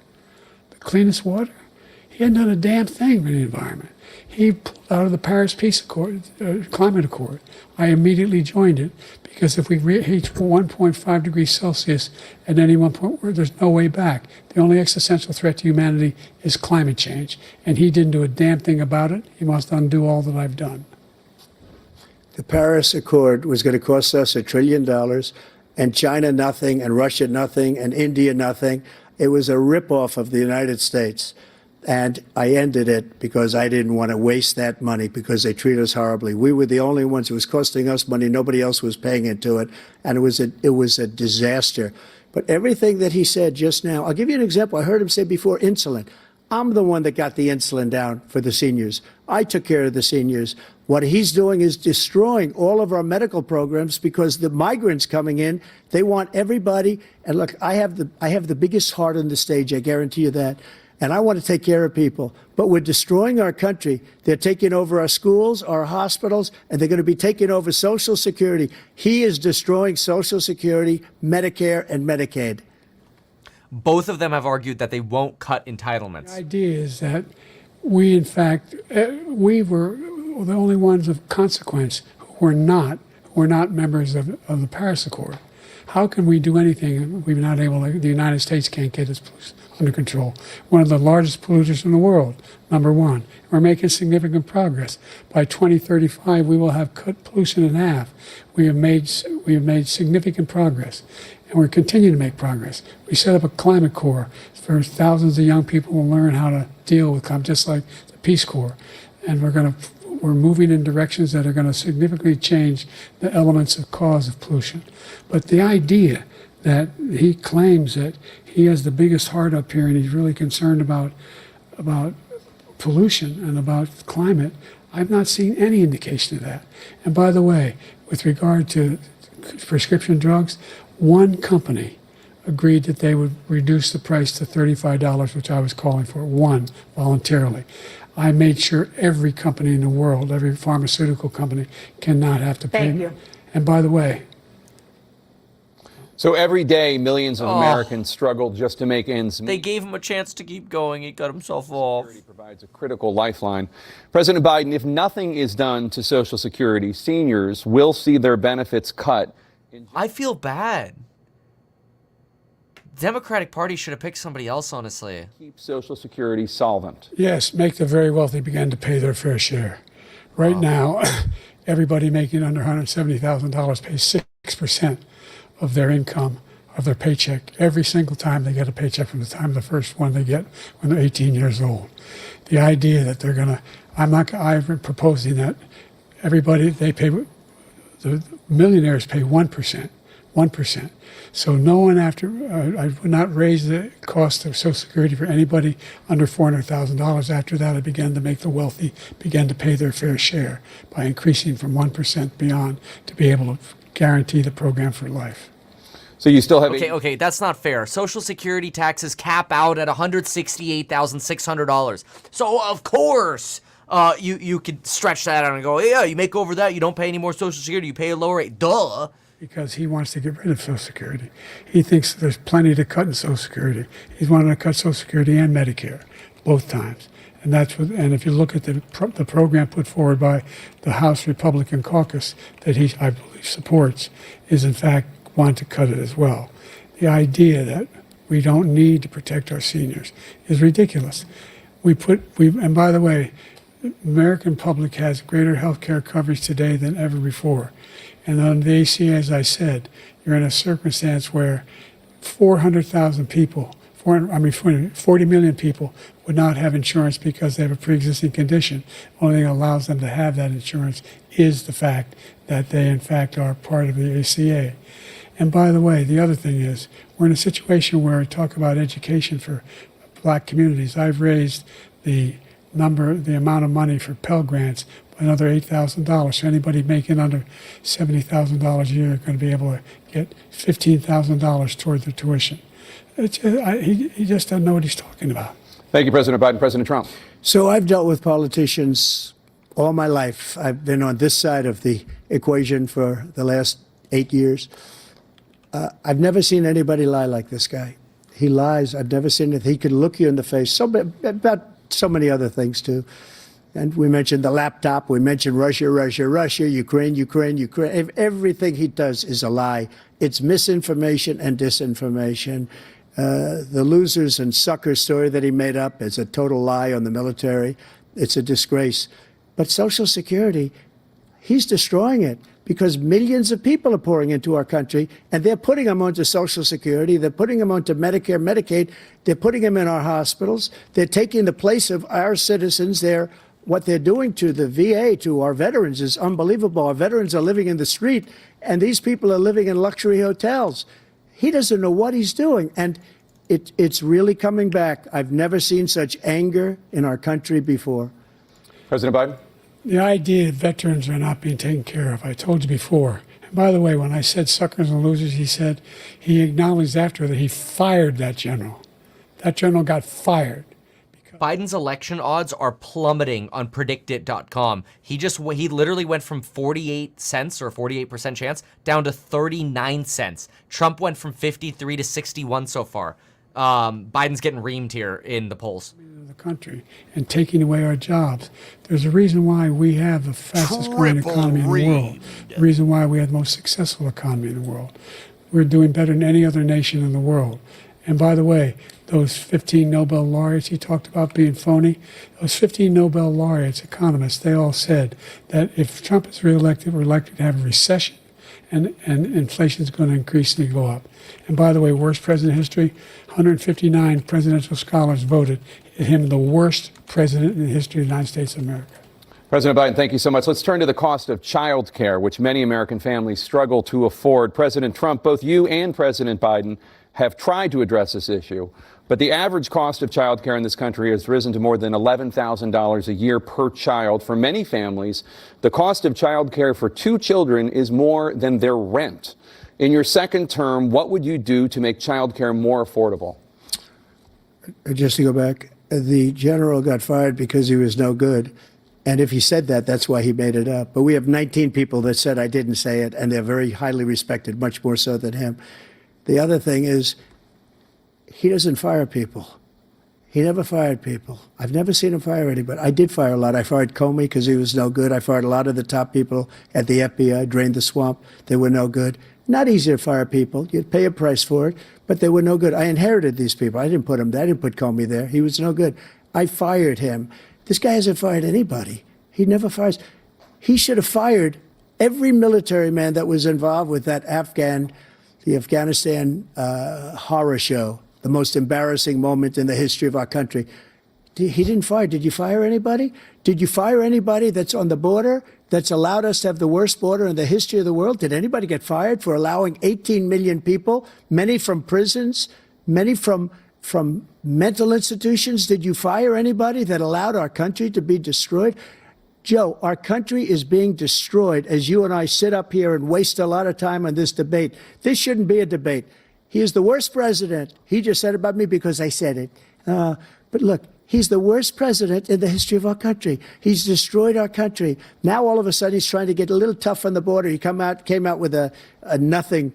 He hadn't done a damn thing for the environment. He pulled out of the Paris Peace Accord, Climate Accord. I immediately joined it because if we reach 1.5 degrees Celsius at any one point, there's no way back. The only existential threat to humanity is climate change. And he didn't do a damn thing about it. He must undo all that I've done. The Paris Accord was going to cost us $1 trillion, and China nothing, and Russia nothing, and India nothing. It was a ripoff of the United States. And I ended it because I didn't want to waste that money because they treat us horribly. We were the only ones. It was costing us money. Nobody else was paying into it. And it was a disaster. But everything that he said just now, I'll give you an example. I heard him say before insulin. I'm the one that got the insulin down for the seniors. I took care of the seniors. What he's doing is destroying all of our medical programs because the migrants coming in, they want everybody. And look, I have the biggest heart on the stage. I guarantee you that. And I want to take care of people. But we're destroying our country. They're taking over our schools, our hospitals, and they're going to be taking over Social Security. He is destroying Social Security, Medicare, and Medicaid. Both of them have argued that they won't cut entitlements. The idea is that we, in fact, we were the only ones of consequence who were not members of the Paris Accord. How can we do anything if we're not able to, the United States can't get its pollution under control? One of the largest polluters in the world, number one. We're making significant progress. By 2035, we will have cut pollution in half. We have made significant progress, and we're continuing to make progress. We set up a climate corps for thousands of young people who will learn how to deal with climate, just like the Peace Corps. And we're moving in directions that are going to significantly change the elements of cause of pollution. But the idea that he claims that he has the biggest heart up here and he's really concerned about pollution and about climate, I've not seen any indication of that. And by the way, with regard to prescription drugs, one company agreed that they would reduce the price to $35, which I was calling for, one, voluntarily. I made sure every company in the world, every pharmaceutical company, cannot have to pay. Thank you. And by the way, so every day, millions of Americans struggle just to make ends meet. They gave him a chance to keep going. He cut himself off. Security provides a critical lifeline. President Biden, if nothing is done to Social Security, seniors will see their benefits cut. I feel bad. The Democratic Party should have picked somebody else, honestly. Keep Social Security solvent. yes, make the very wealthy begin to pay their fair share. Right now, everybody making under $170,000 pays 6% of their income, of their paycheck, every single time they get a paycheck from the time of the first one they get when they're 18 years old. The idea that they're going to, I'm proposing that everybody, the millionaires pay 1%. So no one I would not raise the cost of Social Security for anybody under $400,000. After that, I began to make the wealthy begin to pay their fair share by increasing from 1% beyond to be able to guarantee the program for life. So you still have okay, that's not fair. Social Security taxes cap out at $168,600. So of course, you could stretch that out and go, yeah, you make over that, you don't pay any more Social Security, you pay a lower rate. Duh. Because he wants to get rid of Social Security. He thinks there's plenty to cut in Social Security. He's wanted to cut Social Security and Medicare, both times. And and if you look at the program put forward by the House Republican caucus that I believe supports, is in fact want to cut it as well. The idea that we don't need to protect our seniors is ridiculous. And by the way, the American public has greater health care coverage today than ever before. And on the ACA, as I said, you're in a circumstance where 400,000 people, 40 million people would not have insurance because they have a pre-existing condition. The only thing that allows them to have that insurance is the fact that they, in fact, are part of the ACA. And by the way, the other thing is, we're in a situation where we talk about education for black communities. I've raised the amount of money for Pell Grants by another $8,000. So anybody making under $70,000 a year is going to be able to get $15,000 toward their tuition. He just doesn't know what he's talking about. Thank you, President Biden. President Trump. So I've dealt with politicians all my life. I've been on this side of the equation for the last 8 years. I've never seen anybody lie like this guy. He lies. I've never seen it. He could look you in the face. So about so many other things, too. And we mentioned the laptop. We mentioned Russia, Russia, Russia, Ukraine, Ukraine, Ukraine. Everything he does is a lie. It's misinformation and disinformation. The losers and suckers story that he made up is a total lie on the military. It's a disgrace. But Social Security, he's destroying it because millions of people are pouring into our country, and they're putting them onto Social Security. They're putting them onto Medicare, Medicaid. They're putting them in our hospitals. They're taking the place of our citizens. What they're doing to the VA, to our veterans, is unbelievable. Our veterans are living in the street, and these people are living in luxury hotels. He doesn't know what he's doing, and it's really coming back. I've never seen such anger in our country before. President Biden? The idea that veterans are not being taken care of, I told you before. And by the way, when I said suckers and losers, he acknowledged after that he fired that general. That general got fired. Biden's election odds are plummeting on predictit.com. He literally went from 48 cents or 48% chance down to 39 cents. Trump went from 53 to 61 so far. Biden's getting reamed here in the polls. The country and taking away our jobs. There's a reason why we have the fastest growing economy in the world. The reason why we have the most successful economy in the world. We're doing better than any other nation in the world. And by the way, those 15 Nobel laureates he talked about being phony, those 15 Nobel laureates, economists, they all said that if Trump is reelected, we're likely to have a recession and inflation is going to increasingly go up. And by the way, worst president in history, 159 presidential scholars voted him the worst president in the history of the United States of America. President Biden, thank you so much. Let's turn to the cost of child care, which many American families struggle to afford. President Trump, both you and President Biden have tried to address this issue, but the average cost of child care in this country has risen to more than $11,000 a year per child. For many families, the cost of child care for 2 children is more than their rent. In your second term, what would you do to make child care more affordable? Just to go back, the general got fired because he was no good. And if he said that, that's why he made it up. But we have 19 people that said I didn't say it, and they're very highly respected, much more so than him. The other thing is, he doesn't fire people. He never fired people. I've never seen him fire anybody. I did fire a lot. I fired Comey because he was no good. I fired a lot of the top people at the FBI, drained the swamp. They were no good. Not easy to fire people. You'd pay a price for it, but they were no good. I inherited these people. I didn't put him there. I didn't put Comey there. He was no good. I fired him. This guy hasn't fired anybody. He never fires. He should have fired every military man that was involved with the Afghanistan horror show, the most embarrassing moment in the history of our country. He didn't fire. Did you fire anybody? Did you fire anybody that's on the border, that's allowed us to have the worst border in the history of the world? Did anybody get fired for allowing 18 million people, many from prisons, many from mental institutions? Did you fire anybody that allowed our country to be destroyed? Joe, our country is being destroyed as you and I sit up here and waste a lot of time on this debate. This shouldn't be a debate. He is the worst president. He just said about me because I said it. But look, he's the worst president in the history of our country. He's destroyed our country. Now all of a sudden he's trying to get a little tough on the border. He came out with a nothing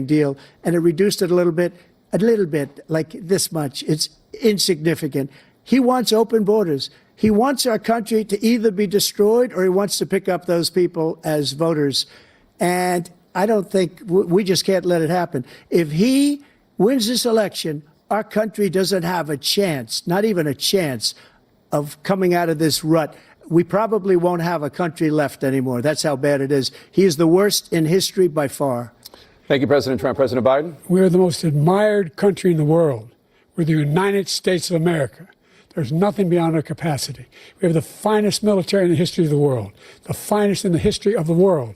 deal, and it reduced it a little bit, like this much. It's insignificant. He wants open borders. He wants our country to either be destroyed or he wants to pick up those people as voters. And I don't think we just can't let it happen. If he wins this election, our country doesn't have a chance, not even a chance, of coming out of this rut. We probably won't have a country left anymore. That's how bad it is. He is the worst in history by far. Thank you, President Trump. President Biden? We're the most admired country in the world. We're the United States of America. There's nothing beyond our capacity. We have the finest military in the history of the world, the finest in the history of the world.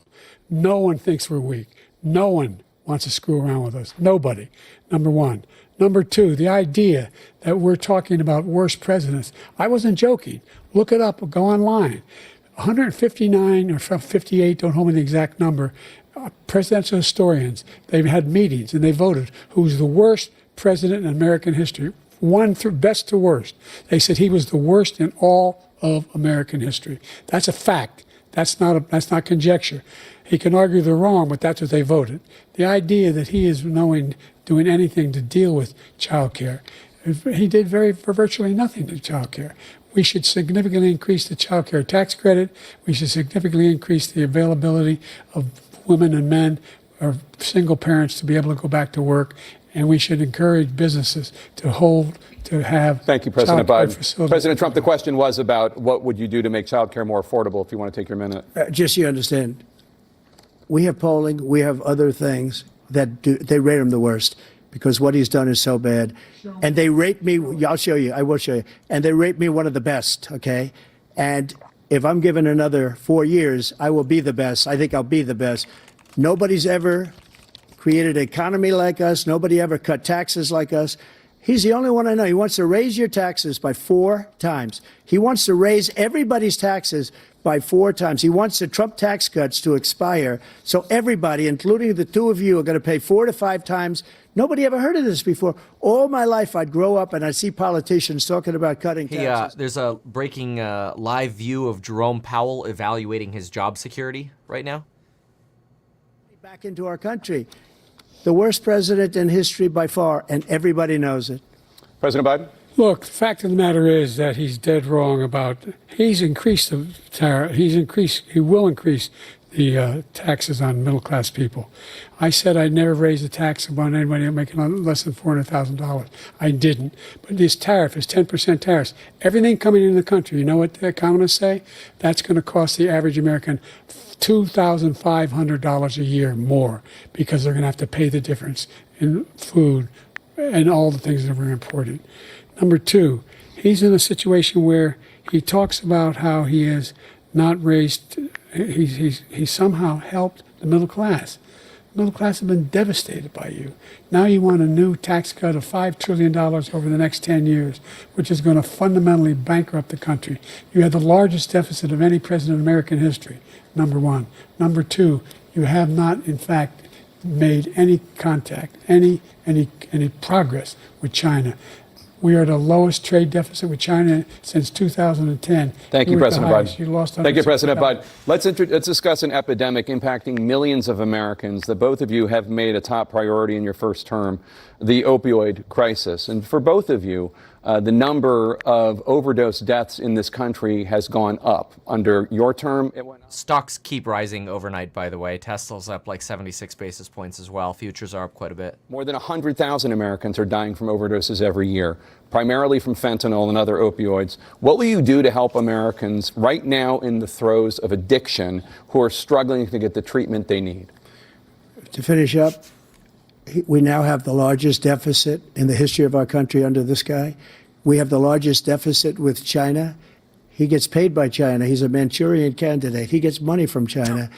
No one thinks we're weak. No one wants to screw around with us. Nobody, number one. Number two, the idea that we're talking about worst presidents. I wasn't joking. Look it up. Go online. 159 or 58, don't hold me the exact number, presidential historians, they've had meetings and they voted who's the worst president in American history. One through best to worst. They said he was the worst in all of American history. That's a fact. That's not conjecture. He can argue they're wrong, but that's what they voted. The idea that he is doing anything to deal with child care, He did for virtually nothing to child care. We should significantly increase the child care tax credit. We should significantly increase the availability of women and men or single parents to be able to go back to work. And we should encourage businesses to have. Thank you, President childcare Biden. facilities. President Trump, the question was about what would you do to make child care more affordable, if you want to take your minute. Just so you understand, we have polling, we have other things they rate him the worst because what he's done is so bad. And they rate me, I'll show you, I will show you, and they rate me one of the best, okay? And if I'm given another 4 years, I will be the best. I think I'll be the best. Nobody's ever created an economy like us. Nobody ever cut taxes like us. He's the only one I know. He wants to raise your taxes by 4 times. He wants to raise everybody's taxes by 4 times. He wants the Trump tax cuts to expire. So everybody, including the two of you, are going to pay 4 to 5 times. Nobody ever heard of this before. All my life, I'd grow up and I'd see politicians talking about cutting taxes. There's a breaking live view of Jerome Powell evaluating his job security right now. Back into our country. The worst president in history by far, and everybody knows it. President Biden? Look, the fact of the matter is that he's dead wrong about. He's increased the tariff. He will increase the taxes on middle class people. I said I'd never raise the tax on anybody making less than $400,000. I didn't. But this tariff is 10% tariffs. Everything coming into the country, you know what the economists say? That's going to cost the average American $2,500 a year more because they're going to have to pay the difference in food and all the things that we're importing. Number two, he's in a situation where he talks about how he has not raised, he somehow helped the middle class. The middle class have been devastated by you. Now you want a new tax cut of $5 trillion over the next 10 years, which is going to fundamentally bankrupt the country. You have the largest deficit of any president in American history, number one. Number two, you have not, in fact, made any contact, any progress with China. We are the lowest trade deficit with China since 2010. Thank you, President Biden. You lost Thank you, President Biden. Let's discuss an epidemic impacting millions of Americans that both of you have made a top priority in your first term, the opioid crisis. And for both of you, the number of overdose deaths in this country has gone up. Under your term, it went up. Stocks keep rising overnight, by the way. Tesla's up like 76 basis points as well. Futures are up quite a bit. More than 100,000 Americans are dying from overdoses every year, primarily from fentanyl and other opioids. What will you do to help Americans right now in the throes of addiction who are struggling to get the treatment they need? To finish up, we now have the largest deficit in the history of our country under this guy. We have the largest deficit with China. He gets paid by China. He's a Manchurian candidate. He gets money from China.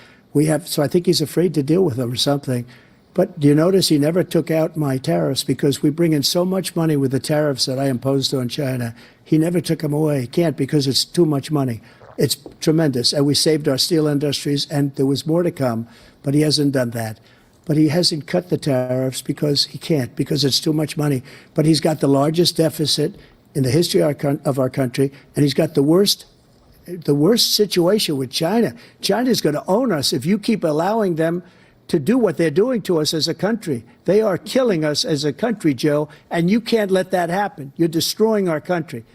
So I think he's afraid to deal with them or something. But do you notice he never took out my tariffs because we bring in so much money with the tariffs that I imposed on China. He never took them away. He can't because it's too much money. It's tremendous. And we saved our steel industries, and there was more to come, but he hasn't done that. But he hasn't cut the tariffs because he can't, because it's too much money. But he's got the largest deficit in the history of our country, and he's got the worst situation with China. China's going to own us if you keep allowing them to do what they're doing to us as a country. They are killing us as a country, Joe, and you can't let that happen. You're destroying our country.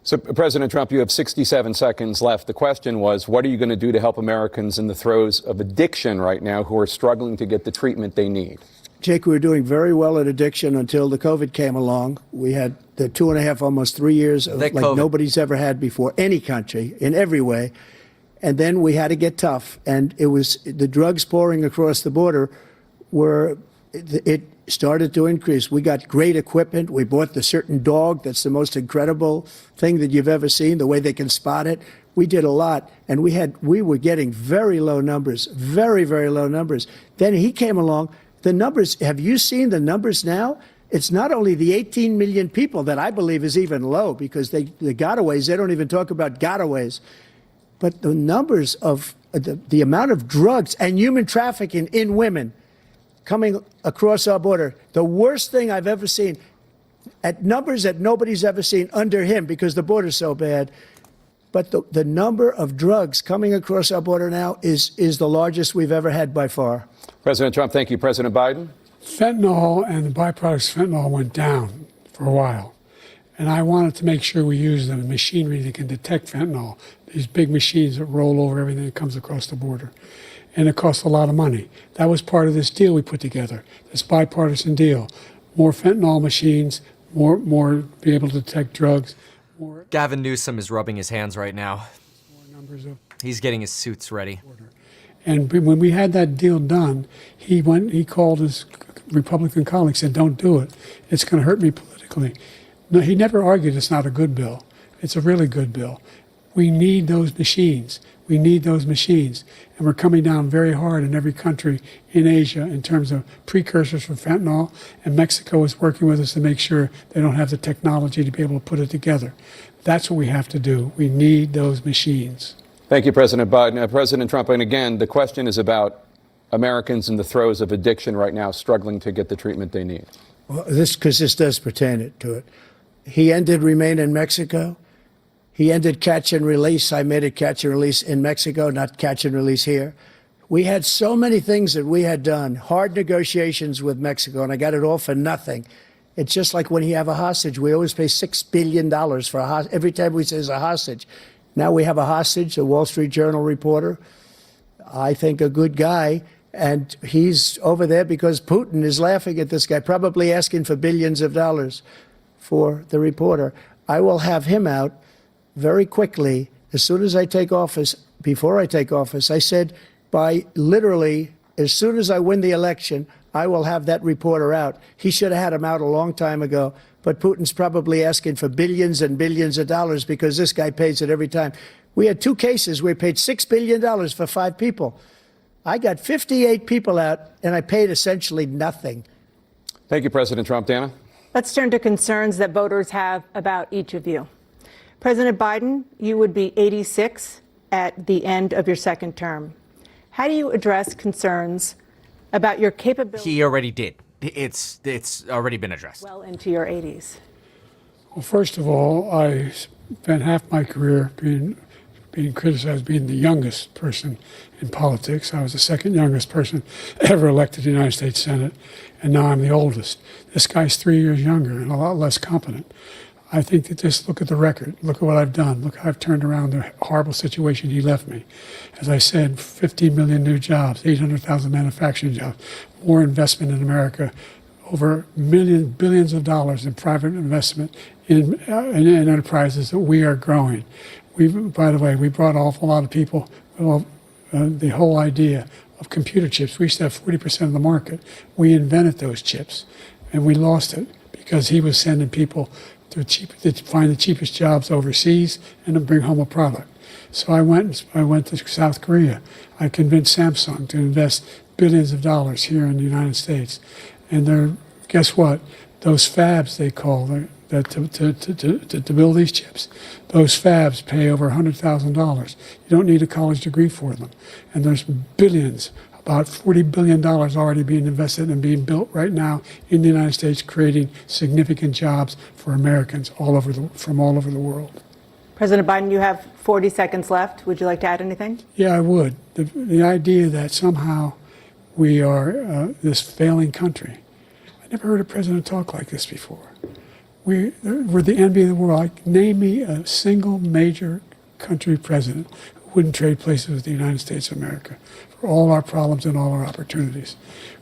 So, President Trump, you have 67 seconds left. The question was, what are you going to do to help Americans in the throes of addiction right now who are struggling to get the treatment they need? Jake, we were doing very well at addiction until the COVID came along. We had the 2.5, almost 3 years of like nobody's ever had before, any country, in every way. And then we had to get tough. And it was the drugs pouring across the border it started to increase. We got great equipment. We bought the certain dog that's the most incredible thing that you've ever seen, the way they can spot it. We did a lot, and we were getting very low numbers, very, very low numbers. Then he came along. The numbers, have you seen the numbers now? It's not only the 18 million people that I believe is even low because the gotaways, they don't even talk about gotaways. But the numbers of the amount of drugs and human trafficking in women coming across our border, the worst thing I've ever seen, at numbers that nobody's ever seen under him because the border's so bad. But the number of drugs coming across our border now is the largest we've ever had by far. President Trump, thank you. President Biden? Fentanyl and the byproducts of fentanyl went down for a while. And I wanted to make sure we use the machinery that can detect fentanyl, these big machines that roll over everything that comes across the border. And it costs a lot of money. That was part of this deal we put together, this bipartisan deal. More fentanyl machines, more be able to detect drugs. Gavin Newsom is rubbing his hands right now. He's getting his suits ready. And when we had that deal done, he called his Republican colleagues and said, don't do it. It's going to hurt me politically. No, he never argued it's not a good bill. It's a really good bill. We need those machines. We need those machines. And we're coming down very hard in every country in Asia in terms of precursors for fentanyl. And Mexico is working with us to make sure they don't have the technology to be able to put it together. That's what we have to do. We need those machines. Thank you, President Biden. President Trump, and again, the question is about Americans in the throes of addiction right now, struggling to get the treatment they need. Well, because this does pertain to it. He ended Remain in Mexico. He ended catch and release. I made it catch and release in Mexico, not catch and release here. We had so many things that we had done, hard negotiations with Mexico, and I got it all for nothing. It's just like when you have a hostage. We always pay $6 billion for a hostage. Every time we say it's a hostage. Now we have a hostage, a Wall Street Journal reporter, I think a good guy, and he's over there because Putin is laughing at this guy, probably asking for billions of dollars for the reporter. I will have him out very quickly as soon as I take office. Before I take office, I said by literally as soon as I win the election, I will have that reporter out. He should have had him out a long time ago, but Putin's probably asking for billions and billions of dollars because this guy pays it every time. We had 2 cases where we paid $6 billion for 5 people. I got 58 people out, and I paid essentially nothing. Thank you, President Trump. Dana? Let's turn to concerns that voters have about each of you. President Biden, you would be 86 at the end of your second term. How do you address concerns about your capability? He already did. It's already been addressed. Well into your 80s. Well, first of all, I spent half my career being criticized as being the youngest person in politics. I was the second youngest person ever elected to the United States Senate, and now I'm the oldest. This guy's 3 years younger and a lot less competent. I think that just look at the record. Look at what I've done. Look how I've turned around the horrible situation he left me. As I said, 15 million new jobs, 800,000 manufacturing jobs, more investment in America, over billions of dollars in private investment in enterprises that we are growing. By the way, we brought an awful lot of people. The whole idea of computer chips, we used to have 40% of the market. We invented those chips, and we lost it because he was sending people to find the cheapest jobs overseas and to bring home a product. So I went to South Korea. I convinced Samsung to invest billions of dollars here in the United States. And guess what? Those fabs, they call to build these chips, those fabs pay over $100,000. You don't need a college degree for them. And there's billions, about $40 billion already being invested and being built right now in the United States, creating significant jobs for Americans from all over the world. President Biden, you have 40 seconds left. Would you like to add anything? Yeah, I would. The idea that somehow we are this failing country. I never heard a president talk like this before. We're the envy of the world. Name me a single major country president who wouldn't trade places with the United States of America for all our problems and all our opportunities.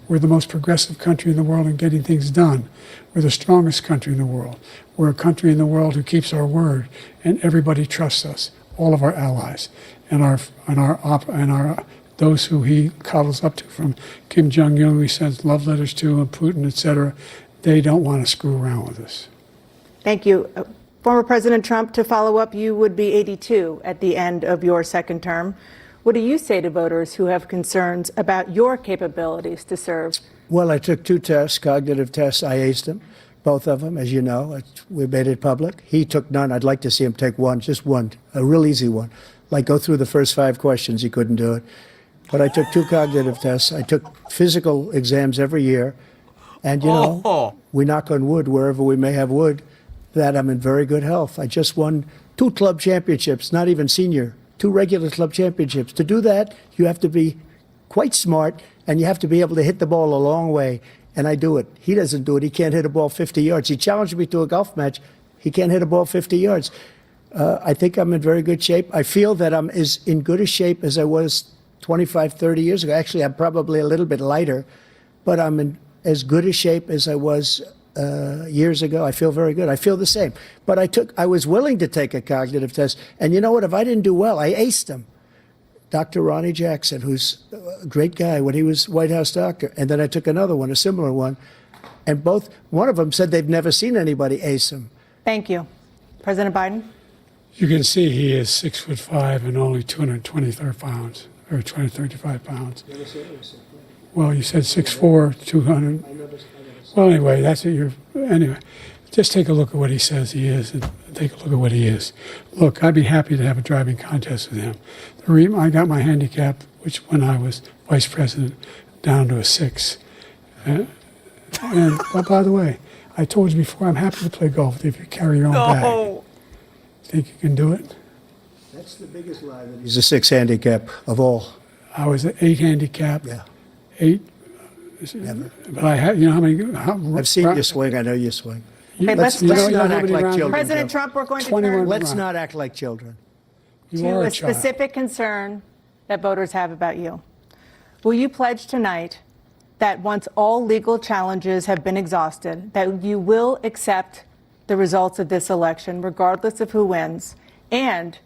We're the most progressive country in the world in getting things done. We're the strongest country in the world. We're a country in the world who keeps our word, and everybody trusts us, all of our allies, and those who he coddles up to, from Kim Jong-un, he sends love letters to, and Putin, etc. They don't want to screw around with us. Thank you. Former President Trump, to follow up, you would be 82 at the end of your second term. What do you say to voters who have concerns about your capabilities to serve? Well, I took 2 tests, cognitive tests. I aced them, both of them, as you know. We made it public. He took none. I'd like to see him take one, just one, a real easy one. Like go through the first 5 questions. He couldn't do it. But I took 2 cognitive tests. I took physical exams every year. And, you know, we knock on wood wherever we may have wood, that I'm in very good health. I just won 2 club championships, not even senior, 2 regular club championships. To do that, you have to be quite smart, and you have to be able to hit the ball a long way. and I do it. He doesn't do it. He can't hit a ball 50 yards. He challenged me to a golf match. He can't hit a ball 50 yards. I think I'm in very good shape. I feel that I'm as in good a shape as I was 25, 30 years ago. Actually, I'm probably a little bit lighter, but I'm in as good a shape as I was years ago. I feel very good. I feel the same. But I was willing to take a cognitive test. And you know what? If I didn't do well, I aced him. Dr. Ronnie Jackson, who's a great guy when he was White House doctor. And then I took another one, a similar one. And one of them said they've never seen anybody ace him. Thank you. President Biden? You can see he is 6'5" and only 223 pounds, or 235 pounds. Well, you said 6'4", 200. Well, anyway, that's what anyway, just take a look at what he says he is and take a look at what he is. Look, I'd be happy to have a driving contest with him. The reason I got my handicap, which when I was vice president, down to a 6. And by the way, I told you before, I'm happy to play golf if you carry your own bag. Think you can do it? That's the biggest lie. He's a 6 handicap of all. I was an 8 handicap. Yeah. 8. Never. But I had, you know how many? I've seen you swing. I know you swing. Okay, let's not act like children. President Trump, we're going to turn Let's not act like children. to a specific concern that voters have about you. Will you pledge tonight that once all legal challenges have been exhausted, that you will accept the results of this election, regardless of who wins, and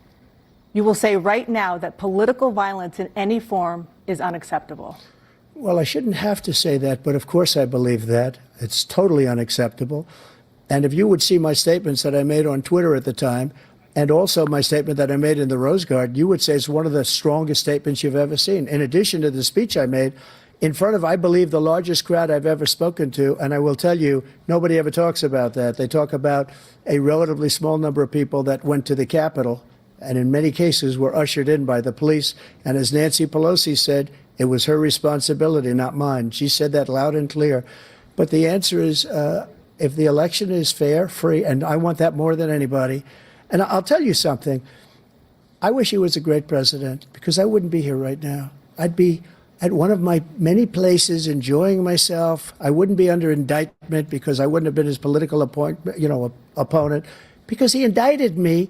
you will say right now that political violence in any form is unacceptable? Well, I shouldn't have to say that, but of course I believe that. It's totally unacceptable. And if you would see my statements that I made on Twitter at the time, and also my statement that I made in the Rose Garden, you would say it's one of the strongest statements you've ever seen. In addition to the speech I made in front of, I believe, the largest crowd I've ever spoken to, and I will tell you, nobody ever talks about that. They talk about a relatively small number of people that went to the Capitol, and in many cases were ushered in by the police. And as Nancy Pelosi said, it was her responsibility, not mine. She said that loud and clear. But the answer is, if the election is fair, free, and I want that more than anybody. And I'll tell you something. I wish he was a great president, because I wouldn't be here right now. I'd be at one of my many places enjoying myself. I wouldn't be under indictment because I wouldn't have been his political opponent, because he indicted me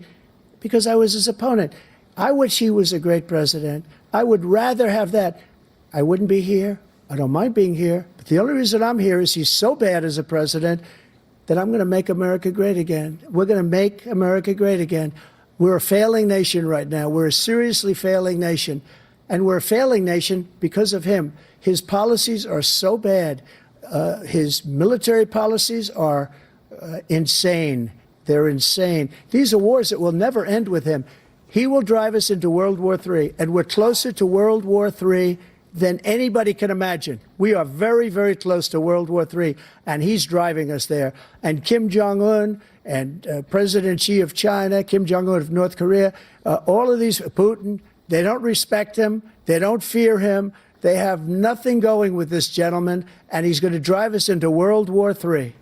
because I was his opponent. I wish he was a great president. I would rather have that. I wouldn't be here. I don't mind being here. But the only reason I'm here is he's so bad as a president that I'm going to make America great again. We're going to make America great again. We're a failing nation right now. We're a seriously failing nation. And we're a failing nation because of him. His policies are so bad. His military policies are insane. They're insane. These are wars that will never end with him. He will drive us into World War III, and we're closer to World War III than anybody can imagine. We are very, very close to World War III, and he's driving us there. And Kim Jong-un and President Xi of China, Kim Jong-un of North Korea, all of these, Putin, they don't respect him. They don't fear him. They have nothing going with this gentleman, and he's going to drive us into World War III.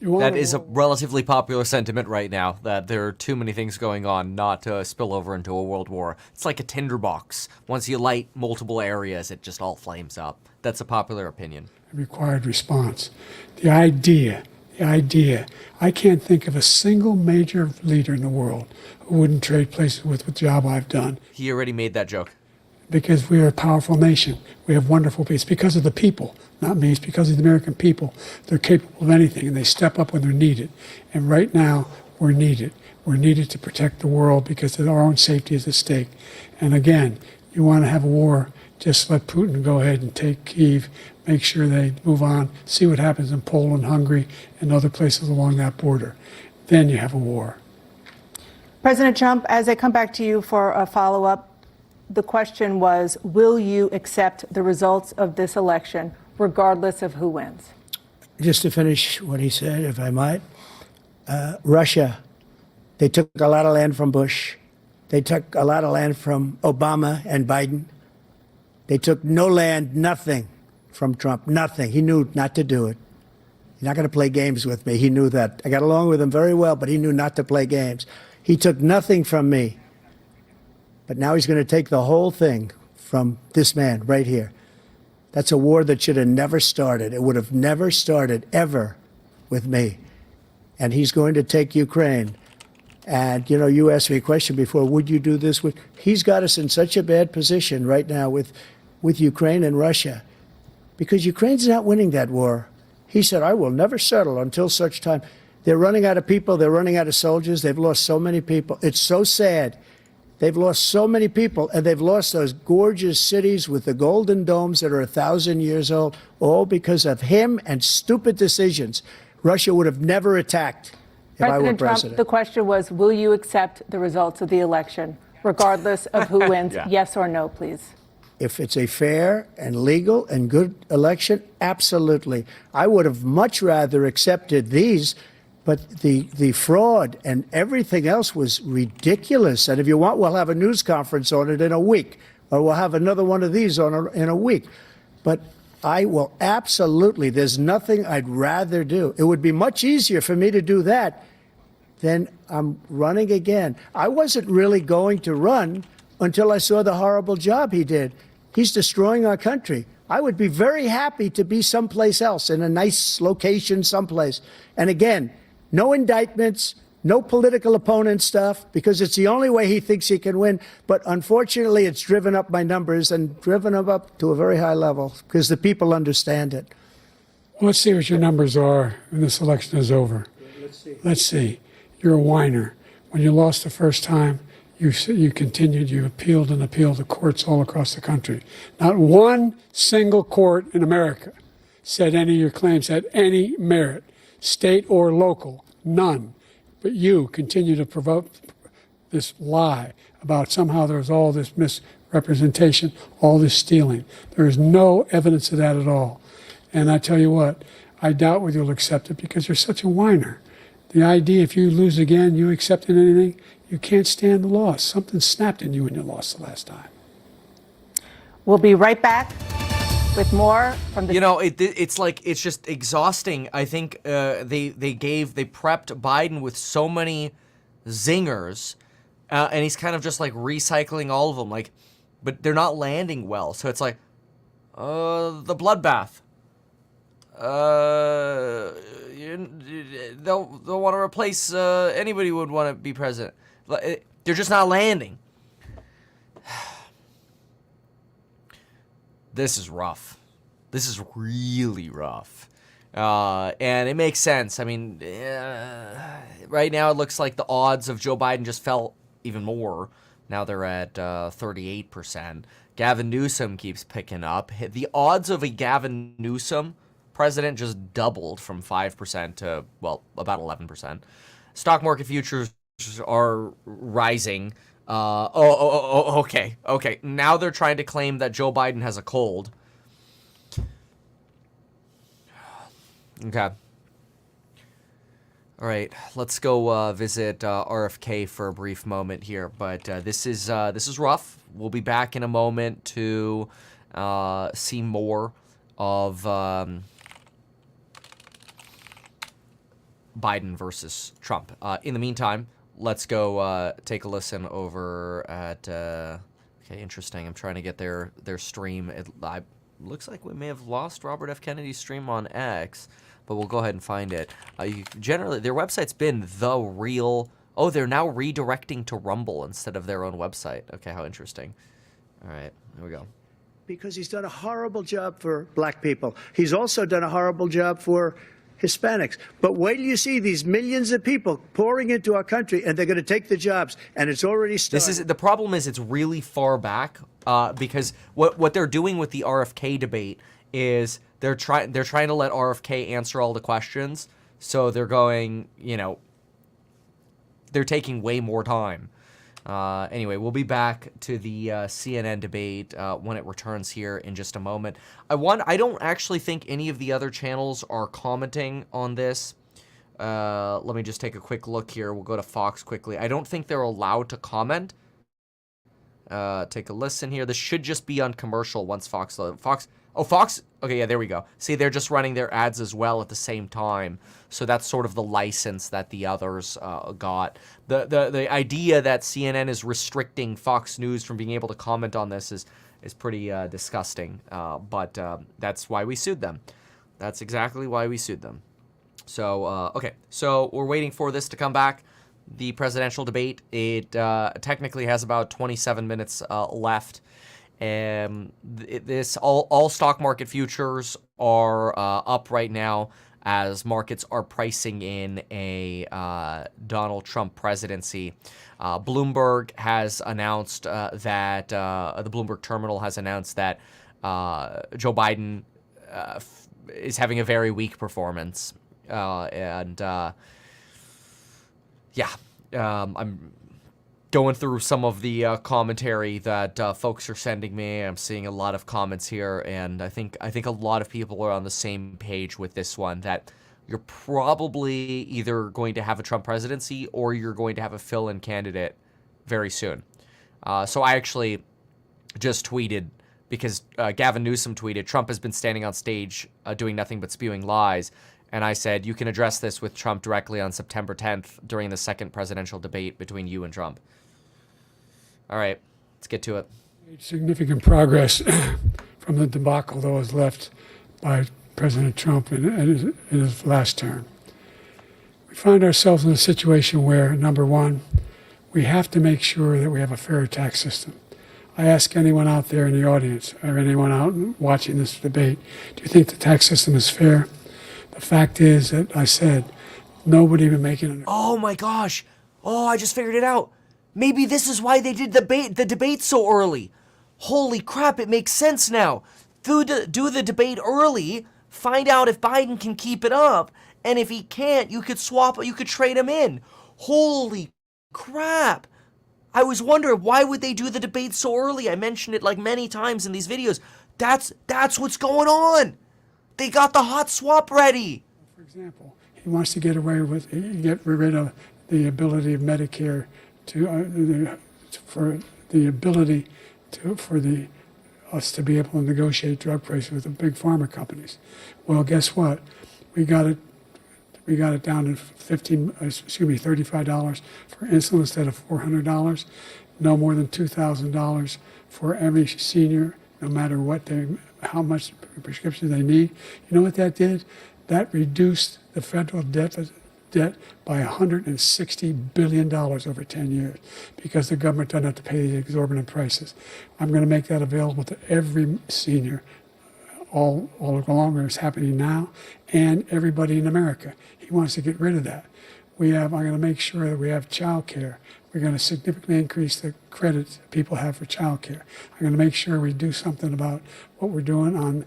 That is a relatively popular sentiment right now, that there are too many things going on not to spill over into a world war. It's like a tinderbox. Once you light multiple areas, it just all flames up. That's a popular opinion. Required response. The idea, I can't think of a single major leader in the world who wouldn't trade places with the job I've done. He already made that joke. Because we are a powerful nation. We have wonderful people. It's because of the people, not me. It's because of the American people. They're capable of anything, and they step up when they're needed. And right now, we're needed. We're needed to protect the world because our own safety is at stake. And again, you want to have a war, just let Putin go ahead and take Kyiv, make sure they move on, see what happens in Poland, Hungary, and other places along that border. Then you have a war. President Trump, as I come back to you for a follow-up, the question was, will you accept the results of this election, regardless of who wins? Just to finish what he said, if I might, Russia, they took a lot of land from Bush. They took a lot of land from Obama and Biden. They took no land, nothing from Trump, nothing. He knew not to do it. He's not going to play games with me. He knew that. I got along with him very well, but he knew not to play games. He took nothing from me. But now he's going to take the whole thing from this man right here. That's a war that should have never started. It would have never started ever with me. And he's going to take Ukraine. And, you know, you asked me a question before, would you do this? He's got us in such a bad position right now with Ukraine and Russia because Ukraine's not winning that war. He said, I will never settle until such time. They're running out of people. They're running out of soldiers. They've lost so many people. It's so sad. They've lost so many people, and they've lost those gorgeous cities with the golden domes that are 1,000 years old, all because of him and stupid decisions. Russia would have never attacked if I were President Trump, president. the question was, will you accept the results of the election, regardless of who wins? Yeah. Yes or no, please. If it's a fair and legal and good election, absolutely. I would have much rather accepted these, but the fraud and everything else was ridiculous. And if you want, we'll have a news conference on it in a week, or we'll have another one of these in a week. But I will absolutely, there's nothing I'd rather do. It would be much easier for me to do that than I'm running again. I wasn't really going to run until I saw the horrible job he did. He's destroying our country. I would be very happy to be someplace else, in a nice location someplace. And again, no indictments, no political opponent stuff, because it's the only way he thinks he can win. But unfortunately, it's driven up my numbers and driven them up to a very high level because the people understand it. Well, let's see what your numbers are when this election is over. Let's see. You're a whiner. When you lost the first time, you continued, you appealed and appealed to courts all across the country. Not one single court in America said any of your claims had any merit, state or local, none. But you continue to provoke this lie about somehow there's all this misrepresentation, all this stealing. There is no evidence of that at all. And I tell you what, I doubt whether you'll accept it because you're such a whiner. The idea if you lose again, you accepting anything, you can't stand the loss. Something snapped in you when you lost the last time. We'll be right back with more from the... You know, it's like, it's just exhausting. I think they prepped Biden with so many zingers, and he's kind of just like recycling all of them, like, but they're not landing well. So it's like, the bloodbath. They'll want to replace anybody who would want to be president. They're just not landing. This is rough. This is really rough. And it makes sense. I mean, right now it looks like the odds of Joe Biden just fell even more. Now they're at 38%. Gavin Newsom keeps picking up. The odds of a Gavin Newsom president just doubled from 5% to, well, about 11%. Stock market futures are rising. Okay. Now they're trying to claim that Joe Biden has a cold. Okay. All right, let's go visit RFK for a brief moment here. But this is rough. We'll be back in a moment to see more of Biden versus Trump. In the meantime, let's go take a listen over at. Okay, interesting. I'm trying to get their stream. It looks like we may have lost Robert F. Kennedy's stream on X, but we'll go ahead and find it. Generally, their website's been The Real. Oh, they're now redirecting to Rumble instead of their own website. Okay, how interesting. All right, here we go. Because he's done a horrible job for black people. He's also done a horrible job for Hispanics. But wait till you see these millions of people pouring into our country, and they're going to take the jobs, and it's already started. The problem is it's really far back because what they're doing with the RFK debate is they're trying to let RFK answer all the questions. So they're going, they're taking way more time. Anyway, we'll be back to the CNN debate when it returns here in just a moment. I don't actually think any of the other channels are commenting on this. Let me just take a quick look here. We'll go to Fox quickly. I don't think they're allowed to comment. Take a listen here. This should just be on commercial once Fox. Fox. Okay, yeah, there we go. See, they're just running their ads as well at the same time. So that's sort of the license that the others got. The idea that CNN is restricting Fox News from being able to comment on this pretty disgusting. But that's why we sued them. That's exactly why we sued them. So, okay. So we're waiting for this to come back. The presidential debate, it technically has about 27 minutes left. This all stock market futures are up right now as markets are pricing in a Donald Trump presidency. Bloomberg has announced that the Bloomberg terminal has announced that Joe Biden is having a very weak performance. I'm going through some of the commentary that folks are sending me. I'm seeing a lot of comments here, and I think a lot of people are on the same page with this one, that you're probably either going to have a Trump presidency or you're going to have a fill-in candidate very soon. So I actually just tweeted, because Gavin Newsom tweeted, Trump has been standing on stage doing nothing but spewing lies. And I said, you can address this with Trump directly on September 10th during the second presidential debate between you and Trump. All right, let's get to it. Significant progress from the debacle that was left by President Trump in his last term. We find ourselves in a situation where, number one, we have to make sure that we have a fair tax system. I ask anyone out there in the audience or anyone out watching this debate, do you think the tax system is fair? The fact is that I said, nobody been making it. Oh my gosh. Oh, I just figured it out. Maybe this is why they did the debate so early. Holy crap, it makes sense now. Do the debate early, find out if Biden can keep it up, and if he can't, you could trade him in. Holy crap. I was wondering, why would they do the debate so early? I mentioned it like many times in these videos. That's what's going on. They got the hot swap ready. For example, he wants to get rid of the ability of Medicare for us to be able to negotiate drug prices with the big pharma companies. Well, guess what? We got it down to $35 for insulin instead of $400. No more than $2,000 for every senior, no matter how much prescription they need. You know what that did? That reduced the federal debt by $160 billion over 10 years because the government doesn't have to pay the exorbitant prices. I'm going to make that available to every senior all along, where it's happening now, and everybody in America. He wants to get rid of that. I'm going to make sure that we have child care. We're going to significantly increase the credit people have for child care. I'm going to make sure we do something about what we're doing on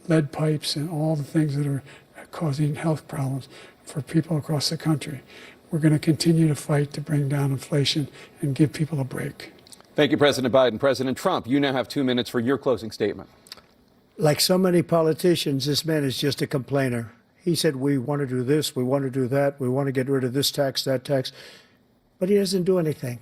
lead pipes and all the things that are causing health problems for people across the country. We're going to continue to fight to bring down inflation and give people a break. Thank you, President Biden. President Trump, you now have 2 minutes for your closing statement. Like so many politicians, this man is just a complainer. He said, we want to do this, we want to do that, we want to get rid of this tax, that tax. But he doesn't do anything.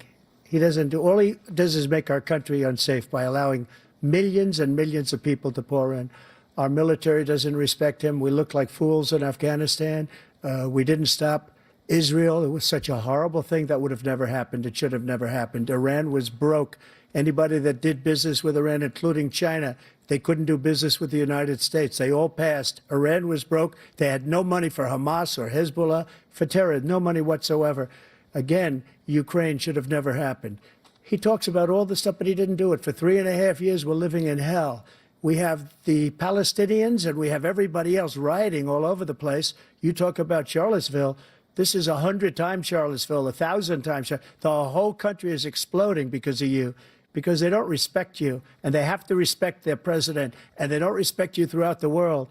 All he does is make our country unsafe by allowing millions and millions of people to pour in. Our military doesn't respect him. We look like fools in Afghanistan. We didn't stop Israel. It was such a horrible thing that would have never happened. It should have never happened. Iran was broke. Anybody that did business with Iran, including China, they couldn't do business with the United States. They all passed. Iran was broke. They had no money for Hamas or Hezbollah, for terror, no money whatsoever. Again, Ukraine should have never happened. He talks about all this stuff, but he didn't do it. For 3.5 years, we're living in hell. We have the Palestinians and we have everybody else rioting all over the place. You talk about Charlottesville. This is 100 times Charlottesville, 1,000 times. The whole country is exploding because of you, because they don't respect you, and they have to respect their president, and they don't respect you throughout the world.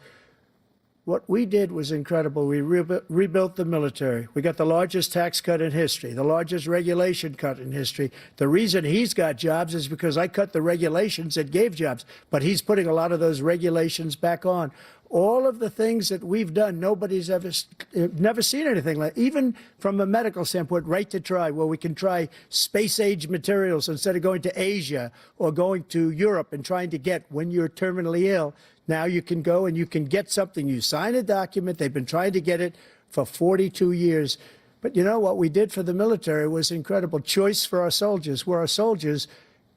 What we did was incredible. We rebuilt the military. We got the largest tax cut in history, the largest regulation cut in history. The reason he's got jobs is because I cut the regulations that gave jobs, but he's putting a lot of those regulations back on. All of the things that we've done, nobody's never seen anything like, even from a medical standpoint, right to try, where we can try space-age materials instead of going to Asia or going to Europe and trying to get, when you're terminally ill, now you can go and you can get something. You sign a document. They've been trying to get it for 42 years. But you know what we did for the military was incredible. Choice for our soldiers, where our soldiers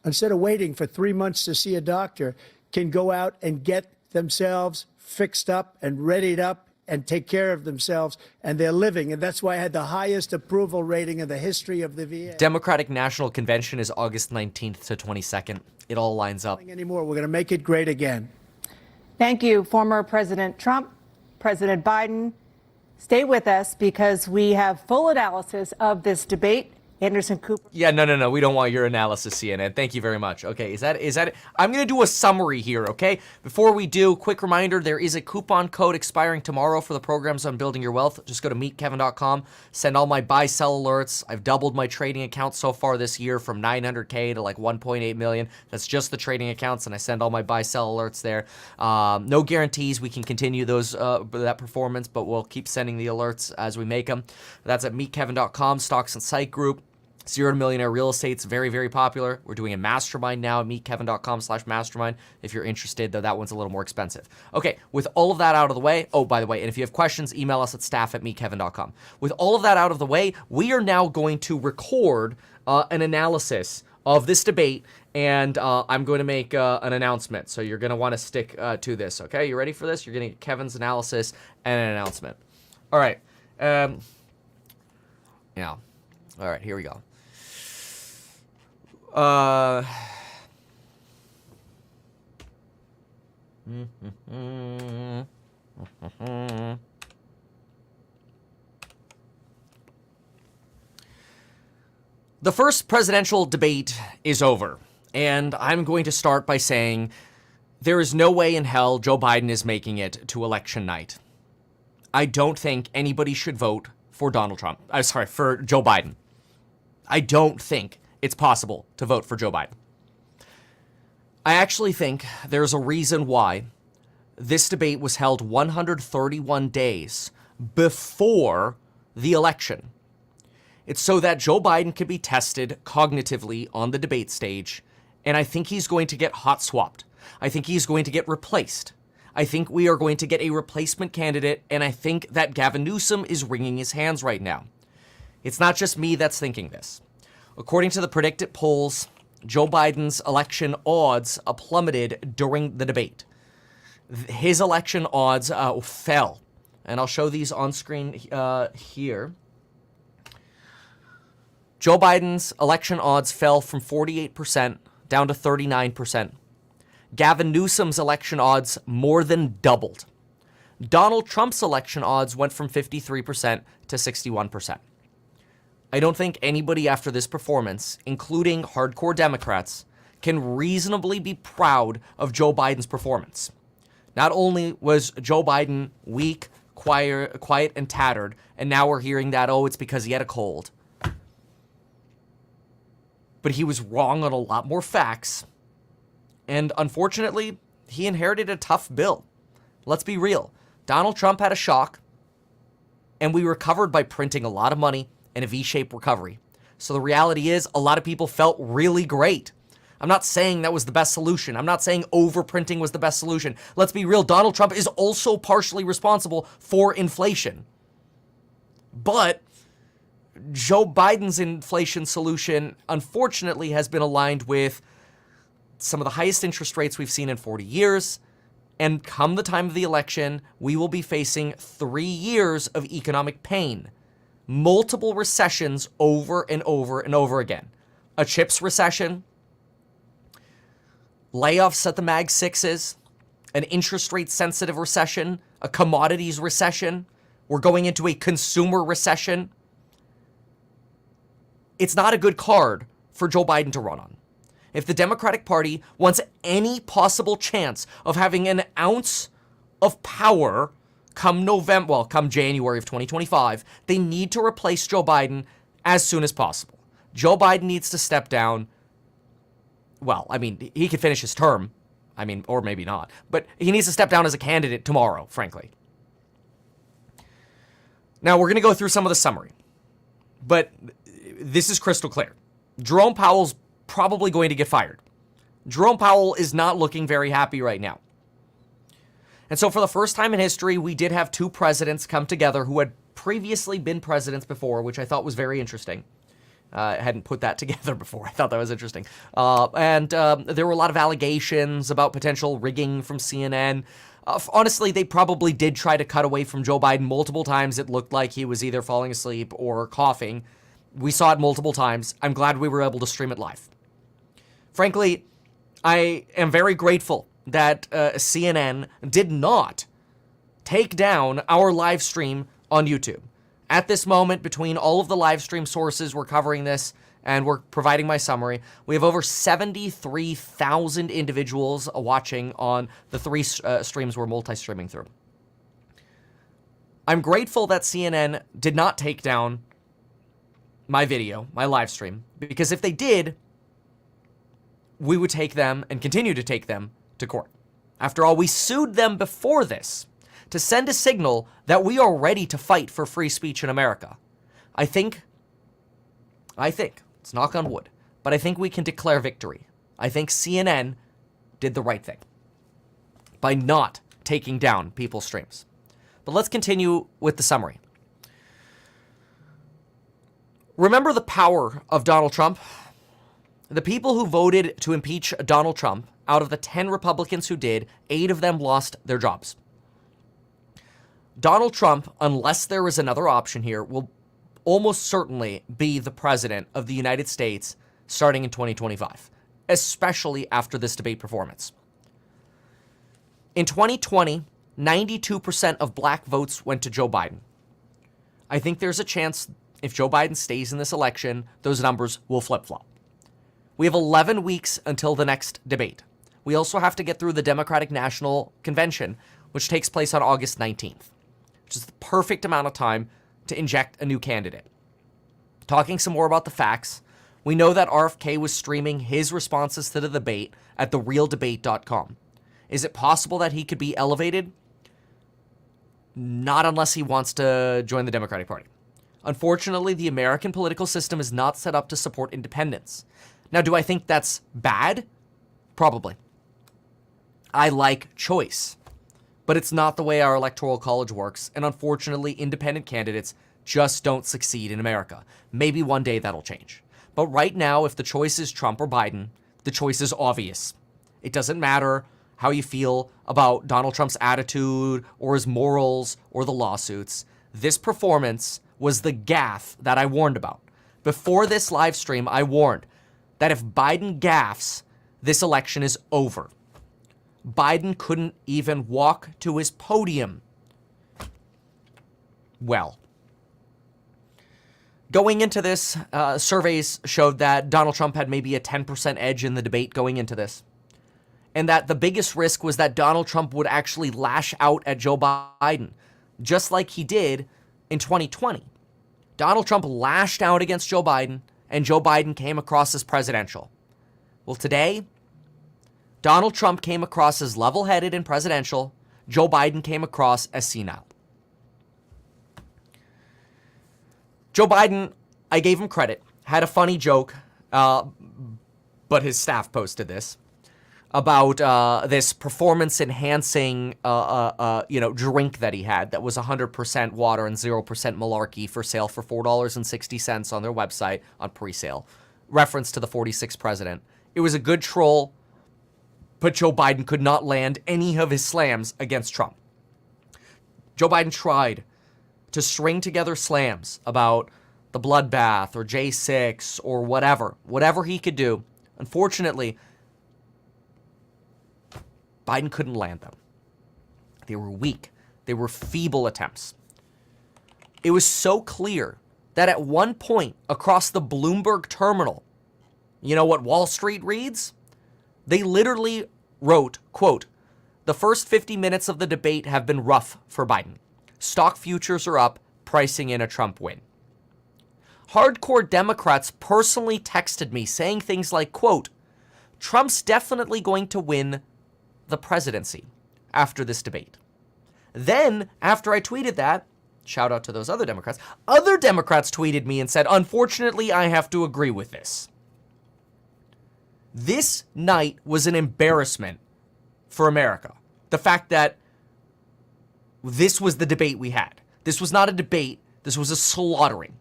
instead of waiting for 3 months to see a doctor, can go out and get themselves fixed up and readied up and take care of themselves, and they're living. And that's why I had the highest approval rating in the history of the VA. Democratic National Convention is August 19th to 22nd. It all lines up. Anymore. We're going to make it great again. Thank you, former President Trump, President Biden. Stay with us because we have full analysis of this debate. Anderson Cooper. Yeah, no. We don't want your analysis, CNN. Thank you very much. Okay, is that it? I'm going to do a summary here, okay? Before we do, quick reminder, there is a coupon code expiring tomorrow for the programs on building your wealth. Just go to meetkevin.com, send all my buy-sell alerts. I've doubled my trading accounts so far this year from 900K to like 1.8 million. That's just the trading accounts, and I send all my buy-sell alerts there. No guarantees we can continue that performance, but we'll keep sending the alerts as we make them. That's at meetkevin.com, stocks and site group. Zero to Millionaire Real Estate's very, very popular. We're doing a mastermind now at meetkevin.com/mastermind. If you're interested, though, that one's a little more expensive. Okay, with all of that out of the way, oh, by the way, and if you have questions, email us at staff@meetkevin.com. With all of that out of the way, we are now going to record an analysis of this debate, and I'm going to make an announcement. So you're going to want to stick to this, okay? You ready for this? You're going to get Kevin's analysis and an announcement. All right. Yeah. All right, here we go. The first presidential debate is over, and I'm going to start by saying there is no way in hell Joe Biden is making it to election night. I don't think anybody should vote for for Joe Biden. I don't think it's possible to vote for Joe Biden. I actually think there's a reason why this debate was held 131 days before the election. It's so that Joe Biden could be tested cognitively on the debate stage, and I think he's going to get hot swapped. I think he's going to get replaced. I think we are going to get a replacement candidate, and I think that Gavin Newsom is wringing his hands right now. It's not just me that's thinking this. According to the predicted polls, Joe Biden's election odds plummeted during the debate. His election odds fell. And I'll show these on screen here. Joe Biden's election odds fell from 48% down to 39%. Gavin Newsom's election odds more than doubled. Donald Trump's election odds went from 53% to 61%. I don't think anybody after this performance, including hardcore Democrats, can reasonably be proud of Joe Biden's performance. Not only was Joe Biden weak, quiet and tattered, and now we're hearing that, it's because he had a cold. But he was wrong on a lot more facts. And unfortunately, he inherited a tough bill. Let's be real. Donald Trump had a shock, and we recovered by printing a lot of money and a V-shaped recovery. So the reality is a lot of people felt really great. I'm not saying that was the best solution. I'm not saying overprinting was the best solution. Let's be real. Donald Trump is also partially responsible for inflation. But Joe Biden's inflation solution, unfortunately, has been aligned with some of the highest interest rates we've seen in 40 years. And come the time of the election, we will be facing 3 years of economic pain. Multiple recessions over and over and over again. A chips recession, layoffs at the Mag 6s, an interest rate sensitive recession, a commodities recession. We're going into a consumer recession. It's not a good card for Joe Biden to run on. If the Democratic Party wants any possible chance of having an ounce of power come January of 2025, they need to replace Joe Biden as soon as possible. Joe Biden needs to step down. Well, I mean, he could finish his term. I mean, or maybe not. But he needs to step down as a candidate tomorrow, frankly. Now, we're going to go through some of the summary. But this is crystal clear. Jerome Powell's probably going to get fired. Jerome Powell is not looking very happy right now. And so for the first time in history, we did have two presidents come together who had previously been presidents before, which I thought was very interesting. I hadn't put that together before. I thought that was interesting. And there were a lot of allegations about potential rigging from CNN. Honestly, they probably did try to cut away from Joe Biden multiple times. It looked like he was either falling asleep or coughing. We saw it multiple times. I'm glad we were able to stream it live. Frankly, I am very grateful that CNN did not take down our live stream on YouTube. At this moment, between all of the live stream sources, we're covering this and we're providing my summary. We have over 73,000 individuals watching on the three streams we're multi-streaming through. I'm grateful that CNN did not take down my video, my live stream, because if they did, we would take them and continue to take them to court. After all, we sued them before this to send a signal that we are ready to fight for free speech in America. I think, let's knock on wood, but I think we can declare victory. I think CNN did the right thing by not taking down people's streams. But let's continue with the summary. Remember the power of Donald Trump? The people who voted to impeach Donald Trump, out of the 10 Republicans who did, 8 of them lost their jobs. Donald Trump, unless there is another option here, will almost certainly be the president of the United States starting in 2025, especially after this debate performance. In 2020, 92% of black votes went to Joe Biden. I think there's a chance if Joe Biden stays in this election, those numbers will flip-flop. We have 11 weeks until the next debate. We also have to get through the Democratic National Convention, which takes place on August 19th, which is the perfect amount of time to inject a new candidate. Talking some more about the facts, we know that RFK was streaming his responses to the debate at therealdebate.com. Is it possible that he could be elevated? Not unless he wants to join the Democratic Party. Unfortunately, the American political system is not set up to support independence. Now, do I think that's bad? Probably. I like choice, but it's not the way our electoral college works, and unfortunately, independent candidates just don't succeed in America. Maybe one day that'll change. But right now, if the choice is Trump or Biden, the choice is obvious. It doesn't matter how you feel about Donald Trump's attitude or his morals or the lawsuits. This performance was the gaffe that I warned about. Before this live stream, I warned that if Biden gaffes, this election is over. Biden couldn't even walk to his podium. Well, going into this, surveys showed that Donald Trump had maybe a 10% edge in the debate going into this, and that the biggest risk was that Donald Trump would actually lash out at Joe Biden, just like he did in 2020. Donald Trump lashed out against Joe Biden, and Joe Biden came across as presidential. Well, today, Donald Trump came across as level-headed and presidential. Joe Biden came across as senile. Joe Biden, I gave him credit, had a funny joke, but his staff posted this, about this performance-enhancing drink that he had that was 100% water and 0% malarkey for sale for $4.60 on their website on pre-sale. Reference to the 46th president. It was a good troll, but Joe Biden could not land any of his slams against Trump. Joe Biden tried to string together slams about the bloodbath or J6 or whatever he could do. Unfortunately, Biden couldn't land them. They were weak. They were feeble attempts. It was so clear that at one point across the Bloomberg terminal, you know what Wall Street reads? They literally wrote, quote, "The first 50 minutes of the debate have been rough for Biden. Stock futures are up, pricing in a Trump win." Hardcore Democrats personally texted me saying things like, quote, "Trump's definitely going to win the presidency after this debate." Then, after I tweeted that, shout out to those other Democrats tweeted me and said, "Unfortunately, I have to agree with this." This night was an embarrassment for America. The fact that this was the debate we had. This was not a debate. This was a slaughtering.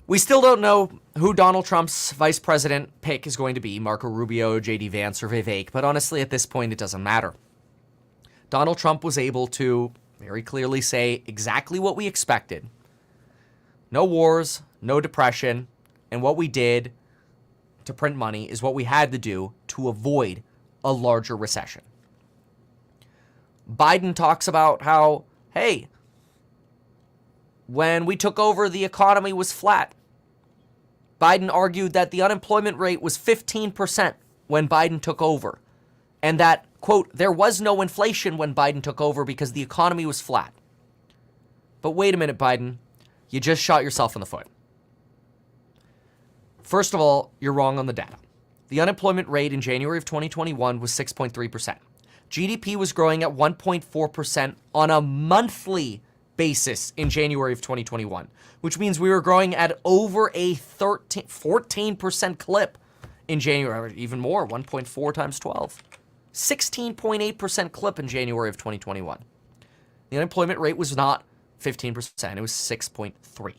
We still don't know who Donald Trump's vice president pick is going to be, Marco Rubio, J.D. Vance, or Vivek, but honestly, at this point, it doesn't matter. Donald Trump was able to very clearly say exactly what we expected. No wars, no depression, and what we did to print money is what we had to do to avoid a larger recession. Biden talks about how, hey, when we took over, the economy was flat. Biden argued that the unemployment rate was 15% when Biden took over, and that, quote, there was no inflation when Biden took over because the economy was flat. But wait a minute, Biden, you just shot yourself in the foot. First of all, you're wrong on the data. The unemployment rate in January of 2021 was 6.3%. GDP was growing at 1.4% on a monthly basis in January of 2021, which means we were growing at over a 14% clip in January, even more, 1.4 times 12. 16.8% clip in January of 2021. The unemployment rate was not 15%, it was 6.3.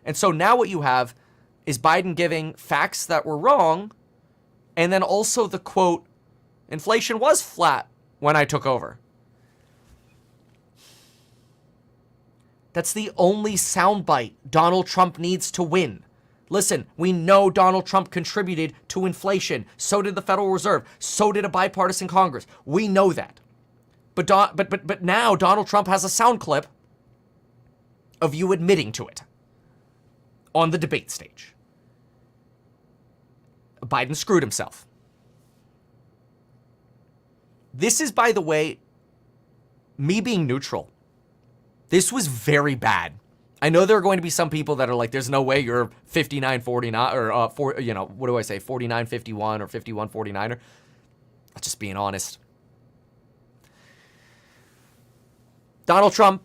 And so now what you have is Biden giving facts that were wrong, and then also the quote, inflation was flat when I took over. That's the only soundbite Donald Trump needs to win. Listen, we know Donald Trump contributed to inflation. So did the Federal Reserve. So did a bipartisan Congress. We know that. But now Donald Trump has a sound clip of you admitting to it on the debate stage. Biden screwed himself. This is, by the way, me being neutral. This was very bad. I know there are going to be some people that are like, there's no way you're 59-49 or, 49-51 or 51-49er. Just being honest. Donald Trump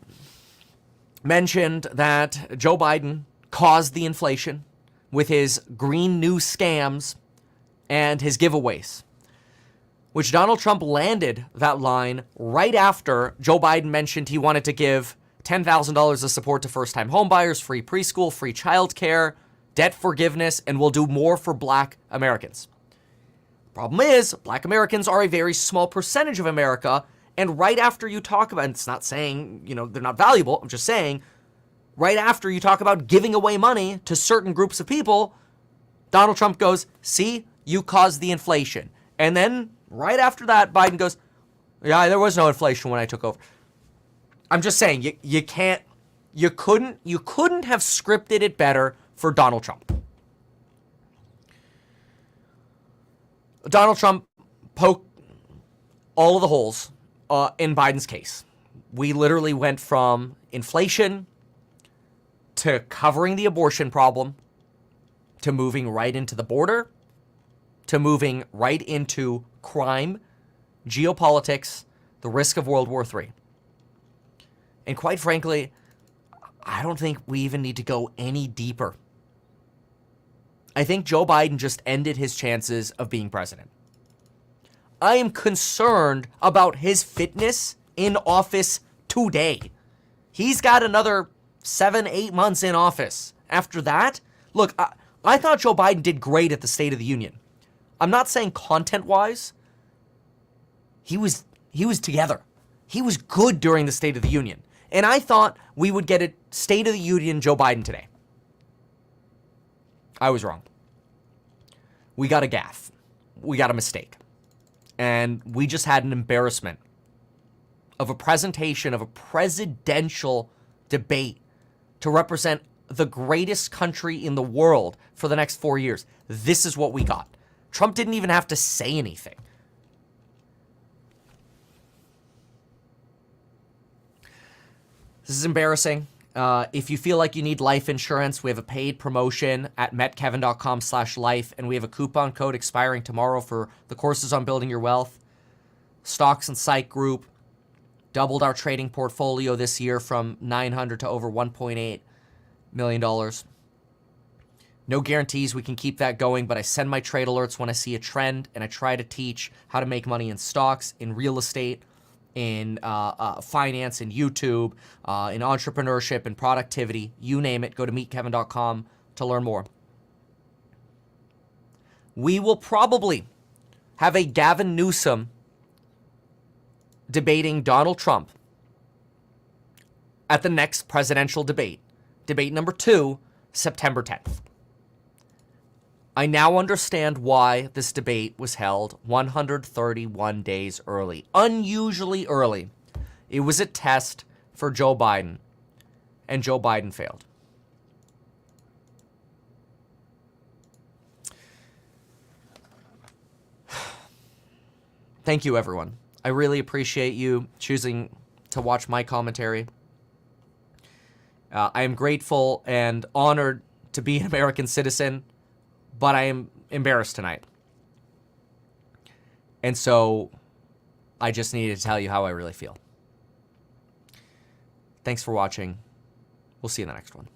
mentioned that Joe Biden caused the inflation with his Green New scams and his giveaways, which Donald Trump landed that line right after Joe Biden mentioned he wanted to give $10,000 of support to first-time homebuyers, free preschool, free childcare, debt forgiveness, and will do more for Black Americans. Problem is, Black Americans are a very small percentage of America, and right after you talk about, and it's not saying, they're not valuable, I'm just saying, right after you talk about giving away money to certain groups of people, Donald Trump goes, see, you caused the inflation. And then right after that, Biden goes, yeah, there was no inflation when I took over. I'm just saying, you couldn't have scripted it better for Donald Trump. Donald Trump poked all of the holes in Biden's case. We literally went from inflation to covering the abortion problem to moving right into the border to moving right into crime, geopolitics, the risk of World War III. And quite frankly, I don't think we even need to go any deeper. I think Joe Biden just ended his chances of being president. I am concerned about his fitness in office today. He's got another 7-8 months in office. After that, look, I thought Joe Biden did great at the State of the Union. I'm not saying content-wise. He was together. He was good during the State of the Union. And I thought we would get a State of the Union Joe Biden today. I was wrong. We got a gaffe. We got a mistake. And we just had an embarrassment of a presentation of a presidential debate to represent the greatest country in the world for the next 4 years. This is what we got. Trump didn't even have to say anything. This is embarrassing. If you feel like you need life insurance, we have a paid promotion at metkevin.com/life, and we have a coupon code expiring tomorrow for the courses on building your wealth. Stocks and Psych Group doubled our trading portfolio this year from $900 to over $1.8 million. No guarantees we can keep that going, but I send my trade alerts when I see a trend, and I try to teach how to make money in stocks, in real estate, in finance, in YouTube, in entrepreneurship, in productivity. You name it. Go to meetkevin.com to learn more. We will probably have a Gavin Newsom debating Donald Trump at the next presidential debate. Debate number 2, September 10th. I now understand why this debate was held 131 days early. Unusually early. It was a test for Joe Biden, and Joe Biden failed. Thank you, everyone. I really appreciate you choosing to watch my commentary. I am grateful and honored to be an American citizen, but I am embarrassed tonight. And so I just needed to tell you how I really feel. Thanks for watching. We'll see you in the next one.